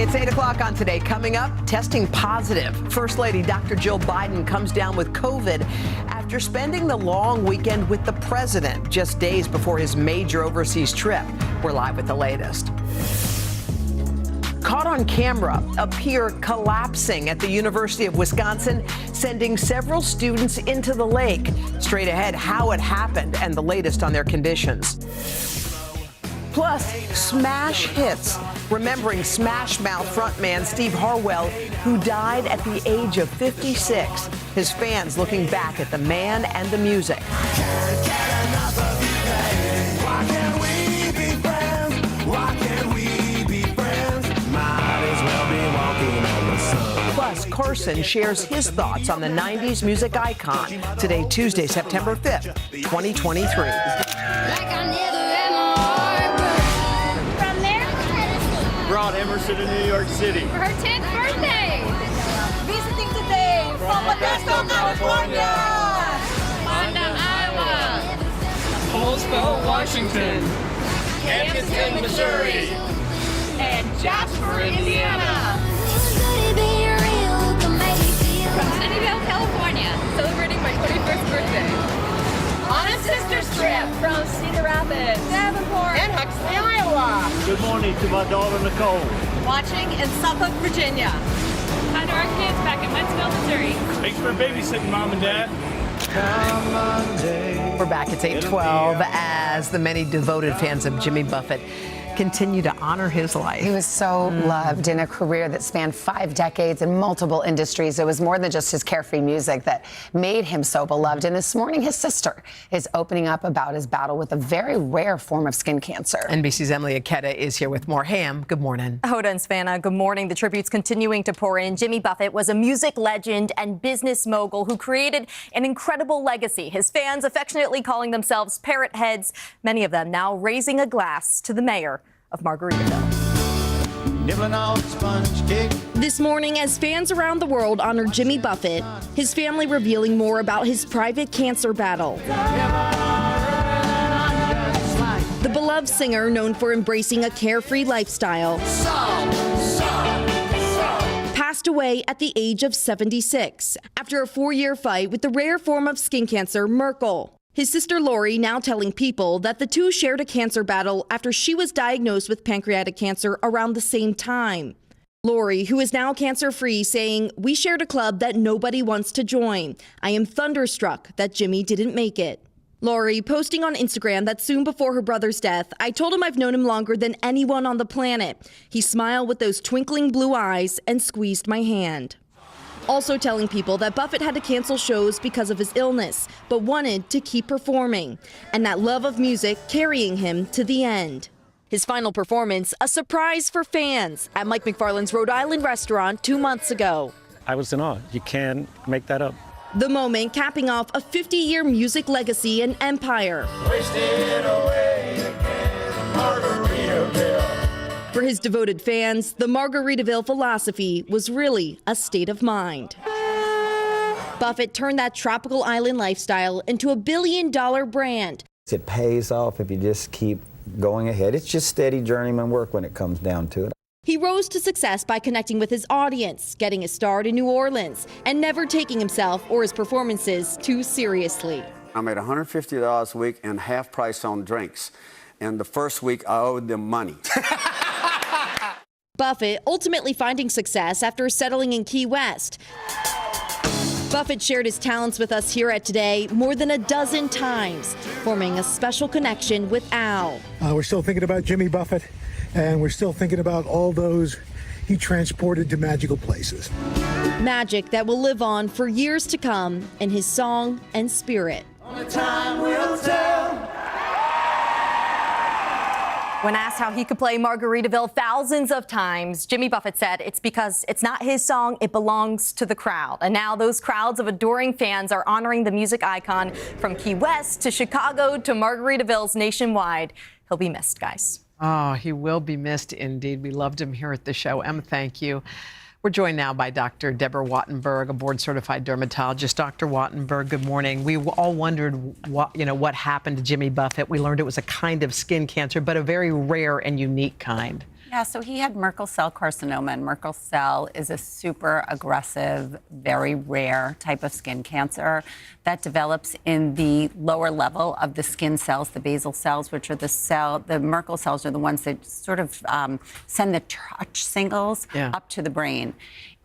It's 8 o'clock on Today. Coming up, testing positive. First Lady Dr. Jill Biden comes down with COVID after spending the long weekend with the president just days before his major overseas trip. We're live with the latest. Caught on camera, a pier collapsing at the University of Wisconsin, sending several students into the lake. Straight ahead, how it happened and the latest on their conditions. Plus, smash hits, remembering Smash Mouth frontman Steve Harwell, who died at the age of 56. His fans looking back at the man and the music. Plus, Carson shares his thoughts on the 90s music icon. Today, Tuesday, September 5th, 2023. Brought Emerson to New York City for her 10th birthday. Visiting today from Modesto, California, Fonda, Iowa, Paulsville, Washington, Camden, Missouri, and Jasper, Indiana. From Sunnyvale, California, celebrating my 21st birthday. On a sister's trip from Cedar Rapids, Davenport, and Huxley, Iowa. Good morning to my daughter Nicole. Watching in Suffolk, Virginia. Hi to our kids back in Wentzville, Missouri. Thanks for babysitting, Mom and Dad. We're back. It's 8:12 as the many devoted fans of Jimmy Buffett continue to honor his life. He was so loved in a career that spanned 5 decades in multiple industries. It was more than just his carefree music that made him so beloved. And this morning, his sister is opening up about his battle with a very rare form of skin cancer. NBC's Emily Aketa is here with more. Ham, good morning. Hoda and Savannah, good morning. The tributes continuing to pour in. Jimmy Buffett was a music legend and business mogul who created an incredible legacy. His fans affectionately calling themselves parrot heads, many of them now raising a glass to the mayor of Margaritaville. This morning, as fans around the world honored Jimmy Buffett, his family revealing more about his private cancer battle. The beloved singer, known for embracing a carefree lifestyle, passed away at the age of 76 after a 4-year fight with the rare form of skin cancer, Merkel. His sister Lori now telling People that the two shared a cancer battle after she was diagnosed with pancreatic cancer around the same time. Lori, who is now cancer-free, saying, "We shared a club that nobody wants to join. I am thunderstruck that Jimmy didn't make it." Lori posting on Instagram that soon before her brother's death, "I told him I've known him longer than anyone on the planet. He smiled with those twinkling blue eyes and squeezed my hand." Also telling People that Buffett had to cancel shows because of his illness, but wanted to keep performing, and that love of music carrying him to the end. His final performance, a surprise for fans at Mike McFarland's Rhode Island restaurant 2 months ago. I was in awe. You can't make that up. The moment capping off a 50-year music legacy and empire. For his devoted fans, the Margaritaville philosophy was really a state of mind. Buffett turned that tropical island lifestyle into a billion-dollar brand. It pays off if you just keep going ahead. It's just steady journeyman work when it comes down to it. He rose to success by connecting with his audience, getting his start in New Orleans, and never taking himself or his performances too seriously. I made $150 a week and half price on drinks. And the first week, I owed them money. Buffett ultimately finding success after settling in Key West. Buffett shared his talents with us here at Today more than a dozen times, forming a special connection with Al. We're still thinking about Jimmy Buffett, and we're still thinking about all those he transported to magical places. Magic that will live on for years to come in his song and spirit. Only time will tell. When asked how he could play Margaritaville thousands of times, Jimmy Buffett said it's because it's not his song, it belongs to the crowd. And now those crowds of adoring fans are honoring the music icon from Key West to Chicago to Margaritavilles nationwide. He'll be missed, guys. Oh, he will be missed indeed. We loved him here at the show. Em, thank you. We're joined now by Dr. Deborah Wattenberg, a board-certified dermatologist. Dr. Wattenberg, good morning. We all wondered what happened to Jimmy Buffett. We learned it was a kind of skin cancer, but a very rare and unique kind. Yeah, so he had Merkel cell carcinoma, and Merkel cell is a super aggressive, very rare type of skin cancer that develops in the lower level of the skin cells, the basal cells, which are the Merkel cells are the ones that sort of send the touch signals up to the brain.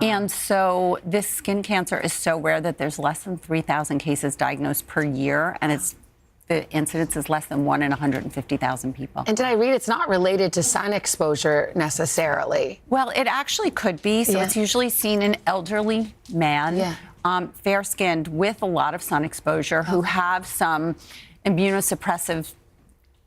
And so this skin cancer is so rare that there's less than 3,000 cases diagnosed per year, and the incidence is less than 1 in 150,000 people. And did I read it's not related to sun exposure necessarily? Well, it actually could be. So it's usually seen in elderly men, fair-skinned with a lot of sun exposure who have some immunosuppressive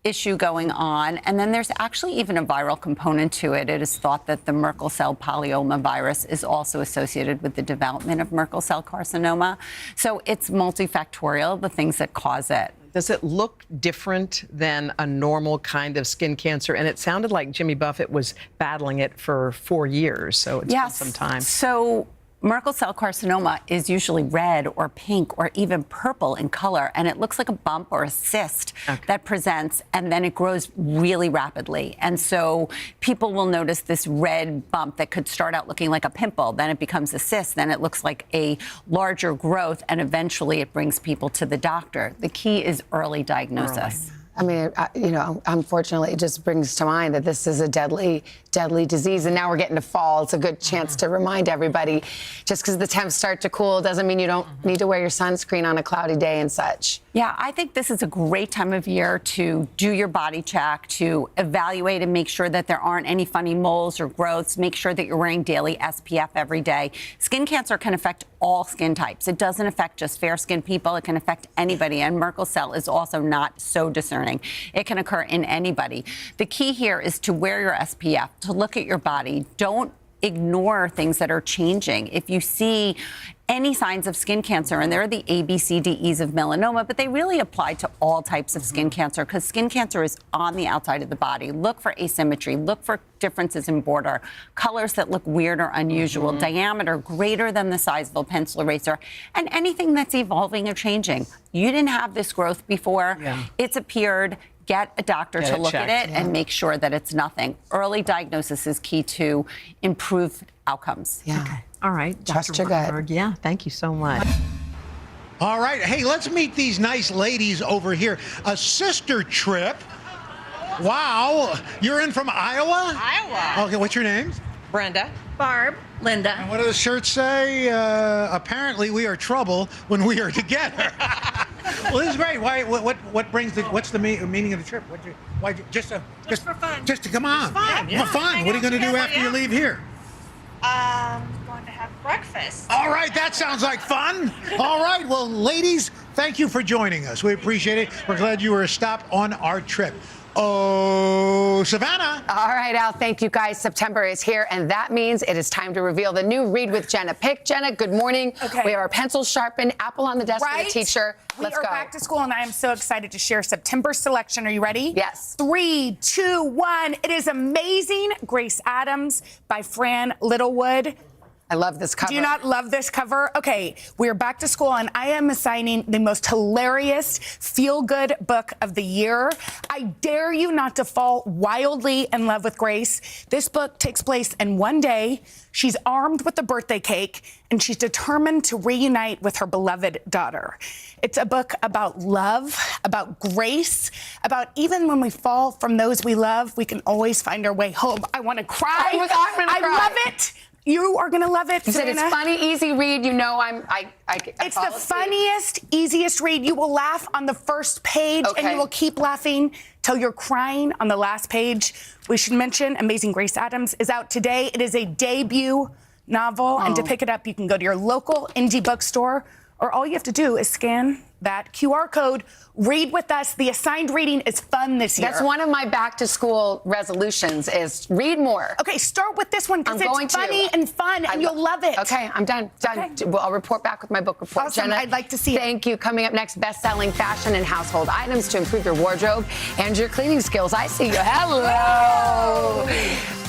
issue going on. And then there's actually even a viral component to it. It is thought that the Merkel cell polyoma virus is also associated with the development of Merkel cell carcinoma. So it's multifactorial, the things that cause it. Does it look different than a normal kind of skin cancer? And it sounded like Jimmy Buffett was battling it for 4 years, so it's been some time. So Merkel cell carcinoma is usually red or pink or even purple in color, and it looks like a bump or a cyst that presents, and then it grows really rapidly. And so people will notice this red bump that could start out looking like a pimple, then it becomes a cyst, then it looks like a larger growth, and eventually it brings people to the doctor. The key is early diagnosis. I mean, you know, unfortunately, it just brings to mind that this is a deadly disease. And now we're getting to fall. It's a good chance to remind everybody, just because the temps start to cool doesn't mean you don't need to wear your sunscreen on a cloudy day and such. Yeah, I think this is a great time of year to do your body check, to evaluate and make sure that there aren't any funny moles or growths. Make sure that you're wearing daily SPF every day. Skin cancer can affect all skin types. It doesn't affect just fair-skinned people. It can affect anybody. And Merkel cell is also not so discerning. It can occur in anybody. The key here is to wear your SPF, to look at your body. Don't ignore things that are changing. If you see any signs of skin cancer, and there are the A, B, C, D, E's of melanoma, but they really apply to all types of skin cancer because skin cancer is on the outside of the body. Look for asymmetry. Look for differences in border, colors that look weird or unusual, diameter greater than the size of a pencil eraser, and anything that's evolving or changing. You didn't have this growth before. It's appeared. Get a doctor to look at it and make sure that it's nothing. Early diagnosis is key to improve outcomes. Okay. All right. Trust your gut. Yeah, thank you so much. All right. Hey, let's meet these nice ladies over here. A sister trip. Wow. You're in from Iowa? Iowa. Okay, what's your name? Brenda. Barb. Linda. And what do the shirts say? Apparently we are trouble when we are together. Well, this is great. Why? What brings the? What's the meaning of the trip? Just for fun. Just to come on. For fun. For fun. What are you going to do after you leave here? Going to have breakfast. All right, that sounds like fun. All right, well, ladies, thank you for joining us. We appreciate it. We're glad you were a stop on our trip. Oh, Savannah. All right, Al, thank you guys. September is here, and that means it is time to reveal the new Read with Jenna pick. Jenna, good morning. Okay. We have our pencils sharpened, apple on the desk for the teacher. Let's go. We are back to school, and I am so excited to share September selection. Are you ready? Yes. 3, 2, 1. It is Amazing Grace Adams by Fran Littlewood. I love this cover. Do you not love this cover? Okay, we are back to school, and I am assigning the most hilarious, feel-good book of the year. I dare you not to fall wildly in love with Grace. This book takes place in one day. She's armed with a birthday cake, and she's determined to reunite with her beloved daughter. It's a book about love, about grace, about even when we fall from those we love, we can always find our way home. I want to cry. I love it. You are going to love it, You said it's funny, easy read. You know it's the funniest, easiest read. You will laugh on the first page, and you will keep laughing till you're crying on the last page. We should mention Amazing Grace Adams is out today. It is a debut novel, and to pick it up, you can go to your local indie bookstore, or all you have to do is scan that QR code. Read with us. The assigned reading is fun this year. That's one of my back-to-school resolutions is read more. Okay, start with this one because it's funny and fun, and you'll love it. Okay, I'm done. Okay. Well, I'll report back with my book report. Awesome. Jenna, I'd like to see it. Thank you. Coming up next, best-selling fashion and household items to improve your wardrobe and your cleaning skills. I see you. Hello.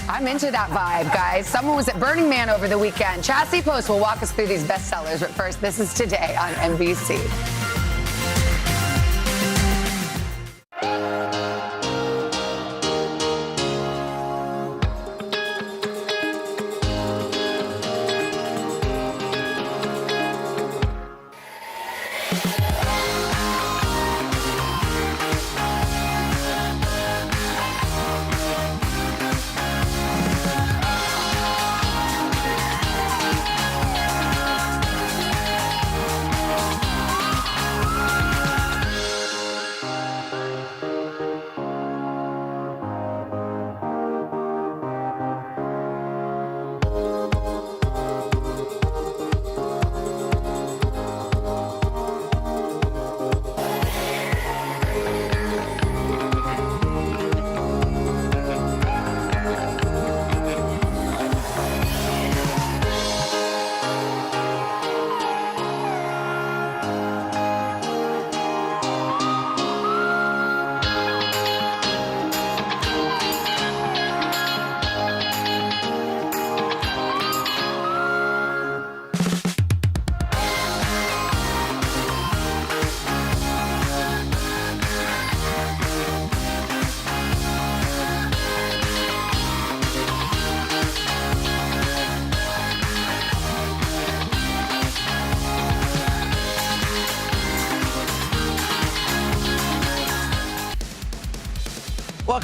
I'm into that vibe, guys. Someone was at Burning Man over the weekend. Chassie Post will walk us through these bestsellers. But first, this is Today on NBC.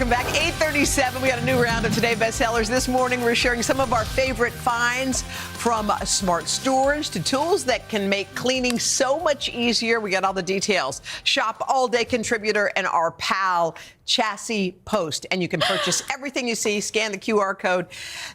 Welcome back. 8:37. We got a new round of Today Bestsellers. This morning, we're sharing some of our favorite finds, from smart storage to tools that can make cleaning so much easier. We got all the details. Shop All Day contributor and our pal, Chassis Post. And you can purchase everything you see. Scan the QR code.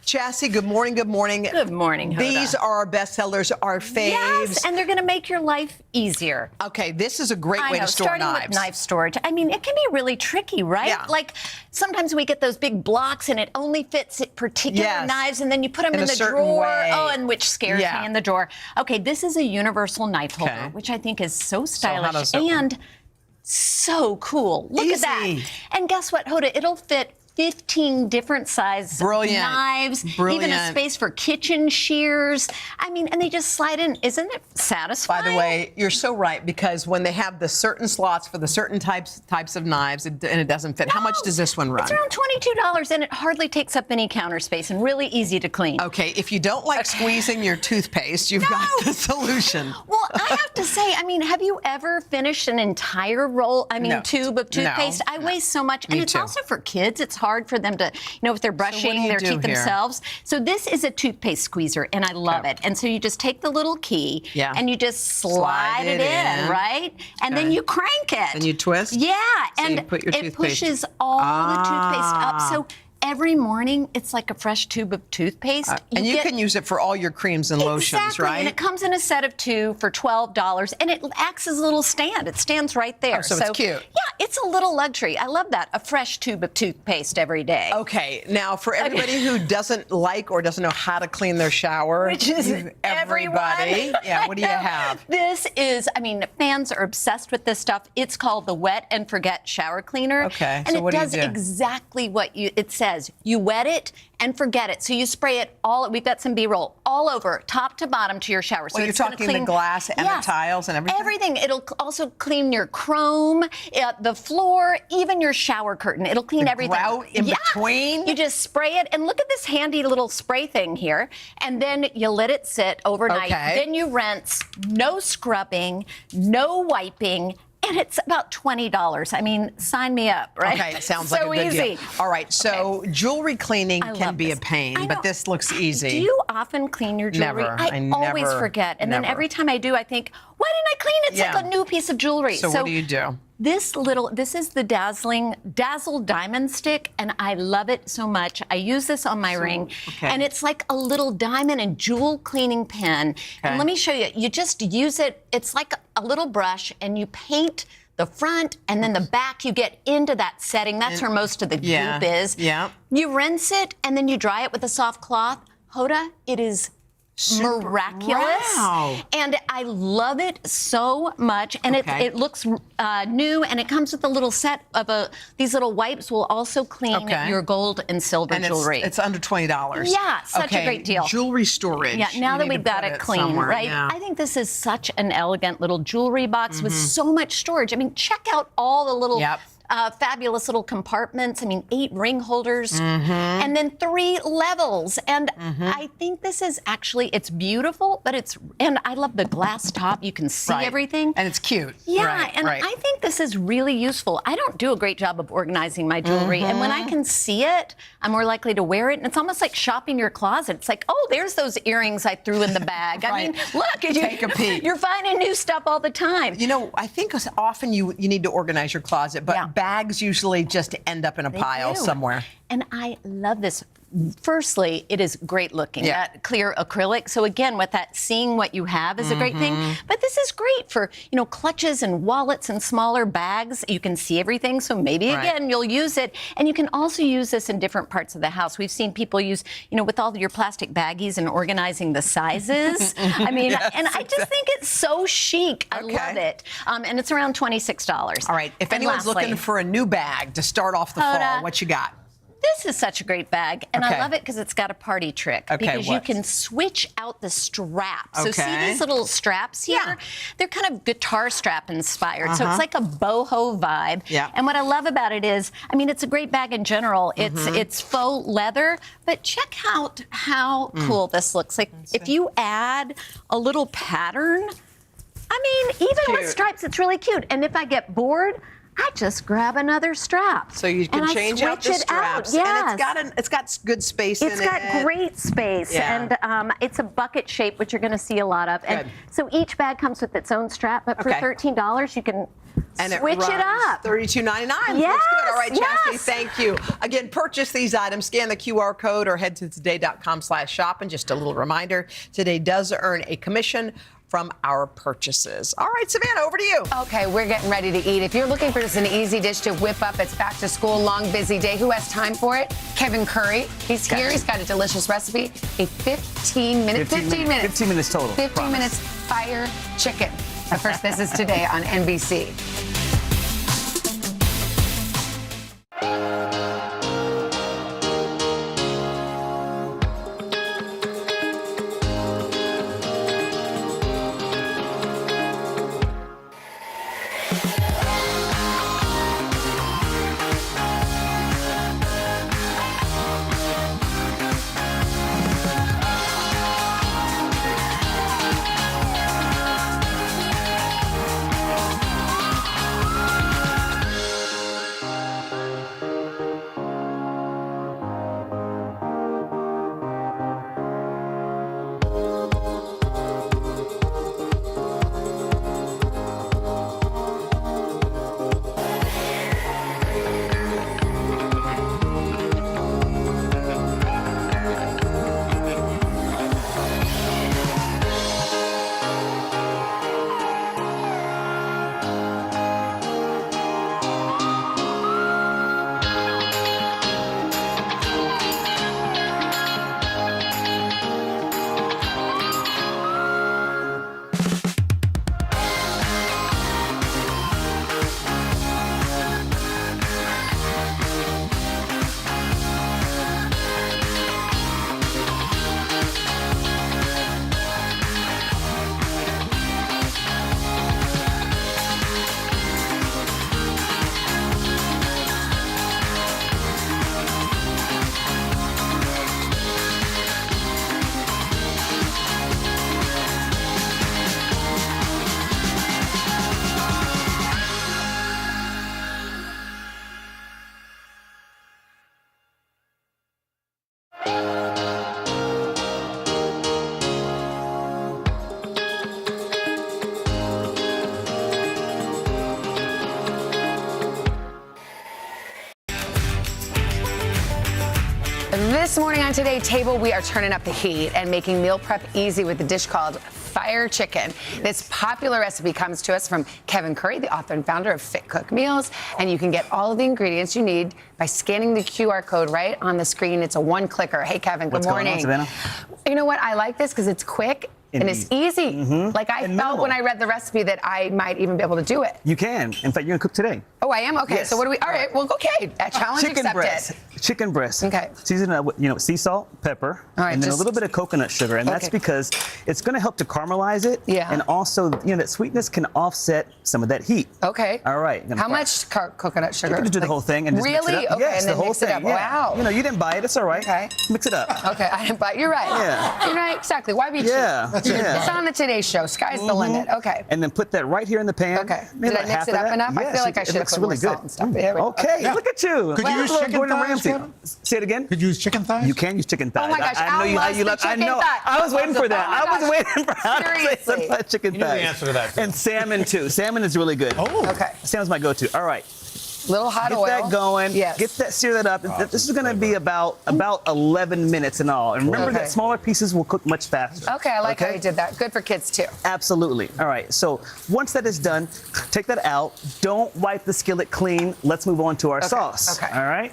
Chassis, good morning. Good morning. Good morning, Hoda. These are our bestsellers, our faves. Yes, and they're going to make your life easier. Okay, this is a great way to store starting knives. With knife storage. I mean, it can be really tricky, right? Yeah. Like, sometimes we get those big blocks and it only fits particular knives, and then you put them in the drawer. Way. Oh, and which scares me in the drawer. Okay, this is a universal knife holder, which I think is so stylish and so cool. Look at that. And guess what, Hoda? It'll fit 15 different size knives, even a space for kitchen shears. I mean, and they just slide in. Isn't it satisfying? By the way, you're so right, because when they have the certain slots for the certain types of knives, and it doesn't fit. How much does this one run? It's around $22, and it hardly takes up any counter space and really easy to clean. Okay, if you don't like squeezing your toothpaste, you've got the solution. Well, I have to say, I mean, have you ever finished an entire tube of toothpaste? I waste so much. And it's also for kids. It's hard for them to, if they're brushing their teeth themselves. So this is a toothpaste squeezer, and I love it. And so you just take the little key and you just slide it in, right? And then you crank it. And you twist? Yeah. So and you put your it pushes all the toothpaste up. So every morning, it's like a fresh tube of toothpaste. You can use it for all your creams and lotions, right? And it comes in a set of 2 for $12, and it acts as a little stand. It stands right there. Oh, so it's cute. Yeah, it's a little luxury. I love that. A fresh tube of toothpaste every day. Okay, now for everybody who doesn't like or doesn't know how to clean their shower, which is everybody. Yeah, what do you have? This is, fans are obsessed with this stuff. It's called the Wet and Forget Shower Cleaner. Okay, and so what do you do? And it does exactly what it says. You wet it and forget it. So you spray it we've got some B-roll, all over, top to bottom to your shower. So you're talking the glass and the tiles and everything? Everything. It'll also clean your chrome, the floor, even your shower curtain. It'll clean everything. Grout in between? You just spray it, and look at this handy little spray thing here. And then you let it sit overnight. Okay. Then you rinse, no scrubbing, no wiping, and it's about $20. I mean, sign me up, right? Okay, it sounds like a good deal. All right, so jewelry cleaning can be a pain, but this looks easy. Do you often clean your jewelry? Never. I always forget. And then every time I do, I think, why didn't I clean it? It's like a new piece of jewelry. So what do you do? This is the Dazzle Diamond Stick, and I love it so much. I use this on my ring, and it's like a little diamond and jewel cleaning pen. And let me show you. You just use it. It's like a little brush, and you paint the front, and then the back. You get into that setting. That's where most of the goop is. Yeah. You rinse it, and then you dry it with a soft cloth. Hoda, it is miraculous. Wow. And I love it so much. And it looks new, and it comes with a little set of these little wipes will also clean your gold and silver jewelry. It's under $20. Yeah, such a great deal. Jewelry storage. Yeah, now that we've got it clean, right? Yeah. I think this is such an elegant little jewelry box with so much storage. I mean, check out all the little fabulous little compartments. 8 ring holders, and then 3 levels. And I think this is it's beautiful, but and I love the glass top. You can see everything. And it's cute. Yeah, I think this is really useful. I don't do a great job of organizing my jewelry, and when I can see it, I'm more likely to wear it. And it's almost like shopping your closet. It's like, oh, there's those earrings I threw in the bag. I mean, look, take a peek. You're finding new stuff all the time. I think often you need to organize your closet, but bags usually just end up in a pile somewhere. And I love this. Firstly, it is great looking, that clear acrylic. So again, with that, seeing what you have is a great thing. But this is great for, clutches and wallets and smaller bags. You can see everything. So maybe, again, you'll use it. And you can also use this in different parts of the house. We've seen people use, with all your plastic baggies and organizing the sizes. And I just think it's so chic. I love it. And it's around $26. All right. If anyone's looking for a new bag to start off the fall, what you got? This is such a great bag, and I love it because it's got a party trick. Because you can switch out the strap. So see these little straps here? They're kind of guitar strap inspired. So it's like a boho vibe. And what I love about it is, it's a great bag in general. It's faux leather, but check out how cool this looks. Like if you add a little pattern, even with stripes, it's really cute. And if I get bored, I just grab another strap. So you can and change I out the switch it out. straps. Yes. And it's got good space in it. It's got great space, Yeah. and it's a bucket shape, which you're going to see a lot of. And Good. so each bag comes with its own strap, but for Okay. $13, you can switch it up. $32.99. Yes, Looks good. All right, Chastity, yes. thank you. Again, purchase these items, scan the QR code, or head to today.com/shop. And just a little reminder, Today does earn a commission from our purchases. All right, Savannah, over to you. Okay, we're getting ready to eat. If you're looking for just an easy dish to whip up, it's back to school, long, busy day. Who has time for it? Kevin Curry. He's here. He's got a delicious recipe. A 15 minutes. 15 minutes total. 15 minutes fire chicken. But first, this is Today on NBC. This morning on Today Table, we are turning up the heat and making meal prep easy with a dish called Fire Chicken. This popular recipe comes to us from Kevin Curry, the author and founder of Fit Cook Meals, and you can get all of the ingredients you need by scanning the QR code right on the screen. It's a one-clicker. Hey, Kevin, good morning. What's going on, Savannah? You know what? I like this because it's quick and it's easy. Like I felt when I read the recipe that I might even be able to do it. You can. In fact, you're going to cook today. Oh, I am? Okay, Yes. so what do we, all right, well, okay, challenge Chicken accepted. breast. Chicken breast. Okay. Season it with, sea salt, pepper, All right, and then a just- little bit of coconut sugar. And that's Okay. because it's going to help to caramelize it. Yeah. And also, that sweetness can offset some of that heat. Okay. All right. How much coconut sugar? You can do the whole thing and just mix it Really? up. Okay, Yes, and then the whole mix it thing. up. Yeah. Wow. You didn't buy it. It's all right. Okay. Mix it up. Okay, I didn't buy. You're right. Yeah. You're right. Exactly. Why be cheap? Yeah. That's it. It's on the Today Show. Sky's the limit. Okay. And then put that right here in the pan. Okay. Maybe Did I about mix half it of up that. enough? I Yes, feel like I it should have looks put really more good. salt and stuff. There we go. Okay, look at you. Could you use Little chicken Gordon thighs, Ramsay. Kevin? Say it again. Could you use chicken thighs? You can use chicken thighs. Oh my gosh, I know Al you, loves you the love. I chicken know. thigh. I was waiting for that. Oh my I was gosh. waiting for Al to say Seriously. something about chicken You know thighs. the answer to that, too. And salmon too. Salmon is really good. Oh. Okay. Salmon's my go-to. All right. Little hot Get oil. that going. Yes. Get that, sear that up. This is going to be about 11 minutes in all. And remember Okay. that smaller pieces will cook much faster. Okay, I like how you did that. Good for kids too. Absolutely. All right. So once that is done, take that out. Don't wipe the skillet clean. Let's move on to our sauce. Okay. All right.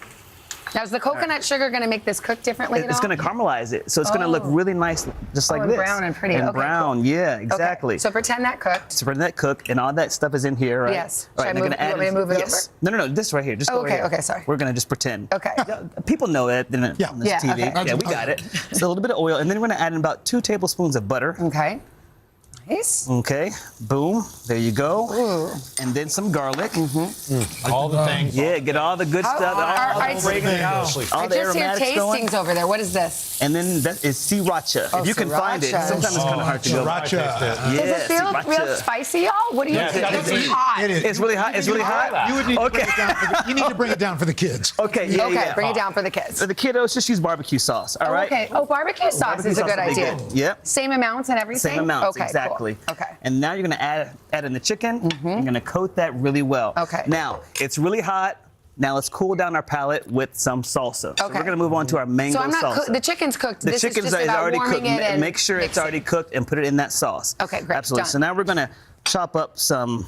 Now, is the coconut sugar going to make this cook differently at It's all? going to caramelize it, so it's going to look really nice, just like and this. brown and pretty. And Okay, brown, cool. yeah, Okay, exactly. so pretend that cooked. So for that cook, and all that stuff is in here, right? Yes. All Should I and I'm move- gonna you want me to in- move it yes. No, this right here. Just go Okay, right here. okay, sorry. We're going to just pretend. Okay. People know that on this Yeah, TV. okay. Yeah, we got it. So a little bit of oil, and then we're going to add in about 2 tablespoons of butter. Okay. Nice. Okay. Boom. There you go. Ooh. And then some garlic. All the things. Yeah, get all the good stuff. All the fragrance, all I the just hear aromatics going. tastings over there. What is this? And then that is sriracha. Oh, if you can find it, sriracha. sometimes it's kind of hard to go. Sriracha. Yes, Does it feel real sriracha. spicy? Oh, What do you think? It's hot. It is. It's really hot. It's really hot. You would need to bring it down. You need to bring it down for the kids. Okay. Yeah. Okay, Yeah. bring it down for the kids. For the kiddos, just use barbecue sauce. All right. Okay. Oh, barbecue sauce Barbecue is a sauce good would be idea. good. Yep. Same amounts and everything? Same amounts, Okay, exactly. Cool. Okay. And now you're gonna add in the chicken. You're gonna coat that really well. Okay. Now it's really hot. Now let's cool down our palate with some salsa. So Okay. we're gonna move on to our mango So I'm not salsa. the chicken's cooked. The This chicken's is just about already warming cooked. it and Make sure it's mixing. already cooked and put it in that sauce. Okay, great. Absolutely. Done. So now we're gonna chop up some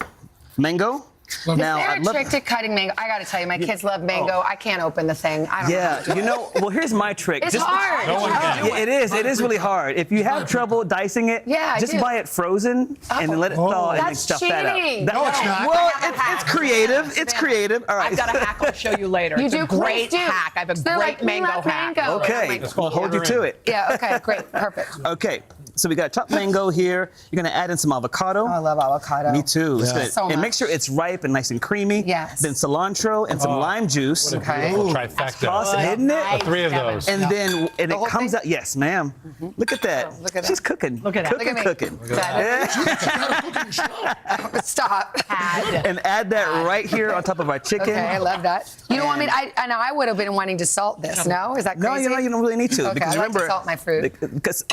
mango. Is Now, there I'd a love- trick to cutting mango? I got to tell you, my kids love mango. I can't open the thing. I don't know. how to do it. well, here's my trick. It's hard. No one can do Yeah, it is. It is really hard. If you have trouble dicing it, Yeah, I just do. buy it frozen and then let it thaw and then That's stuff that up. cheating. No, it's not. Well, it's creative. It's creative. All right. I've got a hack I'll show you later. You It's do? a great Please do. hack. I have a So they're great like, mango love hack. mango. Okay, I'll hold you to it. Yeah, okay, great, perfect. Okay, so we got chopped mango here. You're gonna add in some avocado. Oh, I love avocado. Me too. It's good. So and make much. sure it's ripe and nice and creamy. Yes. Then cilantro and some lime juice. What a beautiful trifecta. Awesome, isn't it? The three of those. And then and it whole comes thing? out. Yes, ma'am. Look at that. Oh, look at She's that. cooking. Look at that. Cooking, Look at me. cooking. That- Stop. And add that right here on top of our chicken. Okay, I love that. You don't want me to, I know I would have been wanting to salt this, no? Is that No, crazy? you don't really need to. Okay, because I like to remember, salt my fruit. Because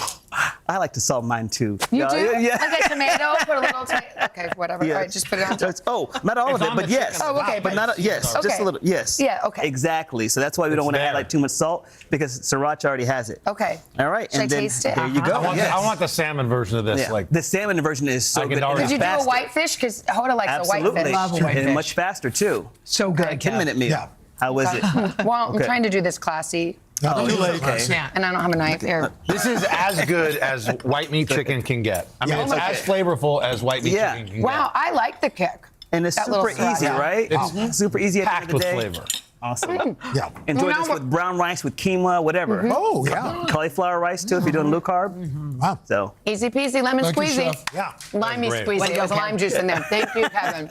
I like to salt mine too. You do? Yeah. Like a tomato, put a little tomato. Okay, whatever. Yeah. All right, just put it on top. Oh, not all of It's it, on but the yes. chicken. Oh, okay, But not yes, just Okay. a little. Yes. Yeah, okay. Exactly. So that's why we don't want to add there. like too much salt because sriracha already has it. Okay. All right. Should and I then taste it? there you go. I want the salmon version of this. Yeah. Like The salmon version is so I can good. already- and Did you do a faster. whitefish? Because Hoda likes Absolutely. a whitefish. Love a whitefish. And much faster too. So good. 10-minute meal. Yeah. How was it? Well, I'm Okay. trying to do this classy, Not too late. okay. Yeah. and I don't have a knife here. this is as good as white meat chicken can get. I mean, Yeah. it's Okay. as flavorful as white meat Yeah. chicken can Wow, I like the kick. And it's That little super easy, sriracha. right? It's super easy at the packed end of with the day. flavor. Awesome. Yeah. Enjoy Now this what- with brown rice, with quinoa, whatever. Oh, yeah. Cauliflower rice too, if you're doing low carb. Wow. So Easy peasy, lemon Thank you, squeezy. Chef. Yeah. Limey Great. squeezy. Way to go, There's Kevin. lime juice in there. Thank you, Kevin.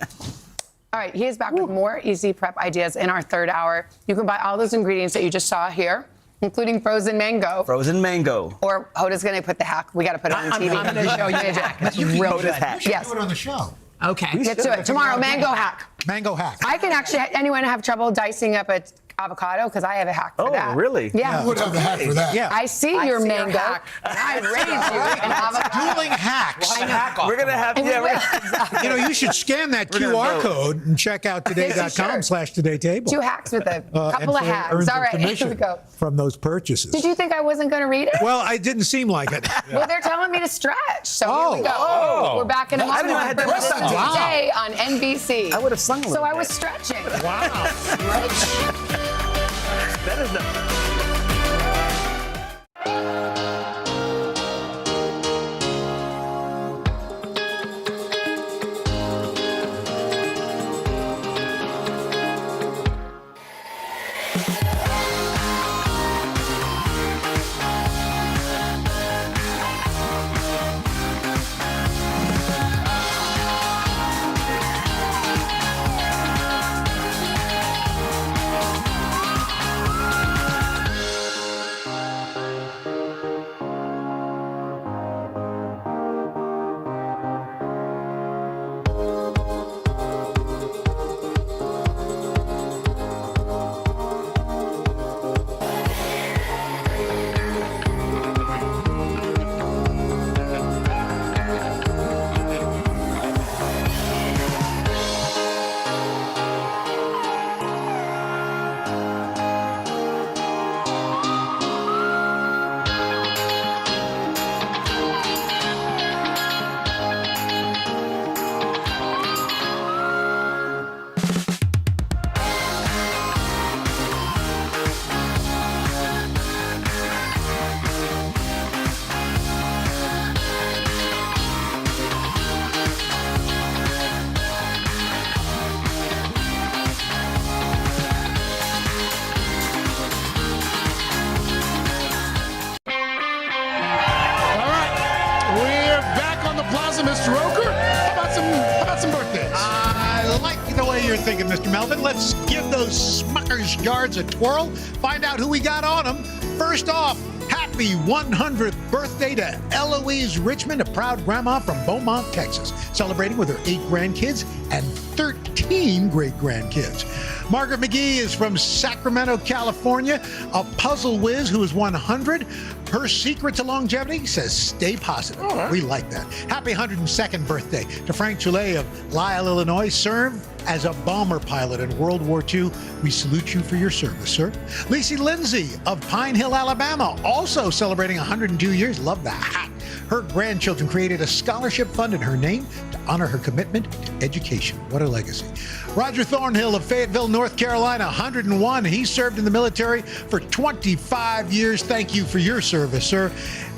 All right, he is back with more easy prep ideas in our third hour. You can buy all those ingredients that you just saw here, including frozen mango. frozen mango. Or Hoda's going to put the hack. We got to put it on I'm TV. going to show you the hack. It's real Hoda's good. hack. Yes. Do it on the show. Okay. Get to it. Tomorrow, mango hack. Mango hack. I can actually, anyone have trouble dicing up an avocado? Because I have a hack for Oh, that. really? Yeah. You would have a hack for that. Yeah. I see your mango, and I raised you in avocado. Dueling hacks. We're gonna have You know, you should scan that gonna QR vote. code and check out today.com/todaytable. 2 hacks with a And couple of earn hacks. some All right, here we commission go. from those purchases. Did you think I wasn't going to read it? Well, it didn't seem like it. Well, they're telling me to stretch. So here we go. Oh. We're back in a I didn't know I moment. had to This is rest on. today on NBC. I would have sung a little So I bit. was stretching. Wow. That is the. All right, we're back on the plaza, Mr. Roker. How about some birthdays? I like the way you're thinking, Mr. Melvin. Let's give those Smucker's yards a twirl. Find out who we got on them. First off, happy Happy 100th birthday to Eloise Richmond, a proud grandma from Beaumont, Texas, celebrating with her 8 grandkids and 13 great-grandkids. Margaret McGee is from Sacramento, California, a puzzle whiz who is 100. Her secret to longevity says stay positive. Right. We like that. Happy 102nd birthday to Frank Choulet of Lisle, Illinois, served as a bomber pilot in World War II. We salute you for your service, sir. Lacey Lindsay of Pine Hill, Alabama, also celebrating 102 years. Love the hat. Her grandchildren created a scholarship fund in her name to honor her commitment to education. What a legacy. Roger Thornhill of Fayetteville, North Carolina, 101. He served in the military for 25 years. Thank you for your service, sir.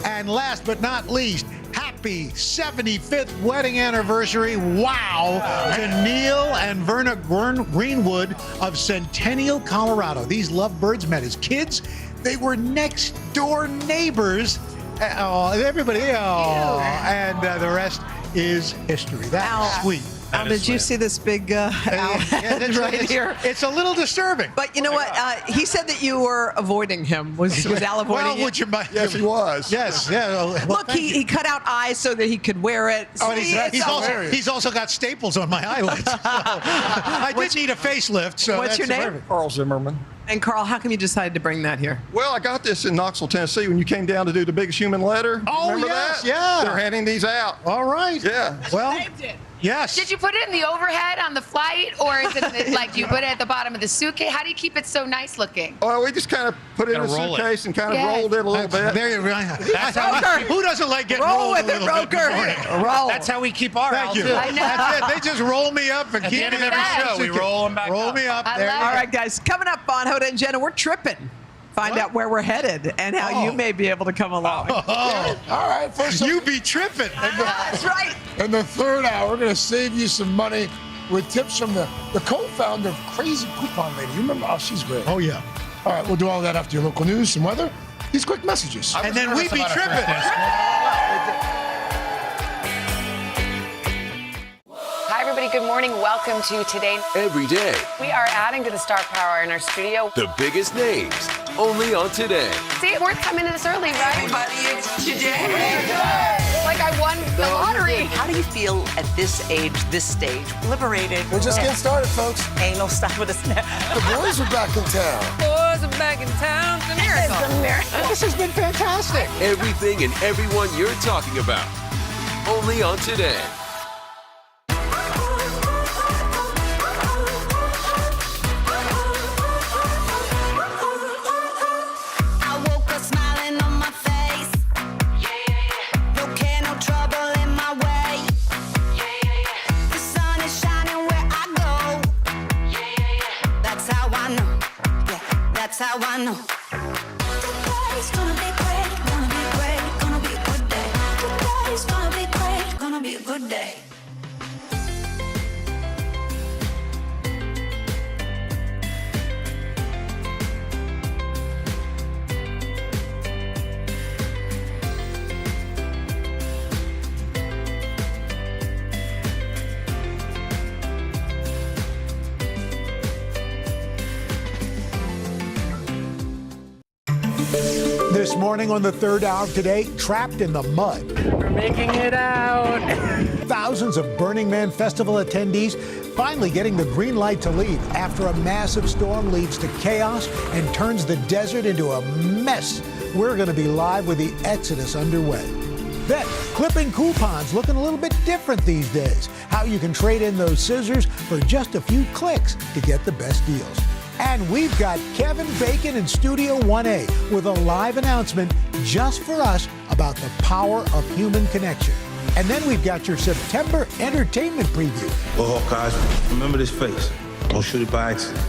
And last but not least, happy 75th wedding anniversary. Wow. To Neil and Verna Greenwood of Centennial, Colorado. These lovebirds met as kids. They were next door neighbors. Everybody. And the rest is history. That's sweet. Al, did you see this big Al right here? It's a little disturbing. But you know what? He said that you were avoiding him. Was Al avoiding you? Would you mind? Yes, he was. Yes, yeah. Well, look, he cut out eyes so that he could wear it. He's also got staples on my eyelids. So I did need a facelift. So what's your name? Perfect. Carl Zimmerman. And Carl, how come you decided to bring that here? Well, I got this in Knoxville, Tennessee when you came down to do the biggest human letter. Oh, remember yes, that? yeah. They're handing these out. All right. Yeah. Well, yes. Did you put it in the overhead on the flight, or is it like you put it at the bottom of the suitcase? How do you keep it so nice looking? Well, we just kind of put it in a suitcase and kind of rolled it a little bit. There you go. Who doesn't like getting rolled with it, Roker? Roll. That's how we keep our Thank you. I know. That's it. They just roll me up and At keep the end me of every show, we roll them back Roll up. me up. I There love you All go. right, guys. Coming up on Hoda and Jenna, we're tripping. Find out where we're headed and how you may be able to come along. All right. First, You be tripping. That's right. in the third hour, we're going to save you some money with tips from the co-founder of Crazy Coupon Lady. You remember? Oh, she's great. Oh, yeah. All right, we'll do all that after your local news, some weather, these quick messages. And then we be tripping. Hi, everybody. Good morning. Welcome to Today. Every day, We are adding to the star power in our studio. the biggest names, only on Today. See, it's worth coming to this early, right? Everybody, it's Today. Like I won the lottery. How do you feel at this age, this stage? Liberated. We're just getting started, folks. Anal stop with a snap. The boys are back in town. Boys are back in town. It's a miracle. It's a miracle. This has been fantastic. Everything and everyone you're talking about, only on Today. I woke up smiling on my face. No care, no trouble in my way. The sun is shining where I go. That's how I know. Yeah, that's how I know. Today's gonna be great, gonna be great, gonna be a good day. Today's gonna be great, gonna be a good day. This morning on the third hour of Today, trapped in the mud. We're making it out. Thousands of Burning Man Festival attendees finally getting the green light to leave after a massive storm leads to chaos and turns the desert into a mess. We're going to be live with the exodus underway. Then, clipping coupons looking a little bit different these days. How you can trade in those scissors for just a few clicks to get the best deals. And we've got Kevin Bacon in Studio 1A with a live announcement just for us about the power of human connection. And then we've got your September entertainment preview. Well, Hawkeyes, remember this face. Don't shoot it by accident.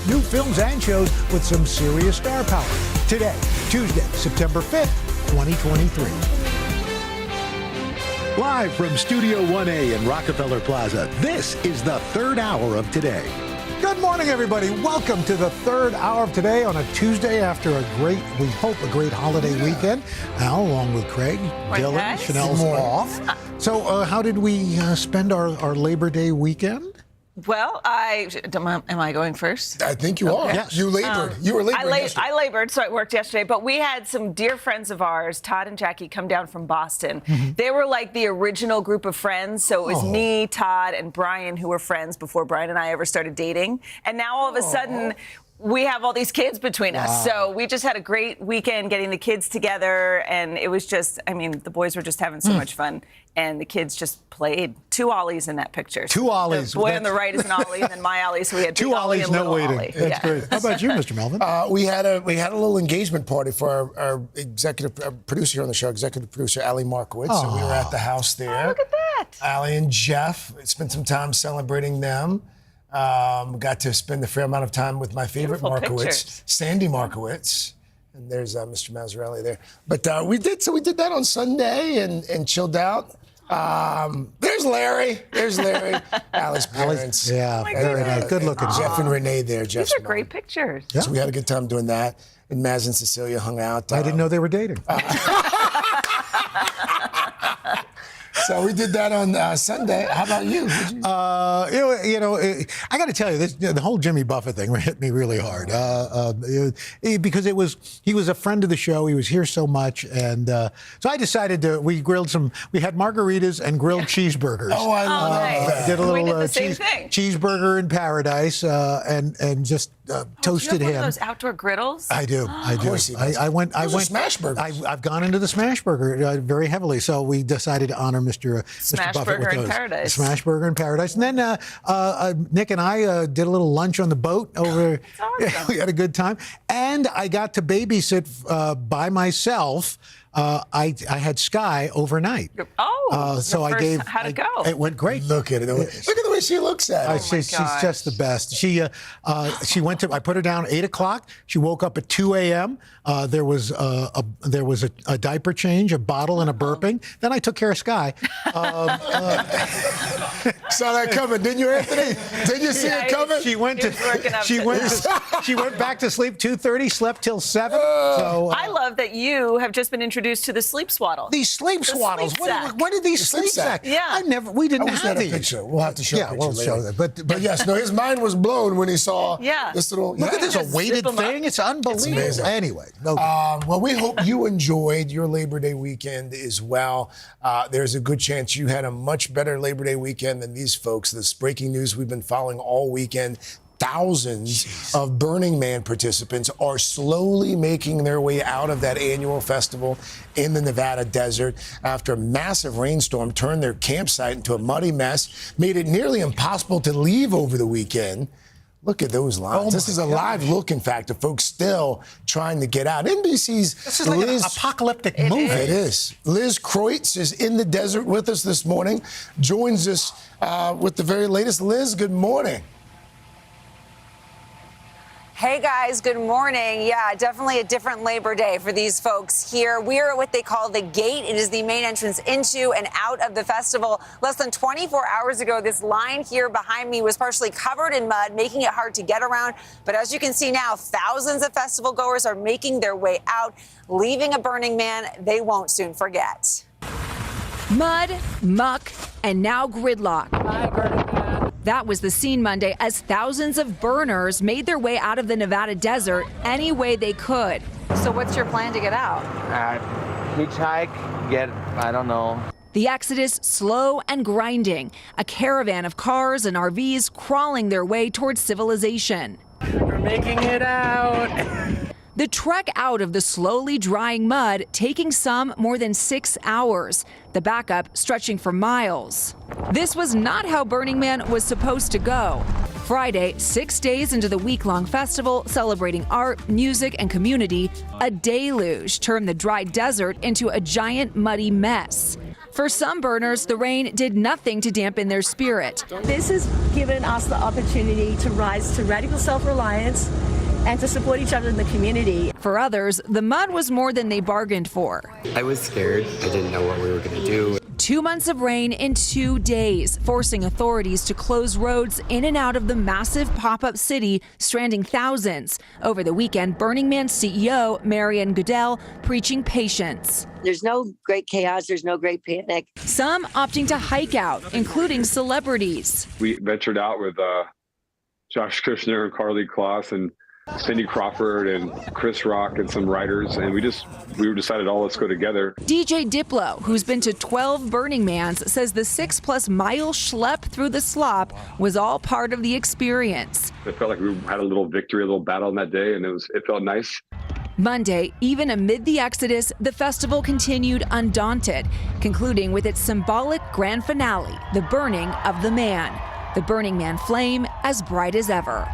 New films and shows with some serious star power. Today, Tuesday, September 5th, 2023. Live from Studio 1A in Rockefeller Plaza, this is the third hour of Today. Good morning, everybody. Welcome to the third hour of Today on a Tuesday after a great, we hope, a great holiday weekend. Al, along with Craig, Dylan, guys. Chanel's off. So how did we spend our Labor Day weekend? Well, am I going first? I think you are. Yes. You labored. You were laboring yesterday. I labored, so I worked yesterday. But we had some dear friends of ours, Todd and Jackie, come down from Boston. They were like the original group of friends. So it was me, Todd, and Brian, who were friends before Brian and I ever started dating. And now all of a sudden, we have all these kids between us. So we just had a great weekend getting the kids together. And it was just, I mean, the boys were just having so much fun. And the kids just played. 2 ollies in that picture. 2 ollies. The boy on the right is an ollie, and then my ollie. So we had 2 ollies, no waiting. Ollie. That's great. How about you, Mr. Melvin? We had a little engagement party for our executive producer here on the show, executive producer Ali Markowitz. So we were at the house there. Oh, look at that. Ali and Jeff spent some time celebrating them. Got to spend a fair amount of time with my favorite Beautiful Markowitz, pictures. Sandy Markowitz. And there's Mr. Mazzarelli there. But we did that on Sunday and chilled out. There's Larry. Ali's parents. Yeah, very nice. Good looking. Jeff and Renee there. These are great pictures. So we had a good time doing that. And Maz and Cecilia hung out. I didn't know they were dating. So we did that on Sunday. How about you? I got to tell you, the whole Jimmy Buffett thing hit me really hard because he was a friend of the show. He was here so much, and so I decided we had margaritas and grilled cheeseburgers. Oh, I love that. Did a little we did the same thing. cheeseburger in paradise, and just toasted do you have him. One of those outdoor griddles? I do. Of course he does. I went. Those are smash burgers. I've gone into the smash burger very heavily, so we decided to honor Mr. Smash Buffett burger with in those. paradise. Smash burger in paradise, and then Nick and I did a little lunch on the boat over. Awesome. We had a good time, and I got to babysit by myself. I had Sky overnight. Oh, how'd it go? It went great. Look at it. Look at the way she looks at it. She's just the best. She went to. I put her down 8 o'clock. She woke up at 2 a.m. There was a diaper change, a bottle, and a burping. Then I took care of Sky. Saw that coming, didn't you, Anthony? Did you see it coming? She went back to sleep 2:30. Slept till 7. So I love that you have just been introduced to the sleep swaddle. These sleep swaddles. What are these sleep sacks? Yeah. We didn't have a these. picture. We'll have to show. Yeah, we'll show that. But yes, no, his mind was blown when he saw this little. Look at this, a weighted thing. It's unbelievable. It's amazing. Anyway, well, we hope you enjoyed your Labor Day weekend as well. There's a good chance you had a much better Labor Day weekend than these folks. This breaking news we've been following all weekend. Thousands of Burning Man participants are slowly making their way out of that annual festival in the Nevada desert after a massive rainstorm turned their campsite into a muddy mess, made it nearly impossible to leave over the weekend. Look at those lines. This is a live look, in fact, of folks still trying to get out. NBC's this is like an apocalyptic movie. It is. Liz Kreutz is in the desert with us this morning, joins us with the very latest. Liz, good morning. Hey guys, good morning. Yeah, definitely a different Labor Day for these folks here. We are at what they call the gate. It is the main entrance into and out of the festival. Less than 24 hours ago, this line here behind me was partially covered in mud, making it hard to get around. But as you can see now, thousands of festival goers are making their way out, leaving a Burning Man they won't soon forget. Mud, muck, and now gridlock. That was the scene Monday as thousands of burners made their way out of the Nevada desert any way they could. So what's your plan to get out? Hitchhike, I don't know. The exodus slow and grinding, a caravan of cars and RVs crawling their way towards civilization. We're making it out. The trek out of the slowly drying mud taking some more than 6 hours, the backup stretching for miles. This was not how Burning Man was supposed to go. Friday, 6 days into the week-long festival celebrating art, music, and community, a deluge turned the dry desert into a giant muddy mess. For some burners, the rain did nothing to dampen their spirit. This has given us the opportunity to rise to radical self-reliance and to support each other in the community. For others, the mud was more than they bargained for. I was scared. I didn't know what we were going to do. 2 months of rain in 2 days, forcing authorities to close roads in and out of the massive pop-up city, stranding thousands. Over the weekend, Burning Man CEO Marianne Goodell preaching patience. There's no great chaos. There's no great panic. Some opting to hike out, including celebrities. We ventured out with Josh Kushner and Carly Kloss and Cindy Crawford and Chris Rock and some writers, and we decided, let's go together. DJ Diplo, who's been to 12 Burning Mans, says the 6+ mile schlep through the slop was all part of the experience. It felt like we had a little victory, a little battle on that day, and it felt nice. Monday, even amid the exodus, the festival continued undaunted, concluding with its symbolic grand finale, the burning of the man. The Burning Man flame as bright as ever.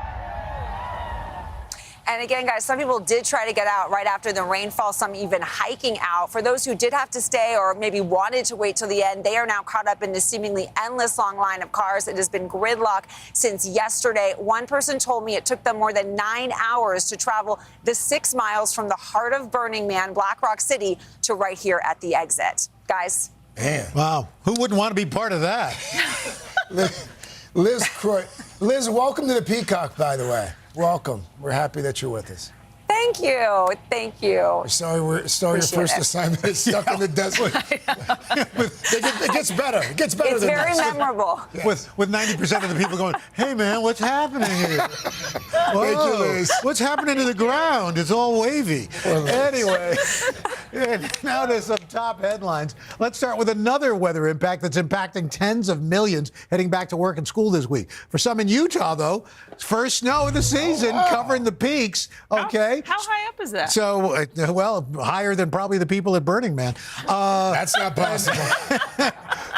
And again, guys, some people did try to get out right after the rainfall, some even hiking out. For those who did have to stay or maybe wanted to wait till the end, they are now caught up in the seemingly endless long line of cars. It has been gridlock since yesterday. One person told me it took them more than 9 hours to travel the 6 miles from the heart of Burning Man, Black Rock City, to right here at the exit. Guys. Man. Wow. Who wouldn't want to be part of that? Liz Croy. Liz, welcome to the Peacock, by the way. Welcome. We're happy that you're with us. Thank you. Thank you. We're sorry your first assignment is stuck in the desert. It gets better. It gets better it's than very that. memorable. With 90% of the people going, hey, man, what's happening here? Thank you, Liz. What's happening to the ground? It's all wavy. Anyway, now to some top headlines. Let's start with another weather impact that's impacting tens of millions heading back to work and school this week. For some in Utah, though, first snow of the season, covering the peaks. Okay. How high up is that? So, well, higher than probably the people at Burning Man. That's not possible.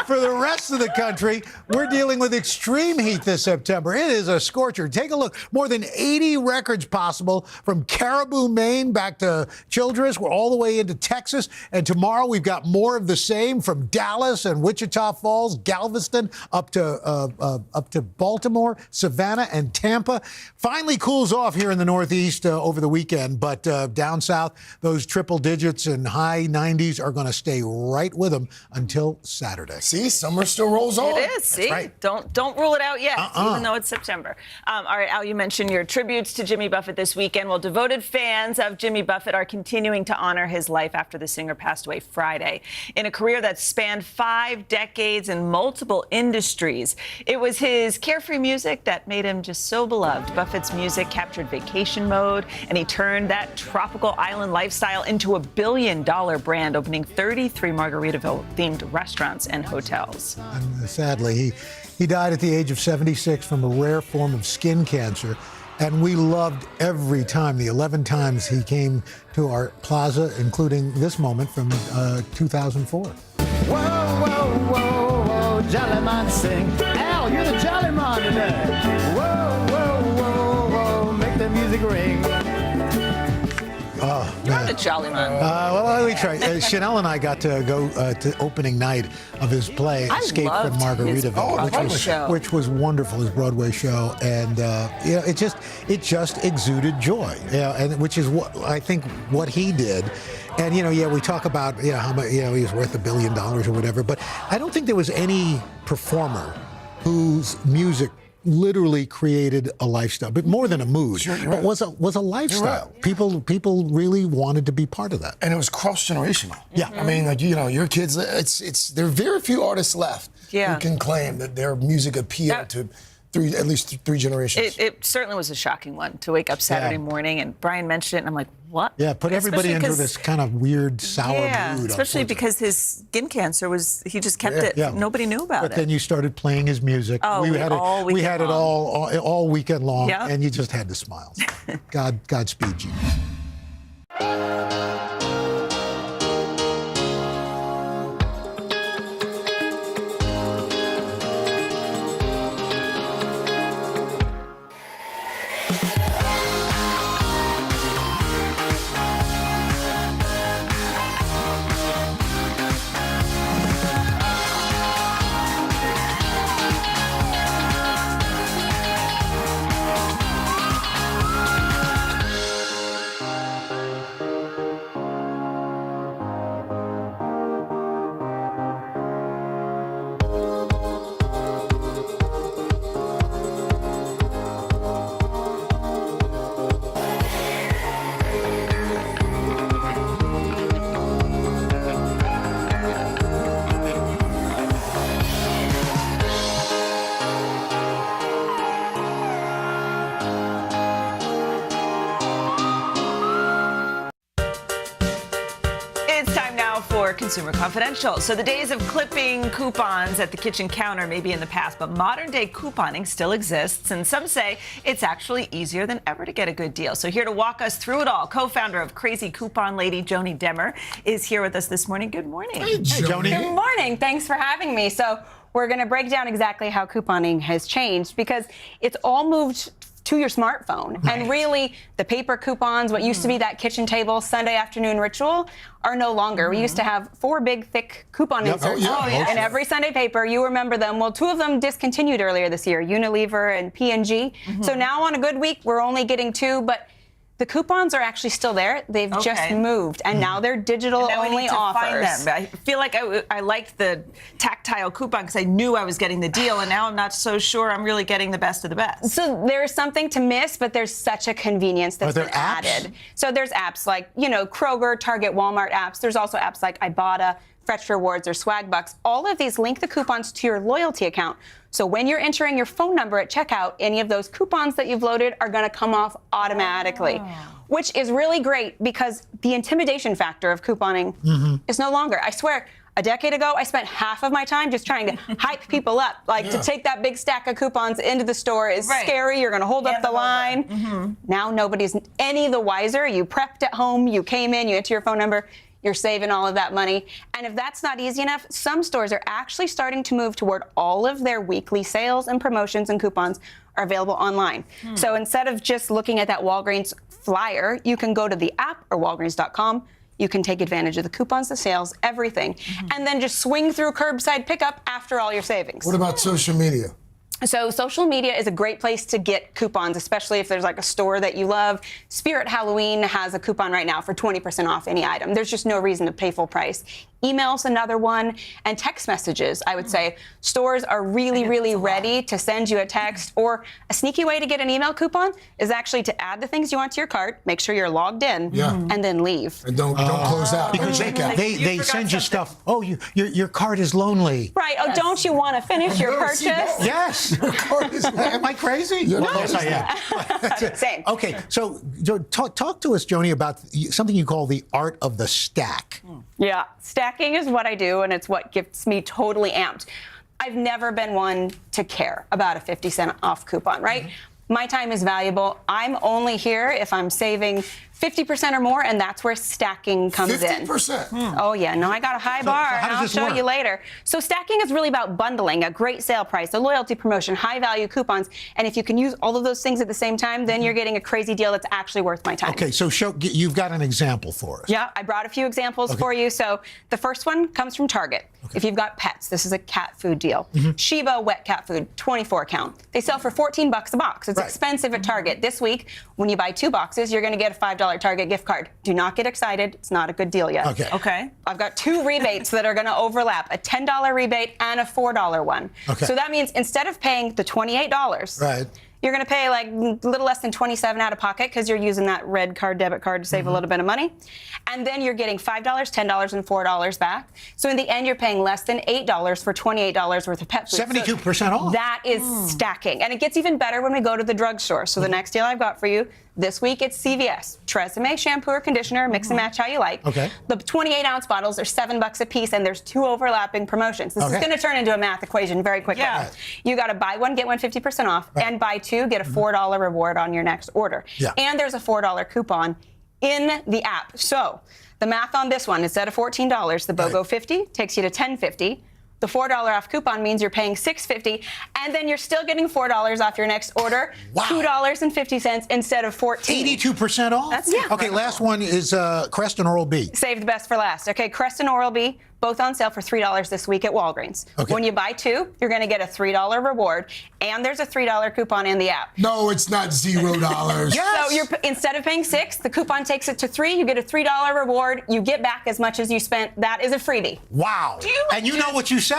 For the rest of the country, we're dealing with extreme heat this September. It is a scorcher. Take a look. More than 80 records possible from Caribou, Maine, back to Childress. We're all the way into Texas. And tomorrow we've got more of the same from Dallas and Wichita Falls, Galveston, up to Baltimore, Savannah, and Tampa. Finally cools off here in the Northeast over the weekend. But down south, those triple digits and high 90s are going to stay right with them until Saturday. See, summer still rolls on. It is. See, right. Don't rule it out yet, even though it's September. All right, Al, you mentioned your tributes to Jimmy Buffett this weekend. Well, devoted fans of Jimmy Buffett are continuing to honor his life after the singer passed away Friday. In a career that spanned 5 decades in multiple industries, it was his carefree music that made him just so beloved. Buffett's music captured vacation mode, and he turned that tropical island lifestyle into a billion-dollar brand, opening 33 Margaritaville-themed restaurants and hotels. And sadly, he died at the age of 76 from a rare form of skin cancer. And we loved every time, the 11 times he came to our plaza, including this moment from 2004. Whoa, whoa, whoa, whoa, jolly man sing. Al, you're the jolly man today. Whoa, whoa, whoa, whoa, make the music ring. Oh, You're the jolly man. Well, let me try. Chanel and I got to go to opening night of his play, Escape from Margaritaville, which was wonderful, his Broadway show, and it just exuded joy, and which is what I think what he did. And we talk about how much he was worth $1 billion or whatever, but I don't think there was any performer whose music literally created a lifestyle, but more than a mood, but was a lifestyle. Right. People really wanted to be part of that, and it was cross generational. Yeah, I mean, your kids. There are very few artists left who can claim that their music appealed to at least three generations. It certainly was a shocking one to wake up Saturday morning, and Brian mentioned it, and I'm like, what? Yeah, put everybody into this kind of weird, sour mood. Especially because his skin cancer he just kept it. Yeah. Nobody knew about it. But then you started playing his music. Oh, we had it all weekend long, yep. And you just had to smile. Godspeed you. for Consumer Confidential. So the days of clipping coupons at the kitchen counter may be in the past, but modern-day couponing still exists, and some say it's actually easier than ever to get a good deal. So here to walk us through it all, co-founder of Crazy Coupon Lady, Joni Demmer, is here with us this morning. Good morning. Hey, Joni. Good morning. Thanks for having me. So we're going to break down exactly how couponing has changed because it's all moved to your smartphone. Right. And really, the paper coupons, what used to be that kitchen table Sunday afternoon ritual, are no longer. We used to have 4 big, thick coupon inserts in every Sunday paper. You remember them. Well, 2 of them discontinued earlier this year, Unilever and P&G. So now on a good week, we're only getting 2, but the coupons are actually still there. They've just moved, and now they're digital-only offers. Find them. I feel like I liked the tactile coupon because I knew I was getting the deal, and now I'm not so sure I'm really getting the best of the best. So there's something to miss, but there's such a convenience that's been added. So there's apps like, Kroger, Target, Walmart apps. There's also apps like Ibotta, Fetch Rewards, or Swag Bucks. All of these link the coupons to your loyalty account. So when you're entering your phone number at checkout, any of those coupons that you've loaded are going to come off automatically, which is really great because the intimidation factor of couponing is no longer. I swear, a decade ago, I spent half of my time just trying to hype people up. To take that big stack of coupons into the store is scary. You're going to hold up the line. Now nobody's any the wiser. You prepped at home. You came in. You enter your phone number. You're saving all of that money. And if that's not easy enough, some stores are actually starting to move toward all of their weekly sales and promotions and coupons are available online. So instead of just looking at that Walgreens flyer, you can go to the app or Walgreens.com. You can take advantage of the coupons, the sales, everything, and then just swing through curbside pickup after all your savings. What about social media? So social media is a great place to get coupons, especially if there's like a store that you love. Spirit Halloween has a coupon right now for 20% off any item. There's just no reason to pay full price. Email's another one, and text messages, I would say. Stores are really, really ready to send you a text, or a sneaky way to get an email coupon is actually to add the things you want to your cart, make sure you're logged in, and then leave. And don't close out. Because they send you stuff. Oh, your cart is lonely. Right. Oh, don't you want to finish your purchase? Yes. Your cart is lonely. Am I crazy? No. Yes, I am. Same. Okay, so talk to us, Joni, about something you call the art of the stack. Yeah, stacking is what I do, and it's what gets me totally amped. I've never been one to care about a 50-cent off coupon, right? My time is valuable. I'm only here if I'm saving 50% or more, and that's where stacking comes in. 50%? Oh, yeah. No, I got a high bar, and I'll show you later. So stacking is really about bundling, a great sale price, a loyalty promotion, high-value coupons, and if you can use all of those things at the same time, then you're getting a crazy deal that's actually worth my time. Okay, so you've got an example for us. Yeah, I brought a few examples for you. So the first one comes from Target. If you've got pets, this is a cat food deal. Sheba wet cat food, 24 count. They sell for $14 a box. It's expensive at Target. This week, when you buy 2 boxes, you're going to get a $5 Target gift card. Do not get excited. It's not a good deal yet. Okay. I've got 2 rebates that are going to overlap, a $10 rebate and a $4 one. So that means instead of paying the $28, you're going to pay like a little less than $27 out of pocket because you're using that red card, debit card to save a little bit of money. And then you're getting $5, $10, and $4 back. So in the end, you're paying less than $8 for $28 worth of pet food. 72% off. That is stacking. And it gets even better when we go to the drugstore. So the next deal I've got for you, this week it's CVS. Tresemme shampoo or conditioner, mix and match how you like. The 28-ounce bottles are $7 a piece, and there's 2 overlapping promotions. This is going to turn into a math equation very quickly. You got to buy one, get one 50% off, and buy 2, get a $4 reward on your next order. And there's a $4 coupon in the app. So the math on this one, instead of $14, the BOGO 50 takes you to $10.50. The $4 off coupon means you're paying $6.50, and then you're still getting $4 off your next order. $2.50 instead of $14. 82% off? Okay, last one is Crest and Oral-B. Save the best for last. Okay, Crest and Oral-B, both on sale for $3 this week at Walgreens. When you buy 2, you're going to get a $3 reward, and there's a $3 coupon in the app. No, it's not $0. So instead of paying $6, the coupon takes it to $3. You get a $3 reward. You get back as much as you spent. That is a freebie. Wow. And you know what you say.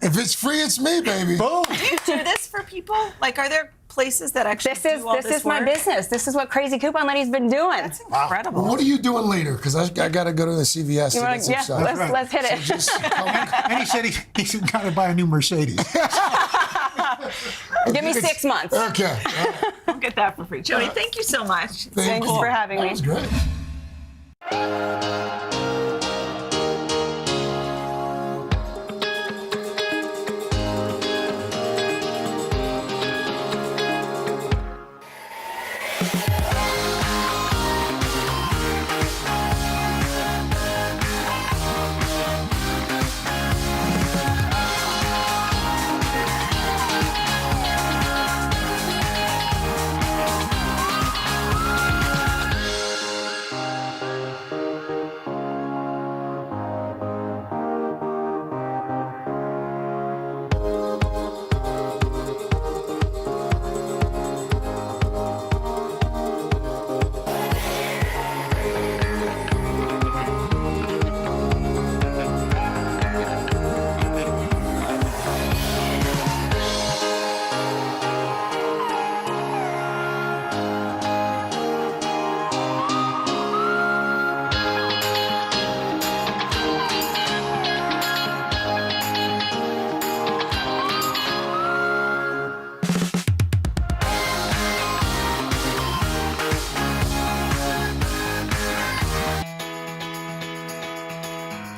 If it's free, it's me, baby. Boom. Do you do this for people? Like, are there places that actually do all this is my work? business. This is what Crazy Coupon Lady's been doing. That's incredible. Well, what are you doing later? Because I got to go to the CVS to get some stuff. Let's hit it. So just and he said he's got to buy a new Mercedes. Give me 6 months. Okay. I'll get that for free. Joni, thank you so much. Thanks for having me. That was great.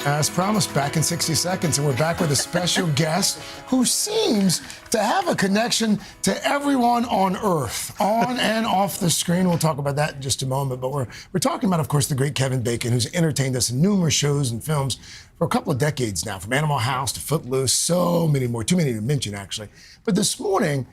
As promised, back in 60 seconds, and we're back with a special guest who seems to have a connection to everyone on Earth, on and off the screen. We'll talk about that in just a moment, but we're talking about, of course, the great Kevin Bacon, who's entertained us in numerous shows and films for a couple of decades now, from Animal House to Footloose, so many more, too many to mention, actually. But this morning,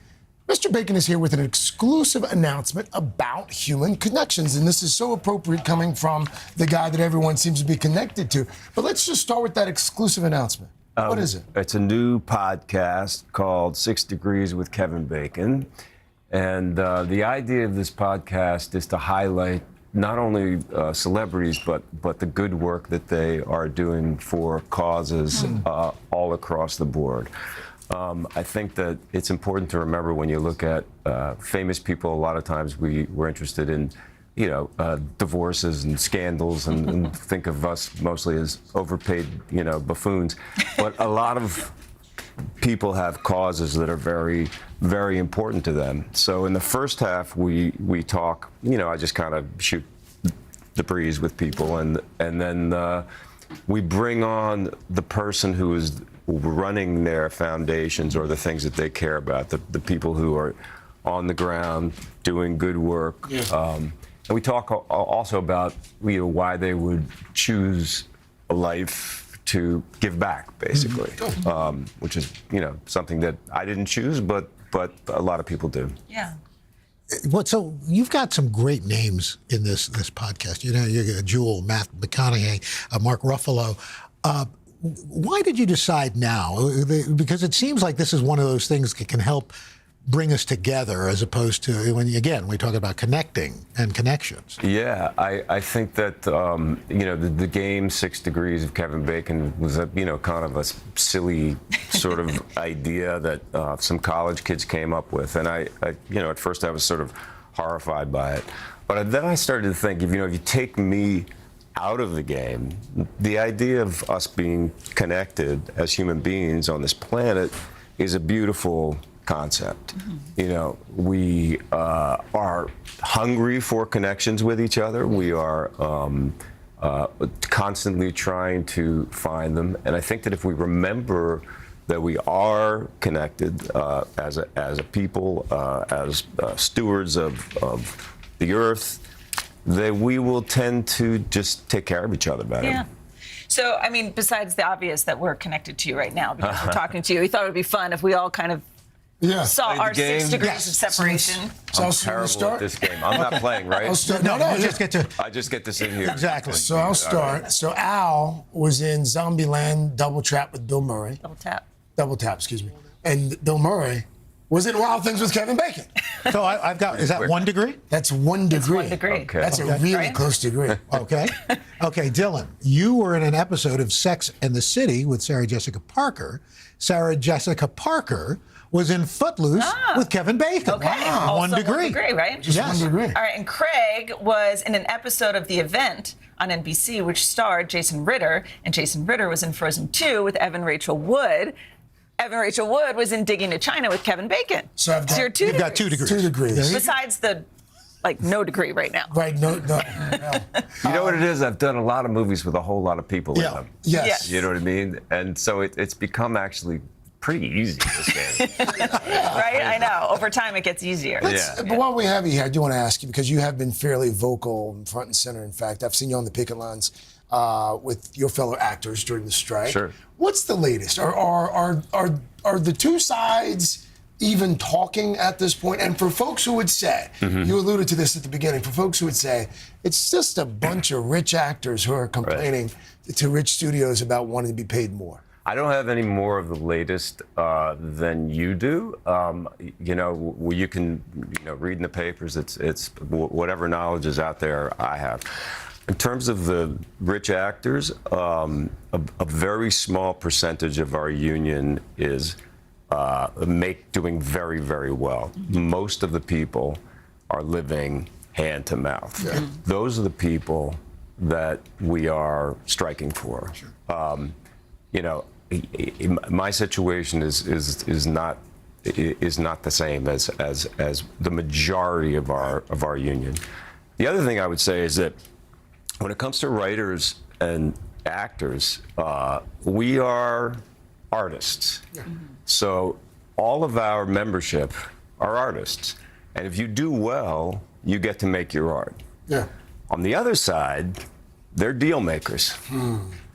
Mr. Bacon is here with an exclusive announcement about human connections, and this is so appropriate coming from the guy that everyone seems to be connected to. But let's just start with that exclusive announcement. What is it? It's a new podcast called 6 Degrees with Kevin Bacon, and the idea of this podcast is to highlight not only celebrities, but the good work that they are doing for causes all across the board. I think that it's important to remember when you look at famous people, a lot of times we're interested in, divorces and scandals and think of us mostly as overpaid, buffoons. But a lot of people have causes that are very, very important to them. So in the first half, we talk, I just kind of shoot the breeze with people, and then we bring on the person who is running their foundations or the things that they care about, the people who are on the ground doing good work. Yeah. And we talk also about why they would choose a life to give back, basically, which is something that I didn't choose, but a lot of people do. Yeah. So you've got some great names in this podcast. You got Jewel, Matt McConaughey, Mark Ruffalo. Why did you decide now? Because it seems like this is one of those things that can help bring us together, as opposed to when we talk about connecting and connections. Yeah, I think that the game 6 Degrees of Kevin Bacon was a kind of a silly sort of idea that some college kids came up with, and I at first I was sort of horrified by it, but then I started to think, if you take me out of the game, the idea of us being connected as human beings on this planet is a beautiful concept. We are hungry for connections with each other. We are constantly trying to find them. And I think that if we remember that we are connected as a people, as stewards of the earth, that we will tend to just take care of each other better. Yeah. So, besides the obvious that we're connected to you right now because we're talking to you, we thought it would be fun if we all kind of saw our 6 degrees of separation. I'm terrible at this game. I'm not playing, right? I'll start. I just get to sit here. Exactly. So I'll start. So Al was in Zombieland Double Trap with Bill Murray. Double Tap, excuse me. And Bill Murray was in Wild Things with Kevin Bacon. So I've got, is that 1 degree? That's 1 degree. 1 degree. Okay. That's a really close degree. Okay. Okay, Dylan, you were in an episode of Sex and the City with Sarah Jessica Parker. Sarah Jessica Parker was in Footloose with Kevin Bacon. Okay. Wow. 1 degree. 1 degree, right? Just 1 degree. All right, and Craig was in an episode of The Event on NBC, which starred Jason Ritter, and Jason Ritter was in Frozen 2 with Evan Rachel Wood. Evan Rachel Wood was in Digging to China with Kevin Bacon. So I've got, you're 2 You've degrees. got 2 degrees. 2 degrees. Besides the, no degree right now. Right, no. You know what it is? I've done a lot of movies with a whole lot of people in them. Yes. You know what I mean? And so it's become actually pretty easy, this game. Right? I know. Over time, it gets easier. But while we have you here, I do want to ask you, because you have been fairly vocal front and center. In fact, I've seen you on the picket lines with your fellow actors during the strike. Sure. What's the latest? Are the two sides even talking at this point? And for folks who would say, you alluded to this at the beginning, for folks who would say, it's just a bunch of rich actors who are complaining to rich studios about wanting to be paid more. I don't have any more of the latest than you do. You can read in the papers. It's whatever knowledge is out there, I have. In terms of the rich actors, a very small percentage of our union is doing very, very well. Most of the people are living hand to mouth. Yeah. Those are the people that we are striking for. Sure. My situation is not the same as the majority of our union. The other thing I would say is that when it comes to writers and actors. We are artists. So all of our membership are artists. And if you do well, you get to make your art. Yeah. On the other side, they're deal makers.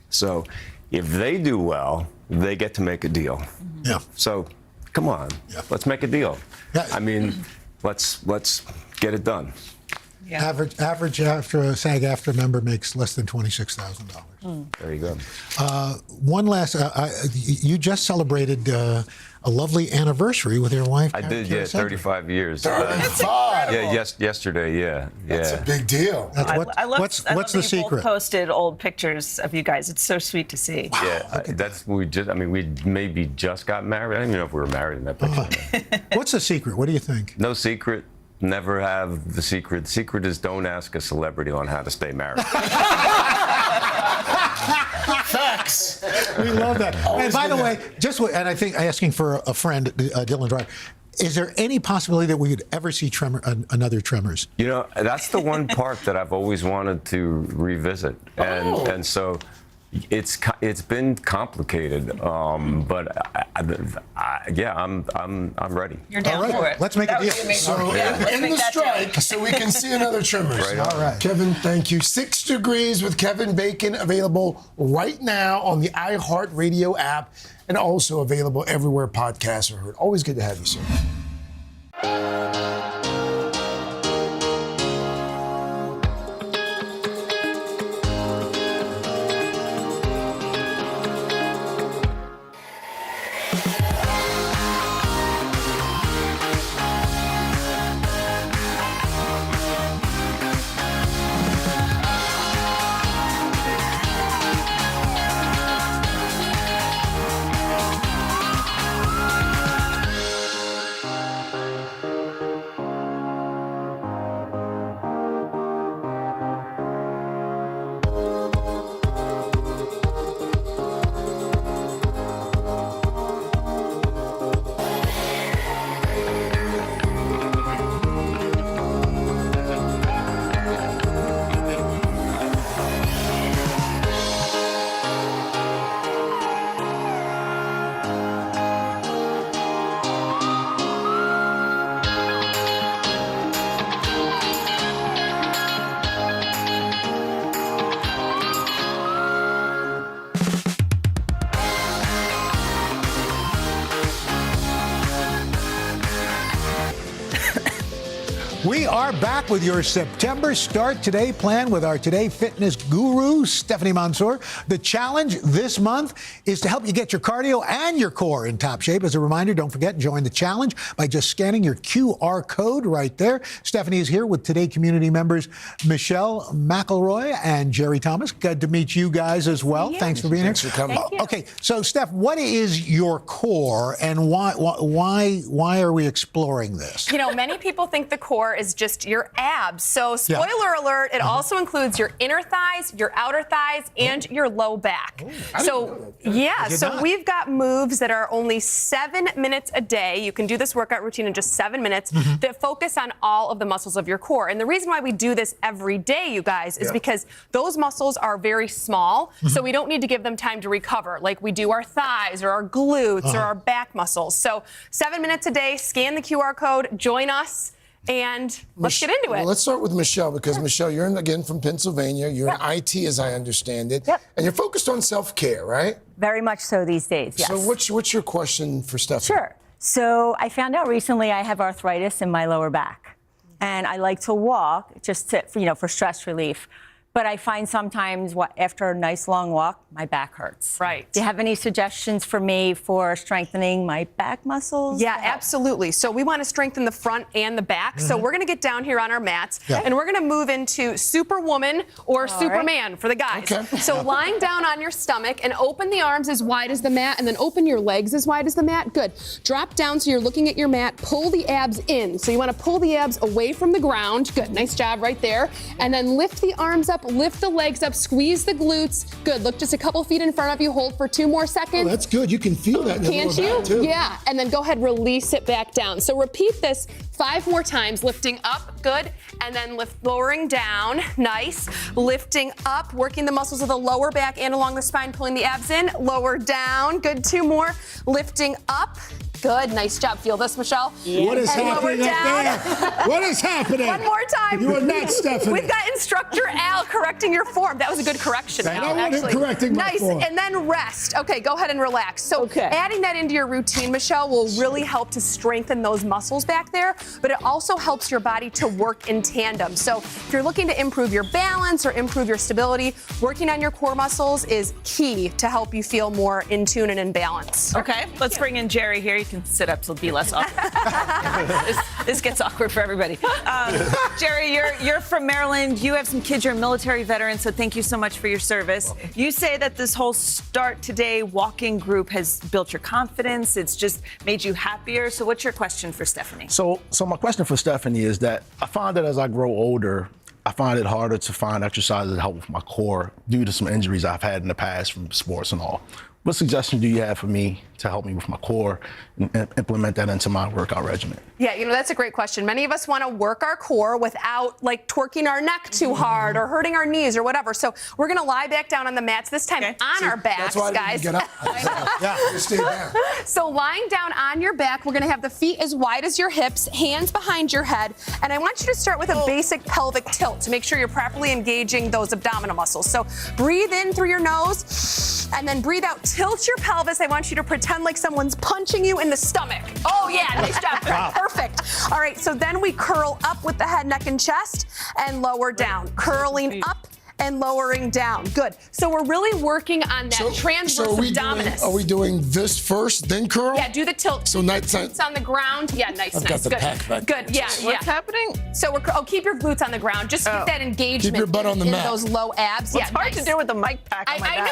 So if they do well, they get to make a deal. Yeah. So come on, let's make a deal. Yeah. I mean, let's get it done. Yeah. Average after a SAG-AFTRA member makes less than $26,000. There you go. One last, you just celebrated a lovely anniversary with your wife. I did, Kara yeah, Sedgwick. 35 years. 35. Yeah, yesterday, yeah. That's a big deal. That's what, I love, what's I love the that you secret? both posted old pictures of you guys. It's so sweet to see. Yeah, we maybe just got married. I don't even know if we were married in that picture. What's the secret? What do you think? No secret. Never have the secret. The secret is don't ask a celebrity on how to stay married. Facts. We love that. And by the way, and I think asking for a friend, Dylan Driver, is there any possibility that we could ever see another Tremors? You know, that's the one part that I've always wanted to revisit, and so it's been complicated, but I'm ready. You're down for it. Let's make a deal. So in the strike, so we can see another Tremors. Right on. All right. Kevin, thank you. 6 Degrees with Kevin Bacon, available right now on the iHeartRadio app and also available everywhere podcasts are heard. Always good to have you, sir. We are back with your September Start Today plan with our Today Fitness guru, Stephanie Mansour. The challenge this month is to help you get your cardio and your core in top shape. As a reminder, don't forget, join the challenge by just scanning your QR code right there. Stephanie is here with Today community members Michelle McElroy and Jerry Thomas. Good to meet you guys as well. Thanks for being here. Thanks for coming. Okay, so Steph, what is your core and why are we exploring this? You know, many people think the core is just your abs. So spoiler alert, it also includes your inner thighs, your outer thighs, and your low back. So we've got moves that are only 7 minutes a day. You can do this workout routine in just 7 minutes that focus on all of the muscles of your core. And the reason why we do this every day, you guys, is because those muscles are very small, so we don't need to give them time to recover like we do our thighs or our glutes or our back muscles. So 7 minutes a day, scan the QR code, join us. And let's get into it. Well, let's start with Michelle, because Michelle, you're again from Pennsylvania. You're in IT, as I understand it. And you're focused on self-care, right? Very much so these days, yes. So what's your question for Stephanie? Sure. So I found out recently I have arthritis in my lower back. And I like to walk just for stress relief. But I find sometimes after a nice long walk, my back hurts. Right. Do you have any suggestions for me for strengthening my back muscles? Yeah, absolutely. So we want to strengthen the front and the back. So we're going to get down here on our mats and we're going to move into Superwoman or Superman for the guys. So lying down on your stomach and open the arms as wide as the mat and then open your legs as wide as the mat. Good. Drop down so you're looking at your mat. Pull the abs in. So you want to pull the abs away from the ground. Good. Nice job right there. And then lift the arms up. Lift the legs up, squeeze the glutes. Good, look just a couple feet in front of you, hold for 2 more seconds. Oh, that's good, you can feel that in your Can't lower you? back too. Yeah, and then go ahead, release it back down. So repeat this 5 more times. Lifting up, good. And then lowering down, nice. Lifting up, working the muscles of the lower back and along the spine, pulling the abs in. Lower down, good. 2 more. Lifting up. Good, nice job. Feel this, Michelle. What is happening up there? What is happening? One more time. You are not Stephanie. We've got instructor Al correcting your form. That was a good correction. I Al, don't want him actually. correcting my nice. form. And then rest. Okay, go ahead and relax. So adding that into your routine, Michelle, will really help to strengthen those muscles back there, but it also helps your body to work in tandem. So if you're looking to improve your balance or improve your stability, working on your core muscles is key to help you feel more in tune and in balance. Okay, let's bring in Jerry here. You can sit up, so it'll be less awkward. this gets awkward for everybody. Jerry, you're from Maryland. You have some kids. You're a military veteran, so thank you so much for your service. You say that this whole Start Today walking group has built your confidence. It's just made you happier. So what's your question for Stephanie? So my question for Stephanie is that I find that as I grow older, I find it harder to find exercises that help with my core due to some injuries I've had in the past from sports and all. What suggestions do you have for me to help me with my core and implement that into my workout regimen? Yeah, that's a great question. Many of us want to work our core without twerking our neck too hard or hurting our knees or whatever. So we're going to lie back down on the mats, this time on our backs, That's why I guys. didn't get up. Yeah, just stay down. So lying down on your back, we're going to have the feet as wide as your hips, hands behind your head, and I want you to start with a basic pelvic tilt to make sure you're properly engaging those abdominal muscles. So breathe in through your nose and then breathe out. Tilt your pelvis. I want you to pretend like someone's punching you in the stomach. Oh, yeah, nice job. Perfect. All right, so then we curl up with the head, neck, and chest and lower down. Curling up and lowering down. Good. So we're really working on that transverse abdominis. Are we doing this first, then curl? Yeah, do the tilt. So glutes on the ground. Yeah, nice. I've got the good. pack back. Good. Yeah. What's happening? So keep your glutes on the ground. Just get that engagement. Keep your butt on the in mat. those low abs. Well, it's hard to do with the mic pack on my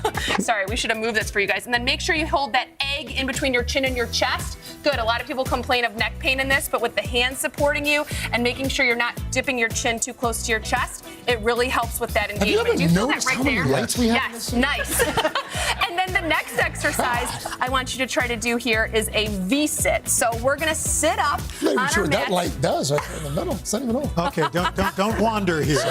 back. Sorry, we should have moved this for you guys. And then make sure you hold that egg in between your chin and your chest. Good. A lot of people complain of neck pain in this, but with the hands supporting you and making sure you're not dipping your chin too close to your chest, it really helps with that engagement. Have you ever Do you feel that noticed right how many there? lights we have? Yes, nice. And then the next exercise I want you to try to do here is a V-sit. So we're gonna sit up I'm on not even sure our what that mats. light does right there in the middle. It's not even on. Okay, don't wander here.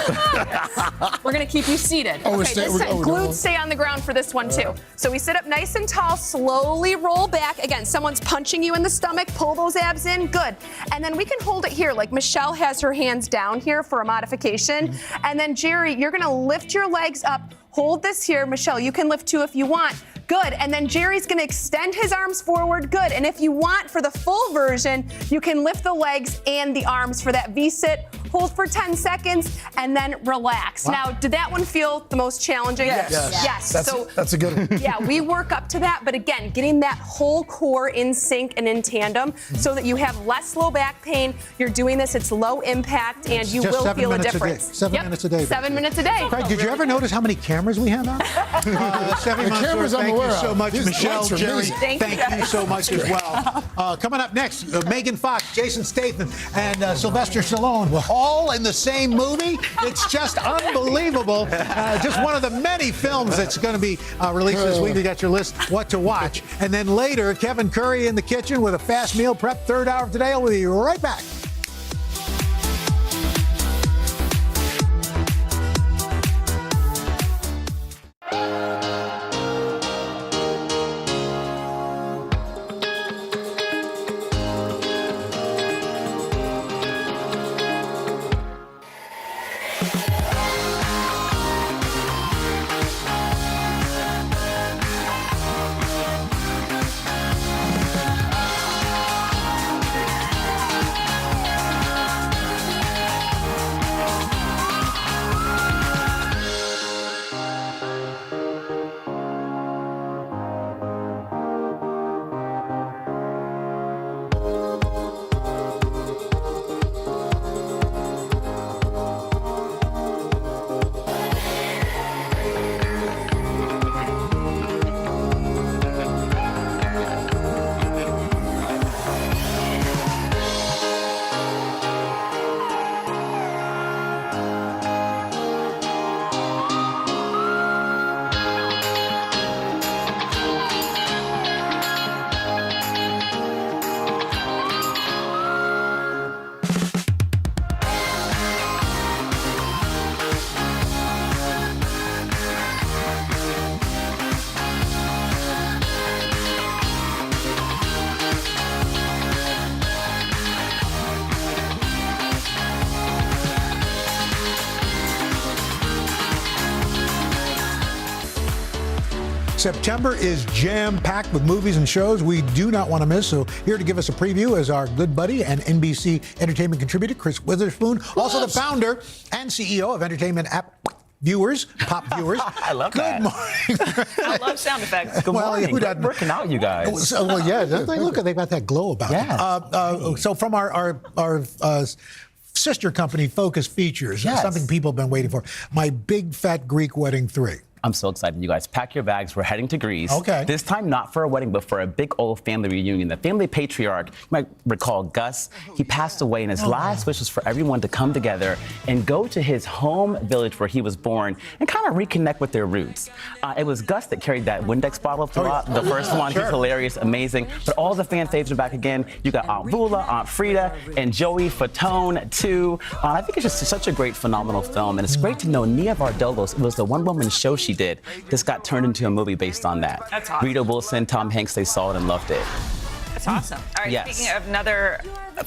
We're gonna keep you seated. Oh, we're okay, staying- this we're- time, oh, we're doing glutes stay on the ground for this one too. So we sit up nice and tall, slowly roll back. Again, someone's punching you in the stomach, pull those abs in, good. And then we can hold it here, like Michelle has her hands down here for a modification. And then Jerry, you're gonna lift your legs up, hold this here. Michelle, you can lift too if you want. Good. And then Jerry's going to extend his arms forward. Good. And if you want, for the full version, you can lift the legs and the arms for that V-sit. Hold for 10 seconds and then relax. Wow. Now, did that one feel the most challenging? Yes. That's a good one. Yeah, we work up to that. But again, getting that whole core in sync and in tandem so that you have less low back pain. You're doing this, it's low impact, and you Just will 7 feel a minutes difference. A day. 7 minutes a day. 7 minutes a day. Craig, did you ever notice how many cameras we have out? The cameras I'm thank aware you so of. much, These Michelle, lights are Jerry. amazing. Thank you so much as well. Coming up next, Megan Fox, Jason Statham, and Sylvester Stallone, all in the same movie. It's just unbelievable. Just one of the many films that's going to be released this week. We got your list, what to watch. And then later, Kevin Curry in the kitchen with a fast meal prep, third hour of today. I'll be right back. September is jam-packed with movies and shows we do not want to miss. So here to give us a preview is our good buddy and NBC entertainment contributor, Chris Witherspoon, also the founder and CEO of entertainment app Viewers, Pop Viewers. I love that. Good morning. I love sound effects. Good morning. Good working out, you guys. Well, yeah, look, they got that glow about them. So from our sister company, Focus Features, something people have been waiting for, My Big Fat Greek Wedding 3. I'm so excited, you guys. Pack your bags. We're heading to Greece. Okay. This time, not for a wedding, but for a big old family reunion. The family patriarch, you might recall Gus, he passed away, and his last wish was for everyone to come together and go to his home village where he was born and kind of reconnect with their roots. It was Gus that carried that Windex bottle throughout the first one. He's hilarious, amazing. But all the fan faves are back again. You got Aunt Vula, Aunt Frida, and Joey Fatone, too. I think it's just such a great, phenomenal film. And it's great to know Nia Vardalos, it was the one-woman show she did. This got turned into a movie based on that. That's awesome. Rita Wilson, Tom Hanks, they saw it and loved it. That's awesome. All right, Yes. speaking of another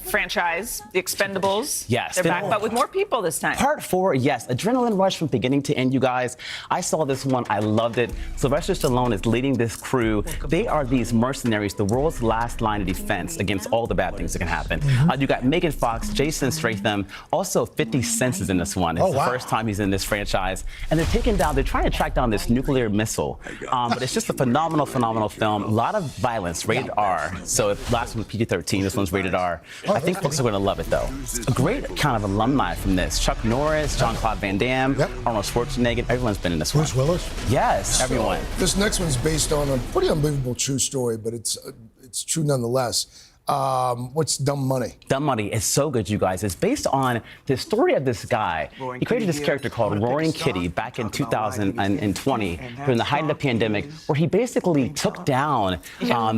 franchise, The Expendables. Yes. They're back, but with more people this time. Part 4, yes. Adrenaline rush from beginning to end, you guys. I saw this one. I loved it. Sylvester Stallone is leading this crew. They are these mercenaries, the world's last line of defense against all the bad things that can happen. You got Megan Fox, Jason Statham, also 50 Cent is in this one. It's the first time he's in this franchise. And they're trying to track down this nuclear missile. But it's just a phenomenal, phenomenal film. A lot of violence, rated R. So if last one was PG-13, this one's rated R. I think folks are going to love it, though. A great kind of alumni from this. Chuck Norris, Jean-Claude Van Damme, Arnold Schwarzenegger. Everyone's been in this one. Bruce Willis? Yes, everyone. This next one's based on a pretty unbelievable true story, but it's true nonetheless. What's Dumb Money? Dumb Money is so good, you guys. It's based on the story of this guy. He created this character called Roaring Kitty back in 2020 during the height of the pandemic, where he basically took down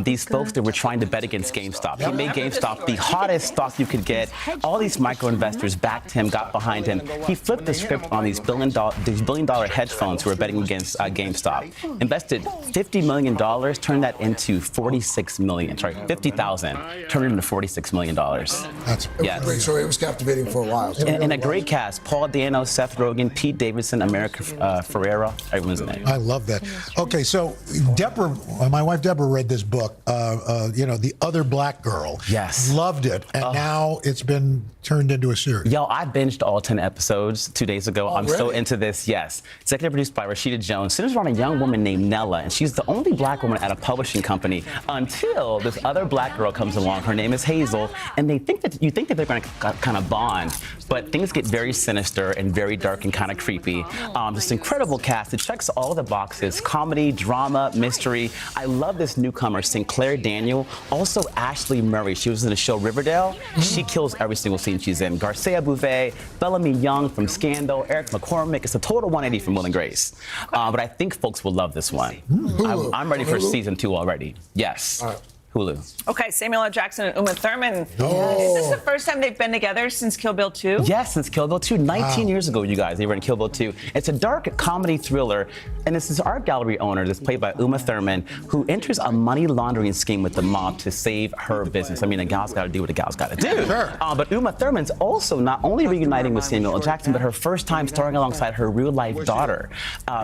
these folks that were trying to bet against GameStop. He made GameStop the hottest stock you could get. All these micro investors backed him, got behind him. He flipped the script on these billion-dollar hedge funds who were betting against GameStop. Invested $50 million, turned that into $50,000. Turned it into $46 million. That's a great story. It was captivating for a while. And a great cast. Paul Dano, Seth Rogen, Pete Davidson, America Ferrera. Everyone's in it. I love that. Okay, so Deborah, my wife Deborah read this book, The Other Black Girl. Yes. Loved it. And now it's been turned into a series. Yo, I binged all 10 episodes 2 days ago. I'm so into this, yes. Executive produced by Rashida Jones. Centers around a young woman named Nella, and she's the only black woman at a publishing company until this other black girl comes along. Her name is Hazel, and you think that they're going to kind of bond, but things get very sinister and very dark and kind of creepy. This incredible cast. It checks all the boxes: comedy, drama, mystery. I love this newcomer, Sinclair Daniel. Also, Ashley Murray. She was in the show Riverdale. She kills every single scene she's in. Garcia Bouvet, Bellamy Young from Scandal, Eric McCormick. It's a total 180 from Will and Grace. But I think folks will love this one. I'm ready for season 2 already. Yes. Hulu. Okay, Samuel L. Jackson and Uma Thurman. Is this the first time they've been together since Kill Bill 2? Yes, since Kill Bill 2. 19 years ago, you guys, they were in Kill Bill 2. It's a dark comedy thriller, and it's this art gallery owner that's played by Uma Thurman who enters a money laundering scheme with the mob to save her business. I mean, a gal's got to do what a gal's got to do. Sure. But Uma Thurman's also not only reuniting with Samuel L. Jackson, but her first time starring alongside her real-life daughter,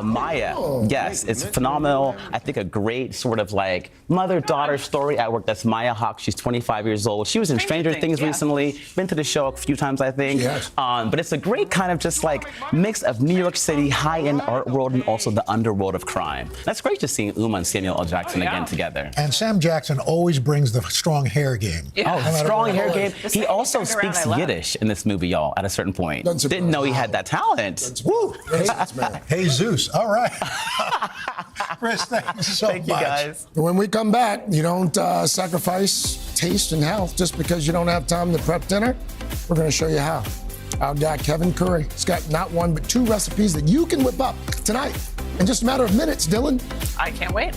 Maya. Yes, it's phenomenal. I think a great sort of like mother-daughter story at work. That's Maya Hawke. She's 25 years old. She was in Stranger Things recently. Been to the show a few times, I think. Yes. But it's a great kind of just like mix of New York City high-end art world and also the underworld of crime. That's great to see Uma and Samuel L. Jackson again together. And Sam Jackson always brings the strong hair game. Strong hair game. He also speaks Yiddish in this movie, y'all, at a certain point. Didn't know he had that talent. Woo! Hey, Zeus. All right. Chris, thanks so much. Thank you, guys. When we come back, you don't sacrifice taste and health just because you don't have time to prep dinner. We're going to show you how. Our guy, Kevin Curry, has got not one but 2 recipes that you can whip up tonight in just a matter of minutes, Dylan. I can't wait.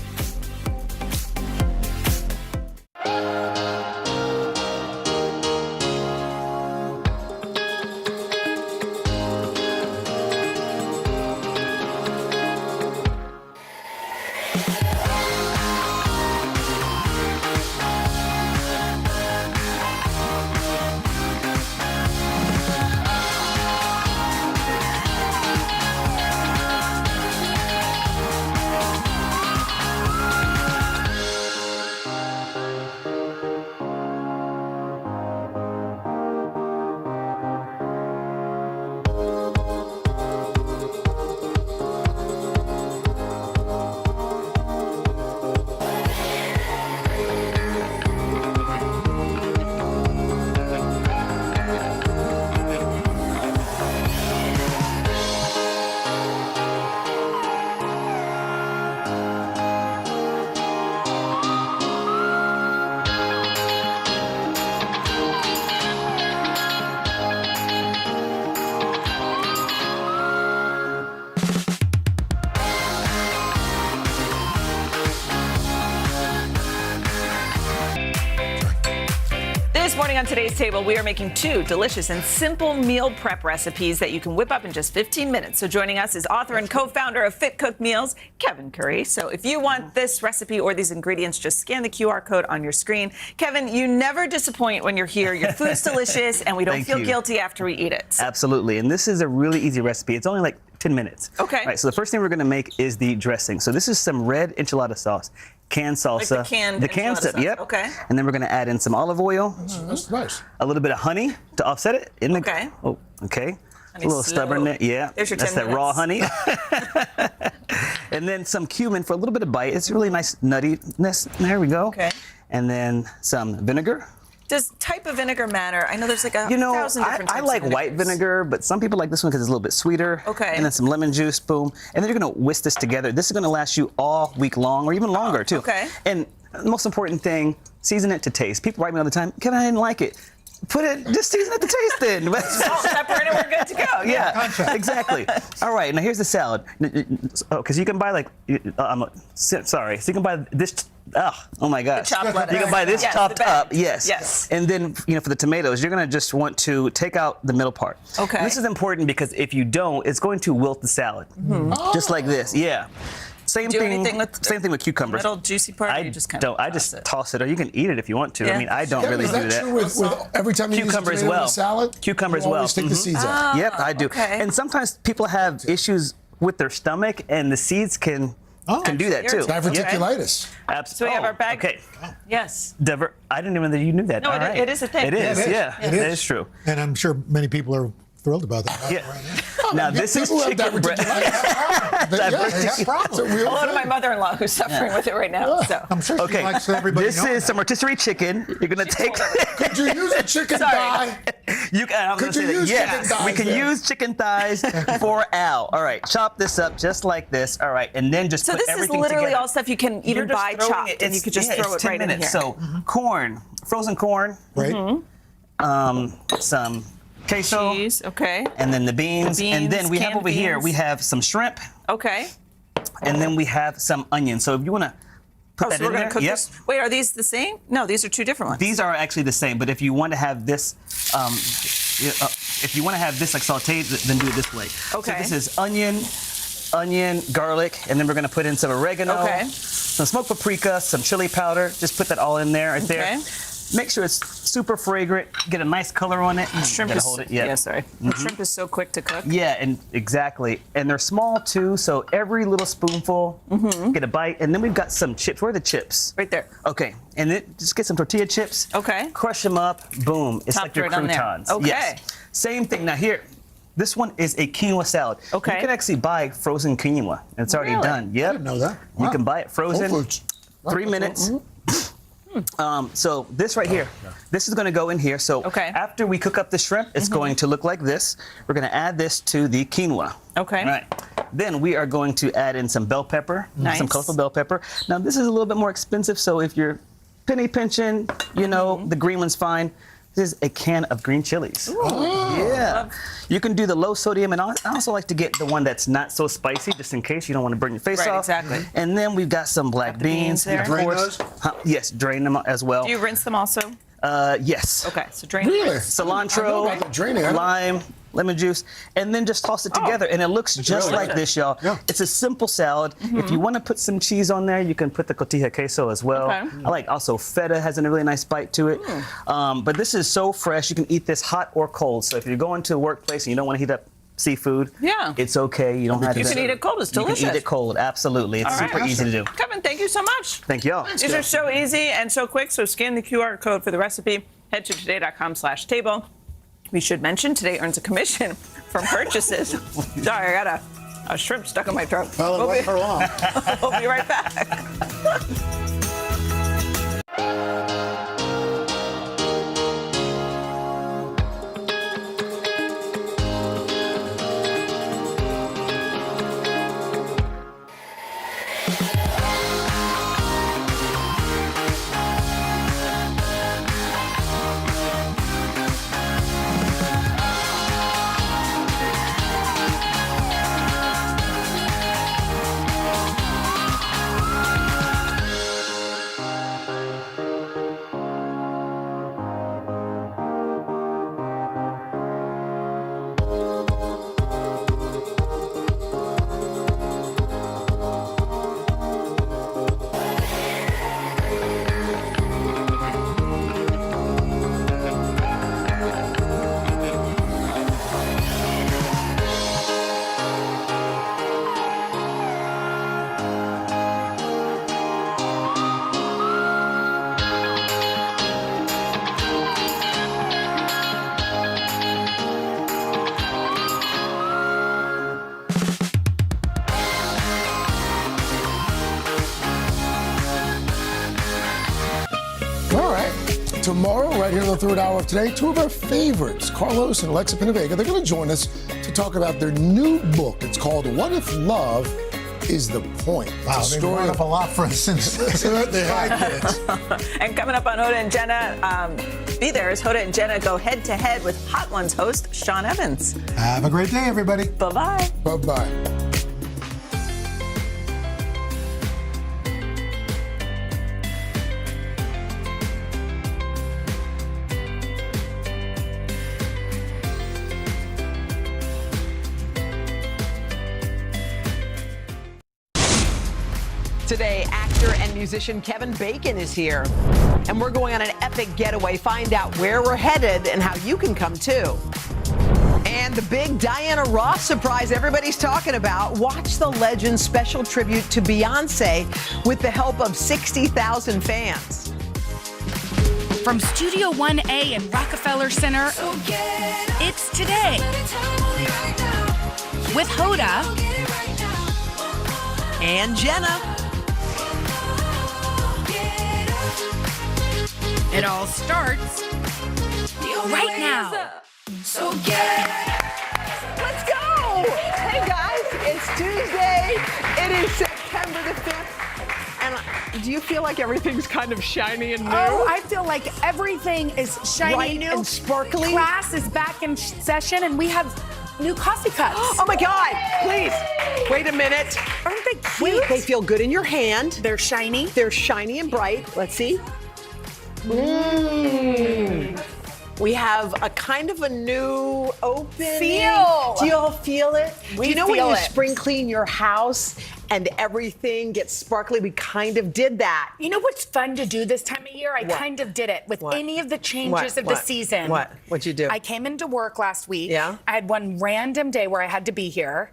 morning on today's table, we are making 2 delicious and simple meal prep recipes that you can whip up in just 15 minutes. So joining us is author and co-founder of Fit Cook Meals, Kevin Curry. So if you want this recipe or these ingredients, just scan the QR code on your screen. Kevin, you never disappoint when you're here. Your food's delicious, and we don't feel guilty after we eat it. So. Absolutely. And this is a really easy recipe. It's only like 10 minutes. Okay. All right, so the first thing we're going to make is the dressing. So this is some red enchilada sauce. Canned salsa. Like the canned stuff, sauce. yep. Okay. And then we're going to add in some olive oil. That's nice. A little bit of honey to offset it. Okay. Oh, okay. Honey A little stubborn there. Yeah. There's your 10 That's that raw honey. And then some cumin for a little bit of bite. It's really nice nuttiness. There we go. Okay. And then some vinegar. Does type of vinegar matter? I know there's like 1,000 different types I like of white vinegar, but some people like this one because it's a little bit sweeter. Okay. And then some lemon juice, boom. And then you're going to whisk this together. This is going to last you all week long or even longer, too. Okay. And the most important thing, season it to taste. People write me all the time, Kevin, I didn't like it. Just season it to taste then. Salt, pepper, and we're good to go. Yeah, exactly. All right, now here's the salad. Oh, because you can buy so you can buy this. Oh my gosh. chopped lettuce. You can buy this Yes, chopped the bag. up. Yes. Yes. And then, for the tomatoes, you're going to just want to take out the middle part. Okay. And this is important because if you don't, it's going to wilt the salad. Just like this. Yeah. Same Do thing. anything with Same thing with cucumbers. middle juicy part? Or you just kind of I just toss it, or you can eat it if you want to. Yeah. I mean, I don't Kevin, really is do that that. true with every time you Cucumber use as a tomato well. in a salad? Cucumber as you well. always take the seeds out. Yep, I do. okay. And sometimes people have issues with their stomach, and the seeds can do that too. Diverticulitis. Absolutely. So we have our bag. Okay. Yes. I didn't even know that you knew that. No, All it- right. it is a thing. It is. Yeah, Yeah, it that is. is true. And I'm sure many people are thrilled about that. Yeah. Now this is People have chicken breast. They have problems. It's a real Hello to my thing. mother-in-law who's suffering with it right now. So. I'm sure she Okay. likes everybody This knowing is some rotisserie chicken. You're gonna take. Could you use a chicken Sorry. thigh? You can. Could you use chicken thighs we can then? use chicken thighs for Al. All right, chop this up just like this. All right, and then just So put this is everything literally together. all stuff you can You're even just buy throwing chopped, and you could just it's throw it 10 right minutes. in here. So corn, frozen corn, Right? some queso, Cheese, okay. and then the beans, and then we have canned over here beans. we have some shrimp, Okay. and then we have some onions. So if you want to put Oh, that so we're in gonna there, cook yep. this. Wait, are these the same? No, these are 2 different ones. These are actually the same, but if you want to have this, if you want to have this like sauteed, then do it this way. Okay. So this is onion, garlic, and then we're going to put in some oregano, Okay. some smoked paprika, some chili powder. Just put that all in there, right there. Okay. Make sure it's super fragrant. Get a nice color on it. Shrimp Gotta is hold it. Yeah. yeah, sorry. Shrimp is so quick to cook. Yeah, and exactly. And they're small too, so every little spoonful, get a bite. And then we've got some chips. Where are the chips? Right there. Okay, and then just get some tortilla chips. Okay. Crush them up. Boom. It's like Topped your right on there. croutons. Okay. Yes. Same thing. Now here, this one is a quinoa salad. Okay. You can actually buy frozen quinoa. And it's already Really? done. Yep. I didn't know that. You Wow. can buy it frozen. Whole Foods. 3 minutes. So this right here, this is going to go in here. So Okay. after we cook up the shrimp, it's going to look like this. We're going to add this to the quinoa. Okay. All right. Then we are going to add in some bell pepper, Nice. some colorful bell pepper. Now this is a little bit more expensive, so if you're penny pinching, the green one's fine. This is a can of green chilies. Yeah. You can do the low sodium, and I also like to get the one that's not so spicy, just in case you don't want to burn your face Right, off. exactly. And then we've got some black Got the beans there. of Drain course. those? Yes, drain them as well. Do you rinse them also? Yes. Okay, so drain Really? them. I know Cilantro, about the draining. I don't- lime, lemon juice, and then just toss it together, and it looks just really like good. this, y'all. Yeah. It's a simple salad. If you want to put some cheese on there, you can put the cotija queso as well. Okay. I like also feta has a really nice bite to it. But this is so fresh. You can eat this hot or cold. So if you're going to a workplace and you don't want to heat up seafood, Yeah. it's okay. You don't have to. You can eat it cold. It's delicious. You can eat it cold. Absolutely. It's All right. super easy to do. Kevin, thank you so much. Thank y'all. These are so easy and so quick. So scan the QR code for the recipe. Head to today.com/table. We should mention today earns a commission from purchases. Sorry, I got a shrimp stuck in my throat. Well, it wasn't for long. We'll be right back. tomorrow, right here in the third hour of today, two of our favorites, Carlos and Alexa Pinavega, they're going to join us to talk about their new book. It's called What If Love Is the Point? Wow, they've grown up a lot for us since they had kids. And coming up on Hoda and Jenna, be there as Hoda and Jenna go head-to-head with Hot Ones host Sean Evans. Have a great day, everybody. Bye-bye. Bye-bye. Today, actor and musician Kevin Bacon is here. And we're going on an epic getaway. Find out where we're headed and how you can come too. And the big Diana Ross surprise everybody's talking about. Watch the Legend's special tribute to Beyonce with the help of 60,000 fans. From Studio 1A in Rockefeller Center, it's Today with Hoda and Jenna. It all starts right now. So let's go! Hey guys, it's Tuesday. It is September the 5th. And do you feel like everything's kind of shiny and new? Oh, I feel like everything is shiny Bright new. and sparkly. Class is back in session and we have new coffee cups. Oh my God, please. Wait a minute. Aren't they cute? Wait, they feel good in your hand. They're shiny. They're shiny and bright. Let's see. We have a kind of a new open feel. Do you all feel it? We Do you know when feel you it. spring clean your house and everything gets sparkly? We kind of did that. You know what's fun to do this time of year? I kind of did it with any of the changes of the season. What'd you do? I came into work last week. Yeah. I had one random day where I had to be here.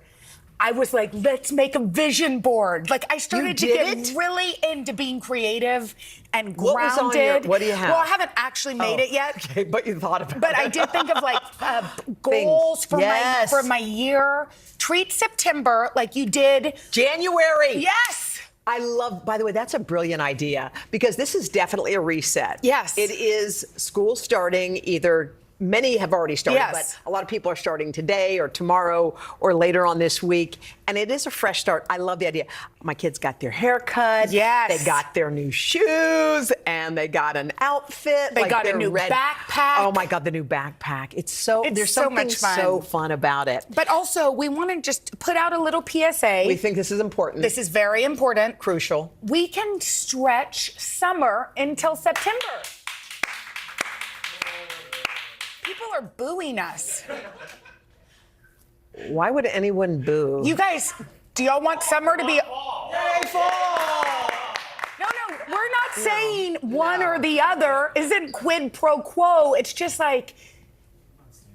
I was like, let's make a vision board. Like, I started to get really into being creative and What was on grounded. your- what do you have? Well, I haven't actually made it yet. Okay, but you thought about it. But I did think of like goals for Yes. my year. Treat September like you did January. Yes. I love, by the way, that's a brilliant idea because this is definitely a reset. Yes. It is school starting either. Many have already started, Yes. but a lot of people are starting today or tomorrow or later on this week. And it is a fresh start. I love the idea. My kids got their hair cut. Yes. They got their new shoes and they got an outfit. They like got a they're new ready. backpack. Oh my God, the new backpack. There's so something much fun. so fun about it. But also, we want to just put out a little PSA. We think this is important. This is very important. Crucial. We can stretch summer until September. People are booing us. Why would anyone boo? You guys, do y'all want summer to be... Yay, fall! No, we're not saying one or the other isn't quid pro quo. It's just like,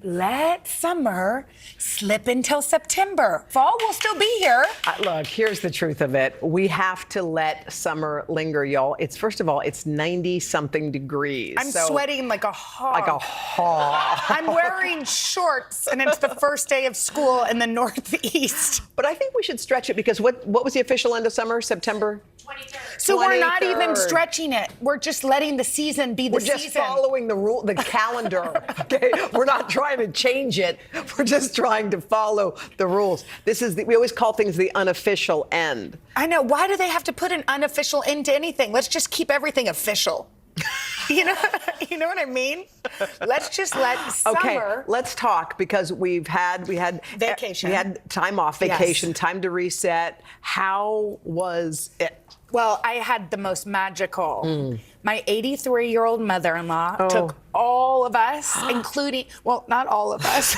let summer slip until September. Fall will still be here. Look, here's the truth of it. We have to let summer linger, y'all. First of all, it's 90-something degrees. I'm sweating like a hog. Like a hog. I'm wearing shorts, and it's the first day of school in the Northeast. But I think we should stretch it because what was the official end of summer? September? 23rd. So we're not even 23rd. stretching it. We're just letting the season be the season. We're just following the calendar. Okay, we're not trying to change it. We're just trying to follow the rules. We always call things the unofficial end. I know. Why do they have to put an unofficial end to anything? Let's just keep everything official. You know what I mean? Let's just let summer. Okay, let's talk because we had vacation. We had time off, vacation, time to reset. How was it? Well, I had the most magical. My 83-year-old mother-in-law took all of us, including, well, not all of us.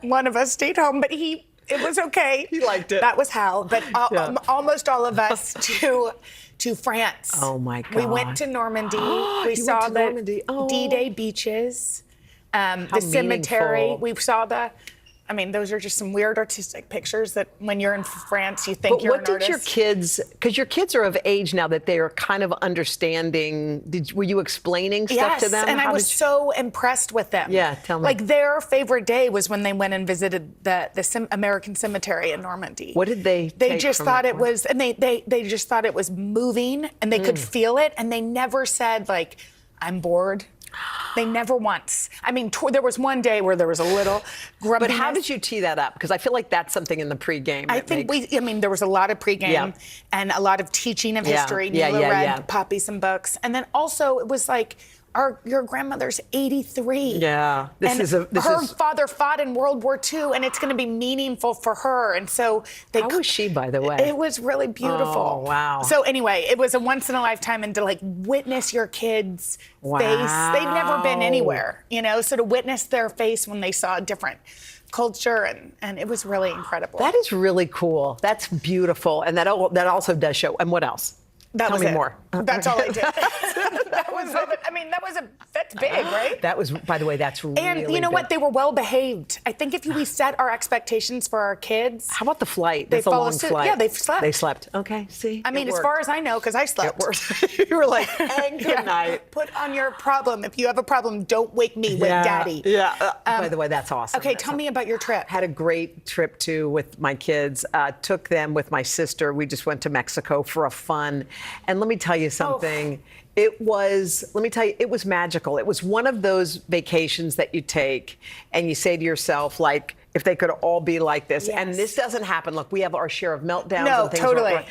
One of us stayed home, but it was okay. He liked it. That was Hal, but almost all of us to France. Oh my God. We went to Normandy. We saw the D-Day beaches, the cemetery. meaningful. We saw those are just some weird artistic pictures that when you're in France, you think you're an artist. What did your kids, because your kids are of age now that they are kind of understanding, were you explaining stuff to them? Yes, and I was so impressed with them. Yeah, tell me. Like their favorite day was when they went and visited the American cemetery in Normandy. What did they They take just from thought it? it was, and they just thought it was moving and they could feel it, and they never said like, I'm bored. They never once. I mean, there was one day where there was a little grumpiness. But how did you tee that up? Because I feel like that's something in the pregame. I think there was a lot of pregame and a lot of teaching of history. Neela read Poppy some books. And then also it was like, your grandmother's 83. Yeah. Her father fought in World War II, and it's going to be meaningful for her. And so how was she, by the way? It was really beautiful. Oh, wow. So anyway, it was a once in a lifetime, and to like witness your kids' face. They'd never been anywhere, so to witness their face when they saw a different culture, and it was really incredible. That is really cool. That's beautiful. And that also does show. And what else? Tell me more. That's all I did. That's big, right? That was, by the way, that's really And you know what? They were well behaved. I think if we set our expectations for our kids. How about the flight? They That's a long suit. flight. Yeah, they slept. They slept. Okay, see? I mean, as far as I know, because I slept. It worked. You were like, and good night. Put on your problem. If you have a problem, don't wake me. Wake daddy. Yeah. By the way, that's awesome. Okay, tell me about your trip. Had a great trip, too, with my kids. Took them with my sister. We just went to Mexico for a fun. And let me tell you something. It was magical. It was one of those vacations that you take and you say to yourself, like, if they could all be like this. And this doesn't happen. Look, we have our share of meltdowns and things. Totally.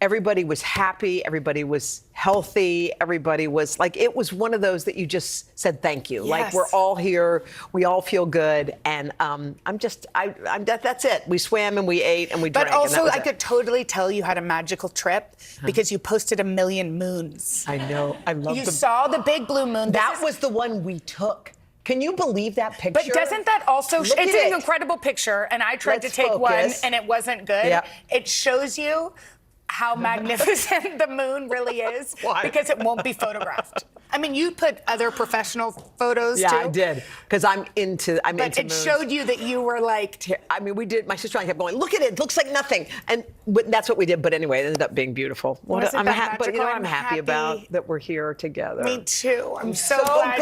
Everybody was happy. Everybody was healthy. Everybody was like, it was one of those that you just said thank you. Yes. Like, we're all here. We all feel good. And that's it. We swam and we ate and we drank. But also, I could could totally tell you had a magical trip because you posted 1 million moons. I know. I love You saw the big blue moon. That was the one we took. Can you believe that picture? But doesn't that also, Look it's at an it. incredible picture, and I tried Let's to take one focus. and it wasn't good. Yeah. It shows you how magnificent the moon really is. Why? Because it won't be photographed. I mean, you put other professional photos too. Yeah, I did. Because I'm into But into it moons. showed you that you were like. I mean, we did. My sister and I kept going, look at it. Looks like nothing. And that's what we did. But anyway, it ended up being beautiful. Wasn't I'm that but you know what magical? I'm happy about? That we're here together. Me too. I'm so glad.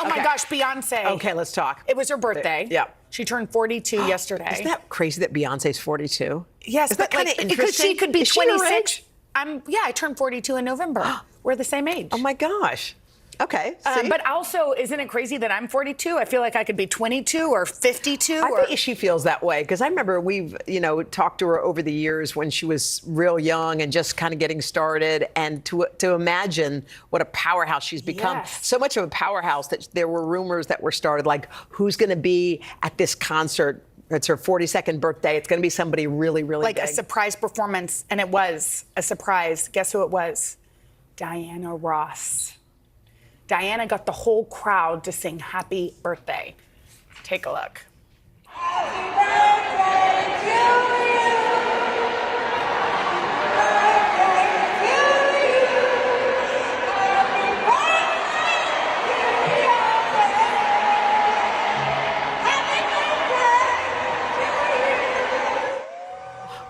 Oh my gosh, Beyonce. Okay, let's talk. It was her birthday. Yeah. She turned 42 yesterday. Isn't that crazy that Beyonce's 42? Yes, Is that but kind of because interesting? she could be Is she your 26. age? I turned 42 in November. We're the same age. Oh my gosh. Okay. See? But also, isn't it crazy that I'm 42? I feel like I could be 22 or 52. I bet she feels that way because I remember we've, talked to her over the years when she was real young and just kind of getting started, and to imagine what a powerhouse she's become. Yes. So much of a powerhouse that there were rumors that were started, like who's going to be at this concert. It's her 42nd birthday. It's going to be somebody really, really like big. a surprise performance, and it was a surprise. Guess who it was? Diana Ross. Diana got the whole crowd to sing happy birthday. Take a look.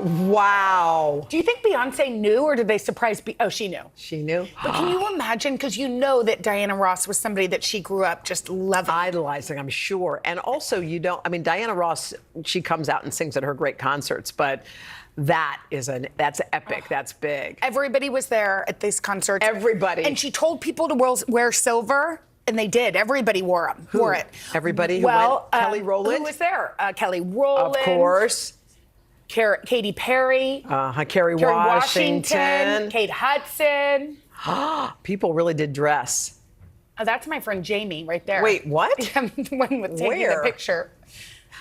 Wow. Do you think Beyonce knew, or did they surprise? Oh, she knew. She knew. But can you imagine? Because you know that Diana Ross was somebody that she grew up just loving. Idolizing, I'm sure. And also, Diana Ross, she comes out and sings at her great concerts, but that's epic. That's big. Everybody was there at these concerts. Everybody. And she told people to wear silver. And they did. Everybody wore it. Everybody who went? Kelly Rowland? Who was there? Kelly Rowland. Of course. Katy Perry. Kerry Washington. Kate Hudson. People really did dress. Oh, that's my friend Jamie right there. Wait, what? The one with taking Where? the picture.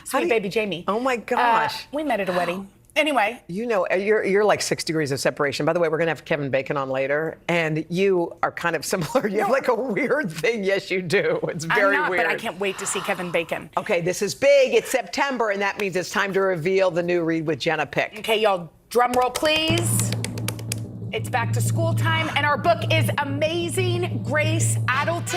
Sweet baby Jamie. Oh my gosh. We met at a wedding. Anyway. You're like 6 degrees of separation. By the way, we're going to have Kevin Bacon on later, and you are kind of similar. You have like a weird thing. Yes, you do. It's very I'm not, weird. but I can't wait to see Kevin Bacon. Okay, this is big. It's September, and that means it's time to reveal the new Read with Jenna pick. Okay, y'all, drum roll, please. It's back to school time, and our book is Amazing Grace Adams.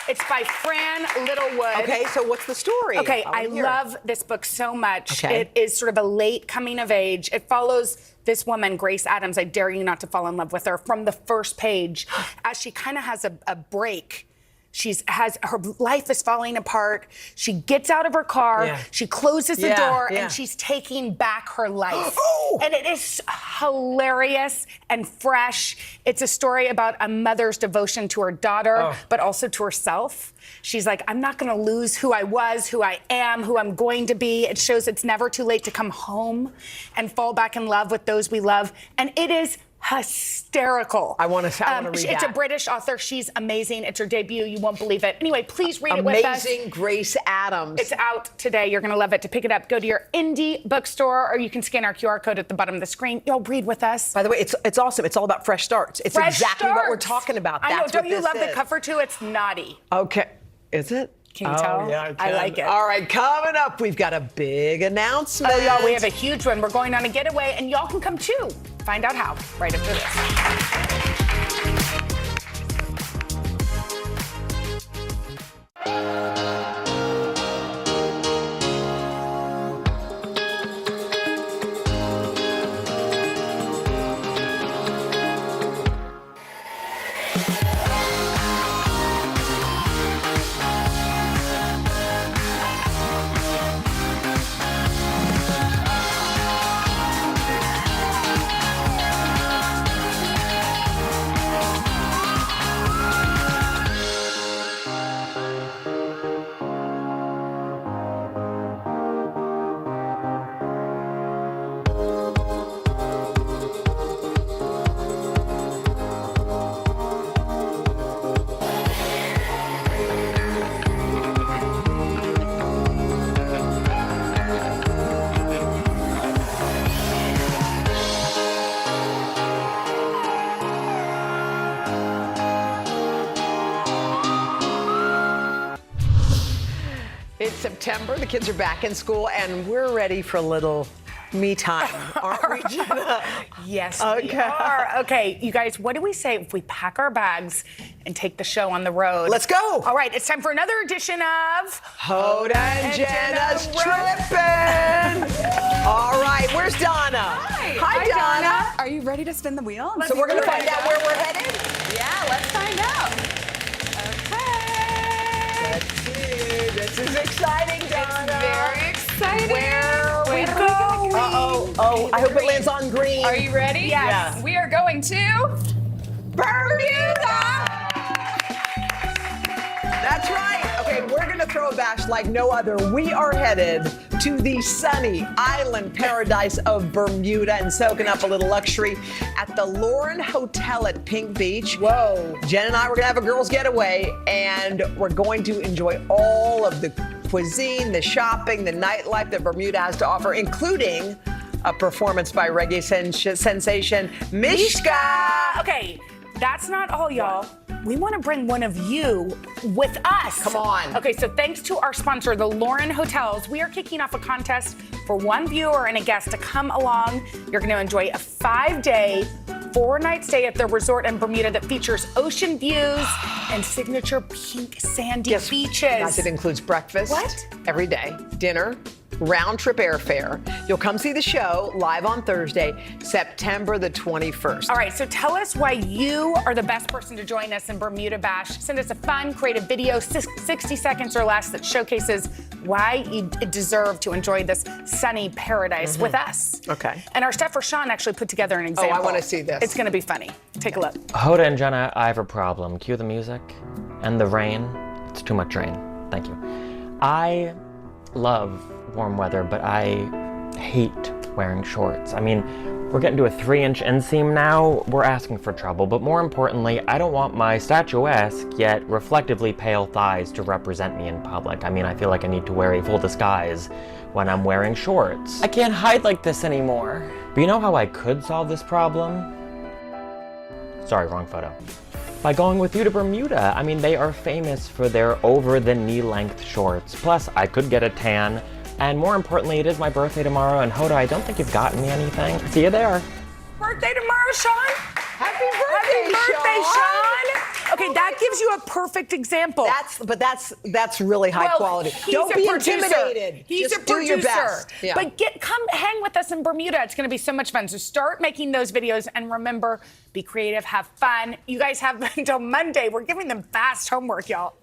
It's by Fran Littlewood. Okay, so what's the story? Okay, I love this book so much. Okay. It is sort of a late coming of age. It follows this woman, Grace Adams. I dare you not to fall in love with her from the first page, as she kind of has a break Her life is falling apart. She gets out of her car, she closes the door, and she's taking back her life. And it is hilarious and fresh. It's a story about a mother's devotion to her daughter, but also to herself. She's like, I'm not going to lose who I was, who I am, who I'm going to be. It shows it's never too late to come home and fall back in love with those we love. And it is hysterical. I want to read It's that. a British author. She's amazing. It's her debut. You won't believe it. Anyway, please read it with us. Amazing Grace Adams. It's out today. You're going to love it. To pick it up, go to your indie bookstore, or you can scan our QR code at the bottom of the screen. You'll read with us. By the way, it's awesome. It's all about fresh starts. It's Fresh exactly what we're starts. talking about. I know. That's Don't what you this love the is. cover too? It's naughty. Okay. Is it? Can you tell? Yeah, I like it. All right, coming up, we've got a big announcement. Oh, y'all, we have a huge one. We're going on a getaway, and y'all can come too. Find out how right after this. It's September, the kids are back in school, and we're ready for a little me time, aren't we, Jenna? Yes, we are. Okay, you guys, what do we say if we pack our bags and take the show on the road? Let's go. All right, it's time for another edition of Hoda and Jenna's Trippin'. All right, where's Donna? Hi, Donna. Are you ready to spin the wheel? So we're going to find out where we're headed? Yeah, let's find out. Let's see. This is exciting, Donna. It's very exciting. Where are we Where going? are we going? Oh, I hope it lands on green. Are you ready? Yes. We are going to Bermuda. That's right. Okay, we're going to throw a bash like no other. We are headed to the sunny island paradise of Bermuda and soaking up a little luxury at the Lauren Hotel at Pink Beach. Whoa. Jen and I, we're going to have a girls' getaway, and we're going to enjoy all of the cuisine, the shopping, the nightlife that Bermuda has to offer, including a performance by reggae sensation Mishka. Okay, that's not all, y'all. We want to bring one of you with us. Come on. Okay, so thanks to our sponsor, the Lauren Hotels, we are kicking off a contest for one viewer and a guest to come along. You're going to enjoy a 5-day, 4-night stay at their resort in Bermuda that features ocean views and signature pink sandy beaches. Guys, it includes breakfast every day, dinner, round-trip airfare. You'll come see the show live on Thursday, September the 21st. All right, so tell us why you are the best person to join us in Bermuda Bash. Send us a fun, creative video, 60 seconds or less, that showcases why you deserve to enjoy this sunny paradise with us. Okay. And our staffer, Sean, actually put together an example. I want to see this. It's going to be funny. Take a look. Hoda and Jenna, I have a problem. Cue the music and the rain. It's too much rain. Thank you. I love warm weather, but I hate wearing shorts. I mean, we're getting to a 3-inch inseam now. We're asking for trouble, but more importantly, I don't want my statuesque yet reflectively pale thighs to represent me in public. I mean, I feel like I need to wear a full disguise when I'm wearing shorts. I can't hide like this anymore. But you know how I could solve this problem? Sorry, wrong photo. By going with you to Bermuda. I mean, they are famous for their over-the-knee-length shorts. Plus, I could get a tan. And more importantly, it is my birthday tomorrow, and Hoda, I don't think you've gotten me anything. See you there. Birthday tomorrow, Sean. Happy birthday, Sean. Okay, that gives you a perfect example. That's really high quality. Don't be intimidated. He's Just a do producer. your best. Yeah. But come hang with us in Bermuda. It's going to be so much fun. So start making those videos and remember, be creative, have fun. You guys have until Monday. We're giving them fast homework, y'all.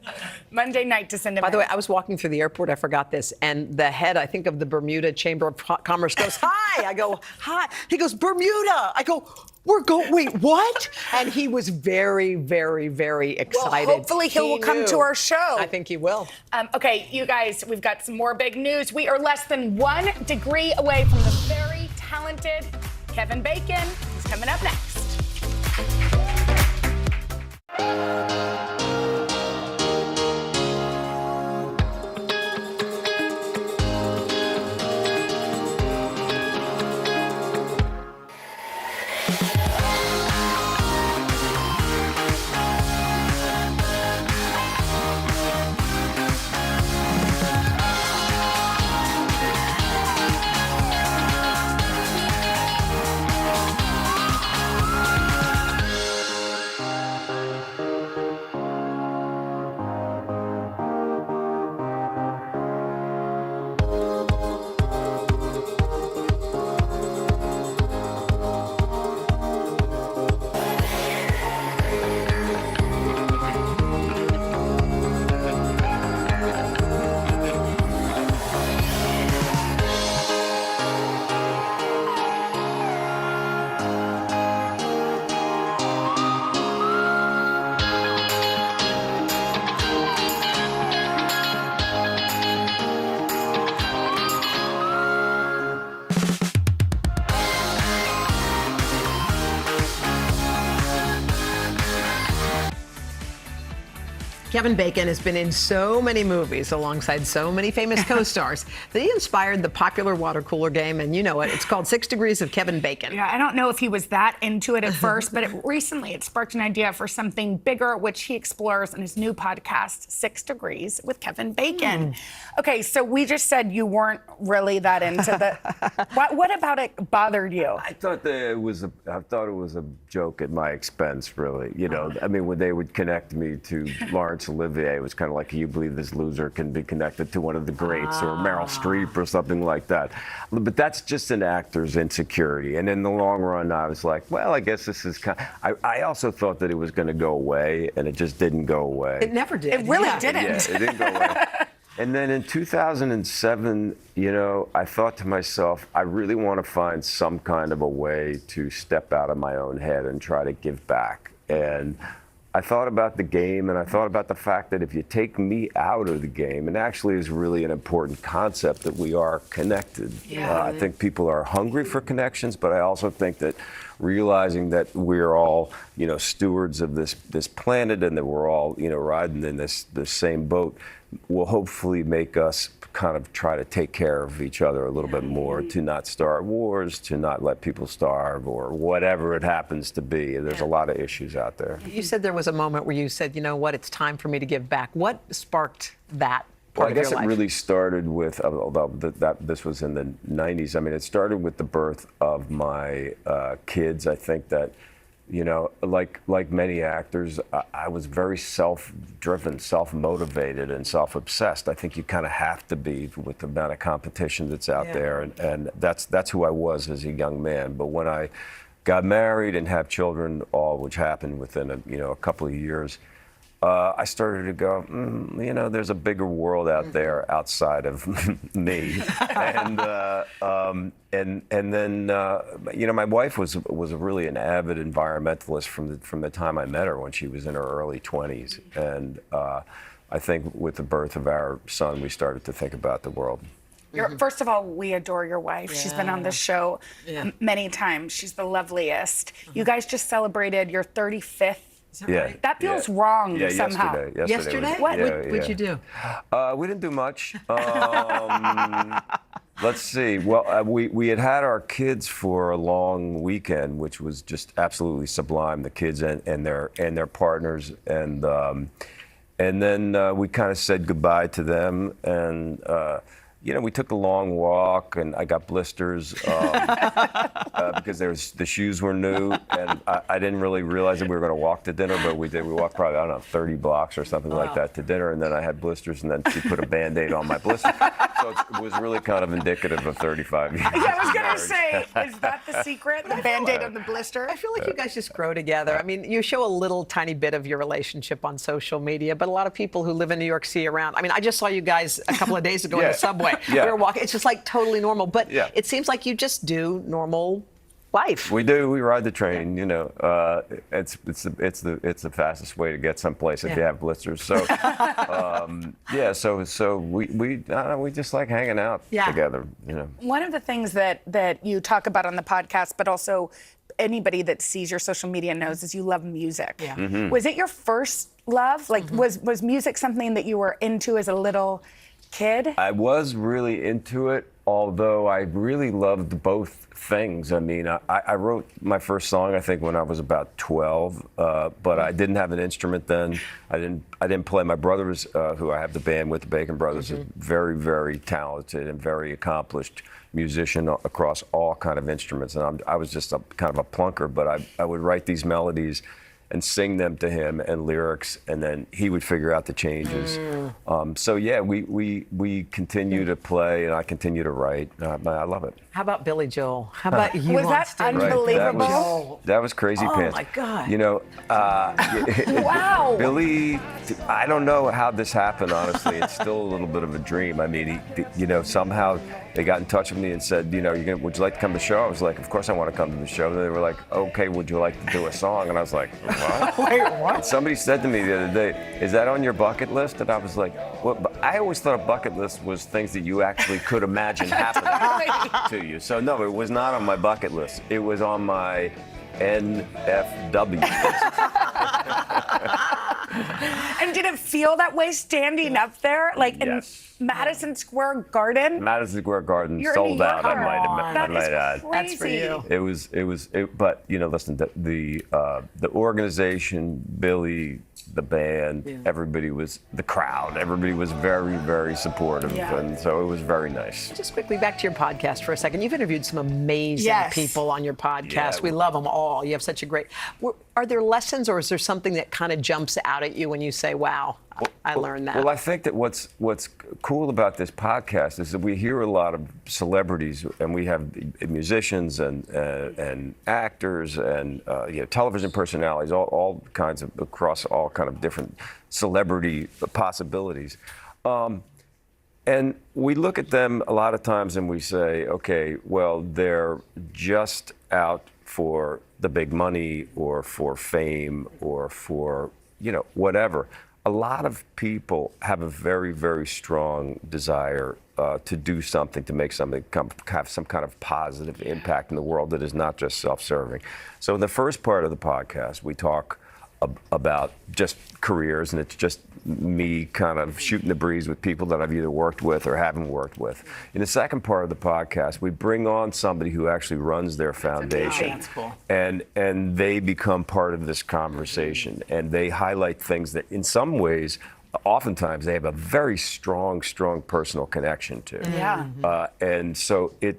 Monday night to send them. By the way, I was walking through the airport. I forgot this, and the head, I think, of the Bermuda Chamber of Commerce goes, "Hi." I go, "Hi." He goes, "Bermuda." I go, "Wait, what?" And he was very, very, very excited. Well, hopefully he will come to our show. I think he will. Okay, you guys, we've got some more big news. We are less than 1 degree away from the very talented Kevin Bacon. He's coming up next. Kevin Bacon has been in so many movies alongside so many famous co-stars that he inspired the popular water cooler game, and you know it. It's called 6 Degrees of Kevin Bacon. Yeah, I don't know if he was that into it at first, but recently it sparked an idea for something bigger, which he explores in his new podcast, 6 Degrees with Kevin Bacon. Okay, so we just said you weren't really that into the. What about it bothered you? I thought it was a joke at my expense, really. You know, I mean, when they would connect me to Laurence Olivier, it was kind of like, can you believe this loser can be connected to one of the greats, or Meryl Streep or something like that. But that's just an actor's insecurity. And in the long run, I was like, well, I guess this is kind of, I also thought that it was going to go away, and it just didn't go away. It never did. It really didn't. Yeah, it didn't go away. And then in 2007, you know, I thought to myself, I really want to find some kind of a way to step out of my own head and try to give back. And I thought about the game, and I thought about the fact that if you take me out of the game, and actually is really an important concept that we are connected. Yeah. I think people are hungry for connections, but I also think that realizing that we're all, you know, stewards of this planet, and that we're all, you know, riding in this same boat, will hopefully make us kind of try to take care of each other a little bit more, to not start wars, to not let people starve, or whatever it happens to be. There's a lot of issues out there. You said there was a moment where you said, you know what, it's time for me to give back. What sparked that Well, part I guess of your it life? really started with, although this was in the 90s, I mean, it started with the birth of my kids. I think that, you know, like many actors, I was very self-driven, self-motivated, and self-obsessed. I think you kind of have to be with the amount of competition that's out there, and that's who I was as a young man. But when I got married and have children, all which happened within a couple of years, I started to go, you know, there's a bigger world out there outside of me, and then you know, my wife was really an avid environmentalist from the time I met her when she was in her early 20s, and I think with the birth of our son, we started to think about the world. First of all, we adore your wife. She's been on this show many times. She's the loveliest. You guys just celebrated your 35th. Is that right? That feels wrong somehow. Yesterday? What What'd you do? We didn't do much. Let's see. Well, we had our kids for a long weekend, which was just absolutely sublime. The kids and their partners, and then we kind of said goodbye to them, and we took the long walk, and I got blisters because the shoes were new, and I didn't really realize that we were going to walk to dinner, but we did. We walked probably, I don't know, 30 blocks or something like that to dinner, and then I had blisters, and then she put a Band-Aid on my blisters. So it was really kind of indicative of 35 years. Yeah, I was going to say, is that the secret? The Band-Aid on the blister? I feel like you guys just grow together. I mean, you show a little tiny bit of your relationship on social media, but a lot of people who live in New York see around. I mean, I just saw you guys a couple of days ago in the subway. Yeah. We were walking. It's just like totally normal, but it seems like you just do normal life. We do. We ride the train. It's the fastest way to get someplace if you have blisters. So, So we just like hanging out together. One of the things that you talk about on the podcast, but also anybody that sees your social media knows, is you love music. Yeah. Mm-hmm. Was it your first love? Like, was music something that you were into as a little kid? I was really into it, although I really loved both things. I mean, I wrote my first song, I think, when I was about 12, but I didn't have an instrument then. I didn't play. My brothers, who I have the band with, the Bacon Brothers, are very, very talented and very accomplished musician across all kind of instruments. And I was just kind of a plunker, but I would write these melodies and sing them to him and lyrics, and then he would figure out the changes. We continue to play, and I continue to write. I love it. How about Billy Joel? How about you? Was that unbelievable? Right. That was crazy pants. Oh my God. Wow. Billy, I don't know how this happened, honestly. It's still a little bit of a dream. I mean, somehow they got in touch with me and said, would you like to come to the show? I was like, of course I want to come to the show. They were like, okay, would you like to do a song? And I was like, what? Wait, what? And somebody said to me the other day, is that on your bucket list? And I was like, what? But I always thought a bucket list was things that you actually could imagine happening to you. So no, it was not on my bucket list. It was on my NFW list. And did it feel that way standing up there, like in Madison Square Garden? Madison Square Garden sold out. I might add. That's for you. It was. But listen, the organization, Billy, the band, everybody was the crowd. Everybody was very, very supportive, and so it was very nice. Just quickly back to your podcast for a second. You've interviewed some amazing people on your podcast. Yeah. We love them all. You have such a great. Are there lessons, or is there something that kind of jumps out at you when you say, "Wow, I learned that"? Well, I think that what's cool about this podcast is that we hear a lot of celebrities, and we have musicians and actors and television personalities, all kinds of across all kind of different celebrity possibilities. And we look at them a lot of times and we say, okay, well, they're just out for the big money or for fame or for, whatever. A lot of people have a very, very strong desire to do something, to make something, have some kind of positive impact in the world that is not just self-serving. So in the first part of the podcast, we talk about just careers, and it's just me kind of shooting the breeze with people that I've either worked with or haven't worked with. In the second part of the podcast, we bring on somebody who actually runs their foundation. That's cool. And they become part of this conversation, and they highlight things that in some ways, oftentimes they have a very strong personal connection to. Yeah. And so I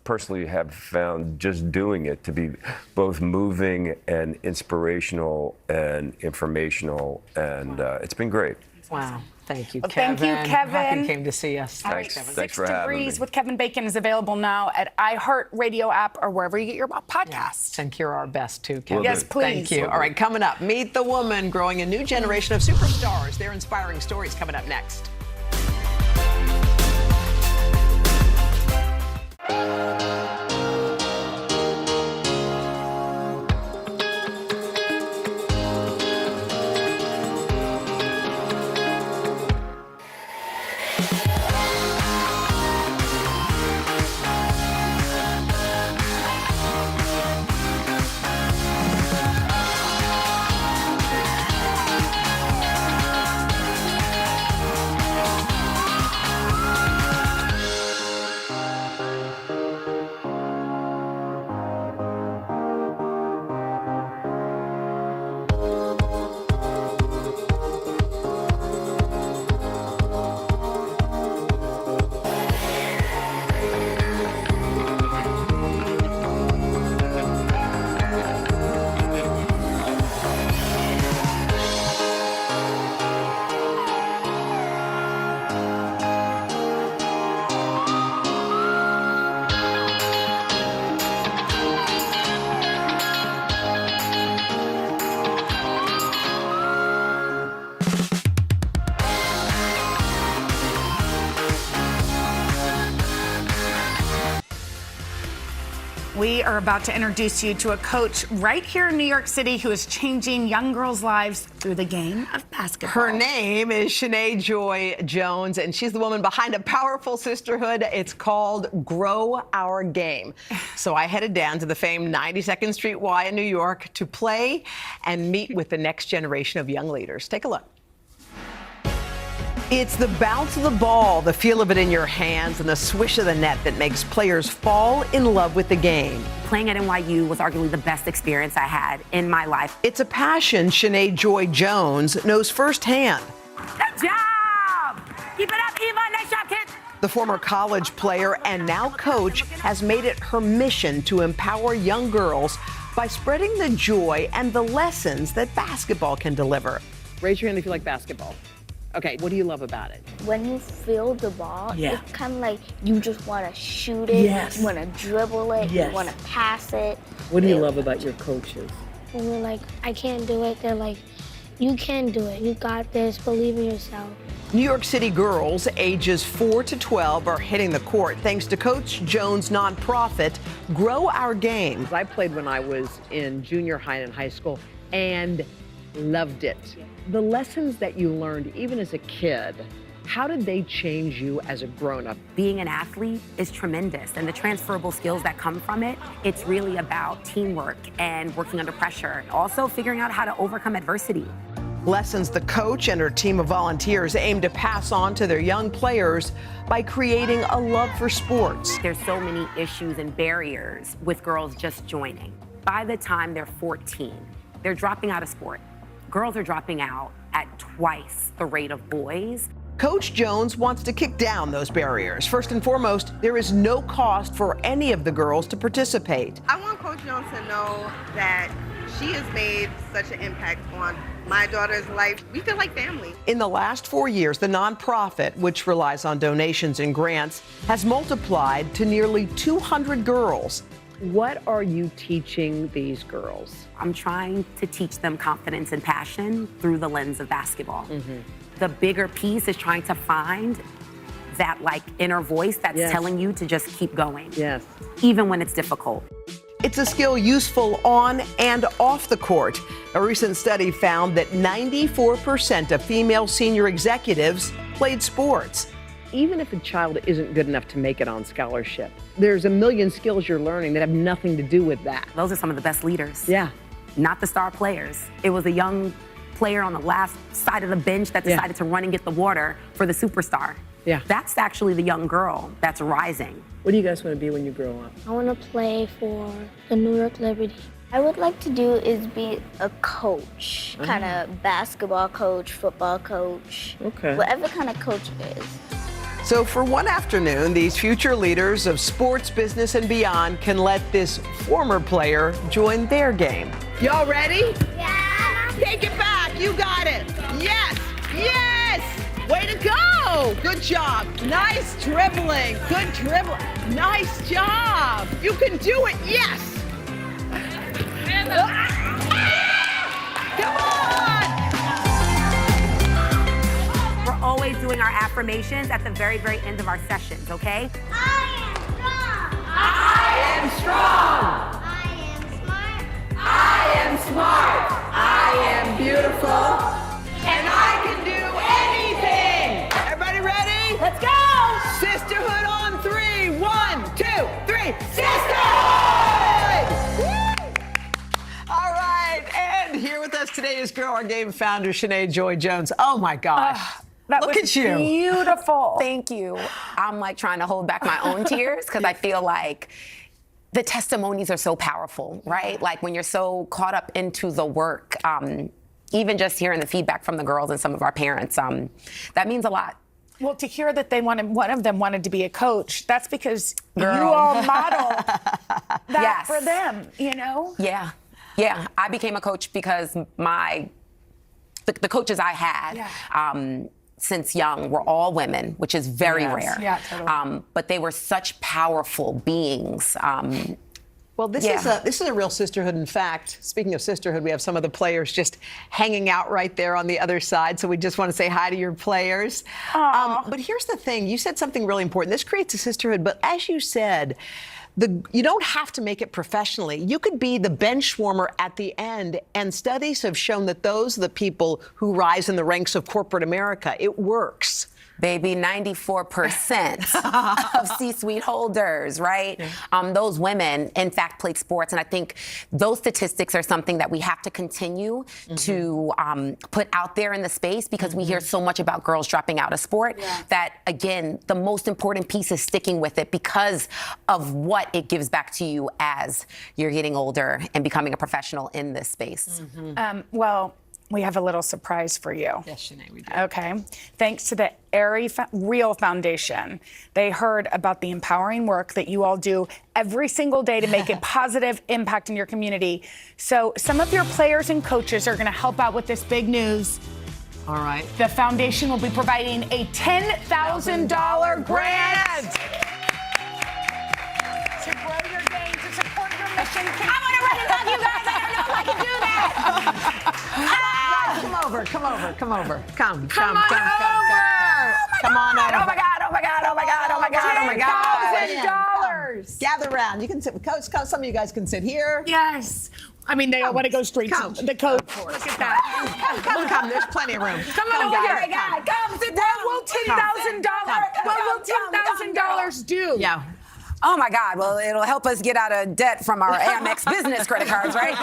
personally have found just doing it to be both moving and inspirational and informational, and it's been great. Wow. Thank you, Well, Kevin. thank you, Kevin. Happy you came to see us. Thanks. Kevin. Thanks for having me. 6 Degrees with Kevin Bacon is available now at iHeartRadio app or wherever you get your podcasts. And cure our best, too, Kevin. Yes, please. Thank you. All right, coming up, meet the woman growing a new generation of superstars. Their inspiring stories coming up next. We are about to introduce you to a coach right here in New York City who is changing young girls' lives through the game of basketball. Her name is Shanae Joy Jones, and she's the woman behind a powerful sisterhood. It's called Grow Our Game. So I headed down to the famed 92nd Street Y in New York to play and meet with the next generation of young leaders. Take a look. It's the bounce of the ball, the feel of it in your hands, and the swish of the net that makes players fall in love with the game. Playing at NYU was arguably the best experience I had in my life. It's a passion Shanae Joy Jones knows firsthand. Good job! Keep it up, Eva. Nice job, kid. The former college player and now coach has made it her mission to empower young girls by spreading the joy and the lessons that basketball can deliver. Raise your hand if you like basketball. Okay, what do you love about it? When you feel the ball, Yeah. it's kind of like you just want to shoot it, Yes. you want to dribble it, Yes. you want to pass it. What do you love about your coaches? When you're like, I can't do it, they're like, you can do it. You got this. Believe in yourself. New York City girls ages 4 to 12 are hitting the court thanks to Coach Jones' nonprofit, Grow Our Game. I played when I was in junior high and high school and loved it. The lessons that you learned, even as a kid, how did they change you as a grown-up? Being an athlete is tremendous, and the transferable skills that come from it, it's really about teamwork and working under pressure. Also figuring out how to overcome adversity. Lessons the coach and her team of volunteers aim to pass on to their young players by creating a love for sports. There's so many issues and barriers with girls just joining. By the time they're 14, they're dropping out of sport. Girls are dropping out at twice the rate of boys. Coach Jones wants to kick down those barriers. First and foremost, there is no cost for any of the girls to participate. I want Coach Jones to know that she has made such an impact on my daughter's life. We feel like family. In the last 4 years, the nonprofit, which relies on donations and grants, has multiplied to nearly 200 girls. What are you teaching these girls? I'm trying to teach them confidence and passion through the lens of basketball. The bigger piece is trying to find that inner voice that's Yes. telling you to just keep going. Yes. Even when it's difficult. It's a skill useful on and off the court. A recent study found that 94% of female senior executives played sports. Even if a child isn't good enough to make it on scholarship, there's a million skills you're learning that have nothing to do with that. Those are some of the best leaders. Yeah. Not the star players. It was a young player on the last side of the bench that decided to run and get the water for the superstar. Yeah. That's actually the young girl that's rising. What do you guys want to be when you grow up? I want to play for the New York Liberty. I would like to do is be a coach, kind of basketball coach, football coach, whatever kind of coach it is. So for one afternoon, these future leaders of sports, business, and beyond can let this former player join their game. Y'all ready? Yeah! Take it back. You got it. Yes! Yes! Way to go! Good job. Nice dribbling. Good dribbling. Nice job. You can do it. Yes! Come on! We're always doing our affirmations at the very, very end of our sessions, okay? I am strong. I am strong. I am smart. I am smart. I am beautiful. And I can do anything. Everybody ready? Let's go. Sisterhood on 3. 1, 2, 3. Sisterhood! Woo! All right. And here with us today is Grow Our Game founder Shanae Joy Jones. Oh, my gosh. Look at you. Beautiful. Thank you. I'm trying to hold back my own tears because I feel like the testimonies are so powerful, right? Like when you're so caught up into the work, even just hearing the feedback from the girls and some of our parents, that means a lot. Well, to hear that one of them wanted to be a coach, that's because Girl. you all model that Yes. for them, you know? Yeah. Yeah. I became a coach because the coaches I had, since young were all women, which is very rare. Yeah, totally. But they were such powerful beings. Well, this is a real sisterhood. In fact, speaking of sisterhood, we have some of the players just hanging out right there on the other side. So we just want to say hi to your players. But here's the thing. You said something really important. This creates a sisterhood. But as you said, you don't have to make it professionally. You could be the bench warmer at the end. And studies have shown that those are the people who rise in the ranks of corporate America. It works. Baby, 94% of C-suite holders, right? Yeah. Those women, in fact, played sports. And I think those statistics are something that we have to continue to put out there in the space, because we hear so much about girls dropping out of sport that, again, the most important piece is sticking with it because of what it gives back to you as you're getting older and becoming a professional in this space. Well, we have a little surprise for you. Yes, Sinead, we do. Okay. Thanks to the Real Foundation, they heard about the empowering work that you all do every single day to make a positive impact in your community. So some of your players and coaches are going to help out with this big news. All right. The foundation will be providing a $10,000 grant to grow your game, to support your mission. I want to run and hug you guys. I don't know if I can do that. Come over. Come on over. Come on over. Come on over. Oh my God, oh my God, oh my God, oh my God, oh my God. $10,000. Gather around. You can sit with Coach. Some of you guys can sit here. Yes. I mean, they all want to go straight to the coach. Look at that. Come. There's plenty of room. Come on over here. Come, sit down. What will $10,000 do? Yeah. Oh my God, well, it'll help us get out of debt from our Amex business credit cards, right?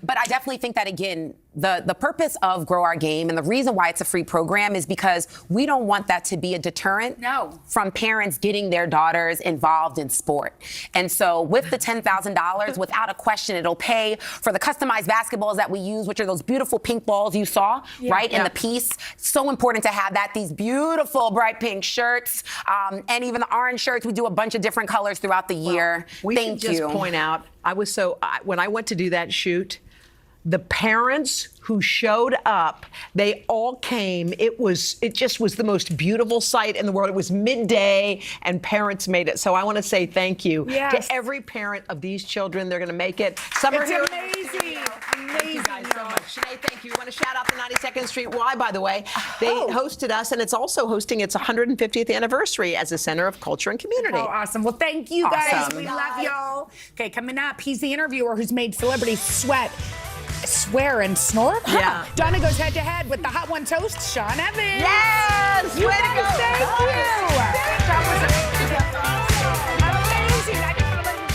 But I definitely think that, again, the purpose of Grow Our Game and the reason why it's a free program is because we don't want that to be a deterrent from parents getting their daughters involved in sport. And so with the $10,000, without a question, it'll pay for the customized basketballs that we use, which are those beautiful pink balls you saw, in the piece. So important to have that. These beautiful bright pink shirts, and even the orange shirts. We do a bunch of different colors throughout the year. We should just point out, when I went to do that shoot, the parents who showed up, they all came. It just was the most beautiful sight in the world. It was midday and parents made it. So I want to say thank you to every parent of these children. They're going to make it. Some are here. Amazing. Thank you guys so much. Sinead, thank you. I want to shout out the 92nd Street Y, by the way. They hosted us, and it's also hosting its 150th anniversary as a center of culture and community. Oh, awesome. Well, thank you guys. We love y'all. Okay, coming up, he's the interviewer who's made celebrities swear and snort. Yeah. Donna goes head to head with the Hot One Toast, Sean Evans. Yes! You Way to guys, go. thank you. That was amazing. I just want to let you know.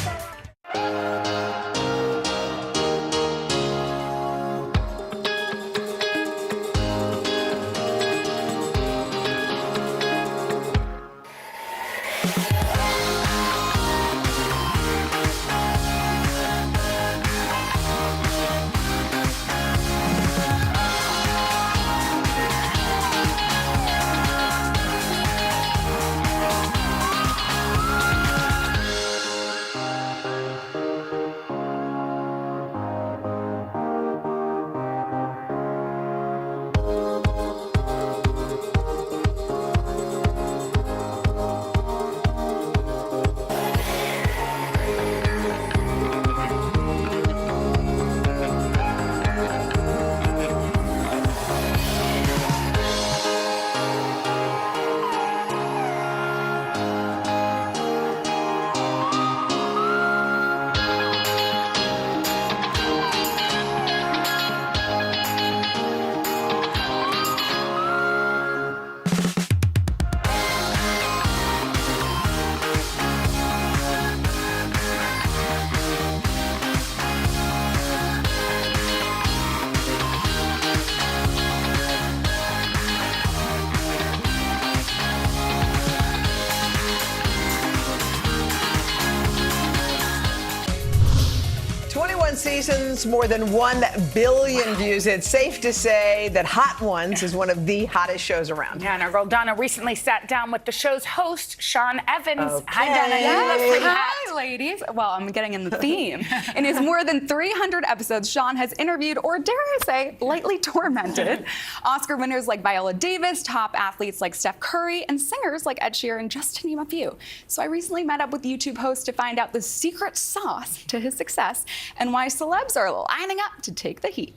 Seasons, more than 1 billion views. It's safe to say that Hot Ones is one of the hottest shows around. Yeah, and our girl Donna recently sat down with the show's host, Sean Evans. Okay. Hi, Donna. You look pretty hot. Hi, ladies. Well, I'm getting in the theme. In his more than 300 episodes, Sean has interviewed, or dare I say, lightly tormented, Oscar winners like Viola Davis, top athletes like Steph Curry, and singers like Ed Sheeran, just to name a few. So I recently met up with YouTube host to find out the secret sauce to his success and why celebs are lining up to take the heat.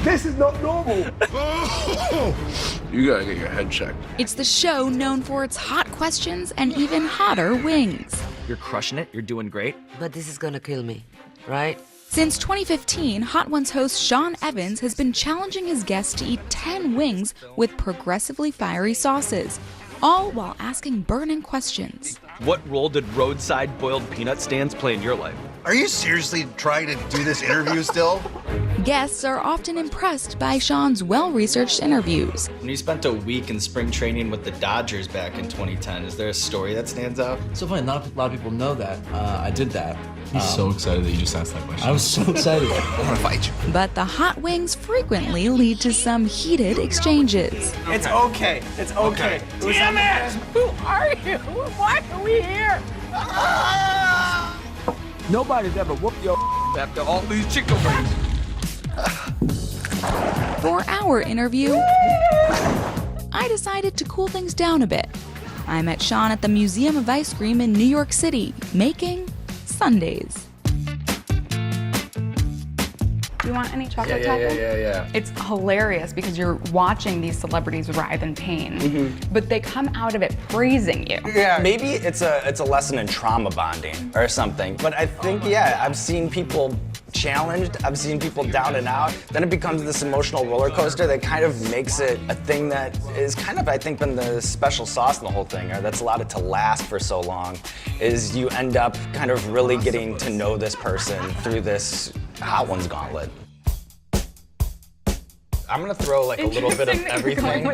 This is not normal. You gotta get your head checked. It's the show known for its hot questions and even hotter wings. You're crushing it. You're doing great. But this is gonna kill me, right? Since 2015, Hot Ones host Sean Evans has been challenging his guests to eat 10 wings with progressively fiery sauces, all while asking burning questions. What role did roadside boiled peanut stands play in your life? Are you seriously trying to do this interview still? Guests are often impressed by Sean's well-researched interviews. When you spent a week in spring training with the Dodgers back in 2010, is there a story that stands out? So funny, not a lot of people know that. I did that. He's so excited that you just asked that question. I was so excited. I want to fight you. But the hot wings frequently lead to some heated exchanges. It's okay. It's okay. Damn it! Who are you? Why are we here? Nobody's ever whooped your after all these chicken wings. For our interview, I decided to cool things down a bit. I met Sean at the Museum of Ice Cream in New York City, making sundaes. Do you want any chocolate taco? Yeah. It's hilarious because you're watching these celebrities writhe in pain, but they come out of it praising you. Yeah. Maybe it's a lesson in trauma bonding or something. But I think, I've seen people challenged, I've seen people down and out. Then it becomes this emotional roller coaster that kind of makes it a thing that is kind of, I think, been the special sauce in the whole thing, or that's allowed it to last for so long, is you end up kind of really getting to know this person through this Hot Ones gauntlet. I'm gonna throw like a little bit of everything.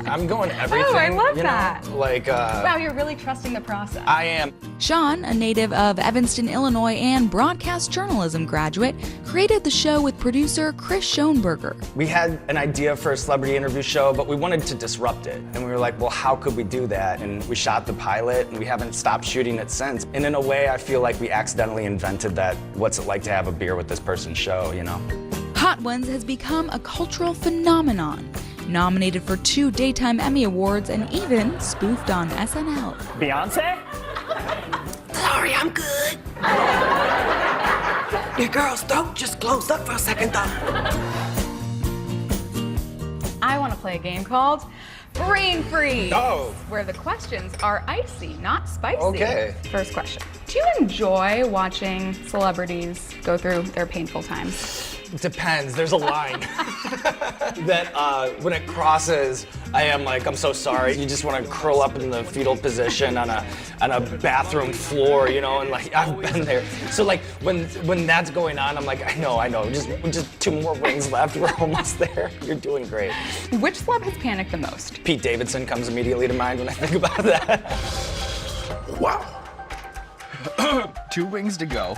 I'm going everything. Oh, I love you know? that. Like, Wow, you're really trusting the process. I am. Sean, a native of Evanston, Illinois, and broadcast journalism graduate, created the show with producer Chris Schoenberger. We had an idea for a celebrity interview show, but we wanted to disrupt it. And we were like, well, how could we do that? And we shot the pilot, and we haven't stopped shooting it since. And in a way, I feel like we accidentally invented that what's it like to have a beer with this person show, you know? Hot Ones has become a cultural phenomenon, nominated for 2 Daytime Emmy Awards and even spoofed on SNL. Beyonce? Sorry, I'm good. Your girl's throat just closed up for a second, though. I want to play a game called Brain Freeze, Oh. where the questions are icy, not spicy. Okay. First question. Do you enjoy watching celebrities go through their painful times? It depends. There's a line that when it crosses, I am like, I'm so sorry. You just want to curl up in the fetal position on a bathroom floor, you know, and like I've been there. So like when that's going on, I'm like, I know. Just 2 more wings left. We're almost there. You're doing great. Which celeb has panicked the most? Pete Davidson comes immediately to mind when I think about that. Wow. 2 wings to go.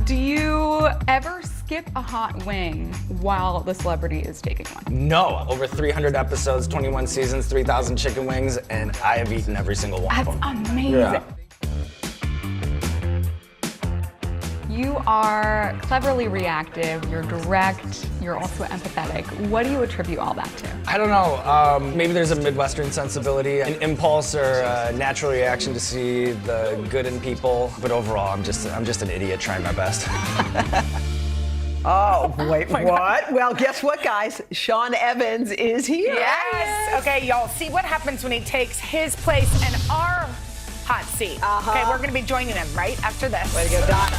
Do you ever skip a hot wing while the celebrity is taking one? No, over 300 episodes, 21 seasons, 3,000 chicken wings, and I have eaten every single one of them. That's amazing. Yeah. You are cleverly reactive, you're direct, you're also empathetic. What do you attribute all that to? I don't know. Maybe there's a Midwestern sensibility, an impulse or a natural reaction to see the good in people. But overall, I'm just an idiot trying my best. Oh, wait, what? Well, guess what, guys? Sean Evans is here. Yes. Okay, y'all, see what happens when he takes his place in our hot seat. Okay, we're going to be joining him right after this. Way to go, Donna.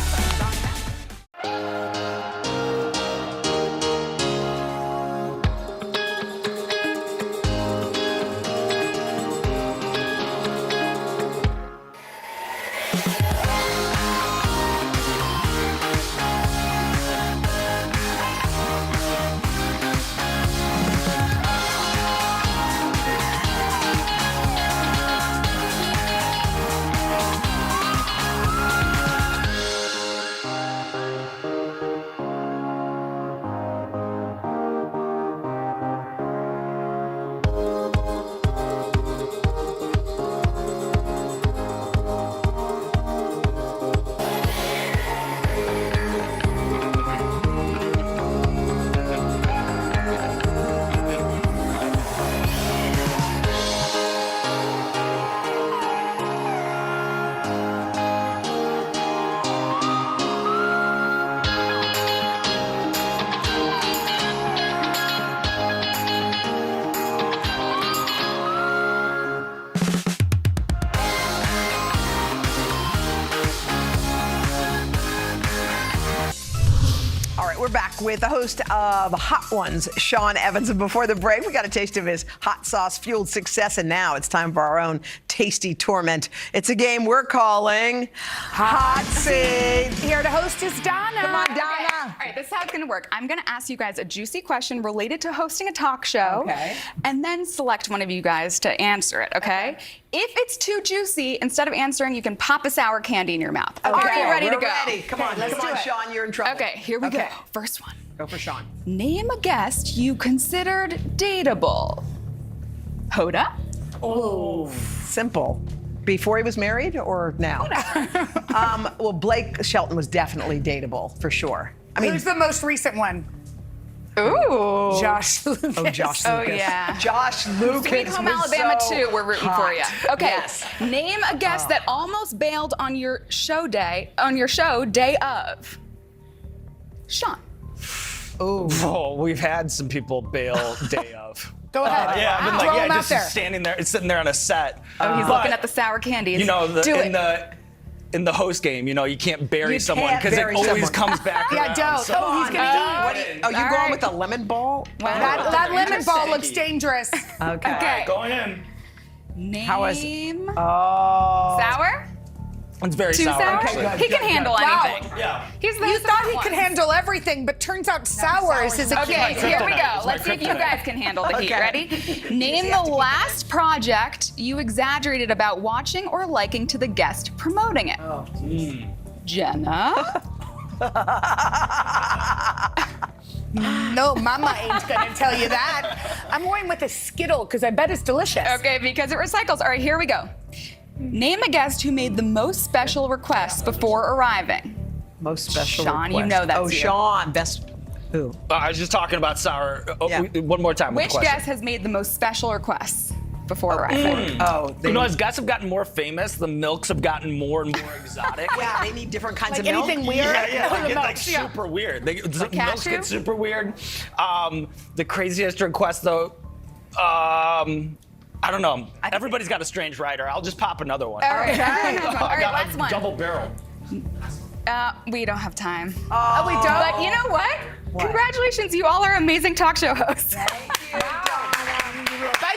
right, we're back with the host of Hot Ones, Sean Evans. And before the break, we got a taste of his hot sauce-fueled success. And now it's time for our own tasty torment. It's a game we're calling Hot Seat. Here to host is Donna. Come on, Donna. Okay. All right, this is how it's going to work. I'm going to ask you guys a juicy question related to hosting a talk show. Okay. And then select one of you guys to answer it, okay? If it's too juicy, instead of answering, you can pop a sour candy in your mouth. Okay, Are you ready we're to go? ready. Come on, let's come do on, it. Sean, you're in trouble. Okay, here we go. First one. Go for Sean. Name a guest you considered dateable. Hoda? Oh. Simple. Before he was married or now? Well, Blake Shelton was definitely dateable, for sure. I mean, Who's the most recent one? Ooh. Josh Lucas. Oh, Josh Lucas. Oh, yeah. Josh Lucas. Sweet Home was Alabama so 2, we're rooting hot. for you. Okay. Yes. Name a guest that almost bailed on your show day of. Sean. Oh, we've had some people bail day of. Go ahead. Yeah, I've been Throw like, him yeah, out just there. standing there, sitting there on a set. Oh, he's But, looking at the sour candies. You know, Do it. in the host game, you know, you can't bury You someone can't because it bury always someone. comes back Yeah, around. don't. So Oh, he's gonna What are you All going right. with a lemon ball? That lemon ball Interesting. looks dangerous. Okay. Okay. going in. Name. How is it? Sour? It's very Too sour. sour? actually. good, He can good, handle good. anything. Yeah. He's the You host of thought Hot he could Ones. handle everything, but turns out sour is his Okay, Achilles. here we go. It's my Let's see if you kryptonite. guys can handle the heat. Okay. Ready? Name the last project you exaggerated about watching or liking to the guest promoting it. Oh, Jenna? No, Mama ain't gonna tell you that. I'm going with a Skittle because I bet it's delicious. Okay, because it recycles. All right, here we go. Name a guest who made the most special requests before arriving. Most special Sean, you request. know that's Oh, you. Sean. Best. Who? I was just talking about sour. Oh, Yeah. One more time. with Which the question. guest has made the most special requests before arriving? Oh, You know, as guests have gotten more famous, the milks have gotten more and more exotic. yeah, they need different kinds Like of milk. anything weird? Yeah, they get like Milks, yeah. super weird. The milks cashew? get super weird. The craziest request though, I don't know. Everybody's got a strange writer. I'll just pop another one. All right, everyone has one. All I right, got last a one. double barrel. We don't have time. Oh, we don't? But you know what? Congratulations, you all are amazing talk show hosts. By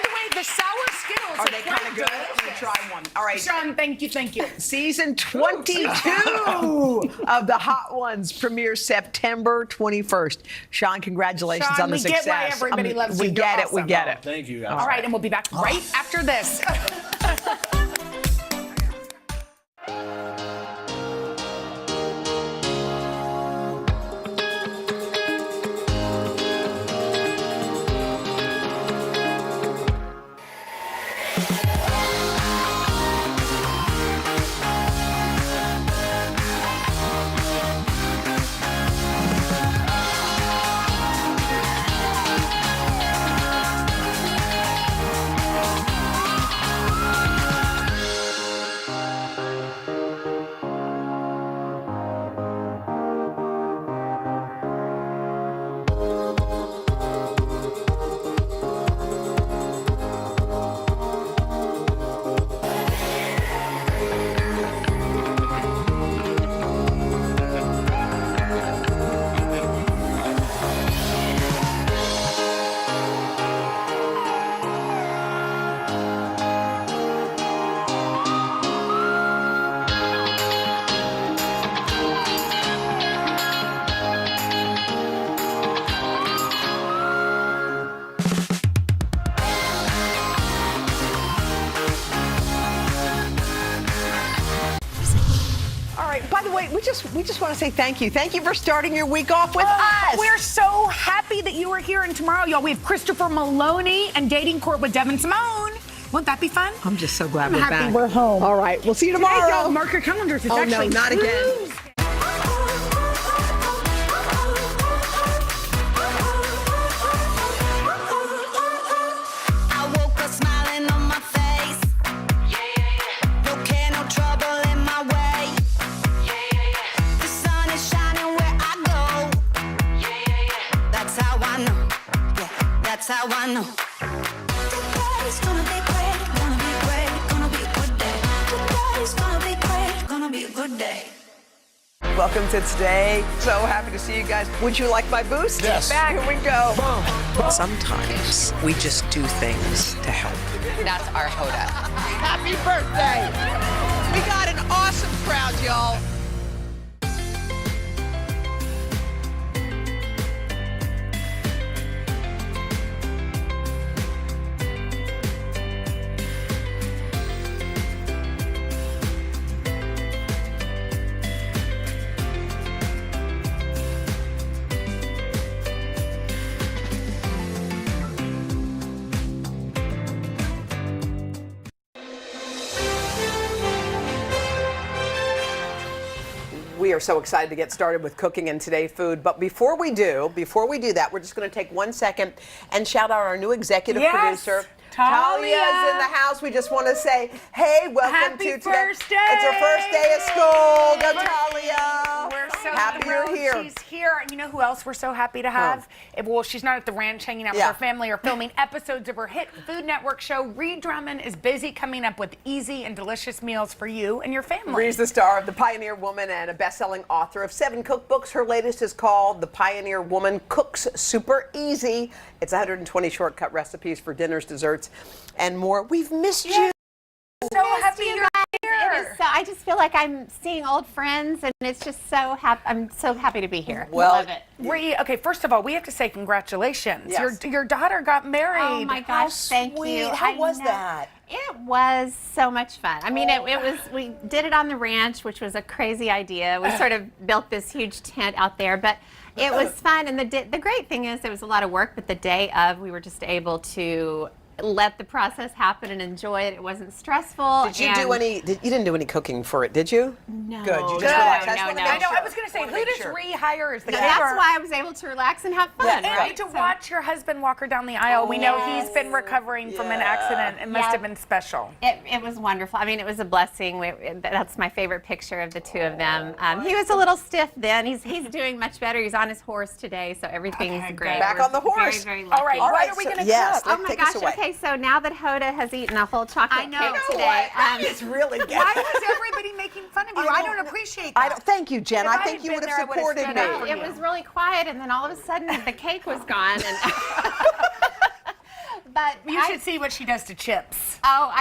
the way, the sour Skittles Are they kind of good? I'm going to try one. All right. Sean, thank you, thank you. Season 22 of the Hot Ones premieres September 21st. Sean, congratulations Sean, on the we success. get why everybody loves we you. get You're it. We awesome. get it. Thank you guys. All right, and we'll be back right after this. All right. By the way, we just want to say thank you. Thank you for starting your week off with us. We're so happy that you are here, and tomorrow, y'all, we have Christopher Maloney and Dating Court with Devin Simone. Won't that be fun? I'm just so glad I'm we're happy back. we're home. All right. We'll see you tomorrow. Hey, y'all, mark your calendars. It's Oh, no, actually not again. Tuesday. I woke up smiling on my face. No care, no trouble in my way. The sun is shining where I go. That's how I know. Yeah, that's how I know. Today's gonna be great, gonna be great, gonna be a good day. Today's gonna be great, gonna be a good day. Welcome to today. So happy to see you guys. Would you like my boost? Yes. Back, here we go. Sometimes we just do things to help. That's our Hoda. Happy birthday! We got an awesome crowd, y'all. We are so excited to get started with cooking and today food. But before we do that, we're just going to take 1 second and shout out our new executive producer. Talia's in the house. We just want to say, hey, welcome to today. First day. It's her first day of school. Go, Talia. We're so happy you're thrilled here. She's here. You know who else we're so happy to have? Well, she's not at the ranch hanging out with her family or filming episodes of her hit Food Network show. Ree Drummond is busy coming up with easy and delicious meals for you and your family. Ree's the star of The Pioneer Woman and a best-selling author of 7 cookbooks. Her latest is called The Pioneer Woman Cooks Super Easy. It's 120 shortcut recipes for dinners, desserts, and more. We've missed you. So happy you're here. So I just feel like I'm seeing old friends, and it's just so happy. I'm so happy to be here. Well, love it. Ree, okay, first of all, we have to say congratulations. Yes. Your daughter got married. Oh my gosh, thank you. How was that? It was so much fun. I mean, it was, we did it on the ranch, which was a crazy idea. We sort of built this huge tent out there, but it was fun. And the great thing is it was a lot of work, but the day of, we were just able to let the process happen and enjoy it. It wasn't stressful. Did you do any? You didn't do any cooking for it, did you? No. Good. You just relaxed. No, I was going to say, who does Ree hire as the That's caterer? why I was able to relax and have fun. And to watch your husband walk her down the aisle, we know he's been recovering from an accident. It must have been special. It was wonderful. I mean, it was a blessing. That's my favorite picture of the two of them. He was a little stiff then. He's doing much better. He's on his horse today, so everything's great. Back We're on the horse. Very, very lucky. All right, what are we going to cook? Oh my gosh. Okay, so now that Hoda has eaten a whole chocolate cake today, it's really good. Why was everybody making fun of you? I don't appreciate that. Thank you, Jen. If I I think had you been would there, I have would've supported stood me. up for it you. was really quiet, and then all of a sudden the cake was gone. And but You should see what she does to chips. Oh,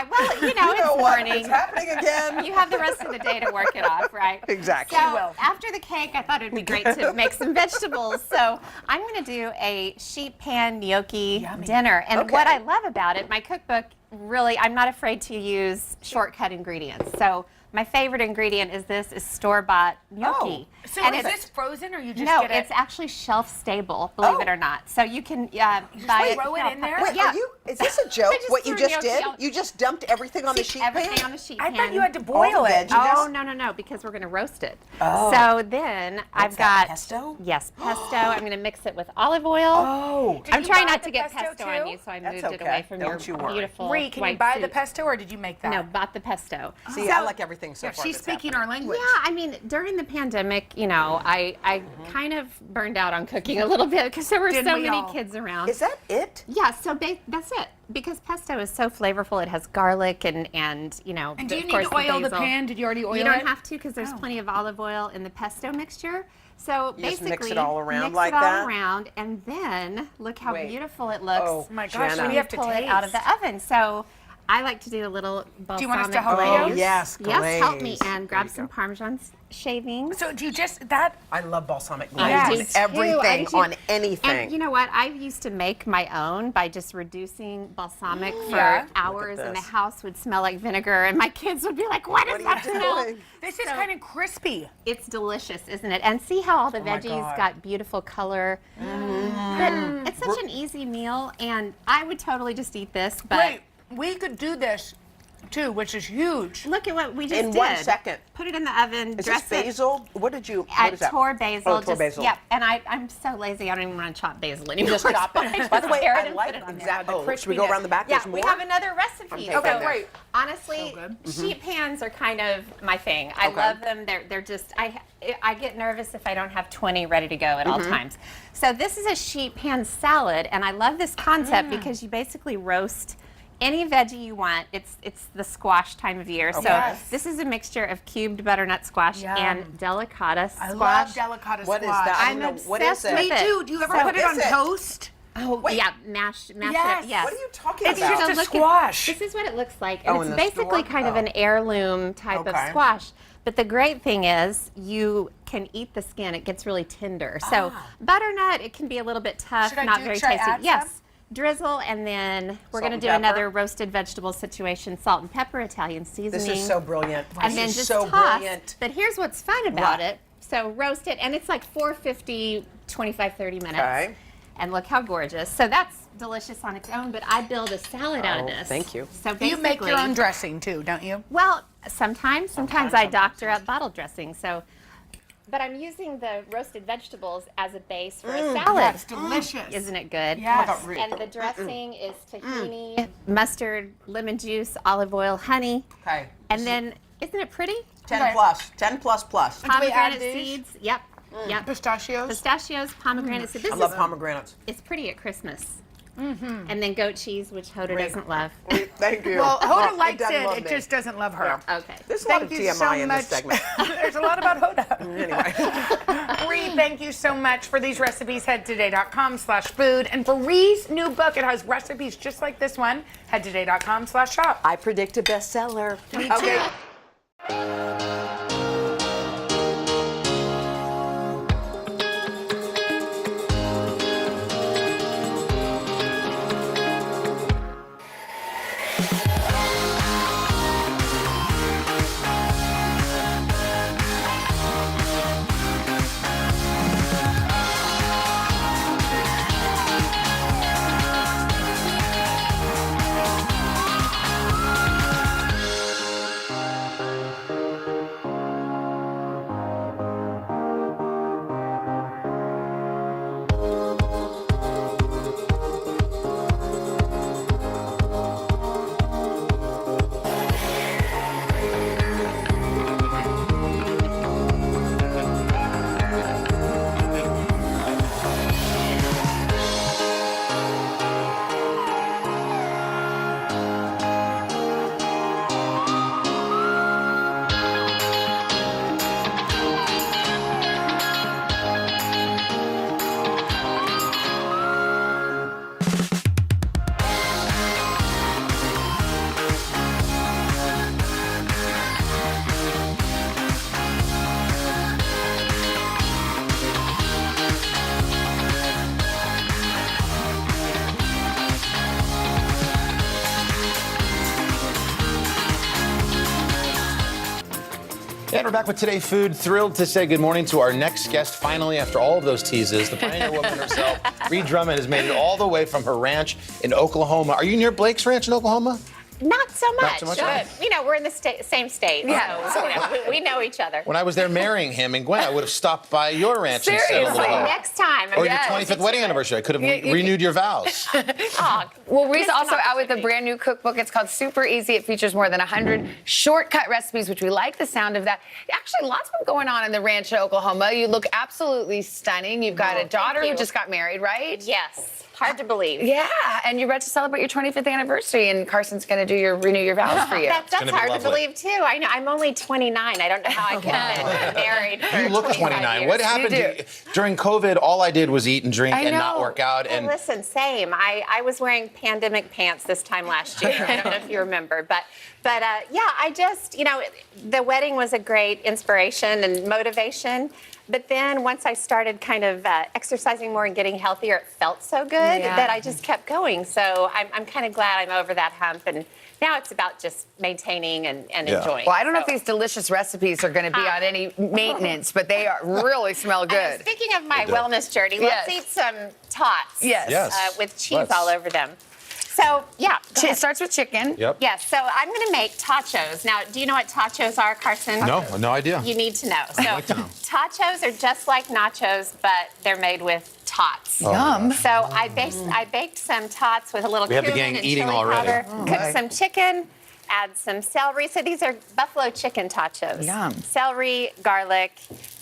you know, it's morning. It's happening again. You have the rest of the day to work it off, right? Exactly. So after the cake, I thought it'd be great to make some vegetables. So I'm going to do a sheet pan gnocchi dinner. And what I love about it, my cookbook, really, I'm not afraid to use shortcut ingredients. So my favorite ingredient is store-bought gnocchi. So and is this frozen or you just no, get it? it's actually shelf stable, believe it or not. So you can buy throw it in there? Wait, Yeah. is this a joke? What you threw just gnocchi did? on- You just dumped everything on the sheet pan? Everything on the sheet I pan. thought you had to boil it. Oh, no, because we're going to roast it. Oh. So then I've got pesto? Yes, pesto. I'm going to mix it with olive oil. Oh. I'm you trying buy not the to get pesto pesto too? on you, so I That's moved it okay. away from Don't you your worry. beautiful Ree, can you white buy the soup. pesto or did you make that? No, bought the pesto. See, I like everything so far. She's that's speaking happening. our language. Yeah, I mean, during the pandemic, you know, I kind of burned out on cooking a little bit because there were Didn't so we many all? kids around. Is that it? Yeah, so that's it. Because pesto is so flavorful, it has garlic and you know. And do you of need course, to oil the basil. pan? Did you already oil it? You don't have to because there's plenty of olive oil in the pesto mixture. So You just basically, mix it all around mix like it all that? around, and then look how Wait. beautiful it looks. Oh, my gosh, Jenna. we have to pull it out of the taste. oven. So I like to do a little balsamic Do you want us to help you? glaze. Oh, yes, Yes, help me glaze. and grab some Parmesan shavings. So do you just that? I love balsamic I glaze. do too. Everything I do. on anything. And you know what? I used to make my own by just reducing balsamic for Yeah. hours, and the this. house would smell like vinegar, and my kids would be like, "What is that smell?" This is kind of crispy. It's delicious, isn't it? And see how all the my veggies God. got beautiful color. But it's such an easy meal, and I would totally just eat this. But Wait, we could do this too, which is huge. look at what we just In did. 1 second. Put it in the oven. Is dress this it. basil? What did you? What is that? Tore basil. Oh, tore basil. Yep. And I'm so lazy. I don't even want to chop basil anymore. Just chop So I it. just By the way, tear it I and like put it on there. exactly. Oh, should we go around the back? Yeah, There's we more? have another recipe. taking Okay, that. great. Honestly, sheet pans are kind of my thing. I love them. They're just I get nervous if I don't have 20 ready to go at all times. So this is a sheet pan salad, and I love this concept because you basically roast any veggie you want. It's the squash time of year. So this is a mixture of cubed butternut squash and delicata squash. I love delicata What squash. is that? I I'm don't know. What obsessed is it? with Me it. too. Do you ever So- put it on toast? Oh, yeah, mash it up. Yes. What are you talking It's about? just a squash. This is what it looks like. Oh, And in it's the basically store? kind of an heirloom type of Okay. squash. But the great thing is you can eat the skin. It gets really tender. So butternut, it can be a little bit tough, Should I not do- very should I tasty. add Yes. some? Drizzle, and then we're Salt going and to do pepper? another roasted vegetable situation, salt and pepper, Italian seasoning. This is so brilliant. And This then is just so toss. brilliant. But here's what's fun about What? it. So roast it, and it's like 450, 25, 30 minutes. Okay. And look how gorgeous. So that's delicious on its own, but I build a salad out of this. Thank you. So You make your basically- own dressing too, don't you? Well, sometimes I doctor up bottle dressing. So, but I'm using the roasted vegetables as a base for a salad. That's delicious. Isn't it good? Yes. And the dressing is tahini, mustard, lemon juice, olive oil, honey. Okay. And then, isn't it pretty? 10 plus. 10 plus plus. Pomegranate seeds. Yep. Yep. Pistachios. Pistachios, pomegranate seeds. This I love is- pomegranates. It's pretty at Christmas. And then goat cheese, which Hoda doesn't love. Thank you. Well, Hoda likes doesn't it. love It me. just doesn't love her. Okay. There's a lot Thank of you TMI so in much. this segment. There's a lot about Hoda. Anyway. Ree, thank you so much for these recipes. Head today.com/food. And for Ree's new book, it has recipes just like this one. Head today.com/shop. I predict a bestseller. Me too. Okay. And we're back with Today Food. Thrilled to say good morning to our next guest. Finally, after all of those teases, the pioneer woman herself, Ree Drummond, has made it all the way from her ranch in Oklahoma. Are you near Blake's Ranch in Oklahoma? Not so much. Not so much? But, we're in the same state. Yeah. So, we know each other. When I was there marrying him and Gwen, I would have stopped by your ranch and said a little hello. Next time. Or your 25th wedding anniversary. I could have renewed your vows. Well, Ree's also out with a brand new cookbook. It's called Super Easy. It features more than 100 shortcut recipes, which we like the sound of that. Actually, lots of them going on in the ranch in Oklahoma. You look absolutely stunning. You've got a daughter who just got married, right? Yes. Hard to believe. Yeah, and you're about to celebrate your 25th anniversary, and Carson's going to do renew your vows for you. That's hard to believe too. I know. I'm only 29. I don't know how I could have been married. For You look 25 29. years. What happened to you? During COVID, all I did was eat and drink I and not know. work out. Well, And listen, same. I was wearing pandemic pants this time last year. I don't know if you remember, but yeah, I just, the wedding was a great inspiration and motivation. But then once I started kind of exercising more and getting healthier, it felt so good that I just kept going. So I'm kind of glad I'm over that hump. And now it's about just maintaining and enjoying. Well, I don't know if these delicious recipes are going to be on any maintenance, but they really smell good. Speaking of my wellness journey, let's eat some tots. Yes. With cheese all over them. So, yeah. It starts with chicken. Yep. Yes, so I'm going to make tachos. Now, do you know what tachos are, Carson? no idea. You need to know. So, tachos are just like nachos, but they're made with tots. Oh, Yum. So I baked some tots with a little We have the cumin gang and eating chili already. powder. Okay. Cooked some chicken, add some celery. So these are buffalo chicken tachos. Yum. Celery, garlic,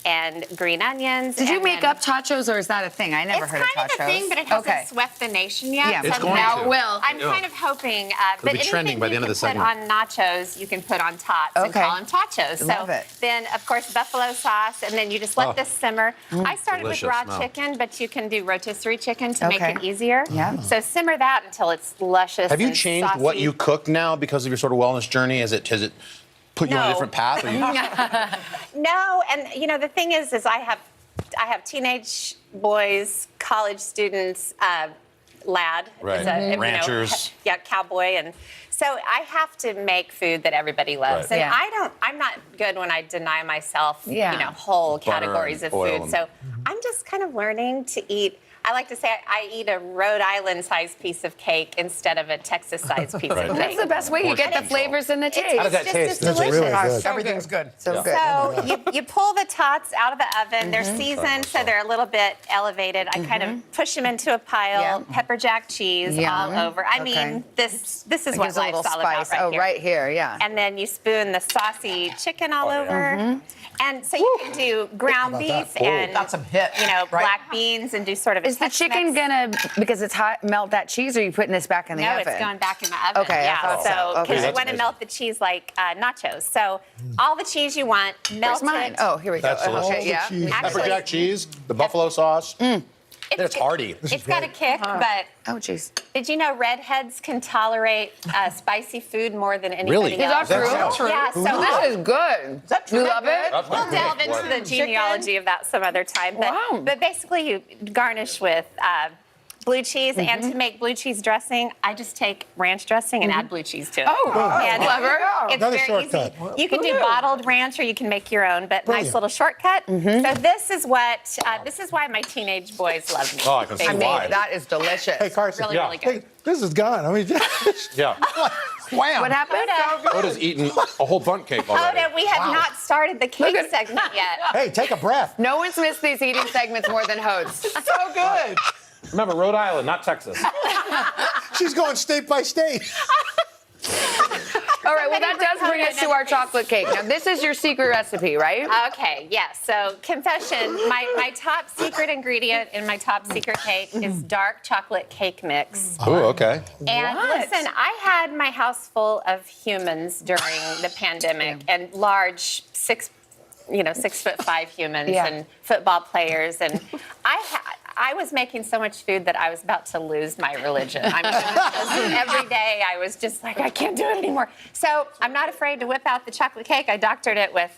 and green onions. Did you and make then- up tachos, or is that a thing? I never heard of tachos. It's kind of a thing, but it hasn't swept the nation yet. Yeah, so It's going now to. it will. I'm kind of hoping, but be anything trending by the you end of can the segment. put on nachos, you can put on tots and Okay. call them tachos. Love So it. then, of course, buffalo sauce, and then you just let this simmer. I started Delicious with raw smell. chicken, but you can do rotisserie chicken to make Okay. it easier. Yeah. So simmer that until it's luscious. Have you and changed what saucy. you cook now because of your sort of wellness journey? Has it put you on a No. different path? Or you... No, and the thing is I have teenage boys, college students, lad, Right. is a, Ranchers. Cowboy, and so I have to make food that everybody loves. Right. And Yeah. I'm not good when I deny myself, Yeah. whole Butter categories and of oil food. and- So I'm just kind of learning to eat. I like to say I eat a Rhode Island-sized piece of cake instead of a Texas-sized piece Right. of cake. That's the best way. You get the flavors and the taste. How does that It's taste? just That's really delicious. good. Everything's good. So good. So you pull the tots out of the oven. They're seasoned, so they're a little bit elevated. I kind of push them into a pile. Yeah. Pepper jack cheese Yum. all over. I Okay. mean, this is It what gives a little life's all about spice. right here. Right here, yeah. And then you spoon the saucy chicken all over. And so you can do ground beef and Got some hit. black beans and do sort of a Is the chicken Tex-Mex. gonna, because it's hot, melt that cheese, or are you putting this back in the No, oven? it's going back in the oven. Okay, I yeah. thought So so. Okay. because you That's want to amazing. melt the cheese like nachos. So all the cheese you want, melt Where's mine? it. Oh, here we go. That's delicious. Okay, yeah. cheese. Pepper Actually- jack cheese, the buffalo sauce. It's hearty. It's got a kick, but Oh, jeez. did you know redheads can tolerate spicy food more than anybody Really? else? Is that true? Yeah, so This is good. You love it? we'll delve into the genealogy of that some other time. But, Wow. but basically, you garnish with blue cheese, and to make blue cheese dressing, I just take ranch dressing and add blue cheese to it. Oh, And clever. It's Another very shortcut. easy. You can do bottled ranch, or you can make your own, but Brilliant. nice little shortcut. So this is why my teenage boys love me. Oh, I can see They why. really- That is delicious. Hey, Carson. Really, Yeah. really good. Hey, this is gone. I mean, Yeah. wham. What happened? Oda's eaten a whole bundt cake already. Oda, we have not started the cake segment yet. Hey, take a breath. No one's missed these eating segments more than Hodes. So good. Remember, Rhode Island, not Texas. She's going state by state. All right, well, that does bring us to our chocolate cake. Now, this is your secret recipe, right? Okay, yes. So, confession, my top secret ingredient in my top secret cake is dark chocolate cake mix. Oh, okay. And listen, I had my house full of humans during the pandemic, and large 6'5" humans Yeah. and football players, and I was making so much food that I was about to lose my religion. I mean, every day I was just like, I can't do it anymore. So I'm not afraid to whip out the chocolate cake. I doctored it with,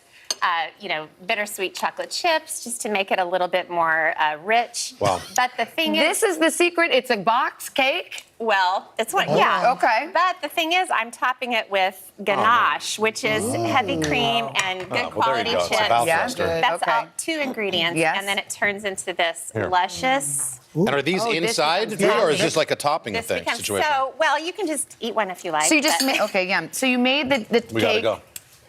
bittersweet chocolate chips just to make it a little bit more rich. Wow. But the thing This is the secret. It's a box cake. well, it's what, yeah. Okay. But the thing is, I'm topping it with ganache, which is heavy cream and good Oh, well, there you quality go. It's a chips. mouth Yeah, roaster. good. That's Okay. all 2 ingredients, Yes. and then it turns into this Here. luscious. And are these Oh, this inside becomes food, or is yummy. this like a topping This thing becomes situation? so well. You can just eat one if you like. So you just but- made, okay, yeah. So you made the We gotta cake. go.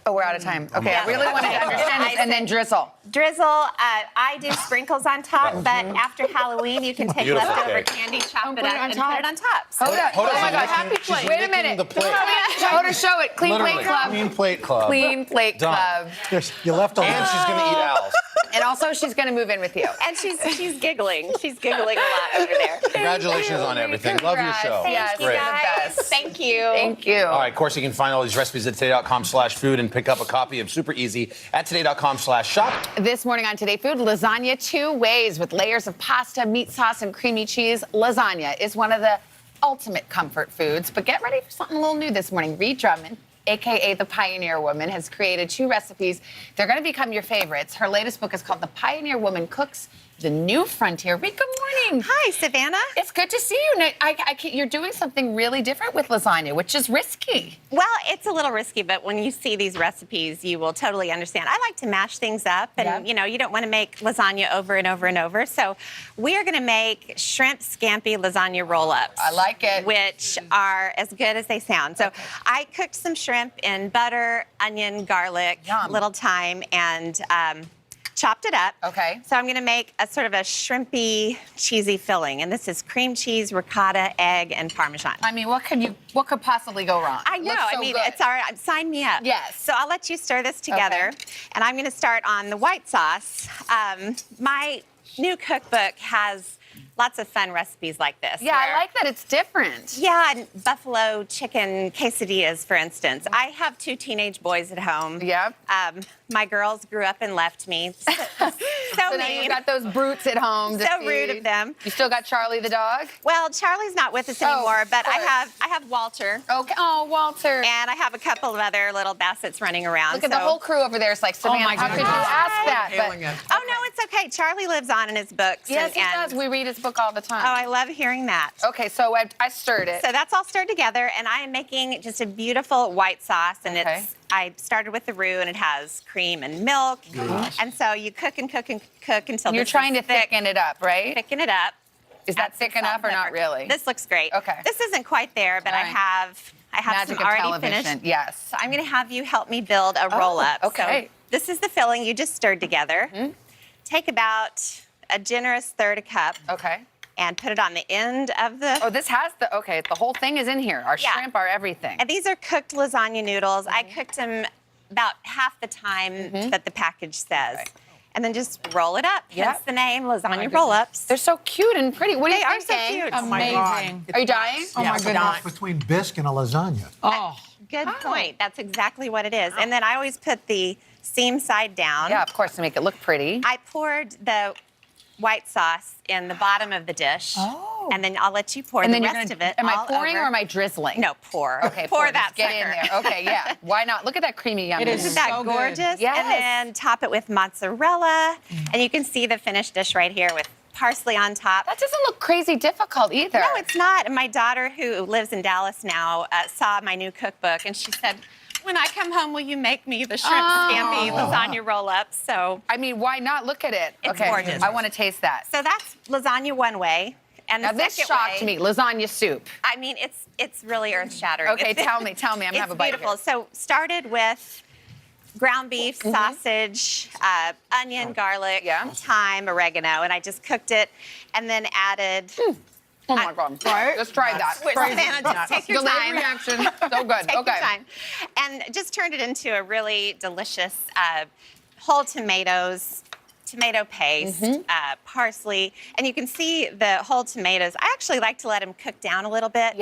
Oh, we're out of time. Okay, I really wanted to understand this. And then drizzle. drizzle. I do sprinkles on top, but after Halloween, you can take Beautiful leftover cake. candy, chop Oh, it put up, it on and top. put it on top. So Hold up. Hold Oh on, my she's God. licking- Happy she's plate. Wait a licking minute. the plate. Hoda, show it. Clean Literally. Plate Club. Clean Plate Club. Clean Plate Done. Club. You left a And she's gonna eat Al's. And also, she's going to move in with you. and she's giggling. She's giggling a lot over there. Congratulations on everything. Love your show. Yes, It's great. you're the best. Thank you. Thank you. All right, of course, you can find all these recipes at today.com/food and pick up a copy of Super Easy at today.com/shop. This morning on Today Food, lasagna 2 ways with layers of pasta, meat sauce, and creamy cheese. Lasagna is one of the ultimate comfort foods, but get ready for something a little new this morning. Reed Drummond, AKA the Pioneer Woman, has created 2 recipes. They're going to become your favorites. Her latest book is called The Pioneer Woman Cooks the New Frontier. Reed, good morning. Hi, Savannah. It's good to see you. Now, you're doing something really different with lasagna, which is risky. Well, it's a little risky, but when you see these recipes, you will totally understand. I like to mash things up, and you don't want to make lasagna over and over and over. So we are going to make shrimp scampi lasagna roll-ups. I like it. Which are as good as they sound. So I cooked some shrimp in butter, onion, garlic, Yum. little thyme, and chopped it up. Okay. So I'm going to make a sort of a shrimpy, cheesy filling. And this is cream cheese, ricotta, egg, and Parmesan. I mean, what could possibly go wrong? I know. Looks so I mean, good. it's all right. Sign me up. Yes. So I'll let you stir this together. Okay. And I'm going to start on the white sauce. My new cookbook has lots of fun recipes like this. Yeah, I like that it's different. Yeah, and buffalo chicken quesadillas, for instance. I have 2 teenage boys at home. Yep. My girls grew up and left me. So So now mean. you've got those brutes at home. to So rude feed. of them. You still got Charlie the dog? Well, Charlie's not with us anymore, but I have Walter. Okay. Oh, Walter. And I have a couple of other little bassets running around. Look at the whole crew over there. It's like, Savannah, how could you ask that? But, oh, no, it's okay. Charlie lives on in his books. yes, he does. We read his book all the time. Oh, I love hearing that. Okay, so I stirred it. So that's all stirred together, and I am making just a beautiful white sauce, and I started with the roux, and it has cream and milk. Gosh. And so you cook and cook and cook until You're this trying is to thick. thicken it up, right? Thicken it up. Is that thick enough or not really? This looks great. Okay. This isn't quite there, but All I right. have Magic some of already television, finished. yes. So I'm going to have you help me build a roll-up. okay. So this is the filling you just stirred together. Take about a generous third a cup. Okay. And put it on the end of the... Oh, this has the whole thing is in here. Our shrimp, our everything. And these are cooked lasagna noodles. I cooked them about half the time that the package says. And then just roll it up. Hence the name, lasagna roll-ups. They're so cute and pretty. What do you They think? are so cute. Oh my God. Are you dying? Oh my goodness. Between bisque and a lasagna. Oh. Good point. That's exactly what it is. And then I always put the seam side down. Yeah, of course, to make it look pretty. I poured the white sauce in the bottom of the dish. Oh. And then I'll let you pour And the then you're rest gonna- of it am I all pouring over. or am I drizzling? No, pour. Okay, pour just that get sucker. in there. Okay, yeah. Why not? Look at that creamy yummy. Isn't that gorgeous? Yes. And then top it with mozzarella. And you can see the finished dish right here with parsley on top. That doesn't look crazy difficult either. No, it's not. And my daughter, who lives in Dallas now, saw my new cookbook, and she said, when I come home, will you make me the shrimp scampi lasagna roll-up? So, I mean, why not? Look at it. It's gorgeous. I want to taste that. So that's lasagna one way. And Now the this second shocked way, me. Lasagna soup. I mean, it's really earth-shattering. Okay, It's- tell me. I'm gonna have a bite It's beautiful. here. So started with ground beef, sausage, onion, garlic, thyme, oregano, and I just cooked it, and then added. Oh my God! Right? Just try that. Wait, Savannah, just take your Delayed time. reaction. So good. Take Okay. your time. And just turned it into a really delicious whole tomatoes, tomato paste, parsley, and you can see the whole tomatoes. I actually like to let them cook down a little bit,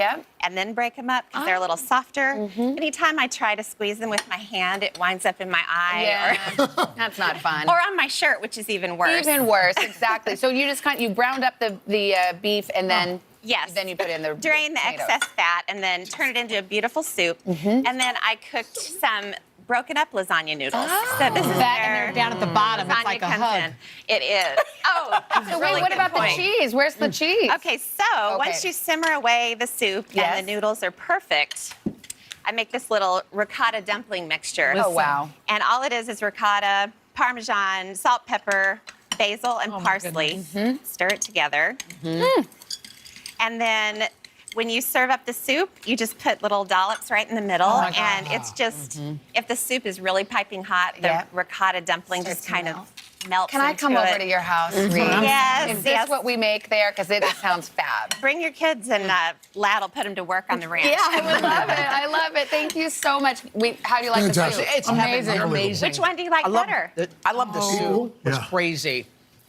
and then break them up because they're a little softer. Anytime I try to squeeze them with my hand, it winds up in my eye, Yeah. That's not fun. or on my shirt, which is even worse. Even worse, exactly. So you just you browned up the beef and then then you put in the drain the tomatoes. excess fat and then turn it into a beautiful soup. And then I cooked some broken up lasagna noodles. So this is That, where and they're down at the bottom. It's lasagna like a comes hug. in. It is. Oh, that's a So really wait, what good about point. the cheese? Where's the cheese? Okay, so once you simmer away the soup and the noodles are perfect, I make this little ricotta dumpling mixture. Oh, wow. And all it is ricotta, Parmesan, salt, pepper, basil, and parsley. Stir it together. And then when you serve up the soup, you just put little dollops right in the middle. Oh my God. And it's just, if the soup is really piping hot, the ricotta dumpling just kind of melts Can I into come over it. to your house, Reed? Yes, Is this yes. what we make there? Because it sounds fab. Bring your kids and Lad will put them to work on the ranch. Yeah, I would love it. I love it. Thank you so much. How do you like the Fantastic. soup? It's amazing. Amazing. Which one do you like better? I love the soup. It's Yeah. crazy.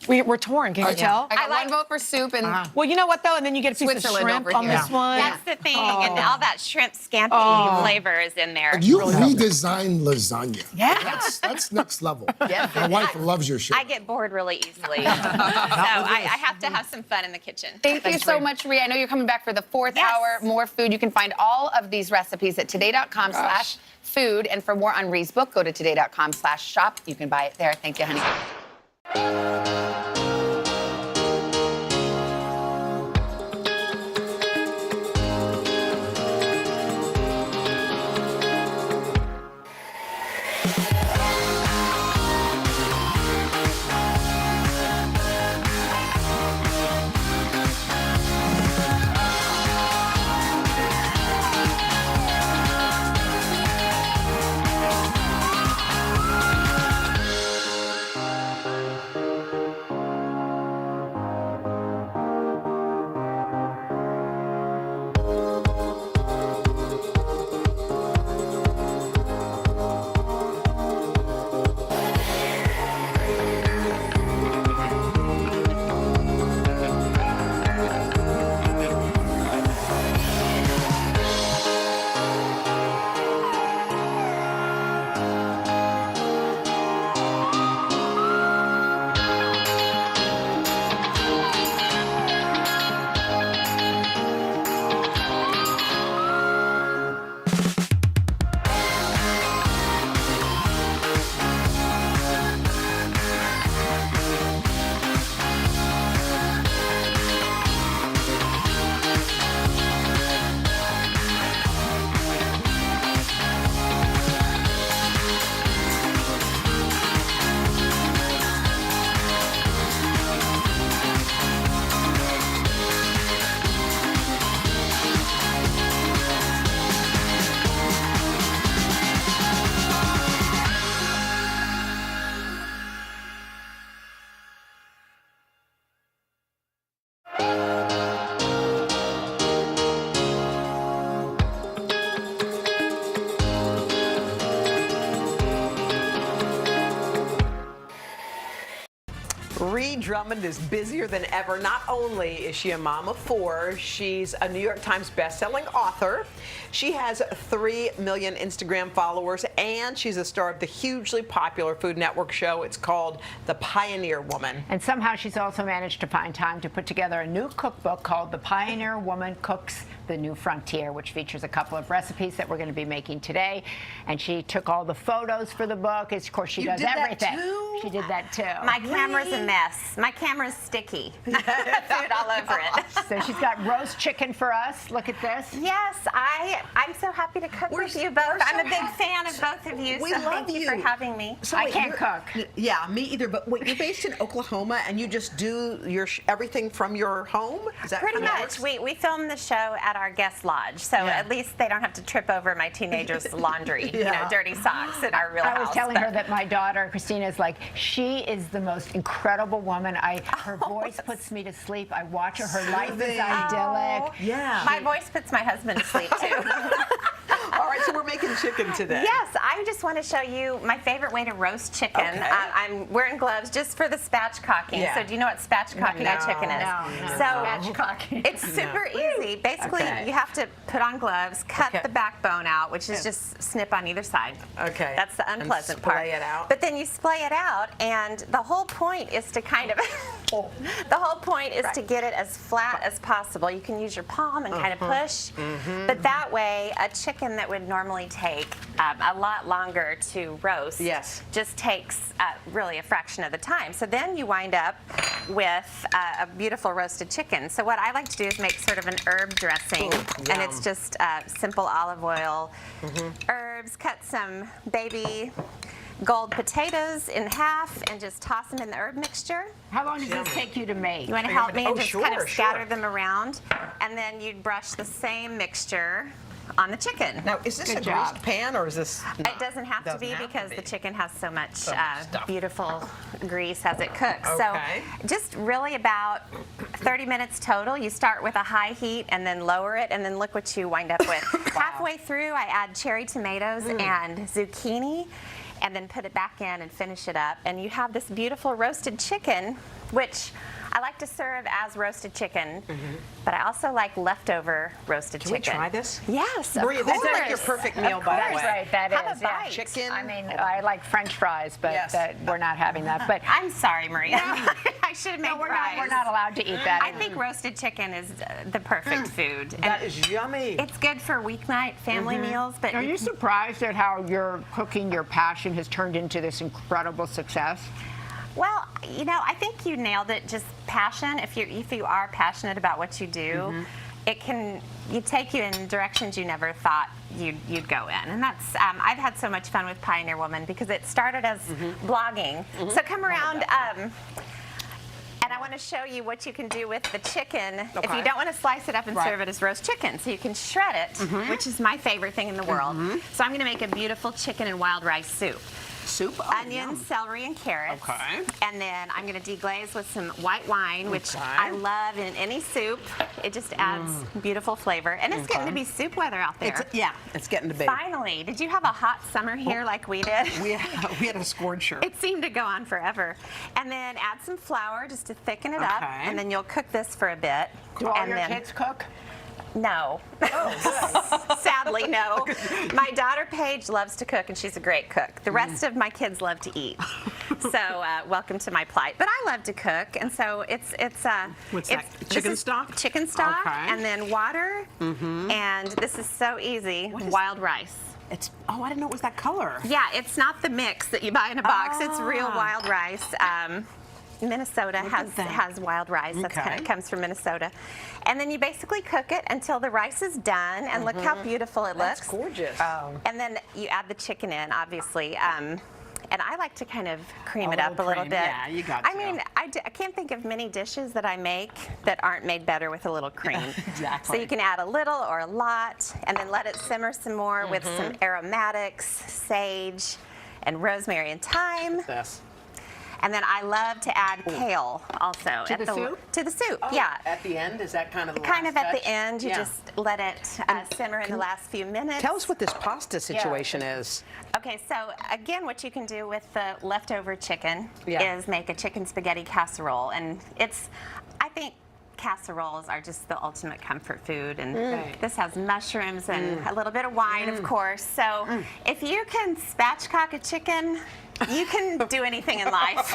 We're torn, can you tell? I got one vote for soup and Well, you know what, though? And then you get a piece Switzerland of shrimp over on here. this one. That's the thing. And all that shrimp scampi flavor is in there. You redesigned lasagna. Yeah. That's next level. My wife loves your shit. I get bored really easily. So I have to have some fun in the kitchen. Thank you so much, Rhea. I know you're coming back for the fourth hour. More food. You can find all of these recipes at today.com/food. And for more on Rhea's book, go to today.com/shop. You can buy it there. Thank you, honey. Ree Drummond is busier than ever. Not only is she a mom of 4, she's a New York Times bestselling author. She has 3 million Instagram followers, and she's a star of the hugely popular Food Network show. It's called The Pioneer Woman. And somehow she's also managed to find time to put together a new cookbook called The Pioneer Woman Cooks the New Frontier, which features a couple of recipes that we're going to be making today. And she took all the photos for the book. Of course, she does everything. She did that too. My camera's a mess. My camera's sticky. Food all over it. So she's got roast chicken for us. Look at this. Yes, I'm so happy to cook with you both. I'm a big fan of both of you. We so love thank you for having me. So I wait, can't cook. Yeah, me either. But wait, you're based in Oklahoma, and you just do your everything from your home? Is that Pretty how it much. works? We film the show at our guest lodge, so at least they don't have to trip over my teenagers' laundry, dirty socks in our real house. I was telling her that my daughter, Christina, is like, she is the most incredible woman. Her voice puts me to sleep. I watch her. Her life is idyllic. Yeah. My voice puts my husband to sleep, too. All right, so we're making chicken today. Yes, I just want to show you my favorite way to roast chicken. Okay. I'm wearing gloves just for the spatchcocking. Yeah. So do you know what spatchcocking a chicken is? No. So Spatchcocking. it's super easy. Basically, you have to put on gloves, cut the backbone out, which is just snip on either side. Okay. That's the unpleasant and part. splay it out. But then you splay it out, and the whole point is to kind of the whole point is to get it as flat as possible. You can use your palm and kind of push, but that way a chicken that would normally take a lot longer to roast just takes really a fraction of the time. So then you wind up with a beautiful roasted chicken. So what I like to do is make sort of an herb dressing, and it's just simple olive oil, herbs, cut some baby gold potatoes in half and just toss them in the herb mixture. How long does this take you to make? You want to help me and just kind of scatter them around, and then you'd brush the same mixture on the chicken. Now, is this a greased pan or is this not? It doesn't have to be because the chicken has so much stuff. beautiful grease as it cooks. Okay. So just really about 30 minutes total. You start with a high heat and then lower it, and then look what you wind up with. Halfway through, I add cherry tomatoes and zucchini, and then put it back in and finish it up. And you have this beautiful roasted chicken, which I like to serve as roasted chicken, but I also like leftover roasted chicken. Can we try this? Yes, Maria, of course. that's like your perfect meal, by the way. Right, that Have is. a bite. Chicken. I mean, I like French fries, but we're not having that. But I'm sorry, Maria. I should have made fries. we're not allowed to eat that. I think roasted chicken is the perfect food. That is yummy. It's good for weeknight family meals. But Are you surprised at how your cooking, your passion, has turned into this incredible success? Well, I think you nailed it. Just passion. If you are passionate about what you do, it can take you in directions you never thought you'd go in. And that's I've had so much fun with Pioneer Woman because it started as blogging. So come around. And I want to show you what you can do with the chicken if you don't want to slice it up and serve it as roast chicken. So you can shred it, which is my favorite thing in the world. So I'm going to make a beautiful chicken and wild rice soup. Onions, celery, and carrots. And then I'm going to deglaze with some white wine, which I love in any soup. It just adds beautiful flavor. And it's getting to be soup weather out there. It's getting to be. Finally, did you have a hot summer here like we did? We had a scorcher. It seemed to go on forever. And then add some flour just to thicken it up. And then you'll cook this for a bit. Do all your kids cook? No. Sadly, no. My daughter Paige loves to cook, and she's a great cook. The rest of my kids love to eat. So welcome to my plight. But I love to cook, and so it's what's that? Chicken stock? Chicken stock, and then water, and this is so easy. Wild rice. I didn't know it was that color. Yeah, it's not the mix that you buy in a box. It's real wild rice. Minnesota has wild rice. That's it comes from Minnesota. And then you basically cook it until the rice is done, and look how beautiful it looks. That's gorgeous. And then you add the chicken in, obviously. And I like to kind of cream it up a little bit. Yeah, you got I mean, I can't think of many dishes that I make that aren't made better with a little cream. Exactly. So you can add a little or a lot, and then let it simmer some more with some aromatics, sage, and rosemary and thyme. And then I love to add kale also. To the soup? To the soup, Oh, yeah. At the end, is that kind of the Kind last of at touch? the end, you Yeah. just let it simmer in the last few minutes. Tell us what this pasta situation is. Okay, so again, what you can do with the leftover chicken Yeah. is make a chicken spaghetti casserole. And I think casseroles are just the ultimate comfort food. And this has mushrooms and a little bit of wine, of course. So if you can spatchcock a chicken, you can do anything in life.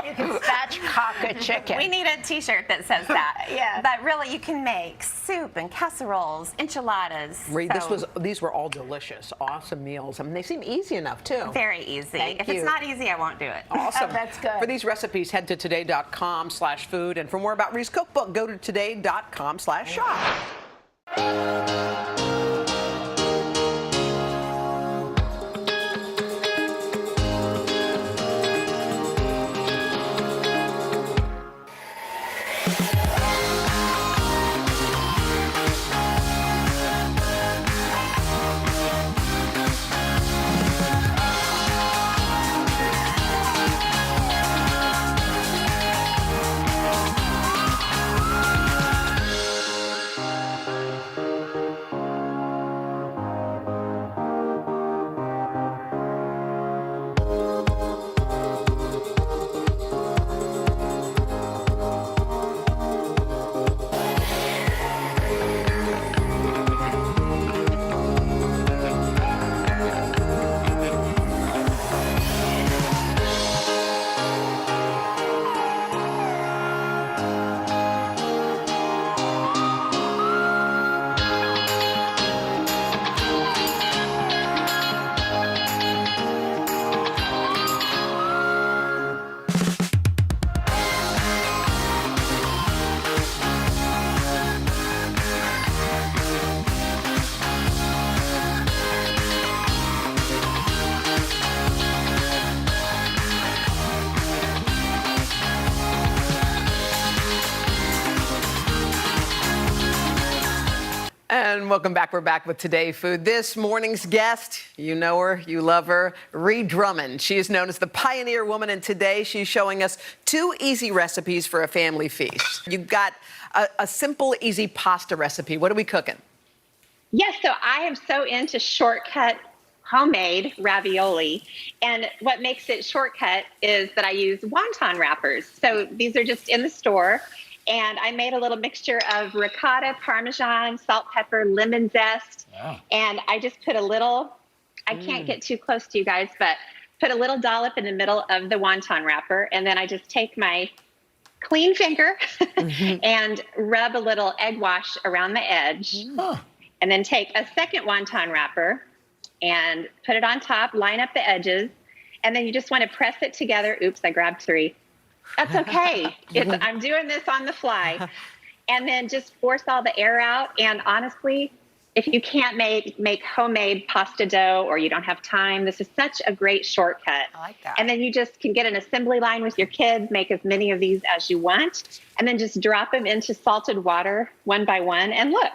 You can spatchcock a chicken. We need a t-shirt that says that. Yeah. But really, you can make soup and casseroles, enchiladas. Reed, So- these were all delicious, awesome meals. I mean, they seem easy enough, too. Very easy. Thank If you. it's not easy, I won't do it. Awesome. Oh, that's good. For these recipes, head to today.com/food. And for more about Reed's cookbook, go to today.com/shop. And welcome back. We're back with Today Food. This morning's guest, you know her, you love her, Reed Drummond. She is known as the Pioneer Woman, and today she's showing us 2 easy recipes for a family feast. You've got a simple, easy pasta recipe. What are we cooking? Yes, so I am so into shortcut homemade ravioli. And what makes it shortcut is that I use wonton wrappers. So these are just in the store. And I made a little mixture of ricotta, Parmesan, salt, pepper, lemon zest. Wow. And I just put a little, I can't get too close to you guys, but put a little dollop in the middle of the wonton wrapper. And then I just take my clean finger and rub a little egg wash around the edge. And then take a second wonton wrapper and put it on top, line up the edges. And then you just want to press it together. Oops, I grabbed 3. That's okay. I'm doing this on the fly. And then just force all the air out. And honestly, if you can't make homemade pasta dough or you don't have time, this is such a great shortcut. I like that. And then you just can get an assembly line with your kids, make as many of these as you want, and then just drop them into salted water one by one. And look.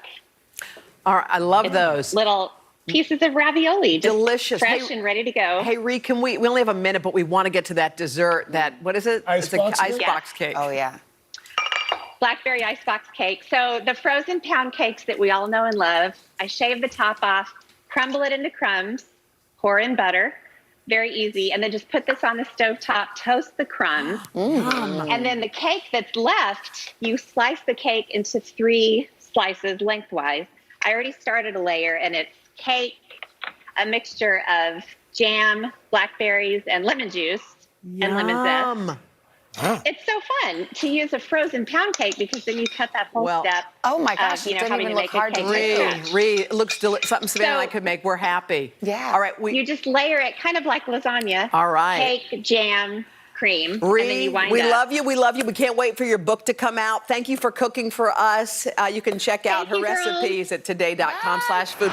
All right, I love those. Little pieces of ravioli. Just delicious. Fresh and ready to go. Hey, Reed, can we only have a minute, but we want to get to that dessert, what is it? Icebox It's an cake? icebox cake. Oh, yeah. Blackberry icebox cake. So the frozen pound cakes that we all know and love, I shave the top off, crumble it into crumbs, pour in butter. Very easy. And then just put this on the stovetop, toast the crumbs. And then the cake that's left, you slice the cake into 3 slices lengthwise. I already started a layer, and it's cake, a mixture of jam, blackberries, and lemon juice and lemon zest. It's so fun to use a frozen pound cake because then you cut that whole step. Oh my gosh, of, it didn't having even to look make a hard to cake do. from scratch. Reed, it looks something Savannah and I could make. We're happy. Yeah. All right. You just layer it kind of like lasagna. All right. Cake, jam, cream, and then Reed, you wind we up. love you. We love you. We can't wait for your book to come out. Thank you for cooking for us. You can check out her you, girls. recipes at today.com/food.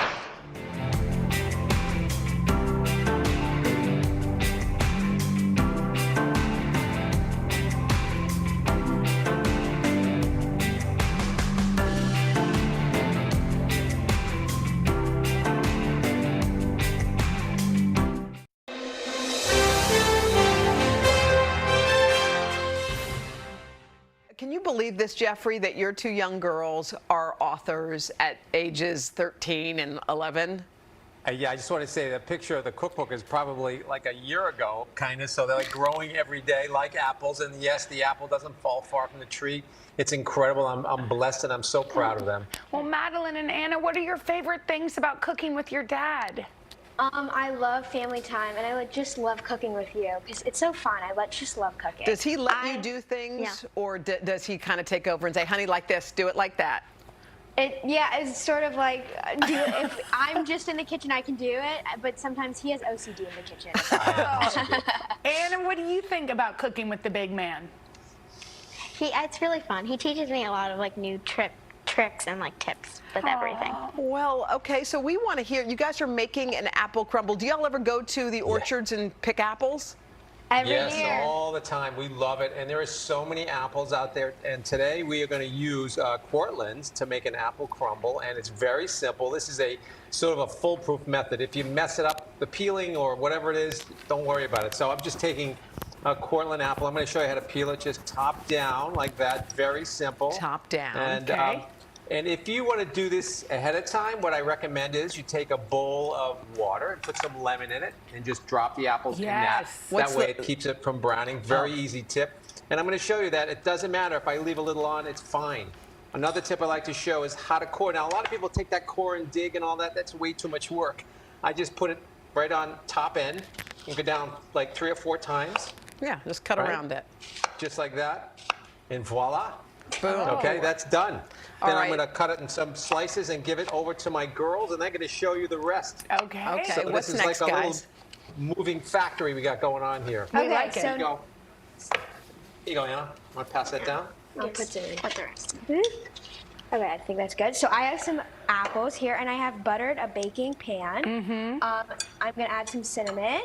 believe this, Jeffrey, that your two young girls are authors at ages 13 and 11? Yeah, I just want to say the picture of the cookbook is probably like a year ago, kind of. So they're like growing every day like apples. And yes, the apple doesn't fall far from the tree. It's incredible. I'm blessed and I'm so proud of them. Well, Madeline and Anna, what are your favorite things about cooking with your dad? I love family time, and I just love cooking with you because it's so fun. just love cooking. Does he let you do things, or does he kind of take over and say, honey, like this, do it like that? It's sort of like, if I'm just in the kitchen, I can do it, but sometimes he has OCD in the kitchen. Anna, what do you think about cooking with the big man? It's really fun. He teaches me a lot of like new tricks and like tips with everything. Well, okay, so we want to hear, you guys are making an apple crumble. Do y'all ever go to the orchards and pick apples? Every yes, year. all the time. We love it. And there are so many apples out there. And today we are going to use Cortland's to make an apple crumble. And it's very simple. This is a sort of a foolproof method. If you mess it up, the peeling or whatever it is, don't worry about it. So I'm just taking a Cortland apple. I'm going to show you how to peel it just top down like that. Very simple. Top down. And, okay. And if you want to do this ahead of time, what I recommend is you take a bowl of water and put some lemon in it and just drop the apples in that. That way it keeps it from browning. Very easy tip. And I'm going to show you that it doesn't matter if I leave a little on, it's fine. Another tip I like to show is how to core. Now, a lot of people take that core and dig and all that. That's way too much work. I just put it right on top end and go down like 3 or 4 times. Yeah, just cut around it. Just like that. And voila. Boom. Okay, that's done. Then All I'm right. going to cut it in some slices and give it over to my girls, and they're going to show you the rest. Okay. Okay, So what's this is next, like a guys? little moving factory we got going on here. Okay, like so Here you go. Here you go, Anna. Want to pass that down? I'll put the rest. Okay, I think that's good. So I have some apples here, and I have buttered a baking pan. I'm gonna add some cinnamon,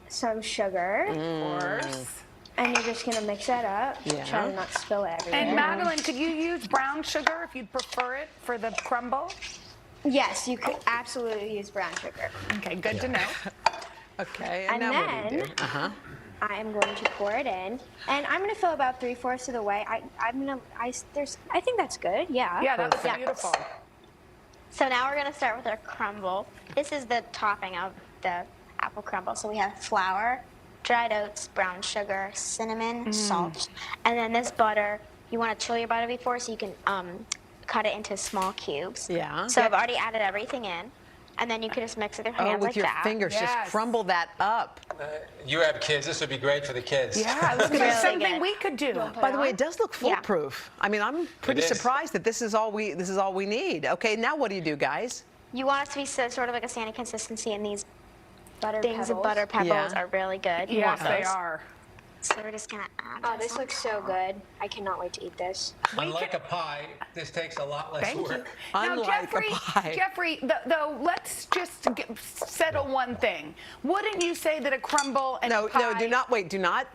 some sugar, of course, and you're just gonna mix that up. Yeah. Try to not spill it everywhere. And Madeline, could you use brown sugar if you'd prefer it for the crumble? Yes, you could absolutely use brown sugar. Okay, good to know. Okay, And now what do you then do? I am going to pour it in, and I'm gonna fill about 3/4 of the way. I think that's good. Yeah. Yeah, that looks beautiful. So now we're gonna start with our crumble. This is the topping of the apple crumble. So we have flour, dried oats, brown sugar, cinnamon, salt, and then this butter. You want to chill your butter before, so you can cut it into small cubes. Yeah. So I've already added everything in, and then you can just mix with your hands with like your that. fingers, just crumble that up. You have kids. This would be great for the kids. Yeah, this could be something we could do. By the way, it does look foolproof. I mean, I'm pretty It is. surprised that this is all we need. Okay, now what do you do, guys? You want it to be sort of like a sandy consistency, and these Butter things of pebbles. butter pebbles Yeah. are really good. You Yes, want they those. are. So we're just gonna add Oh, this looks so good. I cannot wait to eat this. Unlike a pie, this takes a lot less Thank you. work. Now, Unlike a Jeffrey, pie. Jeffrey, though, let's just settle one thing. Wouldn't you say that a crumble and a pie... No,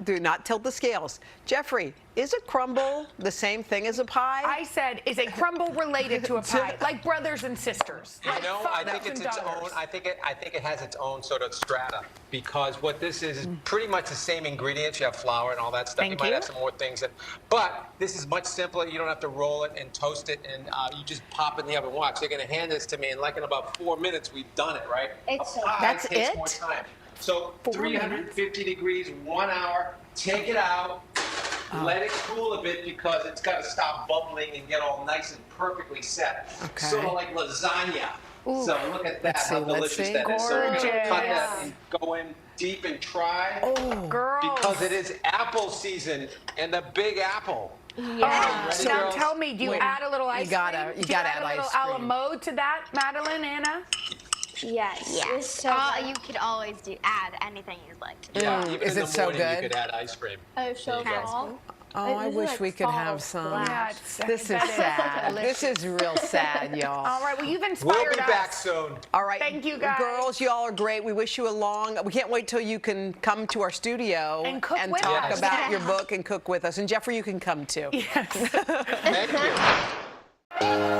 do not tilt the scales. Jeffrey, is a crumble the same thing as a pie? I said, is a crumble related to a pie, like brothers and sisters? You like know, I fathers think it's and its daughters. own. I think it has its own sort of strata, because what this is pretty much the same ingredients. You have flour and all that stuff. Thank you might you. have some more things, but this is much simpler. You don't have to roll it and toast it, and you just pop it in the oven. Watch, they're going to hand this to me, and like in about 4 minutes, we've done it, right? It's a pie That's takes it? more time. So 350 degrees, 1 hour. Take it out. Let it cool a bit because it's got to stop bubbling and get all nice and perfectly set. Okay. Sort of like lasagna. So look at that, Let's how see, delicious let's see. that is. So we're going to cut Gorgeous. that and go in deep and try. Girls. Because it is apple season and the big apple. Yeah. Ready, Now girls? tell me, do you add a little ice You gotta- cream? you Do gotta add add a little ice a la cream. mode to that, Madeline, Anna? Yes. Yeah. It's so good. You could always add anything you'd like to. Yeah, even Is in it the so morning good? you could add ice cream. Oh, so There you go. good. Oh, I This is wish like we could fall have some. Yeah, This is that is sad. This delicious. is real sad, y'all. All right, well, you've inspired We'll be us. back soon. All right. Thank you, guys. Girls, y'all are great. We wish you we can't wait till you can come to our studio And cook with talk us. about your book and cook with us. And Jeffrey, you can come too. Yes. Thank you.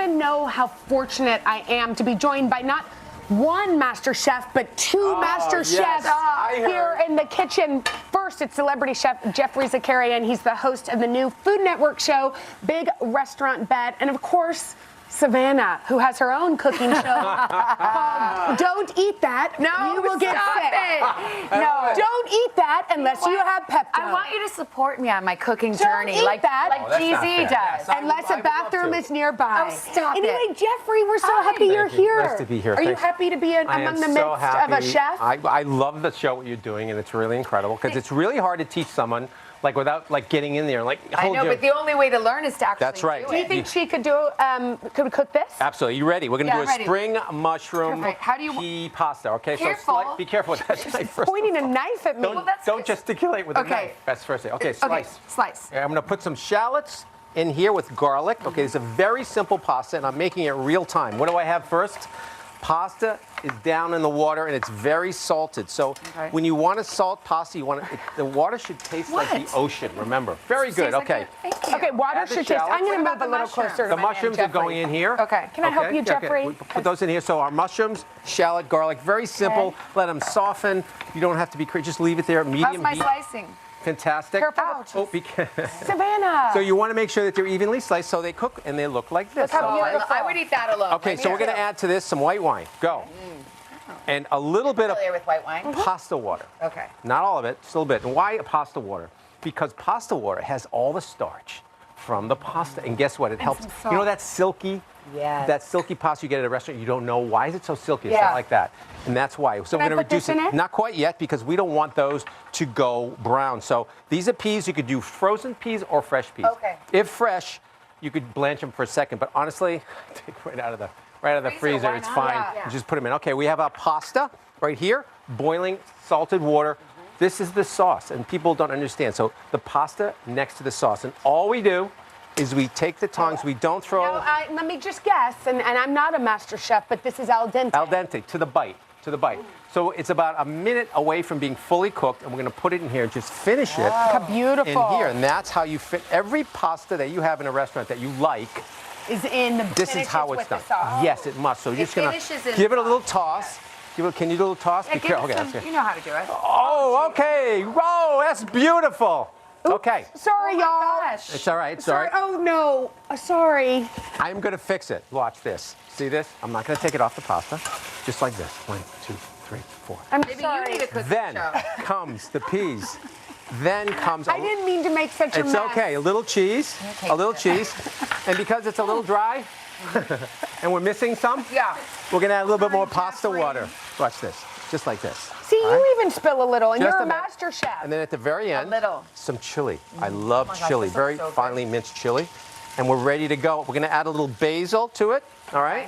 to know how fortunate I am to be joined by not one master chef, but two master chefs here in the kitchen. First, it's celebrity chef Jeffrey Zakarian. He's the host of the new Food Network show, Big Restaurant Bet. And of course, Savannah, who has her own cooking show called Don't Eat That. No, you will get stop sick. it. No, don't eat that unless you have Pepto. I want you to support me on my cooking Don't journey, eat like that. GZ does. Unless a bathroom is nearby. Oh, stop anyway, it. Jeffrey, we're so happy you're here. Nice to be here. Are you Thanks. happy to be among the midst of a chef? I love the show, what you're doing, and it's really incredible because it's really hard to teach someone without getting in there, I know, but the only way to learn is to actually That's right. do Do you it. think she could could cook this? Absolutely. You ready? We're going to Yeah, do a ready. spring mushroom Perfect. How do you- pea pasta. Okay, Careful. so be careful with that knife first. Pointing a knife at me. Don't gesticulate with a Okay. knife. That's first thing. Okay, slice. Slice. I'm going to put some shallots in here with garlic. Okay, it's a very simple pasta, and I'm making it real time. What do I have first? Pasta is down in the water, and it's very salted. So when you want to salt pasta, the water should taste like the ocean. Remember, very good. Okay. Okay, water Add the should taste. I'm going to shallots. move a little closer to The my mushrooms man, are going in here. Okay. Can I help you, Yeah, Jeffrey? we put those in here. So our mushrooms, shallot, garlic, very simple. Let them soften. You don't have to be crazy. Just leave it there. Medium How's my heat. slicing? Fantastic. Careful. Oh, be careful. Savannah. So you want to make sure that they're evenly sliced so they cook and they look like this. Look how beautiful. I would eat that alone. Okay, Right so we're here. going to add to this some white wine. Go. And a little bit of Familiar with white wine? pasta water. Okay. Not all of it, just a little bit. And why pasta water? Because pasta water has all the starch from the pasta. And guess what? It helps. some You know salt. that silky? Yes. That silky pasta you get at a restaurant, you don't know why is it so silky. It's Yeah. not like that. And that's why. So Can we're I going to put this reduce in it. it? Not quite yet because we don't want those to go brown. So these are peas. You could do frozen peas or fresh peas. Okay. If fresh, you could blanch them for a second. But honestly, take right out of the freezer. why It's not? fine. Yeah. You just put them in. Okay, we have our pasta right here, boiling salted water. This is the sauce, and people don't understand. So the pasta next to the sauce, and all we do is we take the tongs. We don't throw Now, let me just guess, and I'm not a master chef, but this is al dente. al dente to the bite. So it's about a minute away from being fully cooked, and we're going to put it in here and just finish it Look how beautiful. in here. And that's how you fit every pasta that you have in a restaurant that you like. Is in the This is finishes how it's with done. the sauce. Yes, it must. So you're just going finishes to in give it a sauce. little toss. Can you do a little toss? Yeah, Be give careful. it Okay, some, that's good. you know how to do it. Oh, okay. Whoa, that's beautiful. Okay. Sorry, y'all. Gosh. It's all right. It's all Sorry. right. Oh no. Sorry. I'm going to fix it. Watch this. See this? I'm not going to take it off the pasta. Just like this. 1, 2, 3, 4. I'm Maybe sorry. you need a cooking Then show. comes the peas. Then comes. I didn't mean to make such a It's mess. okay. A little cheese. A little cheese. And because it's a little dry, and we're missing some, Yeah. we're going to add a little bit more pasta water. Watch this. Just like this. See, All you right? even spill a little, and Just you're a a minute. master chef. And then at the very end, little. some chili. I love gosh, chili. this looks Very so good. finely minced chili. And we're ready to go. We're going to add a little basil to it. All right?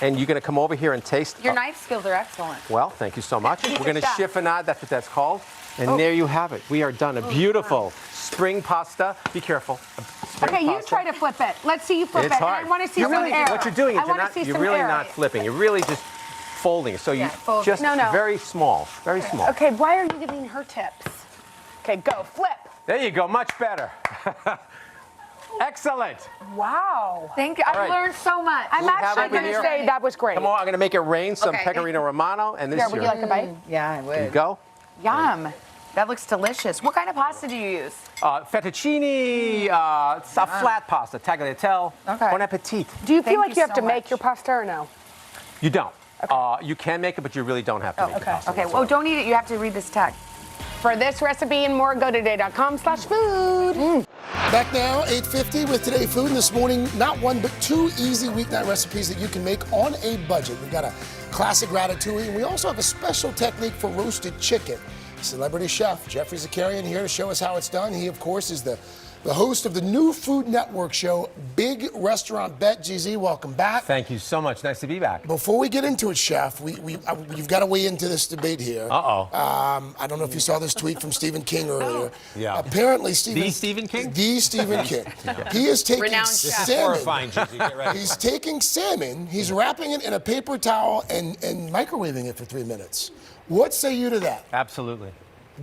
And you're going to come over here and taste. Your knife skills are excellent. Well, thank you so much. We're going to chef. chiffonade. That's what that's called. And there you have it. We are done. A beautiful spring pasta. Be careful. Spring Okay, you pasta. try to flip it. Let's see you flip It's it. hard. And I want to see You're some really, air. what you're doing is I want to see you're some really air. not flipping. You're really just folding. So you fold. just No, no. very small. Very small. Okay, why are you giving her tips? Okay, go flip. There you go. Much better. Excellent. Wow. Thank you. All I right. learned so much. I'm We have actually over going to here. say that was great. Come on, I'm going to make it rain some Okay. pecorino romano. And this Here, is would your. you like a bite? Yeah, I would. There you go. Yum. That looks delicious. What kind of pasta do you use? Fettuccine, it's a flat pasta, tagliatelle. Okay. Bon appetit. Do you feel Thank like you you have so to make much. your pasta or no? You don't. You can make it, but you really don't have to make the pasta. Okay. Well, don't eat it. You have to read this tag. For this recipe and more, go to today.com/food. Back now, 8:50 with Today Food. And this morning, not one, but two easy weeknight recipes that you can make on a budget. We've got a classic ratatouille, and we also have a special technique for roasted chicken. Celebrity chef Jeffrey Zakarian here to show us how it's done. He, of course, is the host of the new Food Network show, Big Restaurant Bet. GZ, welcome back. Thank you so much. Nice to be back. Before we get into it, Chef, you've got to weigh into this debate here. Uh-oh. I don't know if you saw this tweet from Stephen King earlier. Yeah. Apparently, Stephen. The Stephen King? The Stephen King. He is taking Renowned salmon. chef. This is horrifying, GZ. Get ready. He's taking salmon, he's wrapping it in a paper towel and microwaving it for 3 minutes. What say you to that? Absolutely.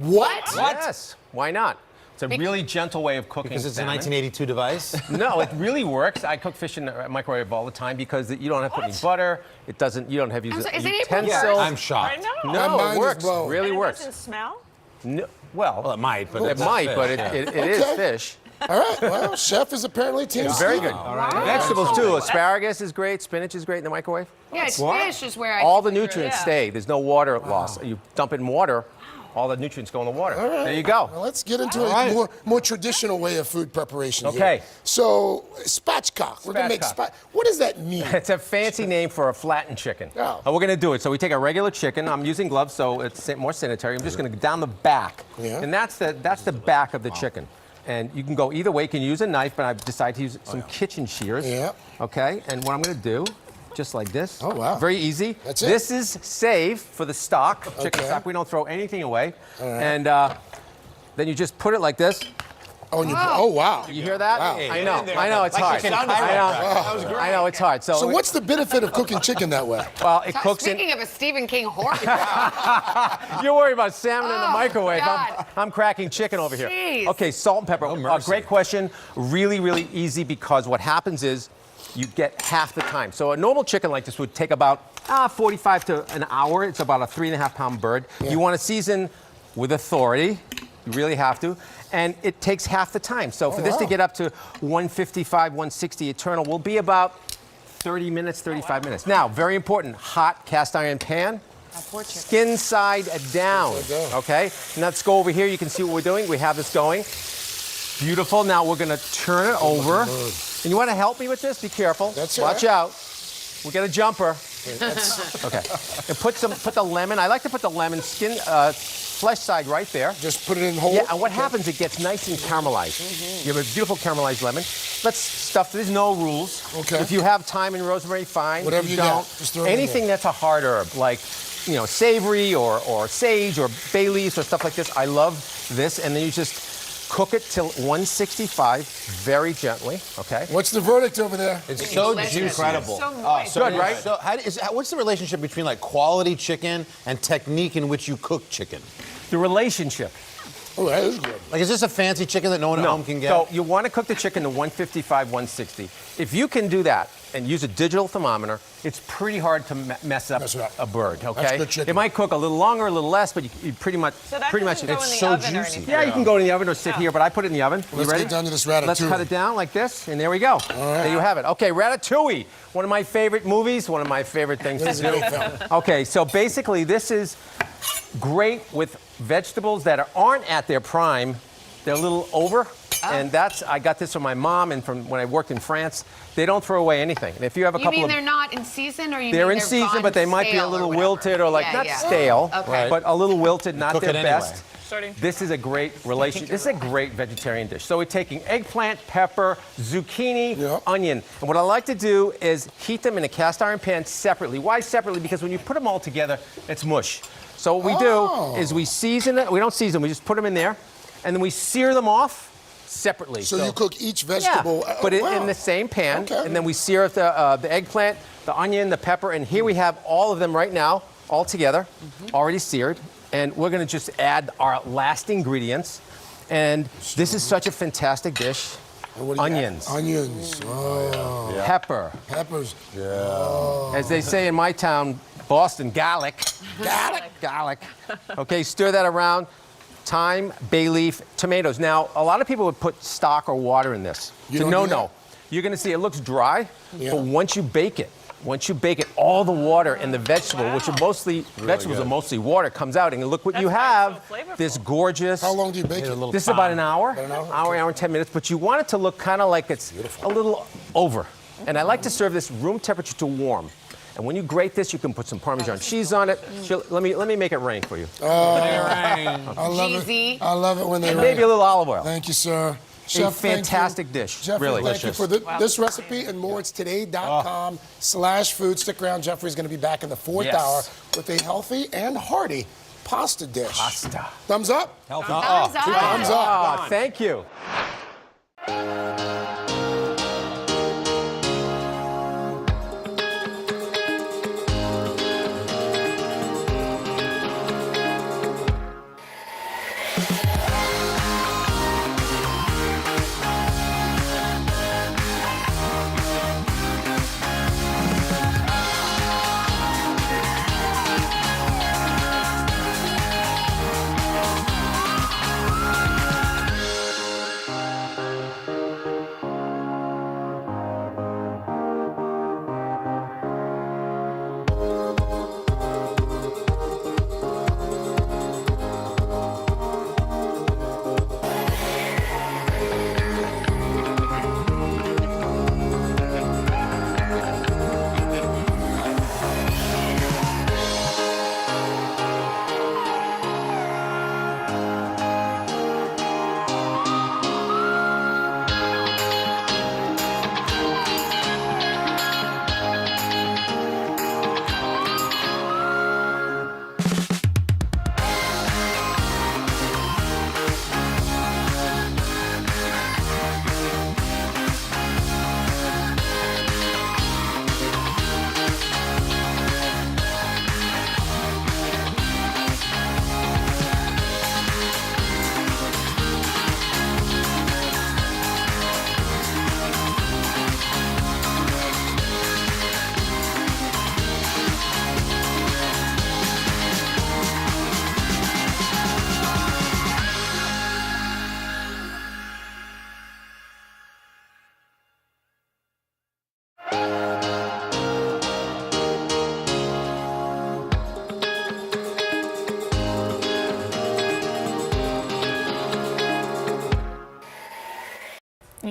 What? Yes. Why not? It's a really gentle way of cooking Because it's salmon. a 1982 device? No, it really works. I cook fish in a microwave all the time because you don't have to put any butter. It doesn't. You don't have to use Is it even utensils. I'm shocked. I know. No, it works. Really And it works. doesn't smell? No, well, it might, but it it's might, fish, but yeah. it is fish. All right. Well, chef is apparently team Very Steve. good. Vegetables too. Asparagus is great. Spinach is great in the microwave. Yeah, it's fish is where I. All the nutrients stay. There's no water loss. You dump it in water, all the nutrients go in the water. All right. There you go. Well, let's get into a more traditional way of food preparation. Okay. Here. So, spatchcock. We're gonna make What does that mean? It's a fancy name for a flattened chicken. Oh. We're going to do it. So we take a regular chicken. I'm using gloves, so it's more sanitary. I'm just going to go down the back. Yeah. And that's the back of the chicken. And you can go either way. You can use a knife, but I've decided to use some kitchen shears. Yeah. Okay. And what I'm going to do, just like this. Oh, wow. Very easy. That's it. This is saved for the stock, chicken Okay. stock. We don't throw anything away. All right. And then you just put it like this. Oh, and oh wow. You hear that? Wow. I know, it's hard. I know, it's hard. So what's the benefit of cooking chicken that way? Well, it cooks in. Speaking of a Stephen King horror. You're worried about salmon in the microwave. God. I'm cracking chicken over here. Jeez. Okay, salt and pepper. Great question. Really, really easy because what happens is you get half the time. So a normal chicken like this would take about 45 to an hour. It's about a 3.5 pound bird. Yeah. You want to season with authority. You really have to. And it takes half the time. So for this to get up to 155, 160 eternal will be about 30 minutes, 35 minutes. Now, very important, hot cast iron pan. Skin side down. Okay? Now let's go over here. You can see what we're doing. We have this going. Beautiful. Now we're going to turn it over. And you want to help me with this? Be careful. That's Watch right. out. We got a jumper. Okay. And put the lemon. I like to put the lemon skin, flesh side right there. Just put it in whole? Yeah, and what happens, it gets nice and caramelized. You have a beautiful caramelized lemon. Let's stuff, there's no rules. Okay. If you have thyme and rosemary, fine. Whatever If you don't, got, just throw it in anything there. that's a hard herb, like, savory or sage or bay leaves or stuff like this, I love this. And then you just cook it till 165, very gently, okay? What's the verdict over there? It's so juicy. Incredible. Good, right? So what's the relationship between like quality chicken and technique in which you cook chicken? The relationship. Oh, that is good. Like, is this a fancy chicken that no one at home can get? So you want to cook the chicken to 155, 160. If you can do that and use a digital thermometer, it's pretty hard to mess up a bird, okay? That's good chicken. It might cook a little longer, a little less, but you pretty much, So that doesn't go in the it's so oven or juicy. anything? Yeah, you can go in the oven or sit here, but I put it in the oven. Let's you ready? get down to this ratatouille. Let's cut it down like this, and there we go. right. There you have it. Okay, Ratatouille, one of my favorite movies, one of my favorite things to This is do. a great film. Okay, so basically this is great with vegetables that aren't at their prime. They're a little over. And I got this from my mom and from when I worked in France. They don't throw away anything. And if you have a You couple mean of they're not in season, or you they're mean in season, gone but they might be a stale little or whatever? wilted or like Yeah, not yeah. stale, Okay. but a little wilted, not cook their it anyway. best. This is a great relation. This is a great vegetarian dish. So we're taking eggplant, pepper, zucchini, onion. And what I like to do is heat them in a cast iron pan separately. Why separately? Because when you put them all together, it's mush. So what we do is we season it. We don't season, we just put them in there. And then we sear them off separately. So you cook each vegetable. Yeah, put it in the same pan, and then we sear the eggplant, the onion, the pepper, and here we have all of them right now, all together, already seared. And we're going to just add our last ingredients. And this is such a fantastic dish. Onions. Onions. Oh. Pepper. Peppers. Yeah. As they say in my town, Boston, garlic. Garlic. Okay, stir that around. Thyme, bay leaf, tomatoes. Now, a lot of people would put stock or water in this. You don't do No. You're going to see it looks dry, Yeah. but once you bake it, all the water in the vegetable, which are mostly, vegetables are mostly water, comes out. And look what you have, this gorgeous. How long do you bake it? This is about an hour, About an hour? hour and 10 minutes. But you want it to look kind of like it's a little over. And I like to serve this room temperature to warm. And when you grate this, you can put some Parmesan cheese on it. Let me make it rain for you. I love it. I love it when they And rain. maybe a little olive oil. Thank you, sir. A Chef, thank you. fantastic dish. Jeffrey, really thank you for this recipe and more. It's today's.com/food. Stick around. Jeffrey's going to be back in the fourth hour with a healthy and hearty pasta dish. Pasta. Thumbs up? Thumbs Thumbs up. Oh, thank you.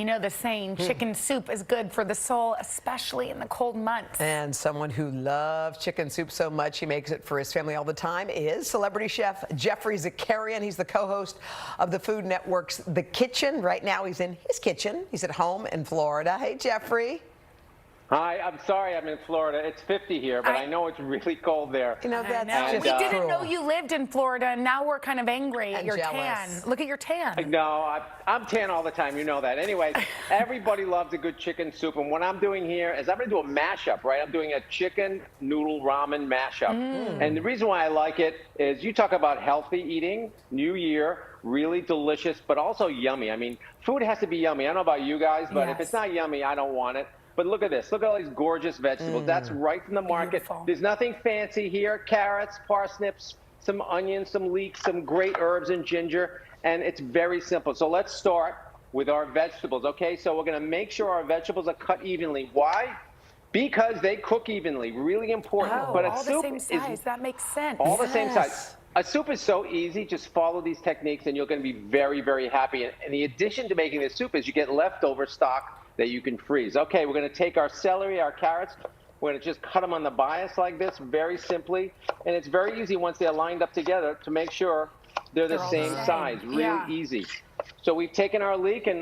you know the saying, chicken soup is good for the soul, especially in the cold months. And someone who loves chicken soup so much he makes it for his family all the time is celebrity chef Jeffrey Zakarian. He's the co-host of the Food Network's The Kitchen. Right now he's in his kitchen. He's at home in Florida. Hey, Jeffrey. Hi, I'm sorry I'm in Florida. It's 50 here, but I know it's really cold there. You know, that's we didn't know you lived in Florida, and now we're kind of angry at your tan. Look at your tan. No, I'm tan all the time. You know that. Anyways, everybody loves a good chicken soup, and what I'm doing here is I'm going to do a mashup, right? I'm doing a chicken noodle ramen mashup. And the reason why I like it is you talk about healthy eating, New Year, really delicious, but also yummy. I mean, food has to be yummy. I don't know about you guys, but if it's not yummy, I don't want it. But look at this. Look at all these gorgeous vegetables. That's right from the market. Beautiful. There's nothing fancy here. Carrots, parsnips, some onions, some leeks, some great herbs and ginger. And it's very simple. So let's start with our vegetables, okay? So we're going to make sure our vegetables are cut evenly. Why? Because they cook evenly. Really important. Oh, but all the same size. That makes sense. All the same size. A soup is so easy. Just follow these techniques and you're going to be very, very happy. And the addition to making this soup is you get leftover stock that you can freeze. Okay, we're going to take our celery, our carrots. We're going to just cut them on the bias like this, very simply. And it's very easy once they're lined up together to make sure they're the same size. Really easy. So we've taken our leek and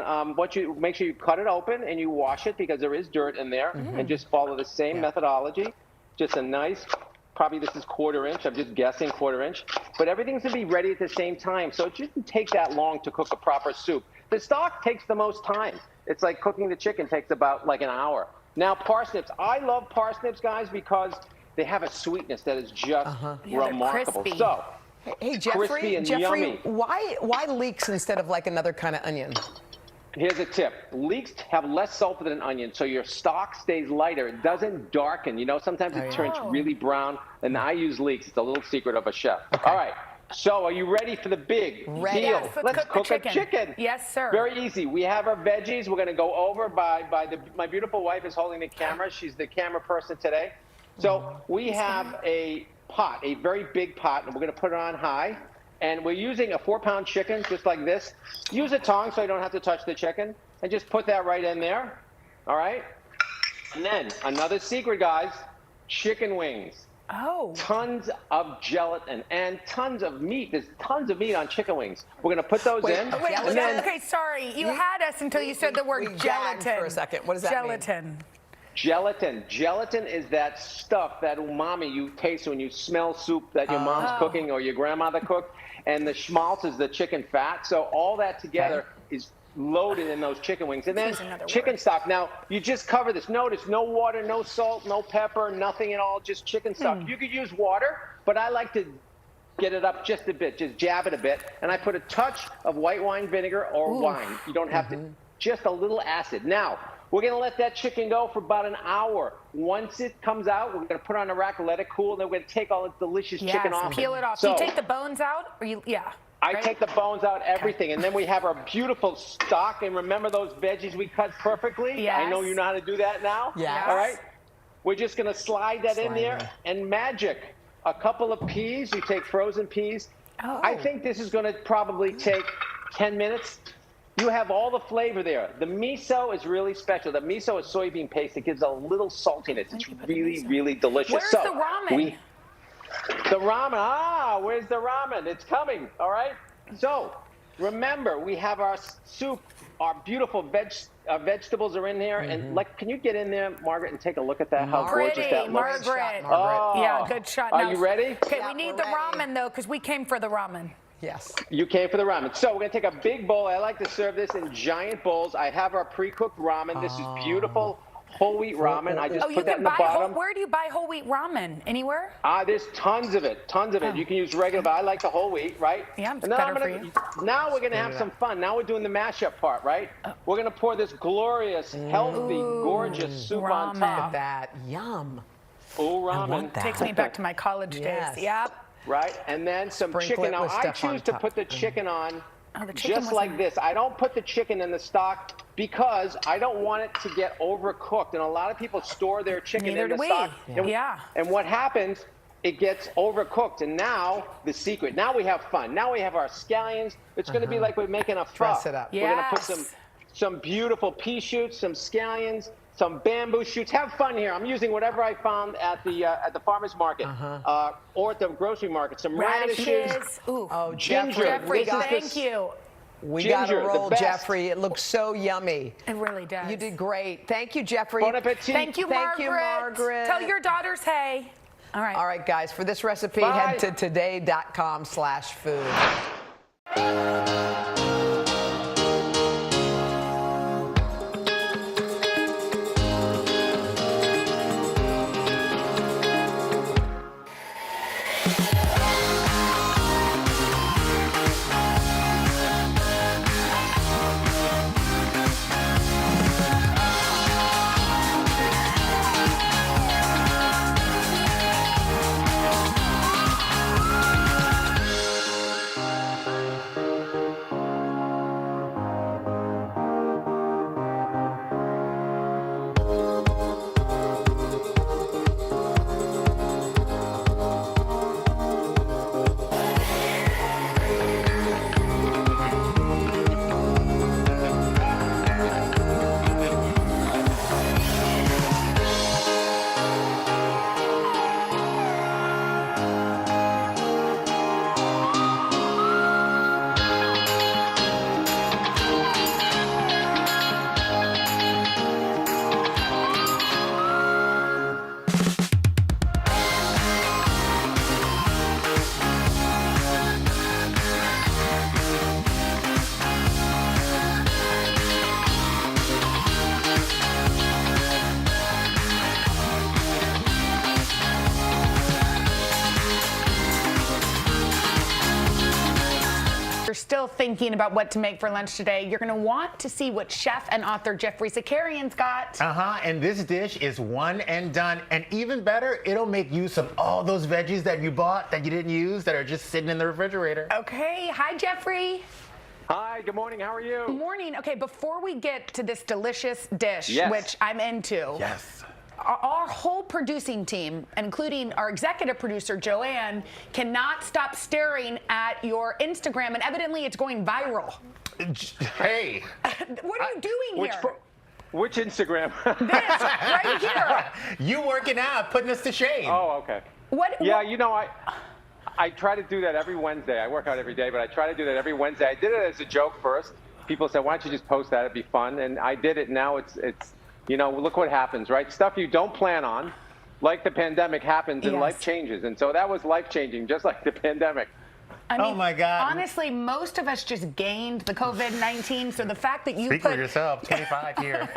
make sure you cut it open and you wash it because there is dirt in there. And just follow the same methodology. Just a nice, probably this is 1/4 inch. I'm just guessing 1/4 inch. But everything's going to be ready at the same time. So it shouldn't take that long to cook a proper soup. The stock takes the most time. It's like cooking the chicken takes about like an hour. Now parsnips. I love parsnips, guys, because they have a sweetness that is just remarkable. So, hey, crispy and yummy. Why leeks instead of like another kind of onion? Here's a tip. Leeks have less sulfur than an onion, so your stock stays lighter. It doesn't darken. You know, sometimes it turns really brown, and I use leeks. It's a little secret of a chef. All right. So are you ready for the big deal? Yes, let's cook a chicken. Yes, sir. Very easy. We have our veggies. We're going to go over my beautiful wife is holding the camera. She's the camera person today. So we have a pot, a very big pot, and we're going to put it on high. And we're using a 4-pound chicken, just like this. Use a tongs so you don't have to touch the chicken. And just put that right in there. All right? And then another secret, guys, chicken wings. Oh. Tons of gelatin and tons of meat. There's tons of meat on chicken wings. We're going to put those in. Okay, sorry. You had us until you said the word gelatin. For a second. What does that mean? Gelatin. Gelatin is that stuff, that umami you taste when you smell soup that your mom's cooking or your grandmother cooked. And the schmaltz is the chicken fat. So all that together is loaded in those chicken wings. And then chicken stock. Now, you just cover this. Notice no water, no salt, no pepper, nothing at all, just chicken stock. You could use water, but I like to get it up just a bit, just jab it a bit. And I put a touch of white wine vinegar or wine. You don't have to, just a little acid. Now, we're going to let that chicken go for about an hour. Once it comes out, we're going to put it on a rack, let it cool, and then we're going to take all the delicious chicken off. Peel it off. So, do you take the bones out? Or you, I take the bones out, everything, and then we have our beautiful stock. And remember those veggies we cut perfectly? Yes. I know you know how to do that now. Yes. All right. We're just going to slide that in there, and magic. A couple of peas. You take frozen peas. I think this is going to probably take 10 minutes. You have all the flavor there. The miso is really special. The miso is soybean paste. It gives a little saltiness. It's really, really delicious. Where's the ramen? The ramen. Where's the ramen? It's coming. All right. So remember, we have our soup. Our beautiful vegetables are in there. And can you get in there, Margaret, and take a look at that? How gorgeous that looks. Margaret. Oh, yeah, good shot. Are you ready? Okay, we need the ramen though, because we came for the ramen. Yes. You came for the ramen. So we're going to take a big bowl. I like to serve this in giant bowls. I have our pre-cooked ramen. This is beautiful whole wheat ramen. I just put that in the bottom. Where do you buy whole wheat ramen? Anywhere? There's tons of it. Tons of it. You can use regular, but I like the whole wheat, right? Yeah, it's better for you. Now we're going to have some fun. Now we're doing the mashup part, right? We're going to pour this glorious, healthy, gorgeous soup on top. Look at that. Yum. Oh, ramen. Takes me back to my college days. Yep. Right, and then some chicken. Now I choose to put the chicken on just like this. I don't put the chicken in the stock because I don't want it to get overcooked. And a lot of people store their chicken in the stock. And what happens, it gets overcooked. And now the secret. Now we have fun. Now we have our scallions. It's going to be like we're making a pho. Dress it up. We're going to put some beautiful pea shoots, some scallions, some bamboo shoots. Have fun here. I'm using whatever I found at the farmer's market or at the grocery market. Some radishes. Ooh. Oh, ginger. Jeffrey, thank you. We got to Ginger, the roll, best. Jeffrey. It looks so yummy. It really does. You did great. Thank you, Jeffrey. Bon appetit. Thank you, Thank Margaret. you, Margaret. Tell your daughters hey. All right. All right, guys, for this recipe, Bye. head to today.com/food. You're still thinking about what to make for lunch today, you're going to want to see what chef and author Jeffrey Zakarian's got. And this dish is one and done. And even better, it'll make use of all those veggies that you bought that you didn't use that are just sitting in the refrigerator. Okay. Hi, Jeffrey. Hi, good morning. How are you? Good morning. Okay, before we get to this delicious dish, Yes. which I'm into. Yes. Our whole producing team, including our executive producer, Joanne, cannot stop staring at your Instagram, and evidently it's going viral. Hey. What are you doing here? Which Instagram? This, right here. You working out, putting us to shame. Oh, okay. Yeah, you know, I try to do that every Wednesday. I work out every day, but I try to do that every Wednesday. I did it as a joke first. People said, why don't you just post that? It'd be fun. And I did it. Now it's you know, look what happens, right? Stuff you don't plan on, like the pandemic happens and life changes. And so that was life-changing, just like the pandemic. I mean, oh my God. Honestly, most of us just gained the COVID-19, so the fact that you Speak put for yourself, 25 here.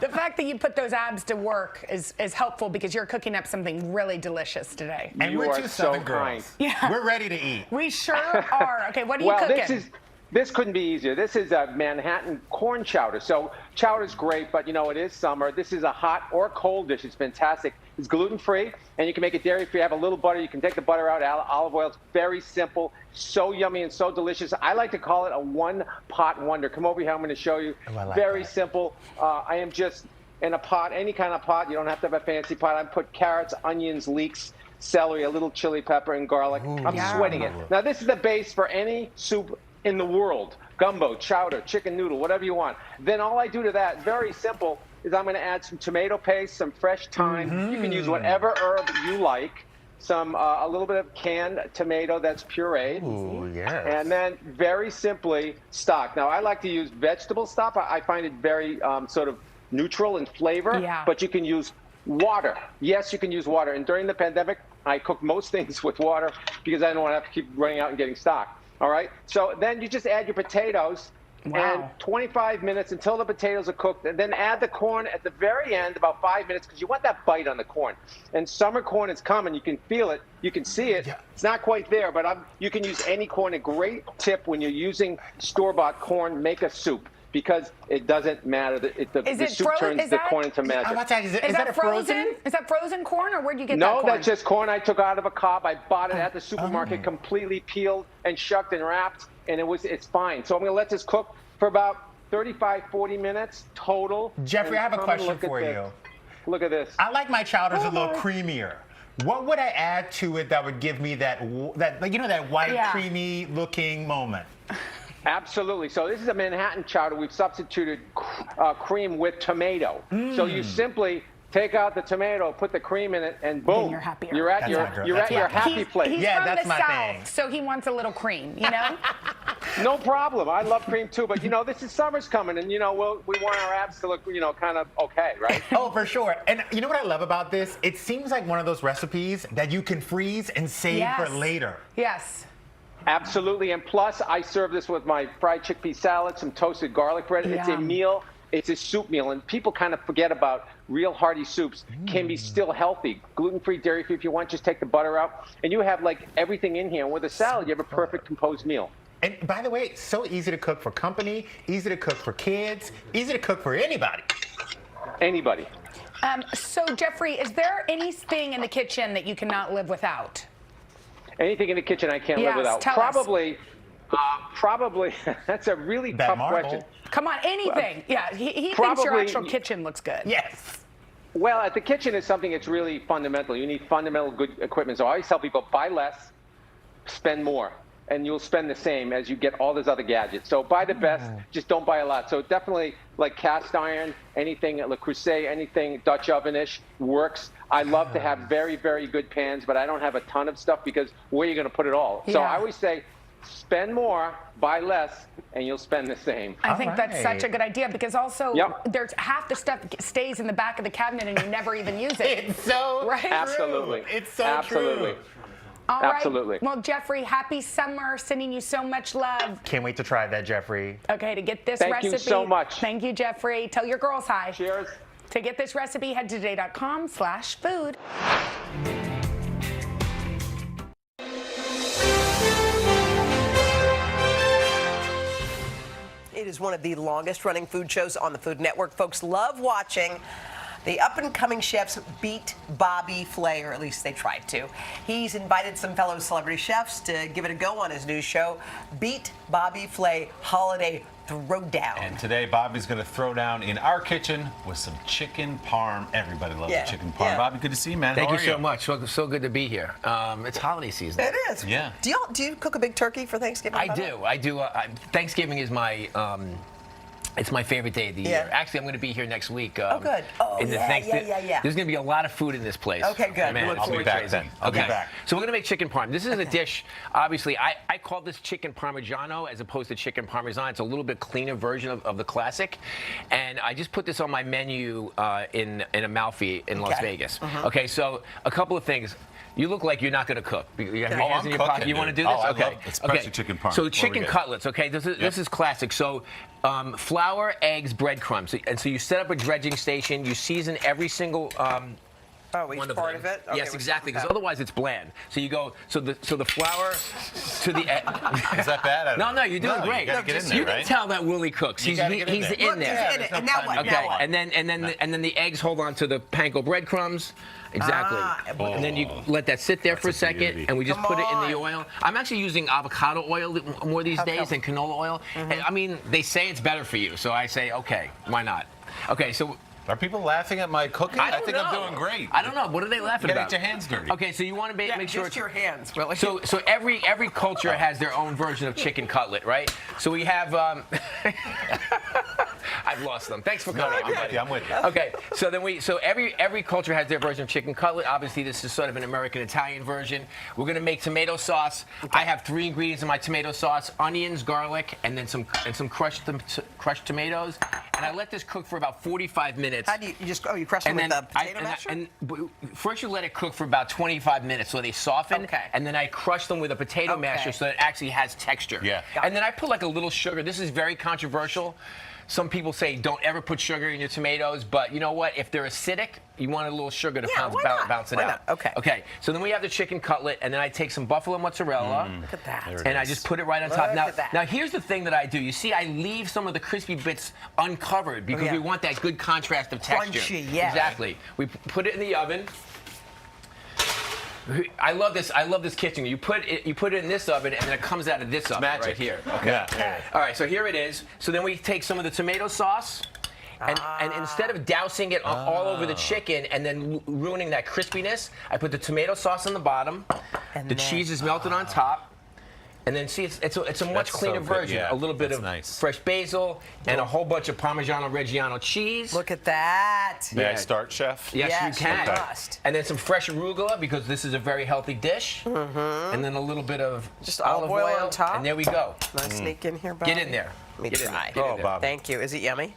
the fact that you put those abs to work is helpful because you're cooking up something really delicious today. And You we're are two so Southern girls. Yeah. We're ready to eat. We sure are. Okay, what are you cooking? This couldn't be easier. This is a Manhattan corn chowder. So chowder's great, but you know, it is summer. This is a hot or cold dish. It's fantastic. It's gluten-free, and you can make it dairy-free. Have a little butter. You can take the butter out, olive oil. It's very simple, so yummy and so delicious. I like to call it a one-pot wonder. Come over here. I'm going to show you. Oh, I like very that. simple. I am just in a pot, any kind of pot. You don't have to have a fancy pot. I put carrots, onions, leeks, celery, a little chili pepper, and garlic. I'm sweating it. Now, this is the base for any soup in the world. Gumbo, chowder, chicken noodle, whatever you want. Then all I do to that, very simple, is I'm going to add some tomato paste, some fresh thyme. You can use whatever herb you like. Some a little bit of canned tomato that's pureed. Ooh, yes. And then very simply stock. Now I like to use vegetable stock. I find it very sort of neutral in flavor. Yeah. But you can use water. Yes, you can use water. And during the pandemic, I cook most things with water because I don't want to have to keep running out and getting stock. All right. So then you just add your potatoes. And 25 minutes until the potatoes are cooked, and then add the corn at the very end, about 5 minutes, because you want that bite on the corn. And summer corn is coming. You can feel it. You can see it. Yeah. It's not quite there, but you can use any corn. A great tip when you're using store-bought corn, make a soup, because it doesn't matter. The soup turns the corn into magic. Is that frozen? Is that frozen corn, or where'd you get that No, corn? that's just corn I took out of a cob. I bought it at the supermarket, completely peeled and shucked and wrapped, and it's fine. So I'm going to let this cook for about 35, 40 minutes total. Jeffrey, I have a question for you. Look at this. I like my chowders a little creamier. What would I add to it that would give me that white, creamy looking moment? Absolutely. So this is a Manhattan chowder. We've substituted cream with tomato. So you simply take out the tomato, put the cream in it, and boom, you're happier. you're at your happy place. He's from the South, so he wants a little cream, you know? No problem. I love cream too, but this is summer's coming, and we want our abs to look, kind of okay, right? Oh, for sure. And you know what I love about this? It seems like one of those recipes that you can freeze and save for later. Yes. Absolutely. And plus, I serve this with my fried chickpea salad, some toasted garlic bread. It's a meal. It's a soup meal, and people kind of forget about real hearty soups can be still healthy. Gluten-free, dairy-free if you want. Just take the butter out, and you have like everything in here. And with a salad, you have a perfect composed meal. And by the way, it's so easy to cook for company, easy to cook for kids, easy to cook for anybody. Anybody. So, Jeffrey, is there anything in the kitchen that you cannot live without? Anything in the kitchen I can't live without. Probably, that's a really tough question. Come on, anything. He thinks your actual kitchen looks good. Yes. Well, at the kitchen is something that's really fundamental. You need fundamental good equipment. So I always tell people, buy less, spend more. And you'll spend the same as you get all those other gadgets. So buy the best, just don't buy a lot. So definitely like cast iron, anything Le Creuset, anything Dutch oven-ish works. I love to have very, very good pans, but I don't have a ton of stuff because where are you going to put it all? So I always say, spend more, buy less, and you'll spend the same. I think that's such a good idea because also there's half the stuff stays in the back of the cabinet and you never even use it. It's so true. Absolutely. It's so true. All right. Absolutely. Well, Jeffrey, happy summer. Sending you so much love. Can't wait to try that, Jeffrey. Okay, to get this recipe. recipe. Thank you so much. Thank you, Jeffrey. Tell your girls hi. Cheers. To get this recipe, head to today.com/food. It is one of the longest running food shows on the Food Network. Folks love watching the up-and-coming chefs beat Bobby Flay, or at least they tried to. He's invited some fellow celebrity chefs to give it a go on his new show, Beat Bobby Flay Holiday Throwdown. And today, Bobby's going to throw down in our kitchen with some chicken parm. Everybody loves the chicken parm. Bobby, good to see you, man. Thank How you are so much. So good to be here. It's holiday season. It is. Yeah. Do you cook a big turkey for Thanksgiving? I do. Thanksgiving is my It's my favorite day of the year. Actually, I'm going to be here next week. Oh, good. Oh, yeah. There's going to be a lot of food in this place. Okay, good. Man, I'll be back then. I'll be back. So we're going to make chicken parm. This is a dish, obviously, I call this chicken parmigiano as opposed to chicken parmesan. It's a little bit cleaner version of the classic. And I just put this on my menu in Amalfi in Las Vegas. Okay, so a couple of things. You look like you're not going to cook. You have your hands in your pocket. You want to do this? I love especially chicken parm. So chicken cutlets, okay? This is classic. So flour, eggs, breadcrumbs. And so you set up a dredging station. You season every single each part of it? Okay, yes, exactly, because otherwise it's bland. So you go, so the flour to the egg. Is that bad? No, you're doing great. You gotta get in there, you can tell that Willie cooks. He's in there. He's in it. And now what? Okay, and then the eggs hold on to the panko breadcrumbs. Exactly. And then you let that sit there for a second, and we just put it in the oil. I'm actually using avocado oil more these days than canola oil. And, I mean, they say it's better for you, so I say, okay, why not? Okay, so. Are people laughing at my cooking? I think I'm doing great. I don't know. What are they laughing about? Get your hands dirty. Okay, so you want to make sure just your hands, Willie. So every culture has their own version of chicken cutlet, right? So we have. I've lost them. Thanks for coming. I'm with you. Okay, so every culture has their version of chicken cutlet. Obviously, this is sort of an American-Italian version. We're gonna make tomato sauce. I have 3 ingredients in my tomato sauce: onions, garlic, and then some crushed tomatoes. And I let this cook for about 45 minutes. How do you just you crush them with the potato masher? And first you let it cook for about 25 minutes so they soften. Okay. And then I crush them with a potato masher so it actually has texture. Yeah. And then I put like a little sugar. This is very controversial. Some people say don't ever put sugar in your tomatoes, but you know what? If they're acidic, you want a little sugar to bounce it out. Okay. Okay. So then we have the chicken cutlet, and then I take some buffalo mozzarella. Look at that. And I just put it right on top. Now here's the thing that I do. You see, I leave some of the crispy bits uncovered because we want that good contrast of texture. Crunchy, yeah. Exactly. We put it in the oven. I love this kitchen. You put it in this oven, and then it comes out of this oven right here. Okay. Yeah. All right. So here it is. So then we take some of the tomato sauce, and instead of dousing it all over the chicken and then ruining that crispiness, I put the tomato sauce on the bottom. And the cheese is melted on top. And then see, it's a much That's cleaner so good. version. Yeah, A little bit that's of nice. fresh basil and a whole bunch of Parmigiano Reggiano cheese. Look at that. May I start, Chef? Yes, you can. Okay. And then some fresh arugula because this is a very healthy dish. And then a little bit of just olive oil on top. And there we go. Can I sneak in here, Bobby? Get in there. Let me Get in try. there. Get in there. Thank you. Is it yummy?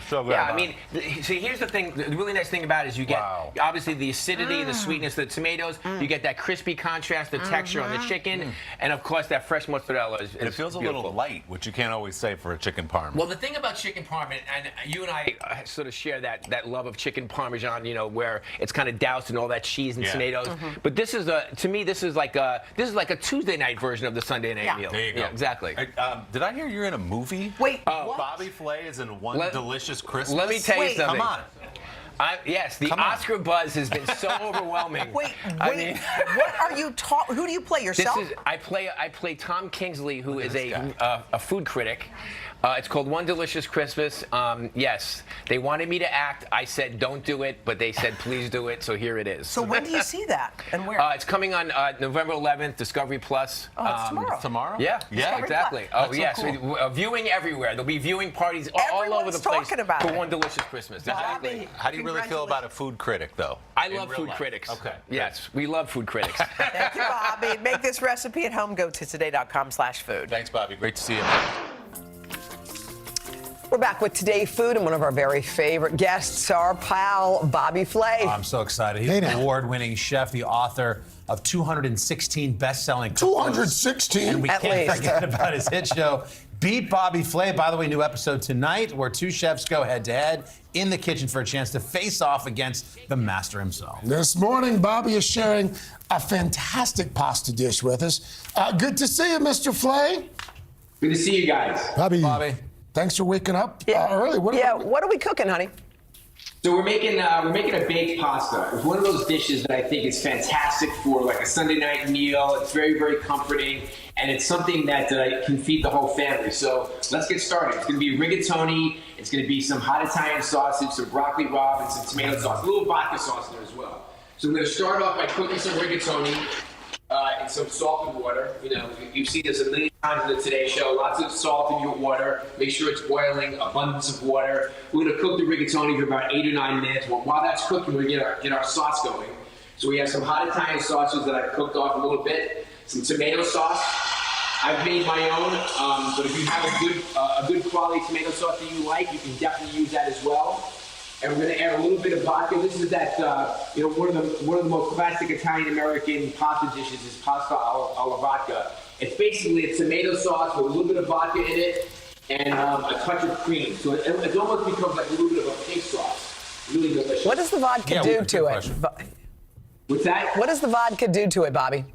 So good. Yeah, I mean, see, here's the thing. The really nice thing about it is you get obviously the acidity, the sweetness, the tomatoes. You get that crispy contrast, the texture on the chicken, and of course that fresh mozzarella is. And it feels beautiful. a little light, which you can't always say for a chicken parm. Well, the thing about chicken parm, and you and I sort of share that love of chicken parmesan, where it's kind of doused in all that cheese and tomatoes. But this is to me, this is like a Tuesday night version of the Sunday night meal. There you go. Yeah, exactly. Did I hear you're in a movie? Wait, Bobby Flay is in One Delicious Christmas. Let me tell you something. Come on. Yes, the Oscar buzz has been so overwhelming. Wait, I mean, what are you who do you play yourself? I play Tom Kingsley, who is a food critic. It's called One Delicious Christmas. Yes, they wanted me to act. I said don't do it, but they said please do it. So here it is. So when do you see that and where? It's coming on November 11th, Discovery Plus. Oh, it's tomorrow. Tomorrow? Yeah, Discovery exactly. Plus. Oh, yes. so cool. Viewing everywhere. There'll be viewing parties all over the Everyone's place talking about for it. One Delicious Christmas. Exactly. How do you really feel about a food critic, though? I in love real food life? critics. Okay. Yes, we love food critics. Thank you, Bobby. Make this recipe at home. Go to today.com/food. Thanks, Bobby. Great to see you. We're back with Today Food, and one of our very favorite guests, our pal, Bobby Flay. I'm so excited. He's an award-winning chef, the author of 216 best-selling cookbooks. 216? And we At can't least. forget about his hit show, Beat Bobby Flay. By the way, new episode tonight where two chefs go head-to-head in the kitchen for a chance to face off against the master himself. This morning, Bobby is sharing a fantastic pasta dish with us. Good to see you, Mr. Flay. Good to see you guys. Bobby. Thanks for waking up early. What are we cooking, honey? So we're making a baked pasta. It's one of those dishes that I think is fantastic for like a Sunday night meal. It's very, very comforting, and it's something that can feed the whole family. So let's get started. It's going to be rigatoni. It's going to be some hot Italian sausage, some broccoli rabe, and some tomato sauce. A little vodka sauce in there as well. So I'm going to start off by cooking some rigatoni in some salt and water. You've seen this a million times in the Today Show. Lots of salt in your water. Make sure it's boiling. Abundance of water. We're going to cook the rigatoni for about 8 or 9 minutes. Well, while that's cooking, we're going to get our sauce going. So we have some hot Italian sauces that I've cooked off a little bit. Some tomato sauce. I've made my own, but if you have a good quality tomato sauce that you like, you can definitely use that as well. And we're going to add a little bit of vodka. This is that, one of the most classic Italian-American pasta dishes is pasta alla vodka. It's basically a tomato sauce with a little bit of vodka in it and a touch of cream. So it almost becomes like a little bit of a pink sauce. Really delicious. What does the vodka do to it? What's that? What does the vodka do to it, Bobby?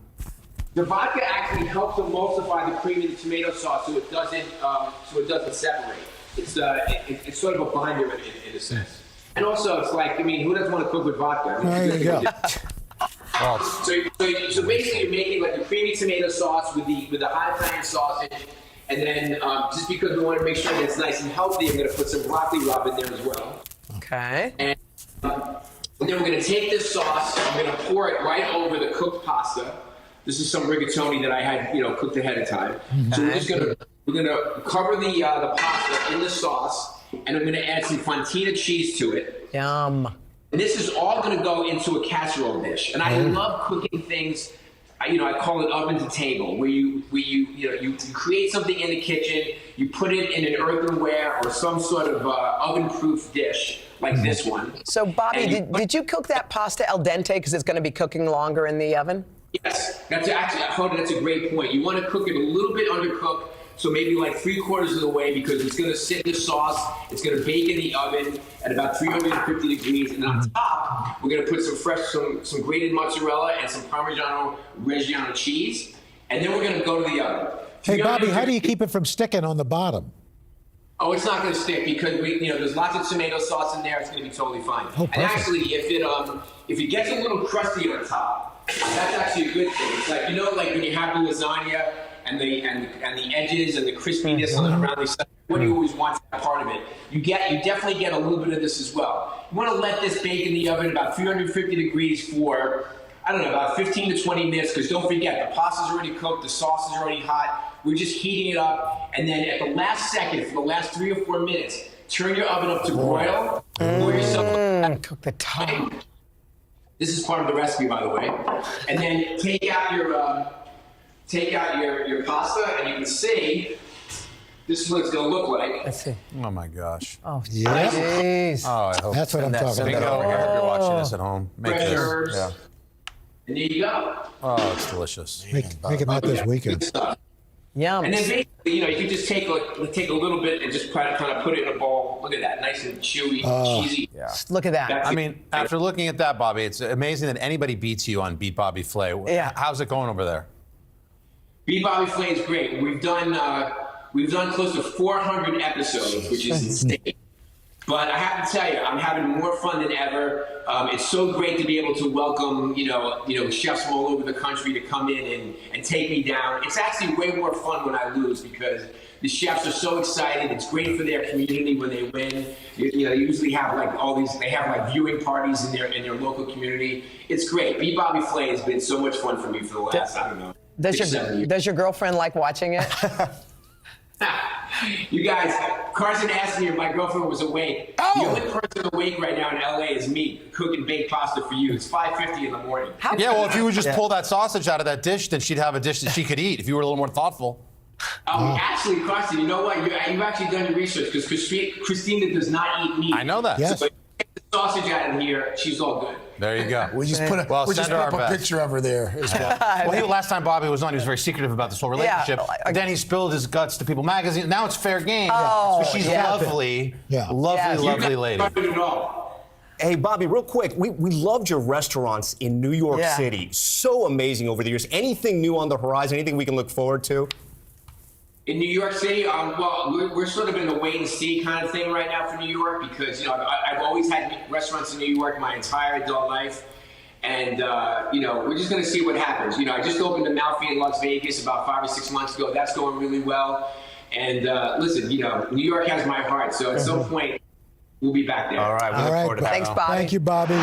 The vodka actually helps emulsify the cream in the tomato sauce so it doesn't separate. It's sort of a binder in a sense. And also, it's like, who doesn't want to cook with vodka? There you go. So basically, you're making like a creamy tomato sauce with the hot Italian sausage, and then just because we want to make sure that it's nice and healthy, I'm going to put some broccoli rabe in there as well. Okay. And then we're going to take this sauce, I'm going to pour it right over the cooked pasta. This is some rigatoni that I had, cooked ahead of time. So we're going to cover the pasta in the sauce. And I'm going to add some fontina cheese to it. Yum. And this is all going to go into a casserole dish. And I love cooking things. I call it oven to table, where you create something in the kitchen, you put it in an earthenware or some sort of oven-proof dish like this one. So, Bobby, did you cook that pasta al dente because it's going to be cooking longer in the oven? Yes, that's a great point. You want to cook it a little bit undercooked. So maybe like 3/4 of the way, because it's going to sit in the sauce. It's going to bake in the oven at about 350 degrees. And on top, we're going to put some grated mozzarella and some Parmigiano Reggiano cheese. And then we're going to go to the oven. Hey, Bobby, how do you keep it from sticking on the bottom? Oh, it's not going to stick because there's lots of tomato sauce in there. It's going to be totally fine. Oh, and perfect. actually, if it gets a little crusty on top, that's actually a good thing. It's like like when you have the lasagna. And the edges and the crispiness around the side. What you always want that part of it. You definitely get a little bit of this as well. You want to let this bake in the oven about 350 degrees for I don't know, about 15 to 20 minutes, because don't forget, the pasta's already cooked, the sauce is already hot. We're just heating it up, and then at the last second, for the last 3 or 4 minutes, turn your oven up to broil. Pour yourself. Cook the top. This is part of the recipe, by the way. And then take out your pasta, and you can see this is what it's going to look like. Let's see. Oh my gosh. Oh, yeah. Jeez. Oh, I hope That's what I'm talking Send that about. over here if you're watching this at home. Make Fresh this. herbs. Yeah. And there you go. Oh, it's delicious. Making that this weekend. Yum. And then basically, you can just take a little bit and just kind of put it in a bowl. Look at that, nice and chewy, cheesy. Yeah. Look at that. I mean, after looking at that, Bobby, it's amazing that anybody beats you on Beat Bobby Flay. Yeah. How's it going over there? Beat Bobby Flay is great. We've done close to 400 episodes, which is insane. But I have to tell you, I'm having more fun than ever. It's so great to be able to welcome, chefs from all over the country to come in and take me down. It's actually way more fun when I lose because the chefs are so excited. It's great for their community when they win. They usually have viewing parties in their local community. It's great. Beat Bobby Flay has been so much fun for me for the last, I don't know. Does your girlfriend like watching it? You guys, Carson asked me if my girlfriend was awake. The only person awake right now in LA is me cooking baked pasta for you. It's 5:50 in the morning. Yeah, well, if you would just pull that sausage out of that dish, then she'd have a dish that she could eat if you were a little more thoughtful. Actually, Carson, you know what? You've actually done your research because Christina does not eat meat. I know that. So if you get the sausage out of here, she's all good. There you go. We just put a picture of her there as well. Well, last time Bobby was on, he was very secretive about this whole relationship. Yeah. Then he spilled his guts to People Magazine. Now it's fair game. Oh, so she's lovely. Yeah. Lovely lady. Hey, Bobby, real quick, we loved your restaurants in New York City. So amazing over the years. Anything new on the horizon? Anything we can look forward to? In New York City, we're sort of in the wait and see kind of thing right now for New York because I've always had restaurants in New York my entire adult life, and we're just going to see what happens. I just opened a Malfi in Las Vegas about 5 or 6 months ago. That's going really well, and listen, New York has my heart. So at some point, we'll be back there. All right, we look forward to that. Thanks, Bobby. Thank you, Bobby.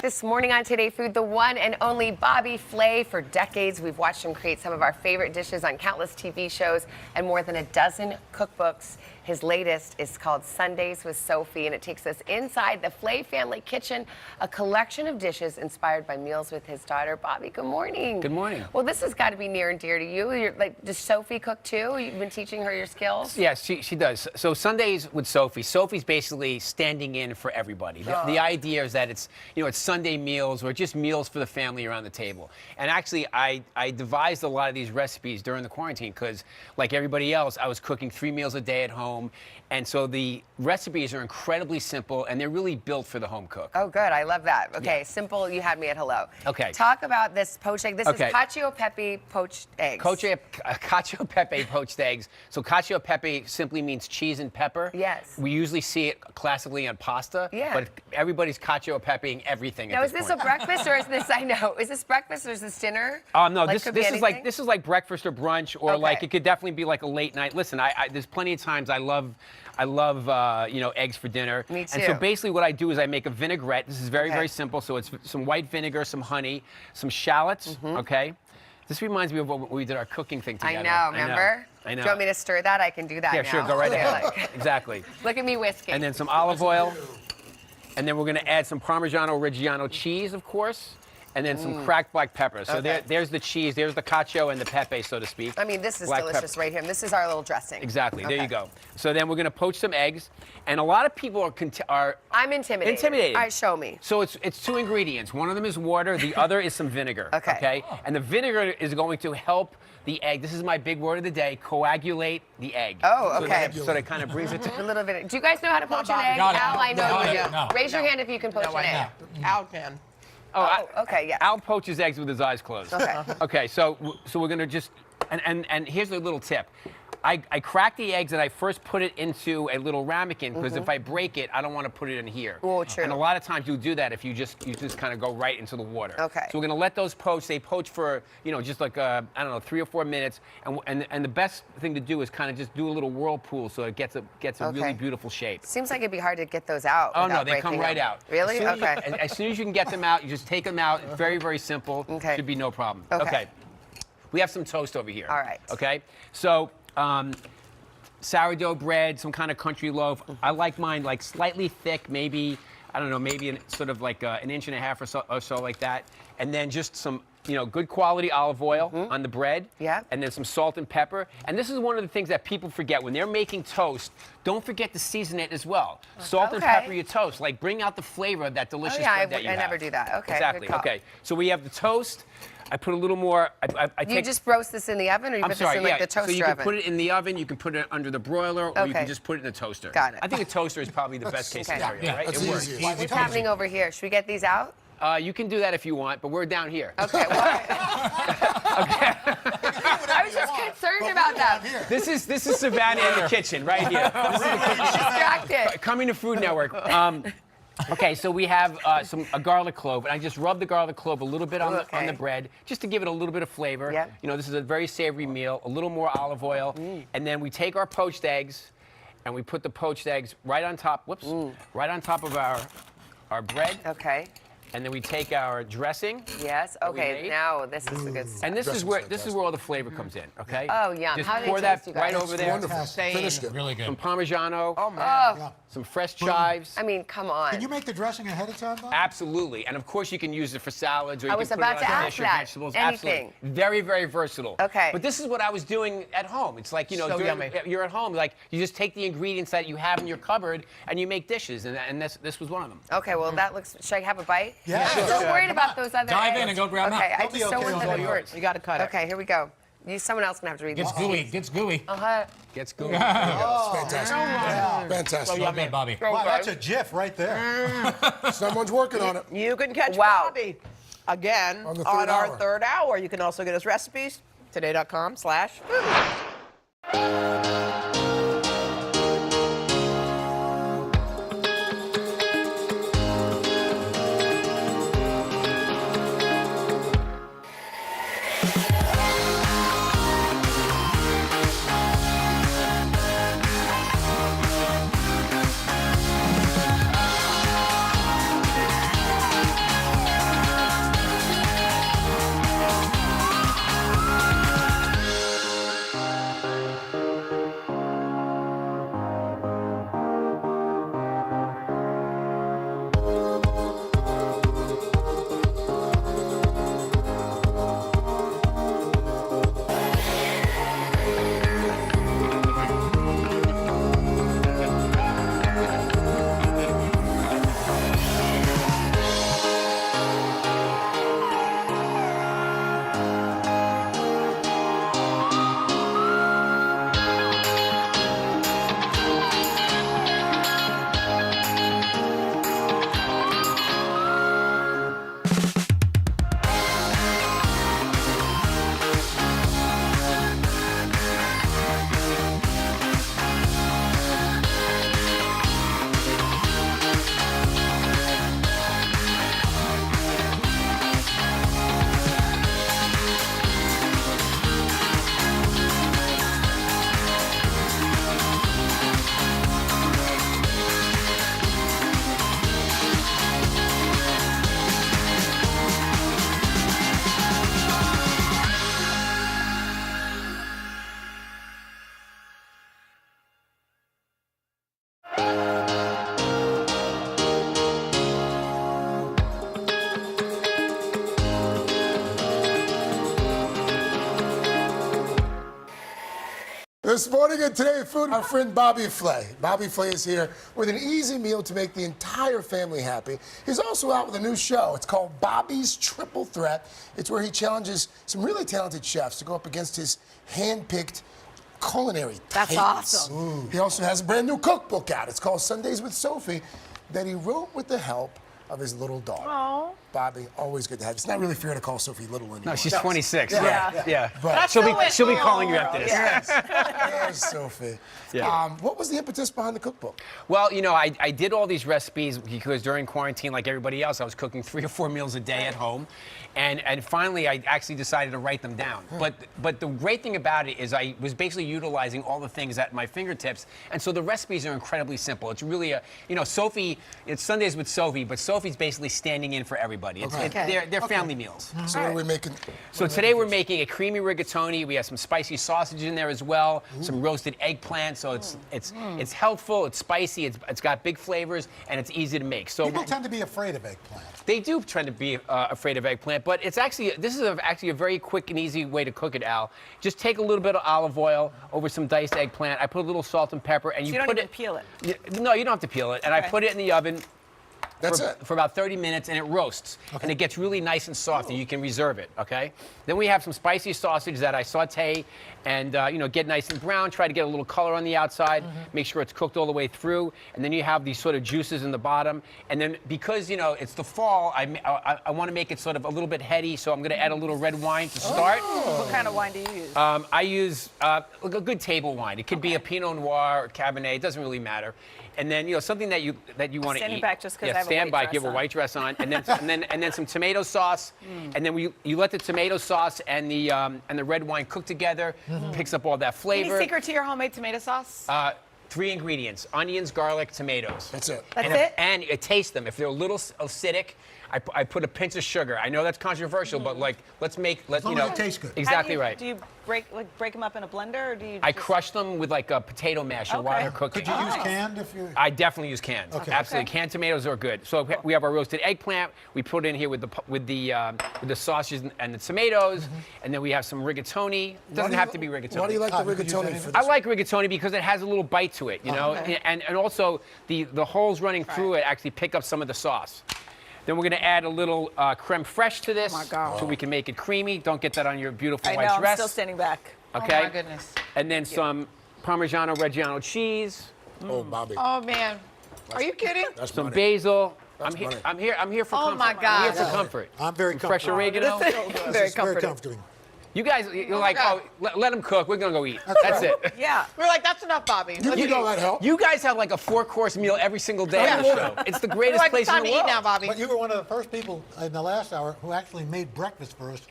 This morning on Today Food, the one and only Bobby Flay. For decades, we've watched him create some of our favorite dishes on countless TV shows and more than a dozen cookbooks. His latest is called Sundays with Sophie, and it takes us inside the Flay family kitchen, a collection of dishes inspired by meals with his daughter. Bobby, good morning. Good morning. Well, this has got to be near and dear to you. Does Sophie cook too? You've been teaching her your skills? Yes, she does. So Sundays with Sophie. Sophie's basically standing in for everybody. The idea is that it's Sunday meals or just meals for the family around the table. And actually, I devised a lot of these recipes during the quarantine because, like everybody else, I was cooking 3 meals a day at home. And so the recipes are incredibly simple, and they're really built for the home cook. Oh, good. I love that. Okay, simple. You had me at hello. Okay. Talk about this poached egg. This is cacio e pepe poached eggs. Cacio e pepe poached eggs. So cacio e pepe simply means cheese and pepper. Yes. We usually see it classically on pasta. Yeah. But everybody's cacio e pepeing everything. No, Now, is this a breakfast or is this? I know. Is this breakfast or is this dinner? No, Like, this is like breakfast or brunch, or like it could definitely be like a late night. Listen, there's plenty of times I love eggs for dinner. Me too. And so basically what I do is I make a vinaigrette. This is very simple. So it's some white vinegar, some honey, some shallots. Okay. This reminds me of when we did our cooking thing together. I know. Remember? I know. Do you want me to stir that? I can do that. Yeah, now. sure. Go right ahead. Look. Exactly. Look at me whisking. And then some olive oil. And then we're going to add some Parmigiano Reggiano cheese, of course. And then some cracked black pepper. So there's the cheese, there's the cacio and the pepe, so to speak. I mean, this is Black delicious right here. This is our little dressing. Exactly. There you go. So then we're going to poach some eggs, and a lot of people are I'm intimidated. All right, show me. So it's 2 ingredients. One of them is water. The other is some vinegar. Okay. And the vinegar is going to help the egg. This is my big word of the day: coagulate the egg. Oh, okay. So that kind of brings it to a little bit. Do you guys know how to poach an egg? Got it. Al, I know you do. No. Raise your hand if you can poach an egg. Al can. Okay, yeah. Al poaches eggs with his eyes closed. Okay. Okay, so we're gonna just, and here's a little tip. I crack the eggs and I first put it into a little ramekin because if I break it, I don't want to put it in here. Oh, true. And a lot of times you do that if you just kind of go right into the water. Okay. So we're gonna let those poach. They poach for just like I don't know, 3 or 4 minutes. And the best thing to do is kind of just do a little whirlpool so it gets a really beautiful shape. Seems like it'd be hard to get those out. Oh no, without they come breaking right them. out. Really? As soon as you can get them out, you just take them out. Very, very simple. Okay. Should be no problem. Okay. We have some toast over here. All right. Okay. So sourdough bread, some kind of country loaf. I like mine like slightly thick, maybe sort of like an 1.5 inches or so like that, and then just some good quality olive oil on the bread. Yeah. And then some salt and pepper. And this is one of the things that people forget when they're making toast. Don't forget to season it as well. Salt and pepper your toast. Like bring out the flavor of that delicious bread that you have. I never do that. Okay. Exactly. Good call. Okay. So we have the toast. I put a little more. You just roast this in the oven, or you put this in like the toaster so you can oven? put it in the oven. You can put it under the broiler, or you Okay. can just put it in the toaster. Got it. I think a toaster is probably the best case scenario, right? It works. What's happening over here? Should we get these out? You can do that if you want, but we're down here. Okay. I was just concerned about that. This is Savannah in the kitchen right here. This is the kitchen. Distracted. Coming to Food Network. Okay, so we have a garlic clove, and I just rub the garlic clove a little bit on the bread, just to give it a little bit of flavor. Yeah. This is a very savory meal. A little more olive oil, and then we take our poached eggs, and we put the poached eggs right on top. Right on top of our bread. Okay. And then we take our dressing. Yes. Okay. Now this is the good stuff. And this is where all the flavor comes in. Okay. Oh, yum. Just How do they pour taste, that you guys? right over there. Wonderful. Finished it. Really good. Some Parmigiano. Oh man. Some fresh chives. I mean, come on. Can you make the dressing ahead of time, Bob? Absolutely. And of course you can use it for salads, or you I can was put about it to on ask fish or that. vegetables. Anything. Absolutely. Very, very versatile. Okay. But this is what I was doing at home. It's like, So yummy. you're at home, like you just take the ingredients that you have in your cupboard and you make dishes, and this was one of them. Okay. Well, that looks. Should I have a bite? Yeah. I'm so worried about those other Dive eggs. in and go grab them Okay. out. I just don't want them to hurt. You got to cut it. Okay. Here we go. Someone else gonna have to read Gets this. gooey. Gets gooey. Gets good. Fantastic. Fantastic. Love that, Bobby. Wow, that's a GIF right there. Someone's working on it. You can catch Wow. Bobby again On the on third our hour. third hour. You can also get us recipes. Today.com/food. This morning in Today Food, our friend Bobby Flay. Bobby Flay is here with an easy meal to make the entire family happy. He's also out with a new show. It's called Bobby's Triple Threat. It's where he challenges some really talented chefs to go up against his hand-picked culinary That's titans. awesome. He also has a brand new cookbook out. It's called Sundays with Sophie that he wrote with the help of his little daughter. Oh. Bobby, always good to have you. It's not really fair to call Sophie little anymore. No, she's 26. Yeah. Yeah. But She'll be calling you after this. Yes. There's Sophie. Yeah. What was the impetus behind the cookbook? Well, I did all these recipes because during quarantine, like everybody else, I was cooking 3 or 4 meals a day at home. And finally, I actually decided to write them down. But the great thing about it is I was basically utilizing all the things at my fingertips. And so the recipes are incredibly simple. It's really Sophie, it's Sundays with Sophie, but Sophie's basically standing in for everybody. They're family meals. So what are we making? So today we're making a creamy rigatoni. We have some spicy sausage in there as well, some roasted eggplant. So it's healthful, it's spicy, it's got big flavors, and it's easy to make. So People tend to be afraid of eggplant. they do tend to be afraid of eggplant, but this is actually a very quick and easy way to cook it, Al. Just take a little bit of olive oil over some diced eggplant. I put a little salt and pepper, and So you you don't put even it. peel it? No, you don't have to peel it. And I Okay. put it in the oven. That's it. For about 30 minutes, and it roasts. And it gets really nice and soft, and you can reserve it, okay? Then we have some spicy sausage that I saute and, get nice and brown. Try to get a little color on the outside. Make sure it's cooked all the way through. And then you have these sort of juices in the bottom. And then because, it's the fall, I want to make it sort of a little bit heady, so I'm going to add a little red wine to start. What kind of wine do you use? I use a good table wine. It could be a Pinot Noir or Cabernet. It doesn't really matter. And then something that you want to eat. Standing back just 'cause I have a stand white back. You dress have a on. white dress on, and then some tomato sauce, and then you let the tomato sauce and the red wine cook together. Picks up all that flavor. Any secret to your homemade tomato sauce? 3 ingredients: onions, garlic, tomatoes. That's it. That's and it? And you taste them. If they're a little acidic, I put a pinch of sugar. I know that's controversial, but let's make As long as it tastes good. Exactly right. Do you break them up in a blender, or do you? I just- crush them with like a potato masher while Okay. they're cooking. Could you use canned if you? I definitely use canned. Okay. Absolutely, Okay. canned tomatoes are good. So we have our roasted eggplant. We put it in here with the sausage and the tomatoes, and then we have some rigatoni. It doesn't have to be rigatoni. Why do you like the rigatoni for this? I like rigatoni because it has a little bite to it, okay. and also the holes running through it actually pick up some of the sauce. Then we're going to add a little creme fraiche to this, so we can make it creamy. Don't get that on your beautiful I white know. I'm dress. still standing back. Okay. Oh my goodness. And then some Parmigiano Reggiano cheese. Oh, Bobby. Oh man, are you kidding? That's Some money. basil. That's I'm money. here for Oh comfort. my I'm God. here for comfort. I'm very Some fresh comfortable. oregano. Very Very comforting. comforting. You guys, you're like, God. let them cook. We're gonna go eat. That's it. Yeah, we're like, that's enough, Bobby. You know that help. You guys have like a 4-course meal every single day on the show. It's the We're greatest like, place it's time in to the eat world. now, Bobby. But you were one of the first people in the last hour who actually made breakfast for us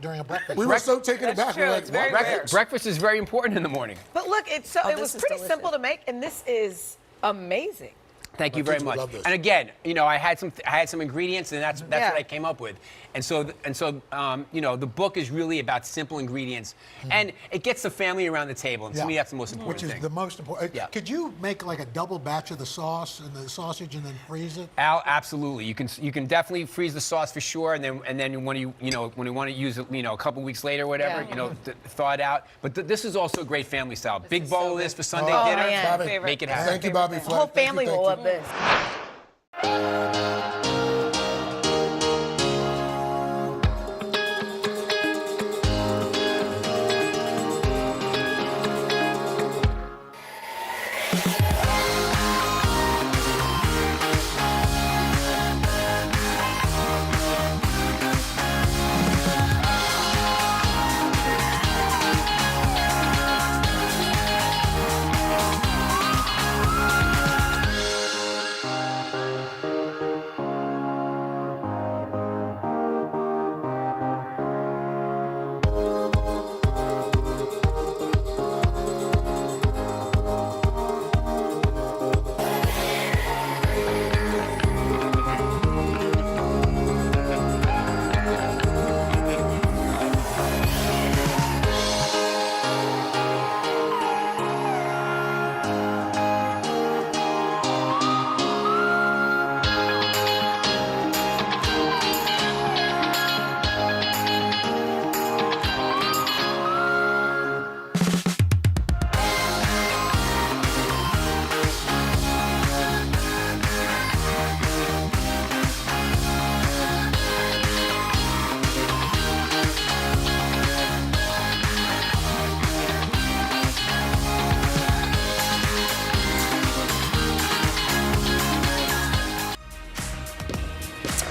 during a breakfast. We were so taken That's aback. true. We're like, It's very what? rare. Breakfast is very important in the morning. But look, it Oh, was this is pretty delicious. simple to make, and this is amazing. Thank you My very kids would much. love this. And again, I had some ingredients, and that's Yeah. what I came up with. And so the book is really about simple ingredients, and it gets the family around the table. And to me, that's the most important Which is thing. the most important. Yeah. Could you make like a double batch of the sauce and the sausage and then freeze it? Al, absolutely. You can definitely freeze the sauce for sure, and then when you want to use it, a couple weeks later, or whatever, Yeah. thaw it out. But this is also a great family style. Big bowl of this for Sunday Oh, dinner. man. Bobby, Favorite. Make it happen. Thank you, Bobby. The whole family will love this.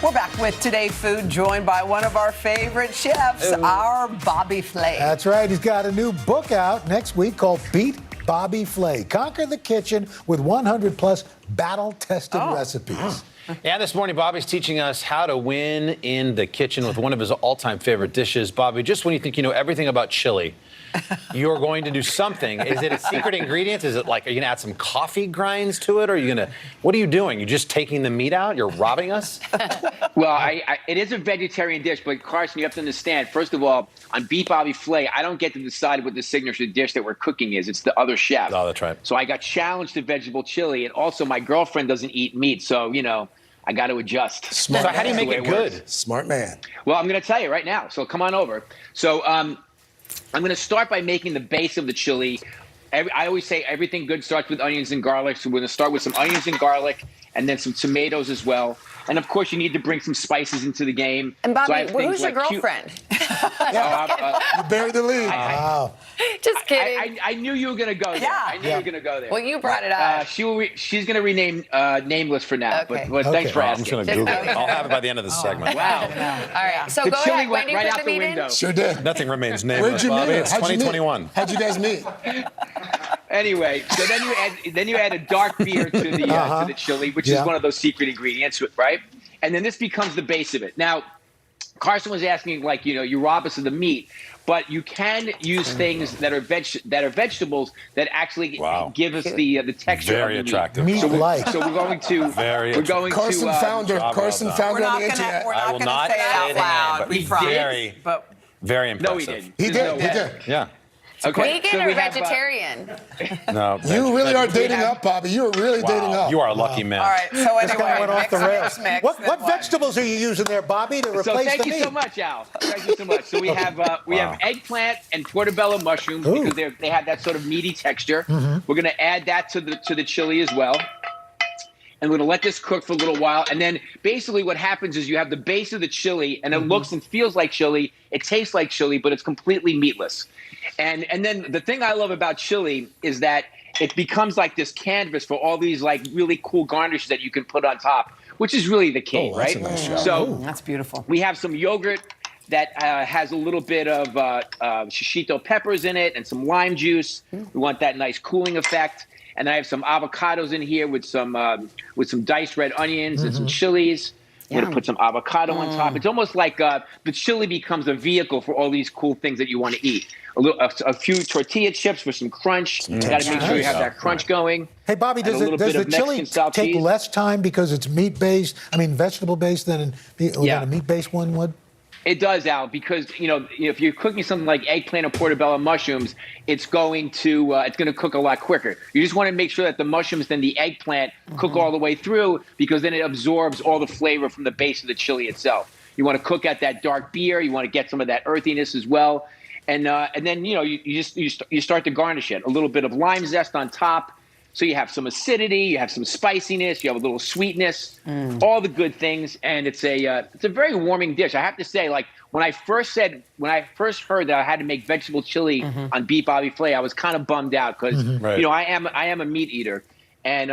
We're back with Today Food, joined by one of our favorite chefs, our Bobby Flay. That's right. He's got a new book out next week called Beat Bobby Flay. Conquer the kitchen with 100+ battle-tested recipes. Yeah, this morning, Bobby's teaching us how to win in the kitchen with one of his all-time favorite dishes. Bobby, just when you think you know everything about chili, you're going to do something. Is it a secret ingredient? Is it like, are you going to add some coffee grinds to it? Or are you going to, what are you doing? You're just taking the meat out? You're robbing us? Well, it is a vegetarian dish, but Carson, you have to understand, first of all, on Beat Bobby Flay, I don't get to decide what the signature dish that we're cooking is. It's the other chef. Oh, that's right. So I got challenged to vegetable chili, and also my girlfriend doesn't eat meat, so, you know, I got to adjust. Smart man. So how do you make it good? Smart man. Well, I'm going to tell you right now, so come on over. So I'm going to start by making the base of the chili. I always say everything good starts with onions and garlic, so we're going to start with some onions and garlic, and then some tomatoes as well. And of course, you need to bring some spices into the game. And Bobby, so who's your girlfriend? You buried the lead. Wow. Just kidding. I knew you were going to go there. Yeah. I knew you were going to go there. Well, you brought it up. She's going to rename Nameless for now. Okay. But thanks for I'm asking. just going to Google it. I'll have it by the end of this segment. Wow. All right. So The go chili ahead. When went do you right put out the the meat window. in? Sure did. Nothing remains Where'd nameless, you meet Bobby. her? It's How'd you meet? 2021. How'd you guys meet? Anyway, so then you add a dark beer to the chili, which is one of those secret ingredients, right? And then this becomes the base of it. Now, Carson was asking, like, you know, you rob us of the meat, but you can use things that are vegetables that actually give us the texture. Very of the attractive. meat. Meat-like. So we're going to Carson found her. Carson found her on the internet. We're I not will going not to say it say out the name, loud. but We he promise. But very No, he impressive. didn't. He did. He did. Yeah. Okay, Vegan so or we have, vegetarian? No. You really are dating up, Bobby. You are really dating up. You are a lucky man. all right. So This guy anyway, went off the rails. mix. What vegetables are you using there, Bobby, to replace So thank the you meat? so much, Al. Thank you so much. So we have eggplant and portobello mushrooms because they have that sort of meaty texture. We're going to add that to the chili as well. And we're going to let this cook for a little while. And then basically what happens is you have the base of the chili, and it looks and feels like chili. It tastes like chili, but it's completely meatless. And then the thing I love about chili is that it becomes like this canvas for all these like really cool garnishes that you can put on top, which is really the key, that's right? a nice job. So That's beautiful. we have some yogurt that has a little bit of shishito peppers in it and some lime juice. We want that nice cooling effect. And I have some avocados in here with some diced red onions and some chilies. We're going to put some avocado on top. It's almost like the chili becomes a vehicle for all these cool things that you want to eat. A few tortilla chips for some crunch. You got to make sure you have that crunch going. Hey, Bobby, And does a little the bit of chili Mexican take saltines. less time because it's vegetable-based than a meat-based one would? It does, Al, because if you're cooking something like eggplant or portobello mushrooms, it's going to cook a lot quicker. You just want to make sure that the mushrooms and the eggplant cook all the way through, because then it absorbs all the flavor from the base of the chili itself. You want to cook at that dark beer. You want to get some of that earthiness as well, and then you start to garnish it. A little bit of lime zest on top. So you have some acidity, you have some spiciness, you have a little sweetness, all the good things, and it's a very warming dish. I have to say, like when I first heard that I had to make vegetable chili on Beat Bobby Flay, I was kind of bummed out because I am a meat eater, and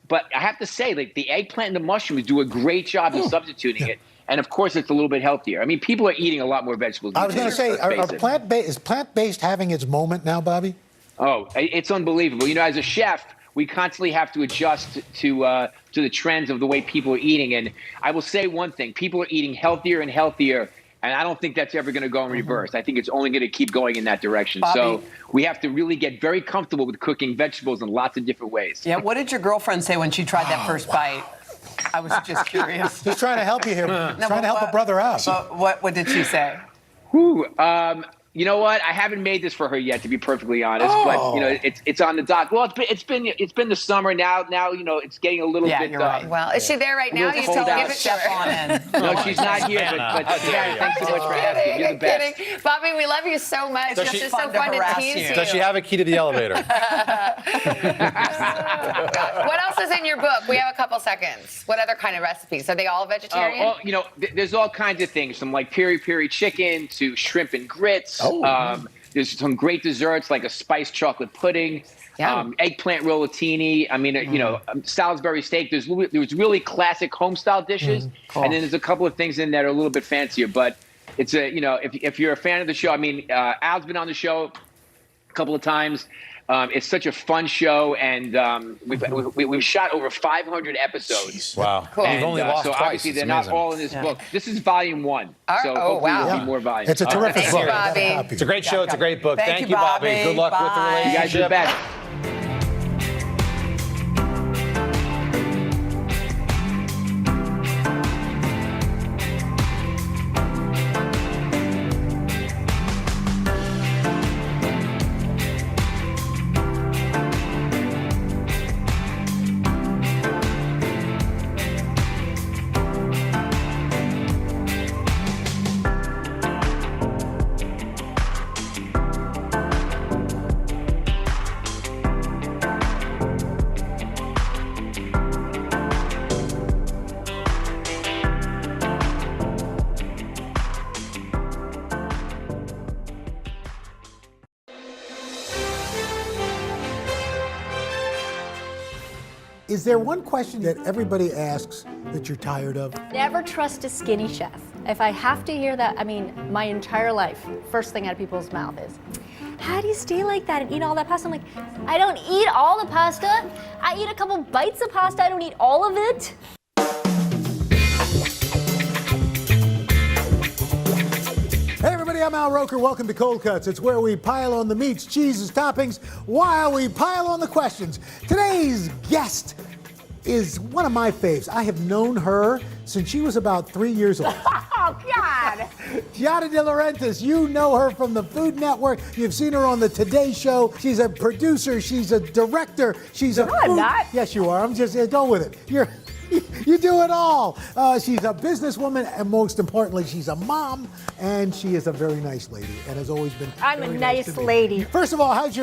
but I have to say, like the eggplant and the mushrooms do a great job of substituting it. And of course, it's a little bit healthier. I mean, people are eating a lot more vegetables. I was going to say, is plant-based having its moment now, Bobby? Oh, it's unbelievable. As a chef, we constantly have to adjust to the trends of the way people are eating. And I will say one thing, people are eating healthier and healthier, and I don't think that's ever going to go in reverse. I think it's only going to keep going in that direction. Bobby. So we have to really get very comfortable with cooking vegetables in lots of different ways. Yeah, what did your girlfriend say when she tried that first bite? I was just curious. He's trying to help you here. Trying to help a brother out. But what did she say? You know what? I haven't made this for her yet, to be perfectly honest. But it's on the dock. Well, it's been the summer now. Now it's getting a little bit. You're right. Well, is she there right now? You cold still out. give it to her. No, she's not here. But Sarah, thanks so much for asking. You're the best. Kidding. Bobby, we love you so much. Does It's she- just so fun to tease you. Does she have a key to the elevator? What else is in your book? We have a couple seconds. What other kind of recipes? Are they all vegetarian? There's all kinds of things, from like peri-peri chicken to shrimp and grits. There's some great desserts like a spiced chocolate pudding, eggplant rollatini. I mean, Salisbury steak. There's really classic home-style dishes, and then there's a couple of things in that are a little bit fancier. But it's if you're a fan of the show, I mean, Al's been on the show a couple of times. It's such a fun show, and we've shot over 500 episodes. Wow. Cool. You've only lost so twice. obviously they're not all in this book. This is volume 1. So hopefully there'll be more volumes. It's a terrific Thank book. you, Bobby. It's a great show. It's a great book. Thank you, Bobby. Good luck with the relationship. You guys are the best. Is there one question that everybody asks that you're tired of? Never trust a skinny chef. If I have to hear that, I mean, my entire life, first thing out of people's mouth is, how do you stay like that and eat all that pasta? I'm like, I don't eat all the pasta. I eat a couple bites of pasta. I don't eat all of it. Hey everybody, I'm Al Roker. Welcome to Cold Cuts. It's where we pile on the meats, cheeses, toppings while we pile on the questions. Today's guest is one of my faves. I have known her since she was about 3 years old. Oh, God. Giada De Laurentiis, you know her from the Food Network. You've seen her on the Today Show. She's a producer. She's a director. She's No, I'm not. Yes, you are. I'm just go with it. You do it all. She's a businesswoman, and most importantly, she's a mom, and she is a very nice lady, and has always been. I'm a very nice to me. lady. First of all, how's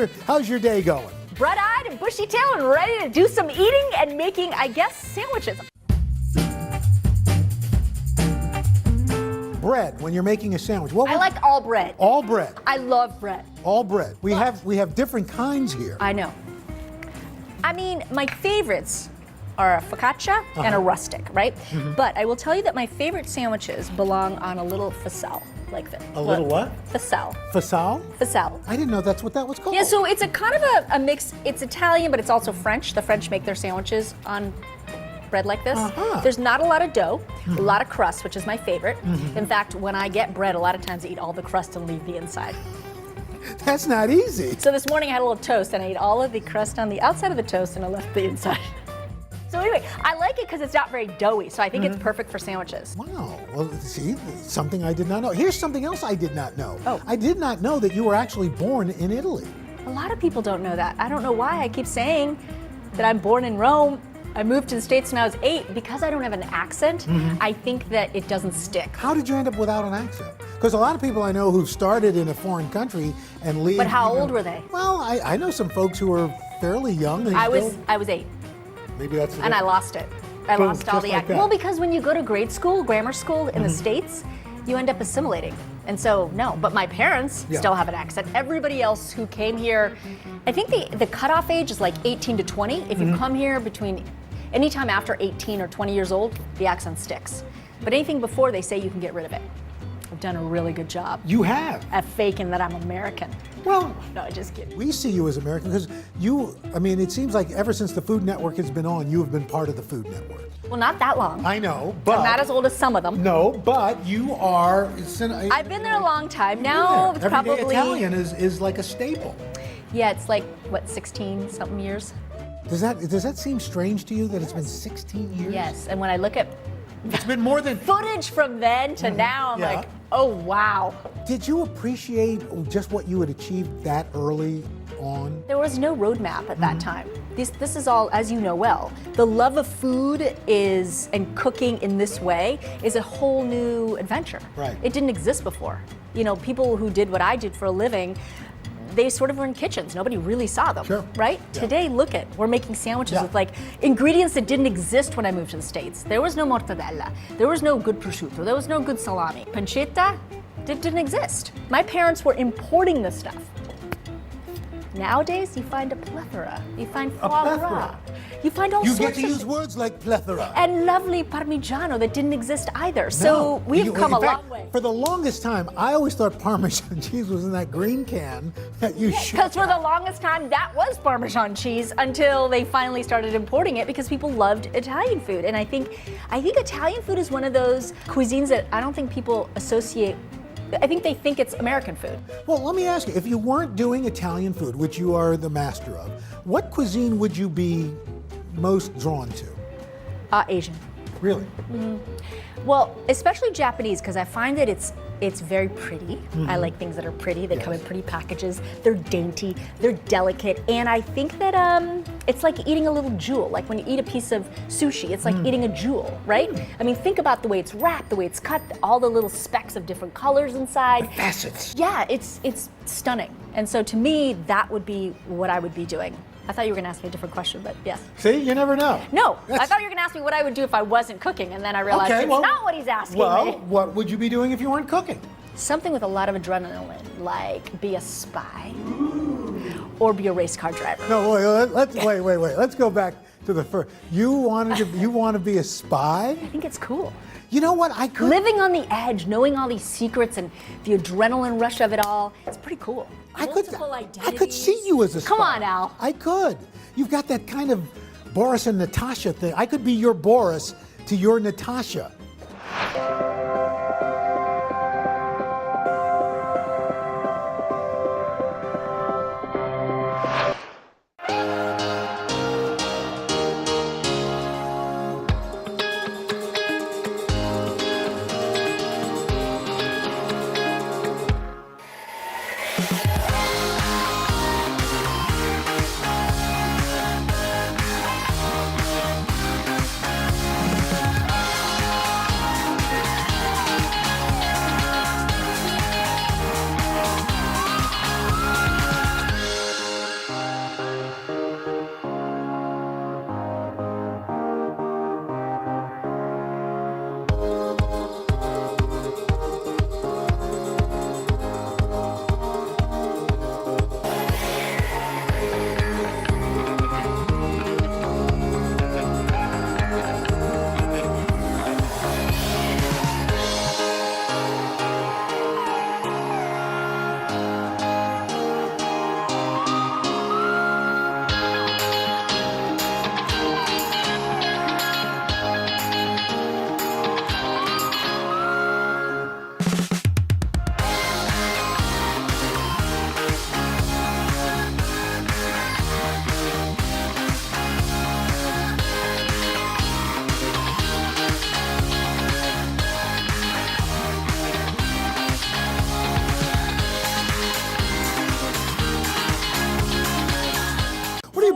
your day going? Bright-eyed and bushy-tailed and ready to do some eating and making, I guess, sandwiches. Bread. When you're making a sandwich, I like all bread. all bread. I love bread. All bread. We have different kinds here. I know. I mean, my favorites are a focaccia and a rustic, right? But I will tell you that my favorite sandwiches belong on a little facelle like this. A little what? Facelle. Facelle? Facelle. I didn't know that's what that was called. Yeah, so it's a kind of a mix. It's Italian, but it's also French. The French make their sandwiches on bread like this. There's not a lot of dough, a lot of crust, which is my favorite. In fact, when I get bread, a lot of times I eat all the crust and leave the inside. That's not easy. So this morning I had a little toast and I ate all of the crust on the outside of the toast and I left the inside. So anyway, I like it because it's not very doughy, so I think it's perfect for sandwiches. Wow. Well, see, something I did not know. Here's something else I did not know. Oh. I did not know that you were actually born in Italy. A lot of people don't know that. I don't know why I keep saying that I'm born in Rome. I moved to the States when I was 8. Because I don't have an accent, I think that it doesn't stick. How did you end up without an accent? Because a lot of people I know who've started in a foreign country and leave. But how old were they? Well, I know some folks who are fairly young. I was 8. Maybe that's. And I lost it. I Boom, lost all just the like accent. that. Well, because when you go to grade school, grammar school in the States, you end up assimilating. And so, no, but my parents Yeah. still have an accent. Everybody else who came here, I think the cutoff age is like 18 to 20. If you come here between anytime after 18 or 20 years old, the accent sticks. But anything before, they say you can get rid of it. I've done a really good job. You have. At faking that I'm American. Well, no, just kidding. We see you as American because it seems like ever since the Food Network has been on, you have been part of the Food Network. Well, not that long. I know, but. I'm not as old as some of them. No, but you are. I've been there a long time now. Everyday Probably. Italian is like a staple. Yeah, it's like, what, 16 something years? Does that seem strange to you that it's been 16 years? Yes, and when I look at it's been more than footage from then to now, I'm like, oh wow. Did you appreciate just what you had achieved that early on? There was no roadmap at that time. This is all, as you know well, the love of food and cooking in this way is a whole new adventure. Right. It didn't exist before. You know, people who did what I did for a living, they sort of were in kitchens. Nobody really saw them, right? Yeah. Today, look at, we're making sandwiches with like ingredients that didn't exist when I moved to the States. There was no mortadella. There was no good prosciutto. There was no good salami. Pancetta, It didn't exist. My parents were importing this stuff. Nowadays, you find a plethora. You find foie gras. You find all You sorts get to of use words like plethora. and lovely Parmigiano that didn't exist either. So we've come a long way. For the longest time, I always thought Parmesan cheese was in that green can that you shoot. Because for the longest time, that was Parmesan cheese until they finally started importing it because people loved Italian food. And I think Italian food is one of those cuisines that I don't think people associate. I think they think it's American food. Well, let me ask you, if you weren't doing Italian food, which you are the master of, what cuisine would you be most drawn to? Asian. Really? Well, especially Japanese, because I find that it's very pretty. I like things that are pretty. They come in pretty packages. They're dainty. They're delicate. And I think that it's like eating a little jewel. Like when you eat a piece of sushi, it's like eating a jewel, right? I mean, think about the way it's wrapped, the way it's cut, all the little specks of different colors inside. The facets. Yeah, it's stunning. And so to me, that would be what I would be doing. I thought you were going to ask me a different question, but yes. See, you never know. No, I thought you were going to ask me what I would do if I wasn't cooking, and then I realized it's not what he's asking me. Well, what would you be doing if you weren't cooking? Something with a lot of adrenaline, like be a spy or be a race car driver. No, wait. Let's go back to the first. You want to be a spy? I think it's cool. You know what? Living on the edge, knowing all these secrets and the adrenaline rush of it all, it's pretty cool. I could see you as a spy. Come on, Al. I could. You've got that kind of Boris and Natasha thing. I could be your Boris to your Natasha.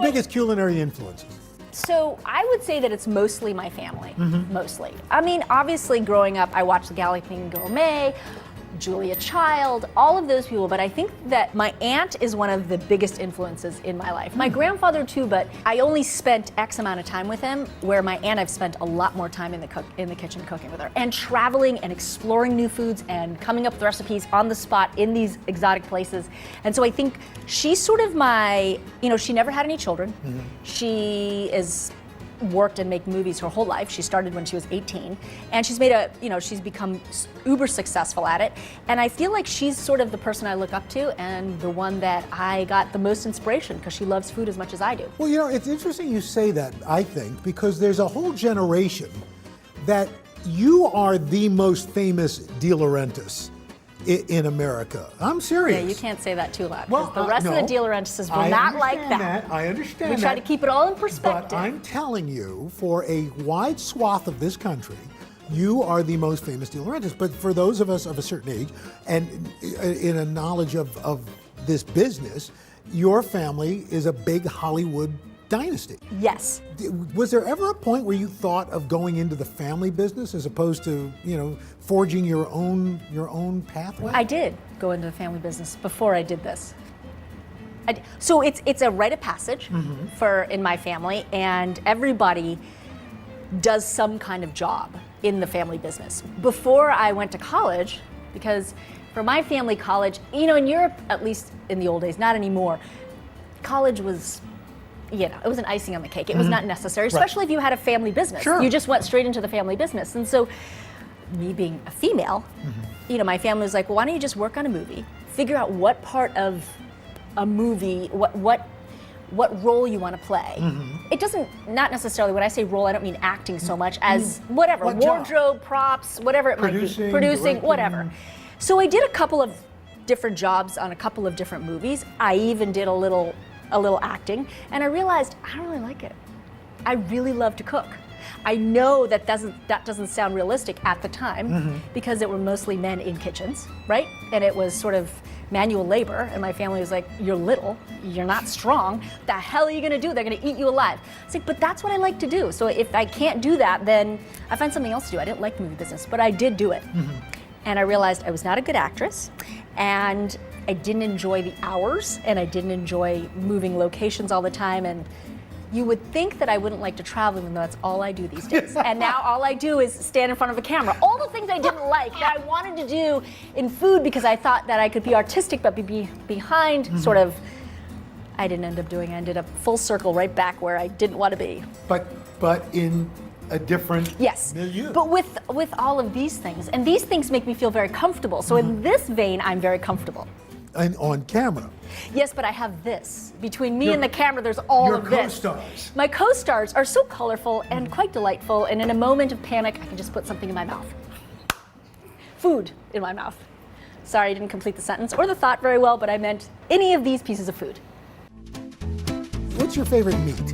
Biggest culinary influences? So I would say that it's mostly my family, mostly. I mean, obviously growing up, I watched The Galloping Gourmet, Julia Child, all of those people, but I think that my aunt is one of the biggest influences in my life. My grandfather too, but I only spent X amount of time with him, where my aunt I've spent a lot more time in the kitchen cooking with her, and traveling and exploring new foods and coming up with recipes on the spot in these exotic places. And so I think she's sort of my, she never had any children. She is worked and make movies her whole life. She started when she was 18, and she's she's become uber successful at it. And I feel like she's sort of the person I look up to and the one that I got the most inspiration, because she loves food as much as I do. Well, it's interesting you say that, I think, because there's a whole generation that you are the most famous De Laurentiis in America. I'm serious. Yeah, you can't say that too loud, because the rest of the De Laurentiises will I not like understand that. I understand that. We try to keep it all in perspective. But I'm telling you, for a wide swath of this country, you are the most famous De Laurentiis. But for those of us of a certain age and in a knowledge of this business, your family is a big Hollywood dynasty. Yes. Was there ever a point where you thought of going into the family business as opposed to, forging your own pathway? I did go into the family business before I did this. So it's a rite of passage in my family, and everybody does some kind of job in the family business. Before I went to college, because For my family, college, you know, in Europe, at least in the old days, not anymore, college was, you know, it was an icing on the cake. It was not necessary, especially if you had a family business. Sure. You just went straight into the family business. And so, me being a female, you know, my family was like, well, why don't you just work on a movie, figure out what part of a movie, what role you want to play. It doesn't, not necessarily, when I say role, I don't mean acting so much as whatever, What job? wardrobe, props, whatever it might be, producing, directing. whatever. So I did a couple of different jobs on a couple of different movies. I even did a little acting, and I realized I don't really like it. I really love to cook. I know that doesn't sound realistic at the time because it were mostly men in kitchens, right? And it was sort of manual labor, and my family was like, you're little, you're not strong, the hell are you gonna do? They're gonna eat you alive. It's like, but that's what I like to do. So if I can't do that, then I find something else to do. I didn't like movie business, but I did do it. And I realized I was not a good actress, and I didn't enjoy the hours, and I didn't enjoy moving locations all the time. And you would think that I wouldn't like to travel, even though that's all I do these days. And now all I do is stand in front of a camera. All the things I didn't like that I wanted to do in food because I thought that I could be artistic but be behind, sort of, I didn't end up doing. I ended up full circle right back where I didn't want to be. But in a different milieu. But with all of these things, and these things make me feel very comfortable. So in this vein, I'm very comfortable. And on camera. Yes, but I have this. Between me and the camera, there's all of this. Your co-stars. My co-stars are so colorful and quite delightful, and in a moment of panic, I can just put something in my mouth. Food in my mouth. Sorry, I didn't complete the sentence or the thought very well, but I meant any of these pieces of food. What's your favorite meat?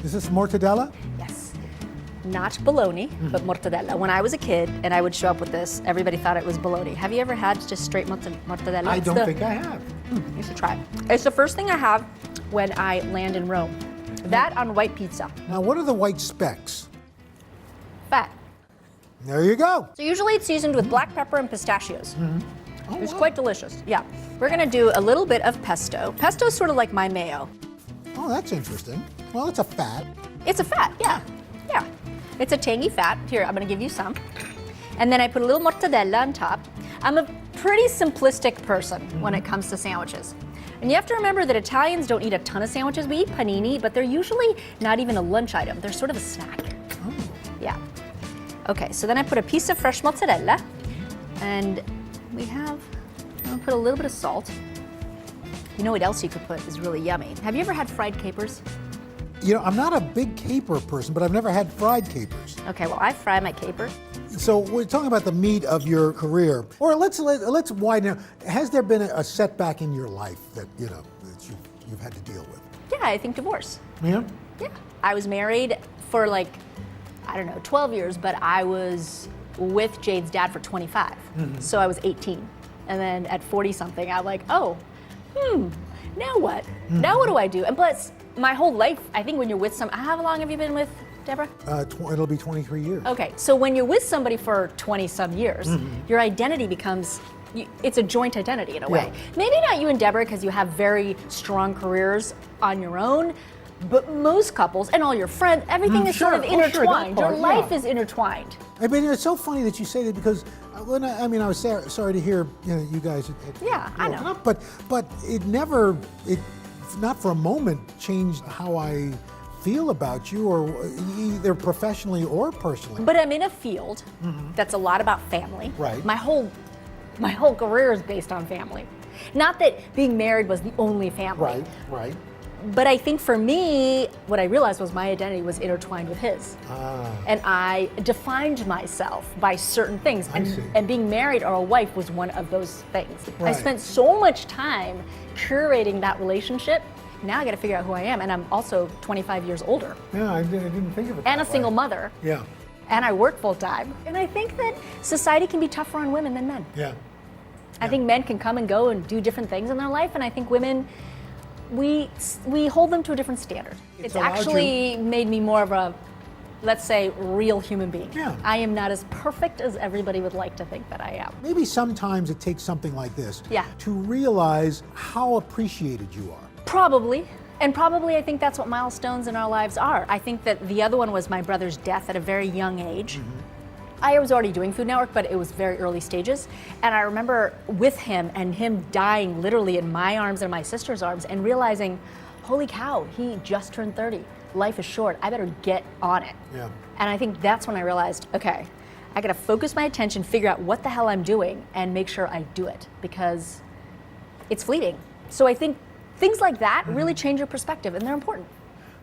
Is this mortadella? Yes. Not bologna, but mortadella. When I was a kid and I would show up with this, everybody thought it was bologna. Have you ever had just straight mortadella? I don't think I have. You should try it. It's the first thing I have when I land in Rome. That on white pizza. Now, what are the white specks? Fat. There you go. So usually it's seasoned with black pepper and pistachios. It's quite delicious. Yeah. We're gonna do a little bit of pesto. Pesto is sort of like my mayo. Oh, that's interesting. Well, it's a fat. It's a fat, yeah. Yeah. It's a tangy fat. Here, I'm gonna give you some. And then I put a little mortadella on top. I'm a pretty simplistic person when it comes to sandwiches. And you have to remember that Italians don't eat a ton of sandwiches. We eat panini, but they're usually not even a lunch item. They're sort of a snack. Yeah. Okay, so then I put a piece of fresh mozzarella, and I'm gonna put a little bit of salt. You know what else you could put is really yummy? Have you ever had fried capers? You know, I'm not a big caper person, but I've never had fried capers. Okay, well, I fry my caper. So we're talking about the meat of your career. Or let's widen out. Has there been a setback in your life that, you know, that you've had to deal with? Yeah, I think divorce. Yeah? Yeah. I was married for 12 years, but I was with Jade's dad for 25. So I was 18. And then at 40-something, I'm like, now what? Now what do I do? And plus, my whole life, I think when you're with how long have you been with Deborah? It'll be 23 years. Okay, so when you're with somebody for 20-some years, your identity becomes, it's a joint identity in a way. Maybe not you and Deborah because you have very strong careers on your own, but most couples and all your friends, everything is sort of intertwined. Your life is intertwined. I mean, it's so funny that you say that because when I was sorry to hear you guys. I know. Up, but it never, not for a moment changed how I feel about you, or either professionally or personally. But I'm in a field that's a lot about family. Right. My whole career is based on family. Not that being married was the only family. Right. But I think for me, what I realized was my identity was intertwined with his. And I defined myself by certain things. And being married or a wife was one of those things. I spent so much time curating that relationship. Now I got to figure out who I am. And I'm also 25 years older. Yeah, I didn't think of it. And a single mother. Yeah. And I work full time. And I think that society can be tougher on women than men. Yeah. I think men can come and go and do different things in their life. And I think women, we hold them to a different standard. It's actually made me more of a, let's say, real human being. Yeah. I am not as perfect as everybody would like to think that I am. Maybe sometimes it takes something like this to realize how appreciated you are. Probably. And probably I think that's what milestones in our lives are. I think that the other one was my brother's death at a very young age. I was already doing Food Network, but it was very early stages. And I remember with him and him dying literally in my arms and my sister's arms and realizing, holy cow, he just turned 30. Life is short. I better get on it. Yeah. And I think that's when I realized, okay, I gotta focus my attention, figure out what the hell I'm doing, and make sure I do it because it's fleeting. So I think things like that really change your perspective, and they're important.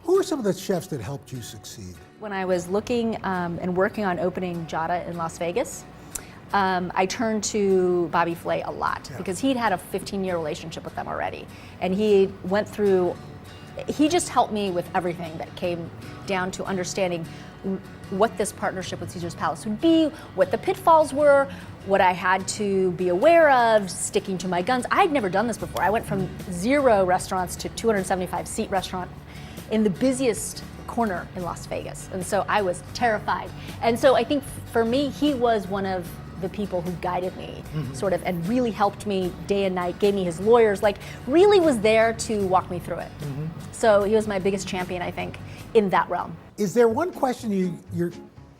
Who are some of the chefs that helped you succeed? When I was looking and working on opening Giada in Las Vegas, I turned to Bobby Flay a lot because he'd had a 15-year relationship with them already. And he just helped me with everything that came down to understanding what this partnership with Caesar's Palace would be, what the pitfalls were, what I had to be aware of, sticking to my guns. I'd never done this before. I went from 0 restaurants to 275-seat restaurant in the busiest corner in Las Vegas. And so I was terrified. And so I think for me, he was one of the people who guided me sort of and really helped me day and night, gave me his lawyers, like really was there to walk me through it. So he was my biggest champion, I think, in that realm. Is there one question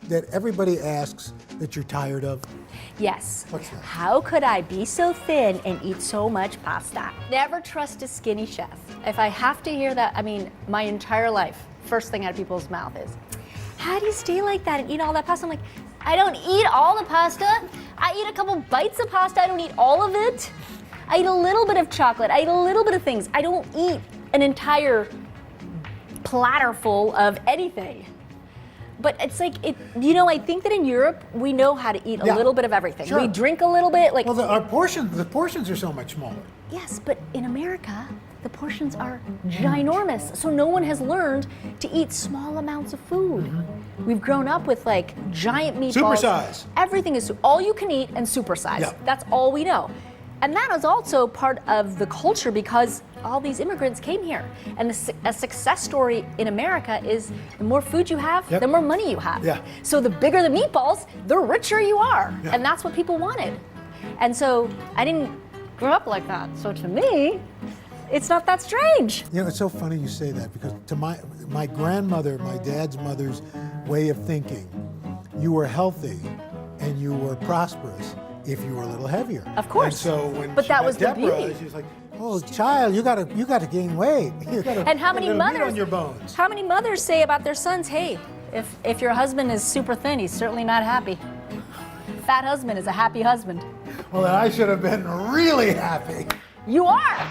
that everybody asks that you're tired of? Yes. What's that? How could I be so thin and eat so much pasta? Never trust a skinny chef. If I have to hear that, I mean, my entire life, first thing out of people's mouth is, how do you stay like that and eat all that pasta? I'm like, I don't eat all the pasta. I eat a couple bites of pasta. I don't eat all of it. I eat a little bit of chocolate. I eat a little bit of things. I don't eat an entire platter full of anything. But it's like, I think that in Europe, we know how to eat a little bit of everything. Sure. We drink a little bit. Like, Well, the portions are so much smaller. yes, but in America, the portions are ginormous. So no one has learned to eat small amounts of food. We've grown up with like giant meatballs. Supersize. Everything is all you can eat and supersize. Yeah. That's all we know. And that is also part of the culture because all these immigrants came here. And a success story in America is the more food you have, the more money you have. Yeah. So the bigger the meatballs, the richer you are. Yeah. And that's what people wanted. And so I didn't grow up like that. So to me, it's not that strange. You know, it's so funny you say that because to my grandmother, my dad's mother's way of thinking, you were healthy and you were prosperous if you were a little heavier. Of course. And so when But she that met was the Deborah, beauty. she was like, "Oh, child, you gotta gain weight. You gotta And how put a many little meat mothers on your bones?" How many mothers say about their sons, hey, if your husband is super thin, he's certainly not happy. Fat husband is a happy husband. Well, then I should have been really happy. You are.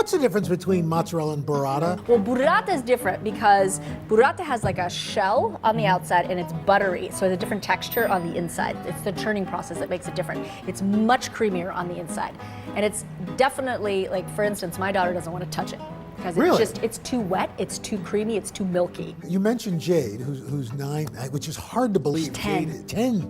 What's the difference between mozzarella and burrata? Well, burrata is different because burrata has like a shell on the outside and it's buttery, so it's a different texture on the inside. It's the churning process that makes it different. It's much creamier on the inside. And it's definitely, like, for instance, my daughter doesn't want to touch it because it's too wet, it's too creamy, it's too milky. You mentioned Jade, who's 9, which is hard to believe. She's 10. Jade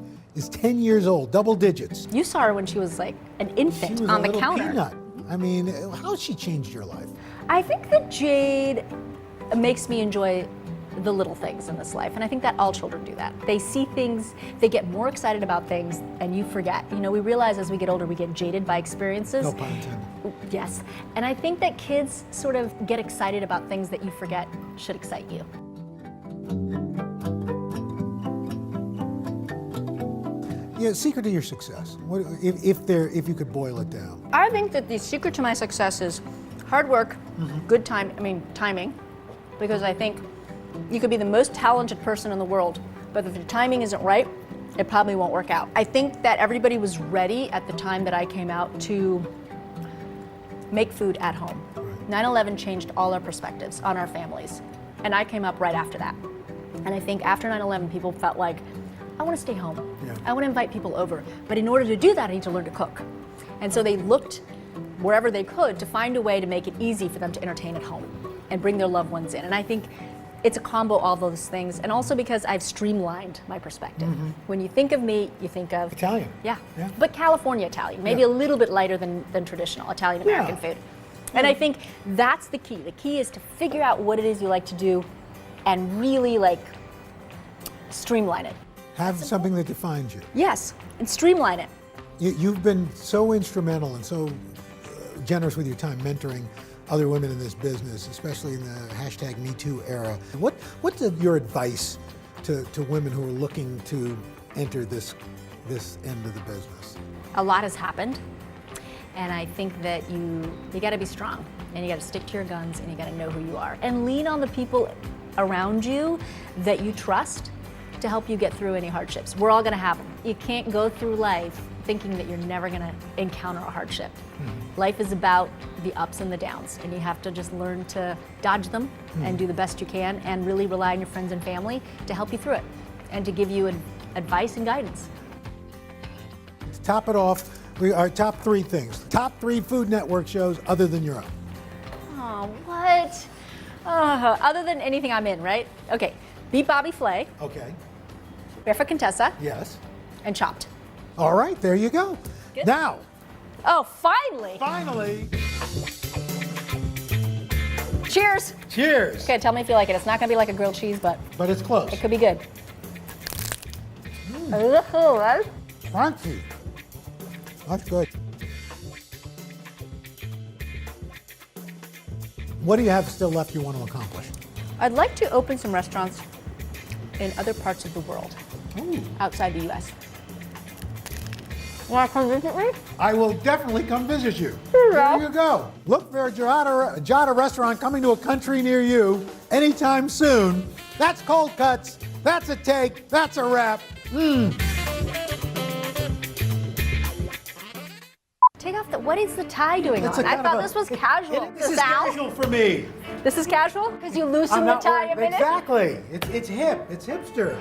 10 years old, double digits. You saw her when she was like an infant She was on a the little counter. peanut. I mean, how has she changed your life? I think that Jade makes me enjoy the little things in this life, and I think that all children do that. They see things, they get more excited about things, and you forget. You know, we realize as we get older, we get jaded by experiences. No pun intended. Yes, and I think that kids sort of get excited about things that you forget should excite you. Yeah, secret to your success. What, if you could boil it down? I think that the secret to my success is hard work, good timing, because I think you could be the most talented person in the world, but if the timing isn't right, it probably won't work out. I think that everybody was ready at the time that I came out to make food at home. 9/11 changed all our perspectives on our families, and I came up right after that. And I think after 9/11, people felt like, I want to stay home. Yeah. I want to invite people over. But in order to do that, I need to learn to cook. And so they looked wherever they could to find a way to make it easy for them to entertain at home and bring their loved ones in. And I think it's a combo of all those things. And also because I've streamlined my perspective. When you think of me, you think of Italian. Yeah. But California Italian, maybe a little bit lighter than traditional Italian American food. And I think that's the key. The key is to figure out what it is you like to do and really streamline it. Have something that defines you. Yes, and streamline it. You've been so instrumental and so generous with your time mentoring other women in this business, especially in the hashtag #MeToo era. What's your advice to women who are looking to enter this end of the business? A lot has happened, and I think that you got to be strong, and you got to stick to your guns, and you got to know who you are, and lean on the people around you that you trust to help you get through any hardships. We're all going to have them. You can't go through life thinking that you're never going to encounter a hardship. Life is about the ups and the downs, and you have to just learn to dodge them and do the best you can, and really rely on your friends and family to help you through it and to give you advice and guidance. To top it off, our top 3 things. Top 3 Food Network shows other than your own. Oh, what? Other than anything I'm in, right? Okay, Beat Bobby Flay. Okay. Barefoot Contessa. Yes. And Chopped. All right, there you go. Good. Now. Oh, finally. Finally. Cheers. Cheers. Okay, tell me if you like it. It's not going to be like a grilled cheese, but it's close. It could be good. Crunchy. That's good. What do you have still left you want to accomplish? I'd like to open some restaurants in other parts of the world, outside the U.S. Want to come visit me? I will definitely come visit you. There There you go. Look for a Jada restaurant coming to a country near you anytime soon. That's Cold Cuts. That's a take. That's a wrap. Take off what is the tie doing It's on? a I kind thought of a- this was casual. This is casual for me. This is casual? Because you loosen I'm the not tie worried- a minute? Exactly. It's hip. It's hipster.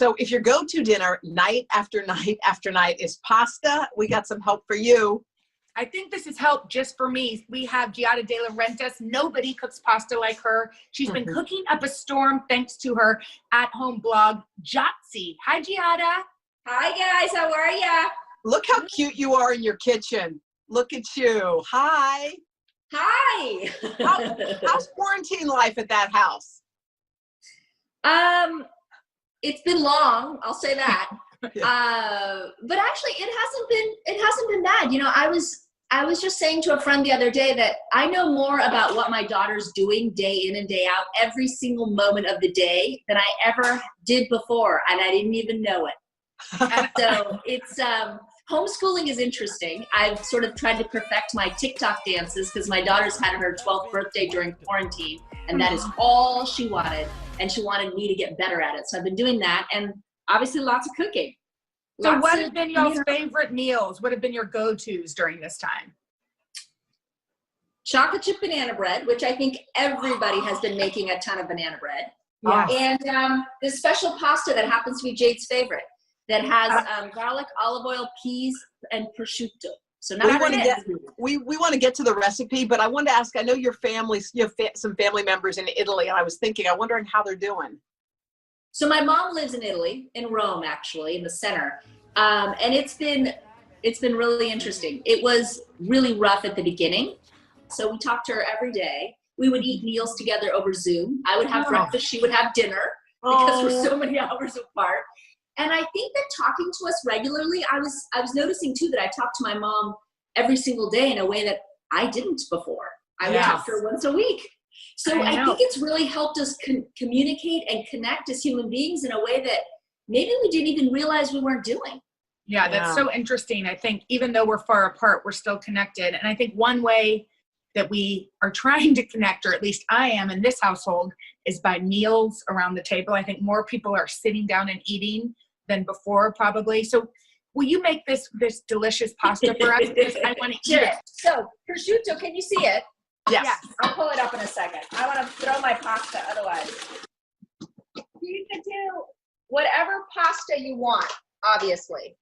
So if your go-to dinner night after night after night is pasta, we got some help for you. I think this is help just for me. We have Giada De Laurentiis. Nobody cooks pasta like her. She's been cooking up a storm thanks to her at-home blog, Jotzi. Hi, Giada. Hi, guys. How are ya? Look how cute you are in your kitchen. Look at you. Hi. Hi. How's quarantine life at that house? It's been long. I'll say that. But actually, it hasn't been bad. You know, I was just saying to a friend the other day that I know more about what my daughter's doing day in and day out every single moment of the day than I ever did before, and I didn't even know it. So it's homeschooling is interesting. I've sort of tried to perfect my TikTok dances because my daughter's had her 12th birthday during quarantine, and that is all she wanted, and she wanted me to get better at it. So I've been doing that, and obviously lots of cooking. So what have been y'all's favorite meals? What have been your go-tos during this time? Chocolate chip banana bread, which I think everybody has been making a ton of banana bread. Yes. And this special pasta that happens to be Jade's favorite that has garlic, olive oil, peas, and prosciutto. So now we want to get to the recipe, but I wanted to ask, I know you have some family members in Italy, and I was thinking, I'm wondering how they're doing. So my mom lives in Italy, in Rome, actually, in the center. And it's been really interesting. It was really rough at the beginning. So we talked to her every day. We would eat meals together over Zoom. I would have breakfast, she would have dinner because we're so many hours apart. And I think that talking to us regularly, I was noticing too that I talked to my mom every single day in a way that I didn't before. I would talk to her once a week. So I think it's really helped us communicate and connect as human beings in a way that maybe we didn't even realize we weren't doing. Yeah, that's so interesting. I think even though we're far apart, we're still connected. And I think one way that we are trying to connect, or at least I am in this household, is by meals around the table. I think more people are sitting down and eating than before, probably. So will you make this delicious pasta for us? Because I want to eat it. So prosciutto, can you see it? Yes. I'll pull it up in a second. I want to throw my pasta otherwise. You can do whatever pasta you want, obviously.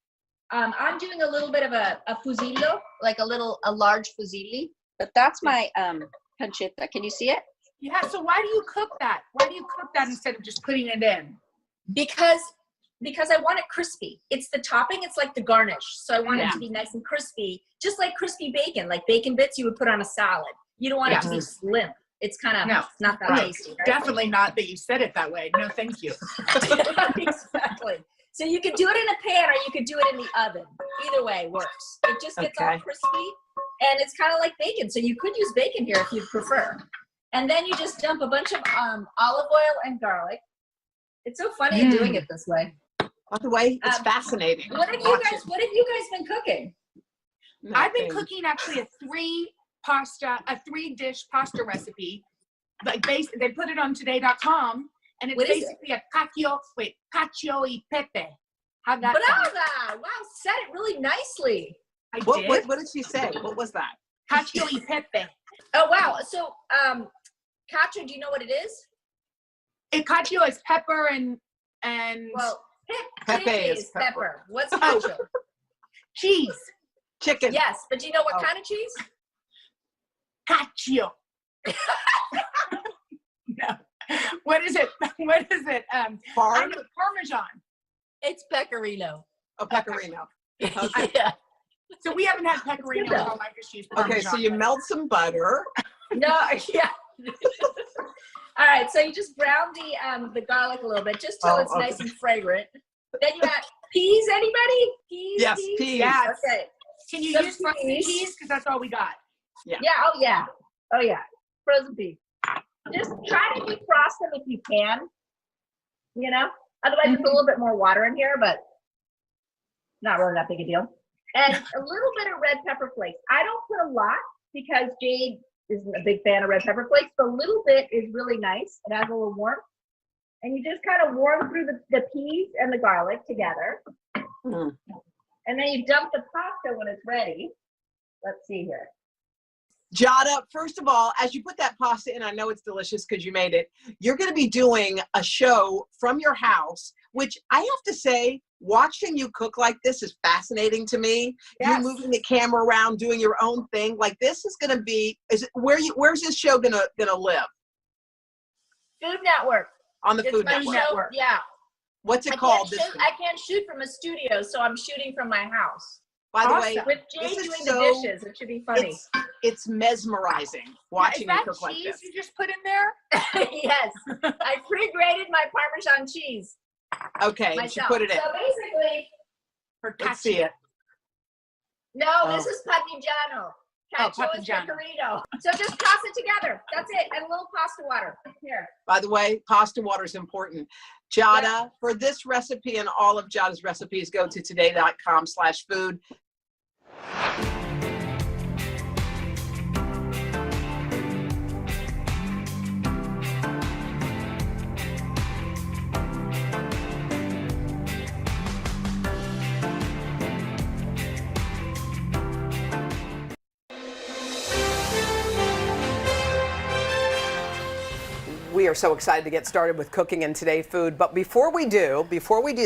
I'm doing a little bit of a fusillo, like a large fusilli, but that's my pancetta. Can you see it? Yeah, so why do you cook that? Why do you cook that instead of just putting it in? Because I want it crispy. It's the topping, it's like the garnish. So I want it to be nice and crispy, just like crispy bacon, like bacon bits you would put on a salad. You don't want it to be slim. It's kind of not that tasty. Right? Definitely not that you said it that way. No, thank you. Exactly. So you could do it in a pan or you could do it in the oven. Either way works. It just gets all crispy and it's kind of like bacon. So you could use bacon here if you prefer. And then you just dump a bunch of olive oil and garlic. It's so funny doing it this way. By the way, it's fascinating. What have you guys been cooking? I've been cooking actually a three-dish pasta recipe. Like they put it on today.com, and it's basically a cacio e pepe. How'd that sound? Wow, said it really nicely. I did. What did she say? What was that? Cacio e pepe. Oh wow. So cacio, do you know what it is? Cacio is pepper and well, pepe is pepper. What's cacio? Cheese. Chicken. Yes, but do you know what kind of cheese? Cacio. No. What is it? Parmesan. It's pecorino. Oh, pecorino. Okay. Yeah. So we haven't had pecorino in our life. Just use Parmesan. Okay, so you melt some butter. No, yeah. All right, so you just brown the garlic a little bit, just till it's nice and fragrant. Then you add peas. Anybody? Peas? Yes, peas. Yes. Okay. Can you use frozen peas? Because that's all we got. Yeah. Yeah. Oh yeah. Frozen peas. Just try to defrost them if you can. You know. Otherwise, there's a little bit more water in here, but not really that big a deal. And a little bit of red pepper flakes. I don't put a lot because Jade isn't a big fan of red pepper flakes, but a little bit is really nice. It adds a little warmth. And you just kind of warm through the peas and the garlic together. And then you dump the pasta when it's ready. Let's see here. Giada, first of all, as you put that pasta in, I know it's delicious because you made it. You're going to be doing a show from your house, which I have to say, watching you cook like this is fascinating to me. Yes. You're moving the camera around, doing your own thing. Like this is going to be. Where's this show gonna live? Food Network. On the It's Food my Network. show, yeah. What's it called? I can't shoot from a studio, so I'm shooting from my house. By the way, with Jay this is doing so- the dishes, it should be funny. It's mesmerizing watching you cook like this. You just put in there? Yes, I pre-grated my Parmesan cheese. Okay, you should put it in. So basically, Let's see it. no, this is Parmigiano. Cacio is Parmigiano. Pecorino. So just toss it together. That's it, and a little pasta water. Here. By the way, pasta water is important. Giada, for this recipe and all of Giada's recipes, go to today.com/food. We are so excited to get started with cooking and Today Food. But before we do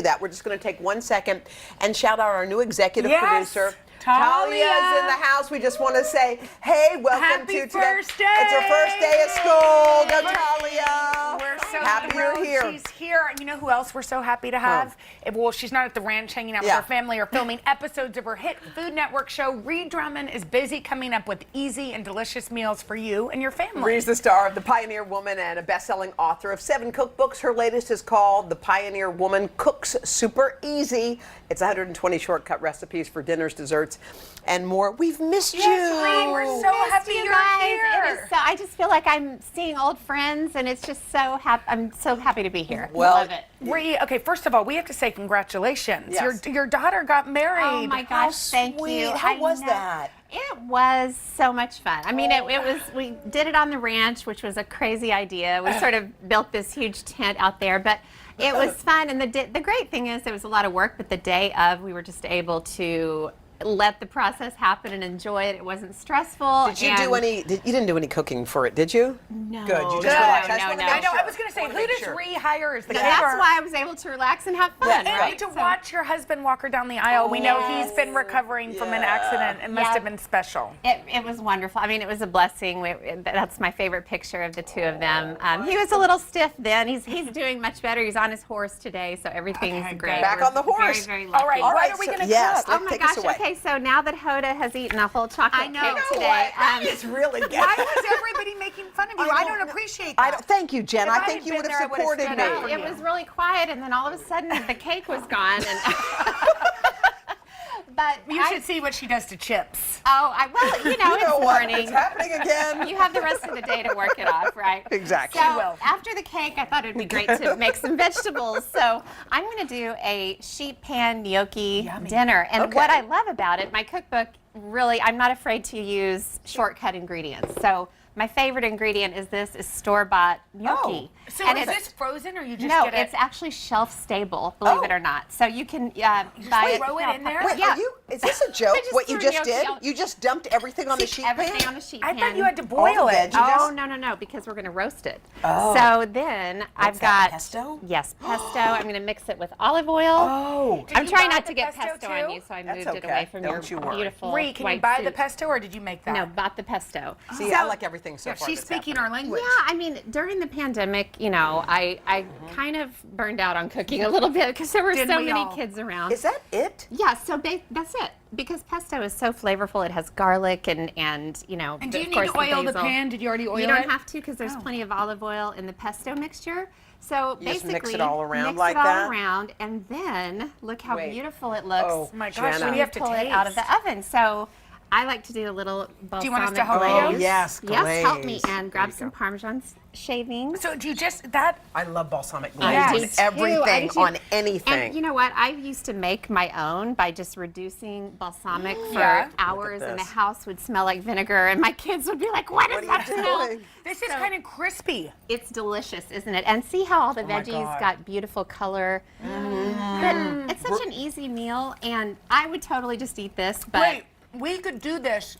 that, we're just going to take 1 second and shout out our new executive producer. Talia's in the house. We just want to say, hey, welcome Happy to today. first day. It's her first day of school. Go, Talia. We're so happy you're thrilled here. She's here. And you know who else we're so happy to have? Well, she's not at the ranch hanging out with her family or filming episodes of her hit Food Network show. Ree Drummond is busy coming up with easy and delicious meals for you and your family. Ree's the star of The Pioneer Woman and a best-selling author of 7 cookbooks. Her latest is called The Pioneer Woman Cooks Super Easy. It's 120 shortcut recipes for dinners, desserts, and more. We've missed you. We're so happy you you're guys. here. It is so, I just feel like I'm seeing old friends, and it's just so happy. I'm so happy to be here. Well, love it. Ree, okay, first of all, we have to say congratulations. Yes. Your daughter got married. Oh my gosh, thank you. How was know. that? It was so much fun. I mean, it was, we did it on the ranch, which was a crazy idea. We sort of built this huge tent out there, but it was fun. And the great thing is it was a lot of work, but the day of, we were just able to let the process happen and enjoy it. It wasn't stressful. Did you do any? You didn't do any cooking for it, did you? No. Good. You just No, relaxed. no, I just wanna no. make I know. sure. I was going to say, who does Ree hire as the That's caterer? why I was able to relax and have fun. And to watch your husband walk her down the aisle, we know he's been recovering from an accident. It must have been special. It was wonderful. I mean, it was a blessing. That's my favorite picture of the two of them. He was a little stiff then. He's doing much better. He's on his horse today, so everything's great. Back We're on the horse. Very, very lucky. All right, what are we going to yes, cook? Oh my take gosh. us away. Okay, so now that Hoda has eaten a whole chocolate cake today, It's really good. Why was everybody making fun of you? I don't appreciate that. Thank you, Jen. If I I think had you been would there, I have would've supported stood me. up for it was really quiet, and then all of a sudden the cake was gone. And but You should see what she does to chips. Well, you know, You know it's what? morning. It's happening again. You have the rest of the day to work it off, right? Exactly. So She will. after the cake, I thought it'd be great to make some vegetables. So I'm going to do a sheet pan gnocchi dinner. And what I love about it, my cookbook, really, I'm not afraid to use shortcut ingredients. So my favorite ingredient is store-bought gnocchi. So and is it's this frozen or you just no, get it? it's actually shelf-stable, believe it or not. So you can buy it. throw it in there? Wait, Yeah. is this a joke? What you threw just gnocchi did? on- You just dumped everything on the sheet pan? Everything on the sheet pan. I thought you had to boil it. Oh, no, because we're going to roast it. Oh. So then I've got pesto? Yes, pesto. I'm going to mix it with olive oil. Oh. I'm you trying buy not the to get pesto pesto too? on you, so I That's moved it okay. away from Don't you your worry. beautiful Ree, can you white buy the soup. pesto or did you make that? No, bought the pesto. See, I like everything so far. She's that's speaking happening. our language. Yeah, I mean, during the pandemic, you know, I kind of burned out on cooking a little bit because there were Didn't so we many all? kids around. Is that it? Yeah, so that's it. Because pesto is so flavorful, it has garlic and you know, And do you of need course, to oil the basil. pan? Did you already oil it? You don't have to because there's plenty of olive oil in the pesto mixture. So You just basically, mix it all around mix like it all that? around, and then look how Wait. beautiful it looks. Oh, my gosh, Jenna. we have to pull it out of the taste. oven. So I like to do a little balsamic Do you want us to help glaze. you? Oh, yes, Yes, help me glaze. and grab some Parmesan shavings. So do you just that? I love balsamic I glaze do on too, everything, I do. on anything. And you know what? I used to make my own by just reducing balsamic for Yeah. hours, and the this. house would smell like vinegar, and my kids would be like, "What is that smell?" doing? This is kind of crispy. It's delicious, isn't it? And see how all the my veggies God. got beautiful color. But it's such an easy meal, and I would totally just eat this. But Wait, we could do this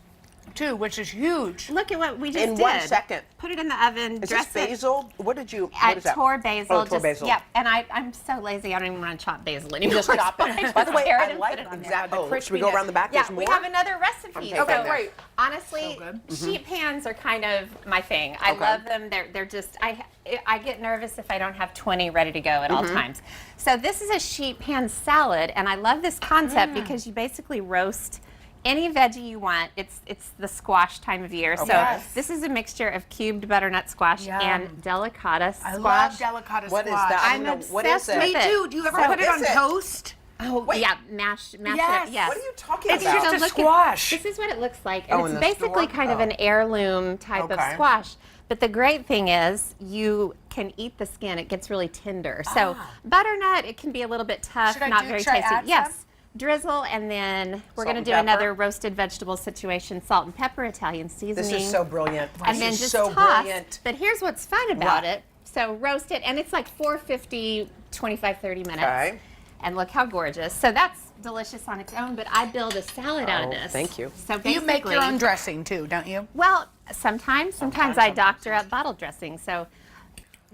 too, which is huge. Look at what we just did. In 1 second. Put it in the oven. Is dress this basil? What is it. that? Tor basil. Oh, tor basil. Yep. And I'm so lazy. I don't even want to chop basil anymore. You just chop it. By the way, I like it. Exactly. Oh, should we go around the back? Yeah, There's we more? have another recipe. Okay, great. Honestly, sheet pans are kind of my thing. I love them. They're just I get nervous if I don't have 20 ready to go at all times. So this is a sheet pan salad, and I love this concept because you basically roast any veggie you want. It's the squash time of year. So this is a mixture of cubed butternut squash and delicata squash. I love delicata What squash. is that? I'm What is obsessed it? with it. Me too. Do you ever put it on toast? Oh, yeah, mash it up, yes. What are you talking It's about? just a squash. This is what it looks like. Oh, And in it's the basically store? kind of an heirloom type of squash. But the great thing is you can eat the skin. It gets really tender. So butternut, it can be a little bit tough, not very should I tasty. add Yes. some? Drizzle, and then we're Salt going and to do pepper? another roasted vegetable situation, salt and pepper, Italian seasoning. This is so brilliant. And This then is just so toss. brilliant. But here's what's fun about it. So roast it, and it's like 450, 25, 30 minutes. Okay. And look how gorgeous. So that's delicious on its own, but I build a salad out of this. Thank you. So You make your basically- own dressing too, don't you? Well, sometimes I doctor up bottle dressing. So,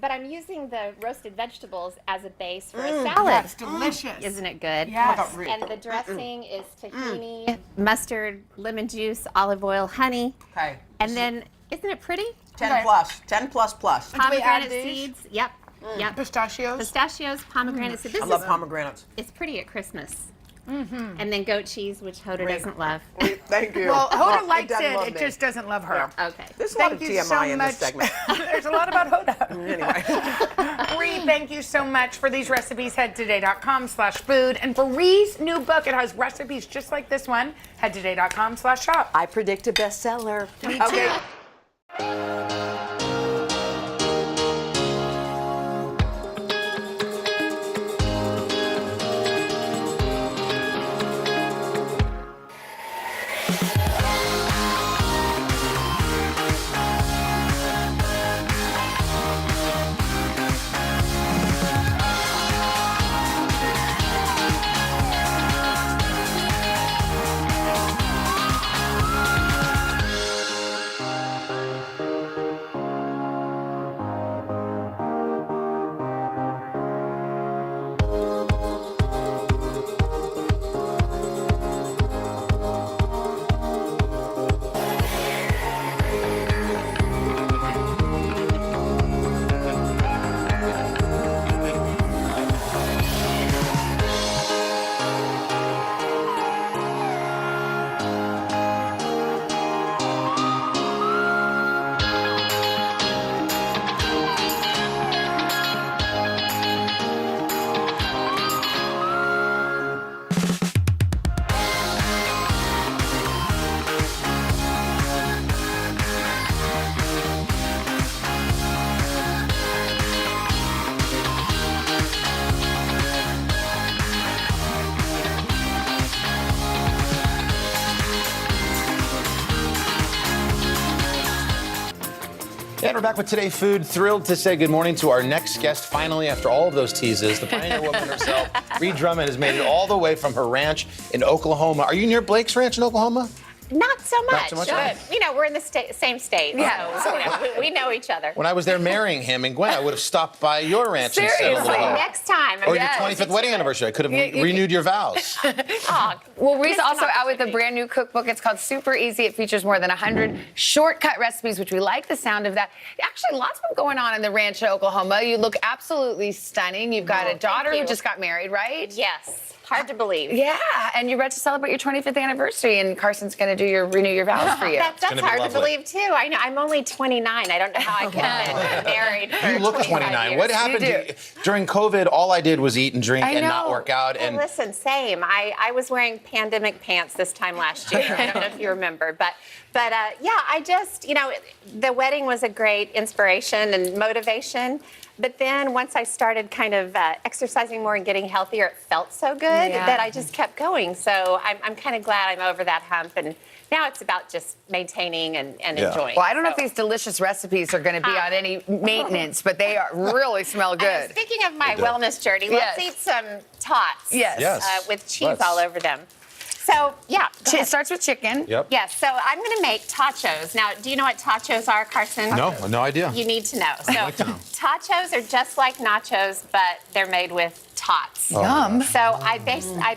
but I'm using the roasted vegetables as a base for a salad. That's delicious. Isn't it good? Yes. And the dressing is tahini, mustard, lemon juice, olive oil, honey. Okay. And then, isn't it pretty? 10 plus. 10 plus plus. Pomegranate seeds. Yep. Yep. Pistachios. Pistachios, pomegranate seeds. This I love is- pomegranates. It's pretty at Christmas. And then goat cheese, which Hoda doesn't love. Thank you. Well, Hoda likes doesn't love it. It me. just doesn't love her. Okay. There's a lot Thank of you TMI so in much. this segment. There's a lot about Hoda. Anyway. Ree, thank you so much for these recipes. Head today.com/food. And for Ree's new book, it has recipes just like this one. Head today.com/shop. I predict a bestseller. Me too. And we're back with Today Food. Thrilled to say good morning to our next guest. Finally, after all of those teases, the pioneer woman herself, Ree Drummond, has made it all the way from her ranch in Oklahoma. Are you near Blake's Ranch in Oklahoma? Not so much. Not so much? But, you know, we're in the same state. Yeah. So, you know, we know each other. When I was there marrying him and Gwen, I would have stopped by your ranch and said Seriously, hello. next time. Or your 25th wedding anniversary. I could have renewed your vows. Well, Ree's also out with a brand new cookbook. It's called Super Easy. It features more than 100 shortcut recipes, which we like the sound of that. Actually, lots of them going on in the ranch in Oklahoma. You look absolutely stunning. You've got a daughter who just got married, right? Yes. Hard to believe. Yeah, and you're about to celebrate your 25th anniversary, and Carson's going to do renew your vows for you. That's hard to believe too. I know. I'm only 29. I don't know how I could have been married for You look 25 29. years. What happened to you? During COVID, all I did was eat and drink I and not know. work out. Well, And listen, same. I was wearing pandemic pants this time last year. I don't know if you remember, but yeah, I just, you know, the wedding was a great inspiration and motivation. But then once I started kind of exercising more and getting healthier, it felt so good that I just kept going. So I'm kind of glad I'm over that hump. And now it's about just maintaining and enjoying. Well, I don't know if these delicious recipes are going to be on any maintenance, but they really smell good. Speaking of my wellness journey, let's eat some tots. Yes. With cheese all over them. So, yeah. It starts with chicken. Yep. Yes, so I'm going to make tachos. Now, do you know what tachos are, Carson? No idea. You need to know. So, tachos are just like nachos, but they're made with tots. Oh, Yum. So I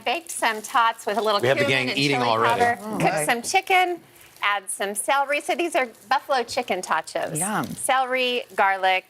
baked some tots with a little We have the cumin gang and eating chili already. powder. Okay. Cooked some chicken, add some celery. So these are buffalo chicken tachos. Yum. Celery, garlic,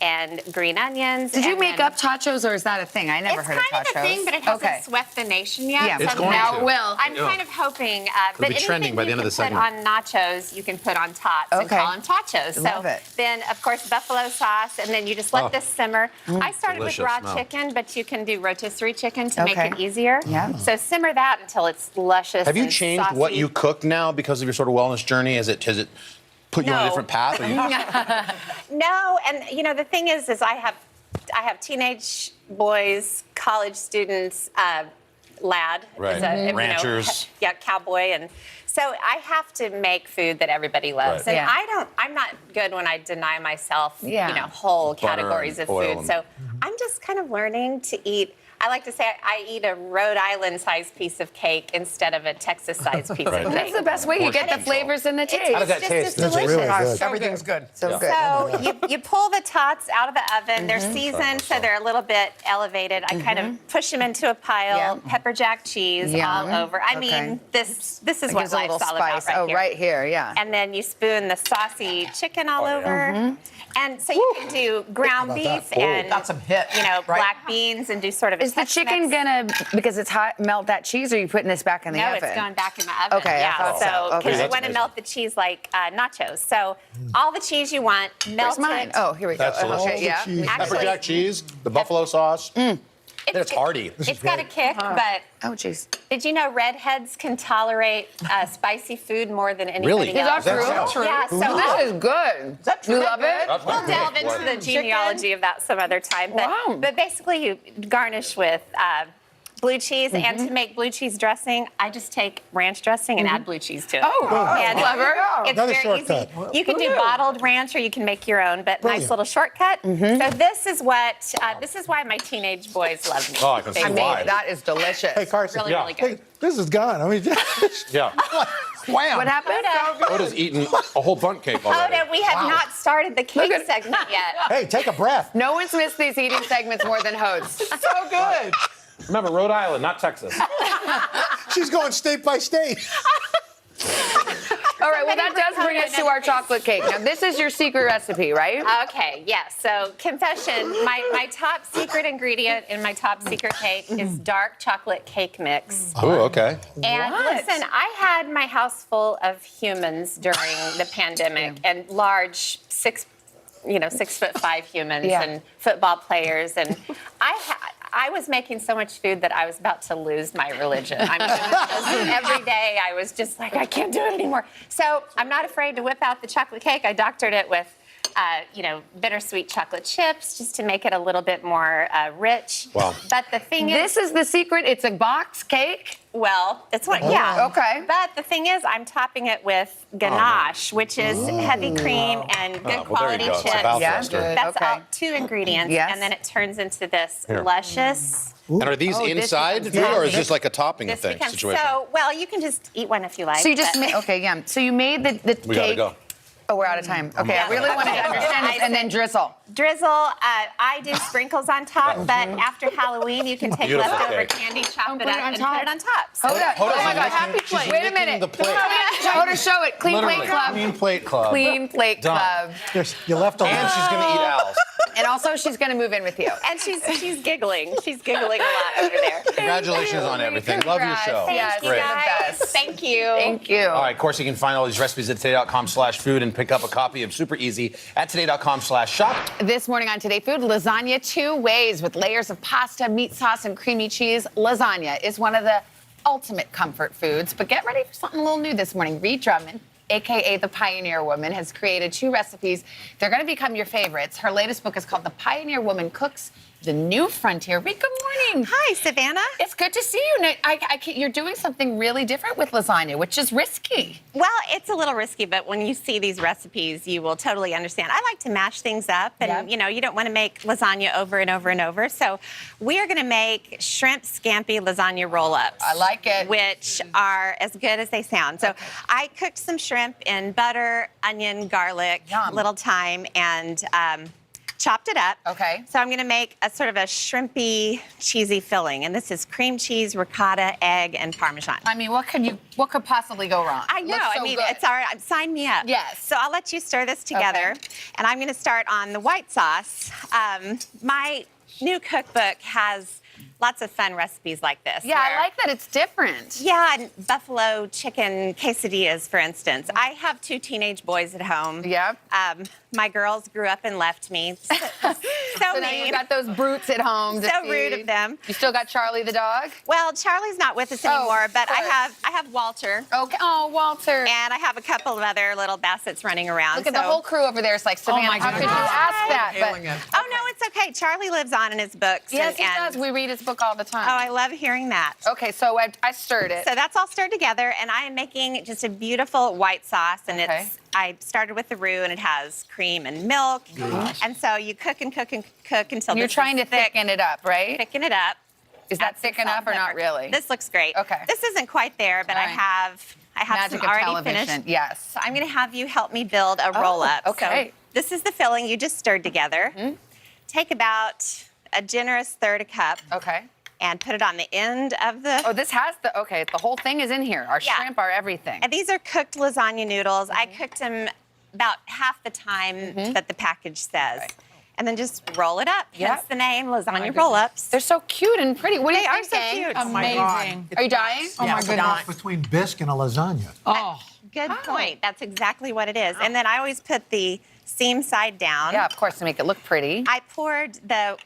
and green onions. Did you and make then- up tachos, or is that a thing? I never heard of tachos. It's kind of a thing, but it hasn't Okay. swept the nation yet. Yeah, so it's I'm going kind to. of- It will. I'm Yeah. kind of hoping, It'll but be trending anything by the you end of can the segment. put on nachos, you can put on tots and Okay. call them tachos. Love So it. then, of course, buffalo sauce, and then you just let Oh. this simmer. I started Delicious with raw smell. chicken, but you can do rotisserie chicken to make Okay. it easier. Yeah. So simmer that until it's luscious. Have you and changed what saucy. you cook now because of your sort of wellness journey? Has it put you on a No. different path? Or you, No, and you know the thing is I have teenage boys, college students, lad, Right. is a, you know, Ranchers. yeah, cowboy, and so I have to make food that everybody loves, Right. and Yeah. I'm not good when I deny myself, Yeah. you know, whole Butter categories and of oil food. and- So I'm just kind of learning to eat. I like to say I eat a Rhode Island-sized piece of cake instead of a Texas-sized piece Right. of That's cake. the best way. You get the flavors and the taste. How does that It's taste? just That's delicious. really good. Everything's good. So good. So you pull the tots out of the oven. They're seasoned, so they're a little bit elevated. I kind of push them into a pile. Yeah. Pepper jack cheese Yum. all over. I Okay. mean, this is It what gives a little life's all about spice. right here. Right here, yeah. And then you spoon the saucy chicken all over. And so you can do ground How about beef that? and Got some hit, you know right? black beans and do sort of a Is the chicken Tex-Mex. gonna, because it's hot, melt that cheese, or are you putting this back in the No, oven? it's going back in the oven. Okay, I yeah. thought so. So Okay. because you That's want to amazing. melt the cheese like nachos. So all the cheese you want, melt Where's mine? it. Oh, here we go. That's delicious. Okay, yeah. cheese. Pepper Actually- jack cheese, the buffalo sauce. It's hearty. It's got a kick, but Oh, jeez. did you know redheads can tolerate spicy food more than anybody Really? Is that else? true? Yeah, so This is good. You love it? That's we'll my delve pick. into the genealogy of that some other time. But, Wow. but basically, you garnish with blue cheese, and to make blue cheese dressing, I just take ranch dressing and add blue cheese to it. Oh, and clever. It's Another very shortcut. easy. You can do bottled ranch, or you can make your own. But Brilliant. nice little shortcut. So this is what this is why my teenage boys love me. Oh, I can see They- why. That is delicious. Hey, Carson. Really, Yeah. really good. Hey, this is gone. I mean, Yeah. wham. What happened? Oda's eaten a whole bundt cake already. Oda, we have not started the cake at- segment yet. Hey, take a breath. No one's missed these eating segments more than Hodes. So good. Remember, Rhode Island, not Texas. She's going state by state. All right, well, that does bring us to our chocolate cake. Now, this is your secret recipe, right? Okay, yes. So, confession, my top secret ingredient in my top secret cake is dark chocolate cake mix. Oh, okay. And listen, I had my house full of humans during the pandemic, and large 6'5" humans Yeah. and football players, and I was making so much food that I was about to lose my religion. I mean, every day I was just like, I can't do it anymore. So I'm not afraid to whip out the chocolate cake. I doctored it with, bittersweet chocolate chips just to make it a little bit more rich. Wow. But the thing This is the secret. It's a box cake. well, it's what, yeah. Okay. But the thing is, I'm topping it with ganache, which is heavy cream and good Oh, well, there you quality go. It's a chips. mouth Yeah, roaster. good. That's Okay. all 2 ingredients, Yes. and then it turns into this Here. luscious. And are these Oh, this inside becomes food, or is yummy. this like a topping This thing becomes situation? so well. You can just eat one if you like. So you just but- made, okay, yeah. So you made the We gotta cake. go. Oh, we're out of time. Okay, I really wanted to understand this. And then drizzle. drizzle. I do sprinkles on top, but after Halloween, you can take Beautiful leftover cake. candy, chop Oh, it put up, it on and top. put it on top. So Hold on. Hold on, Oh my she's God, licking- happy she's plate. Wait a licking minute. the plate. Hold on, show it. Clean Literally. Plate Club. Clean plate club. Clean Plate Done. Club. You left a And she's gonna eat Al's. And also, she's going to move in with you. and she's giggling. She's giggling a lot over there. Congratulations on everything. Love your show. Yes, Thank you Great. guys. best. Thank you. Thank you. All right, of course, you can find all these recipes at today.com/food and pick up a copy of Super Easy at today.com/shop. This morning on Today Food, lasagna 2 ways with layers of pasta, meat sauce, and creamy cheese. Lasagna is one of the ultimate comfort foods, but get ready for something a little new this morning. Reed Drummond, AKA the Pioneer Woman, has created 2 recipes. They're going to become your favorites. Her latest book is called The Pioneer Woman Cooks the new frontier. Ree, good morning. Hi, Savannah. It's good to see you. You're doing something really different with lasagna, which is risky. Well, it's a little risky, but when you see these recipes, you will totally understand. I like to mash things up, and you know, you don't want to make lasagna over and over and over. So we are going to make shrimp scampi lasagna roll-ups. I like it. Which are as good as they sound. So I cooked some shrimp in butter, onion, garlic, little thyme, and chopped it up. Okay. So I'm going to make a sort of a shrimpy, cheesy filling, and this is cream cheese, ricotta, egg, and Parmesan. I mean, what could possibly go wrong? I know. Looks so I mean, good. it's all right. Sign me up. Yes. So I'll let you stir this together, and I'm going to start on the white sauce. My new cookbook has lots of fun recipes like this. Yeah, I like that it's different. Yeah, and buffalo chicken quesadillas, for instance. I have 2 teenage boys at home. Yep. My girls grew up and left me. So now mean. you've got those brutes at home. So rude of them. You still got Charlie the dog? Well, Charlie's not with us anymore, but I have Walter. Okay. Oh, Walter. And I have a couple of other little bassets running around. Look at the whole crew over there. It's like, Savannah, how could you ask that? Oh, no, it's okay. Charlie lives on in his books. Yes, he does. We read his book all the time. Oh, I love hearing that. Okay, so I stirred it. So that's all stirred together, and I am making just a beautiful white sauce, and I started with the roux, and it has cream and milk. And so you cook and cook and cook until You're trying to thicken it up, right? Thicken it up. Is that thick enough or not really? This looks great. Okay. This isn't quite there, but I have Magic some of already television. finished. Yes. So I'm going to have you help me build a roll-up. Okay. So this is the filling you just stirred together. Take about a generous third a cup. Okay. And put it on the end of the... Oh, this has the whole thing is in here. Our shrimp, our everything. And these are cooked lasagna noodles. I cooked them about half the time that the package says. And then just roll it up. Hence the name, lasagna roll-ups. They're so cute and pretty. What do you think? They are so cute. Oh my God. Are you dying? Oh my goodness. Between bisque and a lasagna. Oh. Good point. That's exactly what it is. And then I always put the seam side down. Yeah, of course, to make it look pretty. I poured the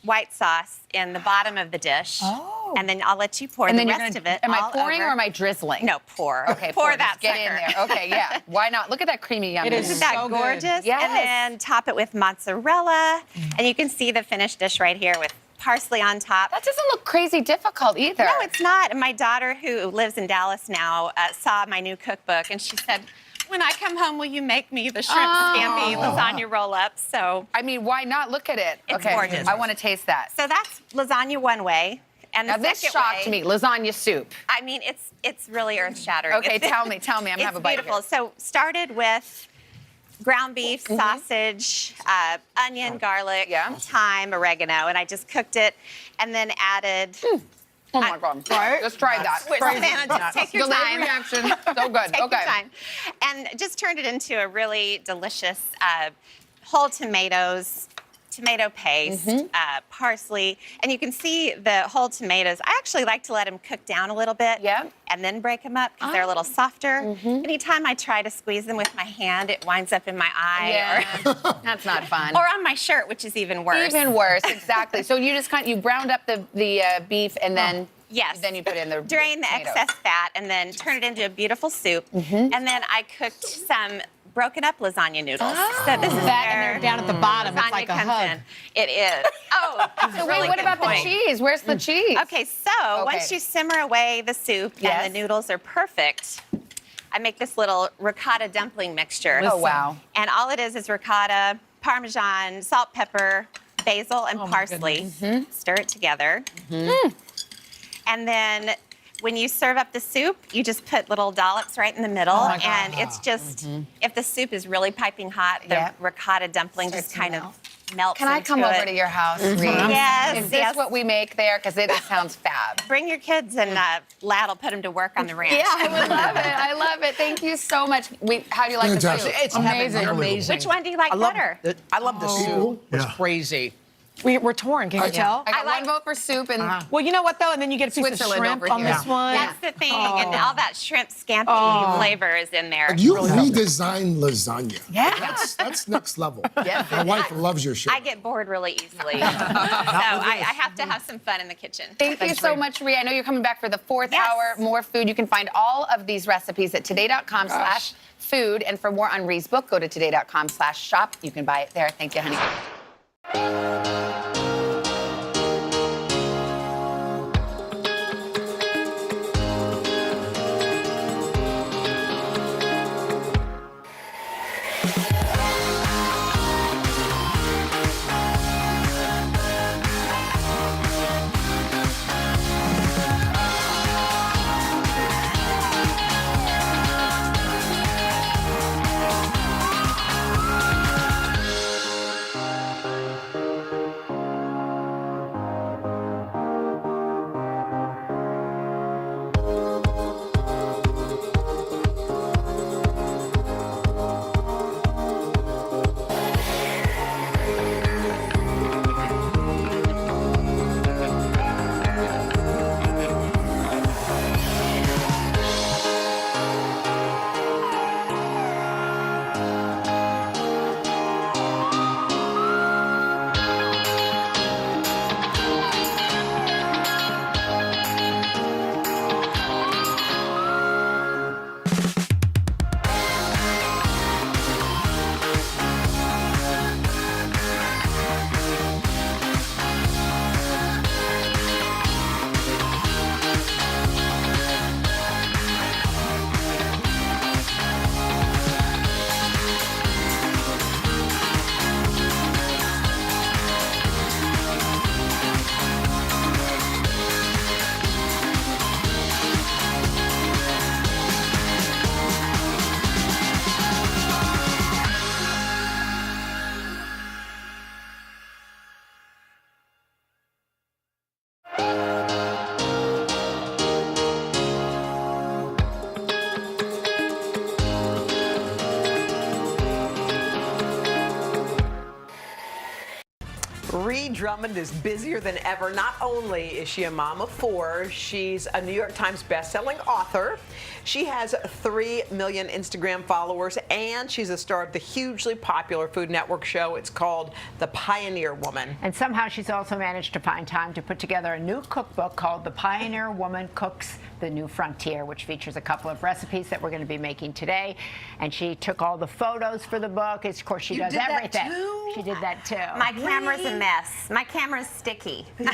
white sauce in the bottom of the dish. Oh. And then I'll let you pour And the then you're rest gonna- of it am I all pouring over. or am I drizzling? No, pour. Okay, pour just that get sucker. in there. Okay, yeah. Why not? Look at that creamy yummy. Isn't that gorgeous? Yes. And then top it with mozzarella. And you can see the finished dish right here with parsley on top. That doesn't look crazy difficult either. No, it's not. And my daughter, who lives in Dallas now, saw my new cookbook, and she said, when I come home, will you make me the shrimp scampi lasagna roll-up? So, I mean, why not? Look at it. It's gorgeous. I want to taste that. So that's lasagna one way. And Now the this second shocked way, me. Lasagna soup. I mean, it's really earth-shattering. Okay, It's- tell me. I'm gonna have a bite beautiful. here. So started with ground beef, sausage, onion, garlic, thyme, oregano, and I just cooked it, and then added. Oh my God! Just try that. Wait, Savannah, just take your Delayed time. reaction. So good. Take Okay. your time, and just turned it into a really delicious whole tomatoes. Tomato paste, parsley, and you can see the whole tomatoes. I actually like to let them cook down a little bit, and then break them up because they're a little softer. Anytime I try to squeeze them with my hand, it winds up in my eye, That's not fun. or on my shirt, which is even worse. Even worse, exactly. So you just you browned up the beef and then then you put in the drain the tomatoes. excess fat and then turn it into a beautiful soup. And then I cooked some broken up lasagna noodles. So this is That, where and they're down at the bottom. It's lasagna like a comes hug. in. It is. Oh, that's a So really wait, what good about point. the cheese? Where's the cheese? Okay, so once you simmer away the soup and the noodles are perfect, I make this little ricotta dumpling mixture. Oh, wow. And all it is ricotta, Parmesan, salt, pepper, basil, and parsley. Stir it together. And then when you serve up the soup, you just put little dollops right in the middle. Oh my God. And it's just, if the soup is really piping hot, the ricotta dumpling just kind of melts Can I into come over it. to your house, Reed? Yes, Is this yes. what we make there? Because it sounds fab. Bring your kids and Lad will put them to work on the ranch. Yeah, I would love it. I love it. Thank you so much. How do you like the soup? It's amazing. Amazing. Which one do you like better? I love the soup. It's crazy. We're torn, can you tell? I got one vote for soup and Well, you know what though? And then you get a piece Switzerland of shrimp over on here. this one. That's the thing, and all that shrimp scampi flavor is in there. You redesigned lasagna. Yeah. That's next level. Yes. My wife loves your shit. I get bored really easily. So I have to have some fun in the kitchen. Thank you so much, Rhea. I know you're coming back for the fourth hour. More food. You can find all of these recipes at today.com/food. And for more on Rhea's book, go to today.com/shop. You can buy it there. Thank you, honey. Ree Drummond is busier than ever. Not only is she a mom of 4, she's a New York Times bestselling author. She has 3 million Instagram followers, and she's a star of the hugely popular Food Network show. It's called The Pioneer Woman. And somehow she's also managed to find time to put together a new cookbook called The Pioneer Woman Cooks the New Frontier, which features a couple of recipes that we're going to be making today. And she took all the photos for the book. Of course, she does everything. That too? She did that too. My camera's a mess. My camera's sticky. Food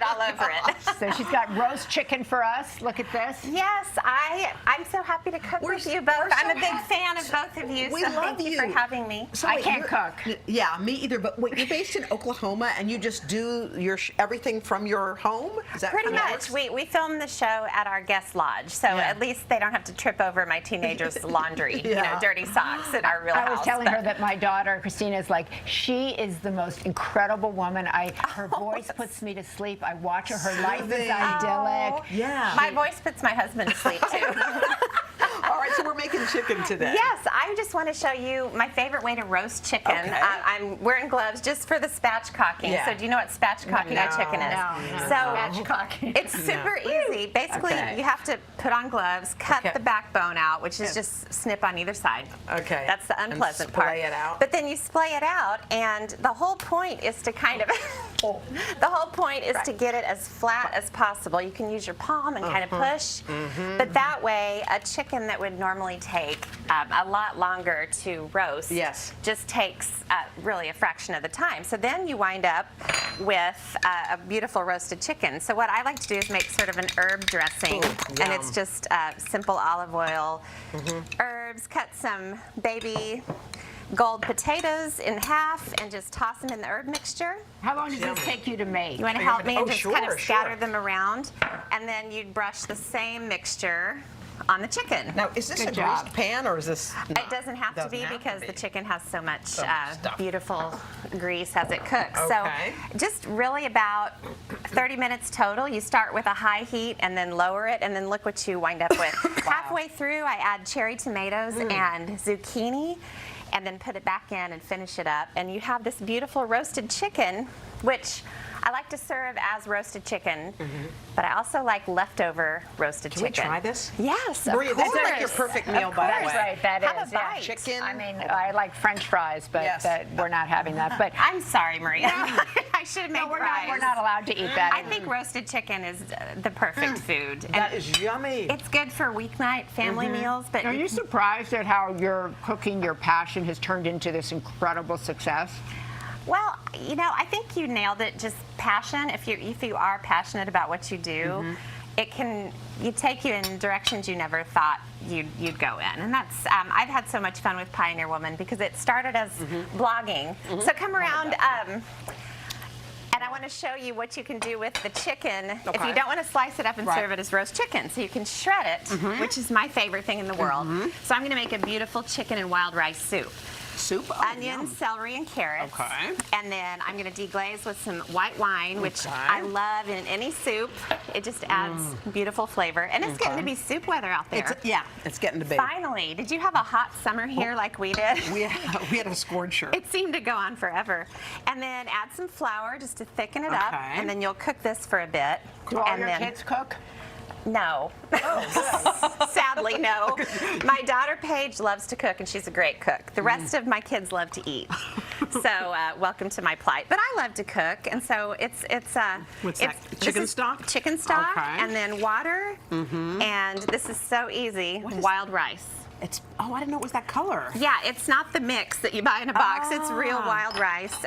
all over it. So she's got roast chicken for us. Look at this. Yes, I'm so happy to cook with you both. I'm a big fan of both of you. We so love thank you for having me. So I wait, can't cook. Yeah, me either. But wait, you're based in Oklahoma, and you just do your everything from your home? Is that Pretty how that much. works? We film the show at our guest lodge, so at least they don't have to trip over my teenagers' laundry, dirty socks in our real house. I was telling her that my daughter, Christina, is like, she is the most incredible woman. Her voice puts me to sleep. I watch her. Her life is idyllic. Yeah. My voice puts my husband to sleep, too. All right, so we're making chicken today. Yes, I just want to show you my favorite way to roast chicken. Okay. I'm wearing gloves just for the spatchcocking. Yeah. So do you know what spatchcocking our chicken is? No. So Spatchcocking. it's super easy. Basically, you have to put on gloves, cut the backbone out, which is just snip on either side. Okay. That's the unpleasant and part. splay it out. But then you splay it out, and the whole point is to kind of the whole point is to get it as flat as possible. You can use your palm and kind of push, but that way a chicken that would normally take a lot longer to roast just takes really a fraction of the time. So then you wind up with a beautiful roasted chicken. So what I like to do is make sort of an herb dressing, and it's just simple olive oil, herbs, cut some baby gold potatoes in half and just toss them in the herb mixture. How long does this take you to make? You want to help me and just kind of scatter them around, and then you'd brush the same mixture on the chicken. Now, is this a greased pan or is this not? It doesn't have to be because the chicken has so much stuff. beautiful grease as it cooks. Okay. So just really about 30 minutes total. You start with a high heat and then lower it, and then look what you wind up with. Halfway through, I add cherry tomatoes and zucchini, and then put it back in and finish it up. And you have this beautiful roasted chicken, which I like to serve as roasted chicken, but I also like leftover roasted chicken. Can we try this? Yes, Maria, of this course. is like your perfect meal, by the way. Right, that Have is. a bite. Chicken. I mean, I like French fries, but we're not having that. But I'm sorry, Maria. I should have made fries. We're not allowed to eat that. I think roasted chicken is the perfect food. That is yummy. It's good for weeknight family meals. But Are you surprised at how your cooking, your passion, has turned into this incredible success? Well, you know, I think you nailed it. Just passion. If you are passionate about what you do, it can take you in directions you never thought you'd go in. And that's I've had so much fun with Pioneer Woman because it started as blogging. So come around. And I want to show you what you can do with the chicken if you don't want to slice it up and serve it as roast chicken. So you can shred it, which is my favorite thing in the world. So I'm going to make a beautiful chicken and wild rice soup. Onions, celery, and carrots. And then I'm going to deglaze with some white wine, which I love in any soup. It just adds beautiful flavor. And it's getting to be soup weather out there. It's getting to be. Finally, did you have a hot summer here like we did? We had a scorcher. It seemed to go on forever. And then add some flour just to thicken it up. And then you'll cook this for a bit. Do all your kids cook? No. Sadly, no. My daughter Paige loves to cook, and she's a great cook. The rest of my kids love to eat. So welcome to my plight. But I love to cook, and so it's What's that? Chicken stock? Chicken stock, Okay. and then water, and this is so easy. Wild rice. I didn't know it was that color. Yeah, it's not the mix that you buy in a box. It's real wild rice.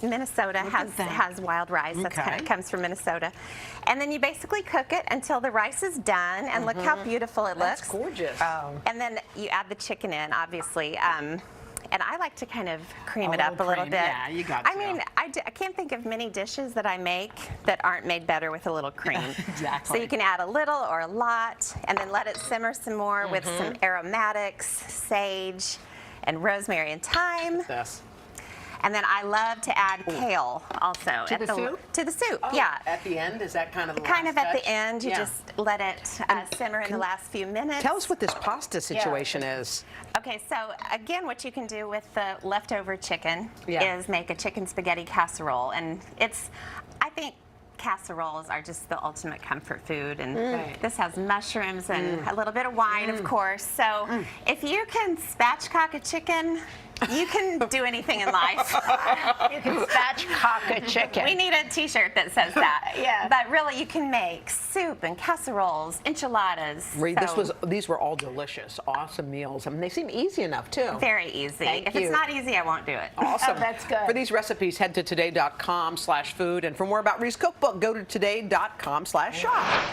Minnesota has wild rice. That's kind of comes from Minnesota. And then you basically cook it until the rice is done, and look how beautiful it looks. That's gorgeous. And then you add the chicken in, obviously. And I like to kind of cream it up a little bit. Yeah, you got to. I mean, I can't think of many dishes that I make that aren't made better with a little cream. Exactly. So you can add a little or a lot, and then let it simmer some more with some aromatics, sage, and rosemary and thyme. And then I love to add kale also. To the soup? To the soup, Oh, yeah. At the end, is that kind of the Kind last of at touch? the end, you Yeah. just let it simmer in the last few minutes. Tell us what this pasta situation is. Okay, so again, what you can do with the leftover chicken Yeah. is make a chicken spaghetti casserole. And I think casseroles are just the ultimate comfort food. And this has mushrooms and a little bit of wine, of course. So if you can spatchcock a chicken, you can do anything in life. You can spatchcock a chicken. We need a t-shirt that says that. Yeah. But really, you can make soup and casseroles, enchiladas. Reed, So these were all delicious, awesome meals. I mean, they seem easy enough, too. very easy. Thank If you. it's not easy, I won't do it. Awesome. Oh, that's good. For these recipes, head to today.com/food. And for more about Reed's cookbook, go to today.com/shop.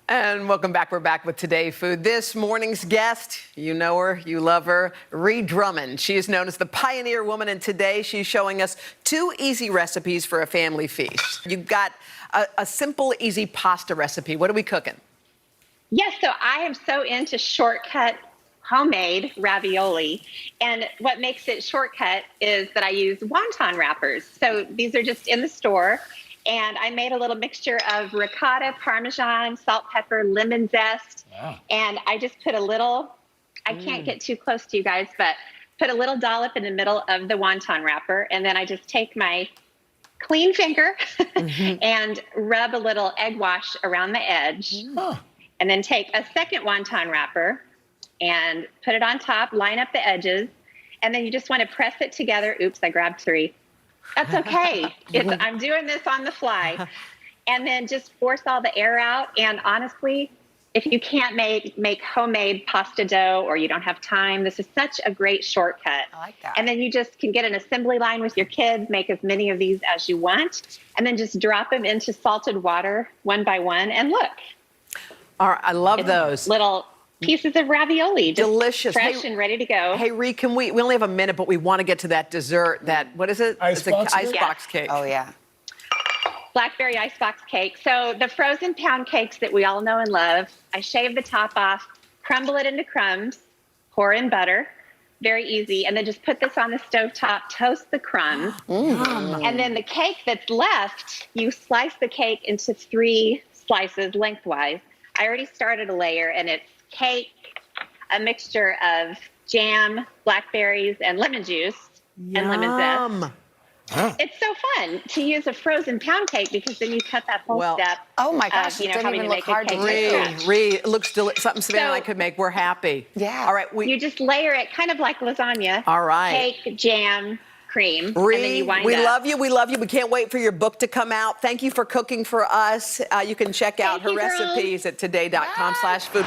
And welcome back. We're back with Today Food. This morning's guest, you know her, you love her, Reed Drummond. She is known as the Pioneer Woman, and today she's showing us 2 easy recipes for a family feast. You've got a simple, easy pasta recipe. What are we cooking? Yes, so I am so into shortcut homemade ravioli. And what makes it shortcut is that I use wonton wrappers. So these are just in the store. And I made a little mixture of ricotta, Parmesan, salt, pepper, lemon zest. Wow. And I just put a little, I can't get too close to you guys, but put a little dollop in the middle of the wonton wrapper. And then I just take my clean finger and rub a little egg wash around the edge. And then take a second wonton wrapper and put it on top, line up the edges. And then you just want to press it together. Oops, I grabbed 3. That's okay. I'm doing this on the fly. And then just force all the air out. And honestly, if you can't make homemade pasta dough or you don't have time, this is such a great shortcut. I like that. And then you just can get an assembly line with your kids, make as many of these as you want, and then just drop them into salted water one by one. And look. All right, I love those. Little pieces of ravioli. Just delicious. Fresh and ready to go. Hey, Reed, we only have a minute, but we want to get to that dessert, what is it? Icebox cake? Icebox cake. Oh, yeah. Blackberry icebox cake. So the frozen pound cakes that we all know and love, I shave the top off, crumble it into crumbs, pour in butter. Very easy. And then just put this on the stovetop, toast the crumbs. And then the cake that's left, you slice the cake into 3 slices lengthwise. I already started a layer, and it's cake, a mixture of jam, blackberries, and lemon juice and lemon zest. It's so fun to use a frozen pound cake because then you cut that whole step. Oh my gosh, of, it doesn't even look hard to do. Reed, it looks something Savannah and I could make. We're happy. Yeah. All right. You just layer it kind of like lasagna. All right. Cake, jam, cream. Reed, and then you wind we up. love you. We love you. We can't wait for your book to come out. Thank you for cooking for us. You can check out her recipes at today.com/food.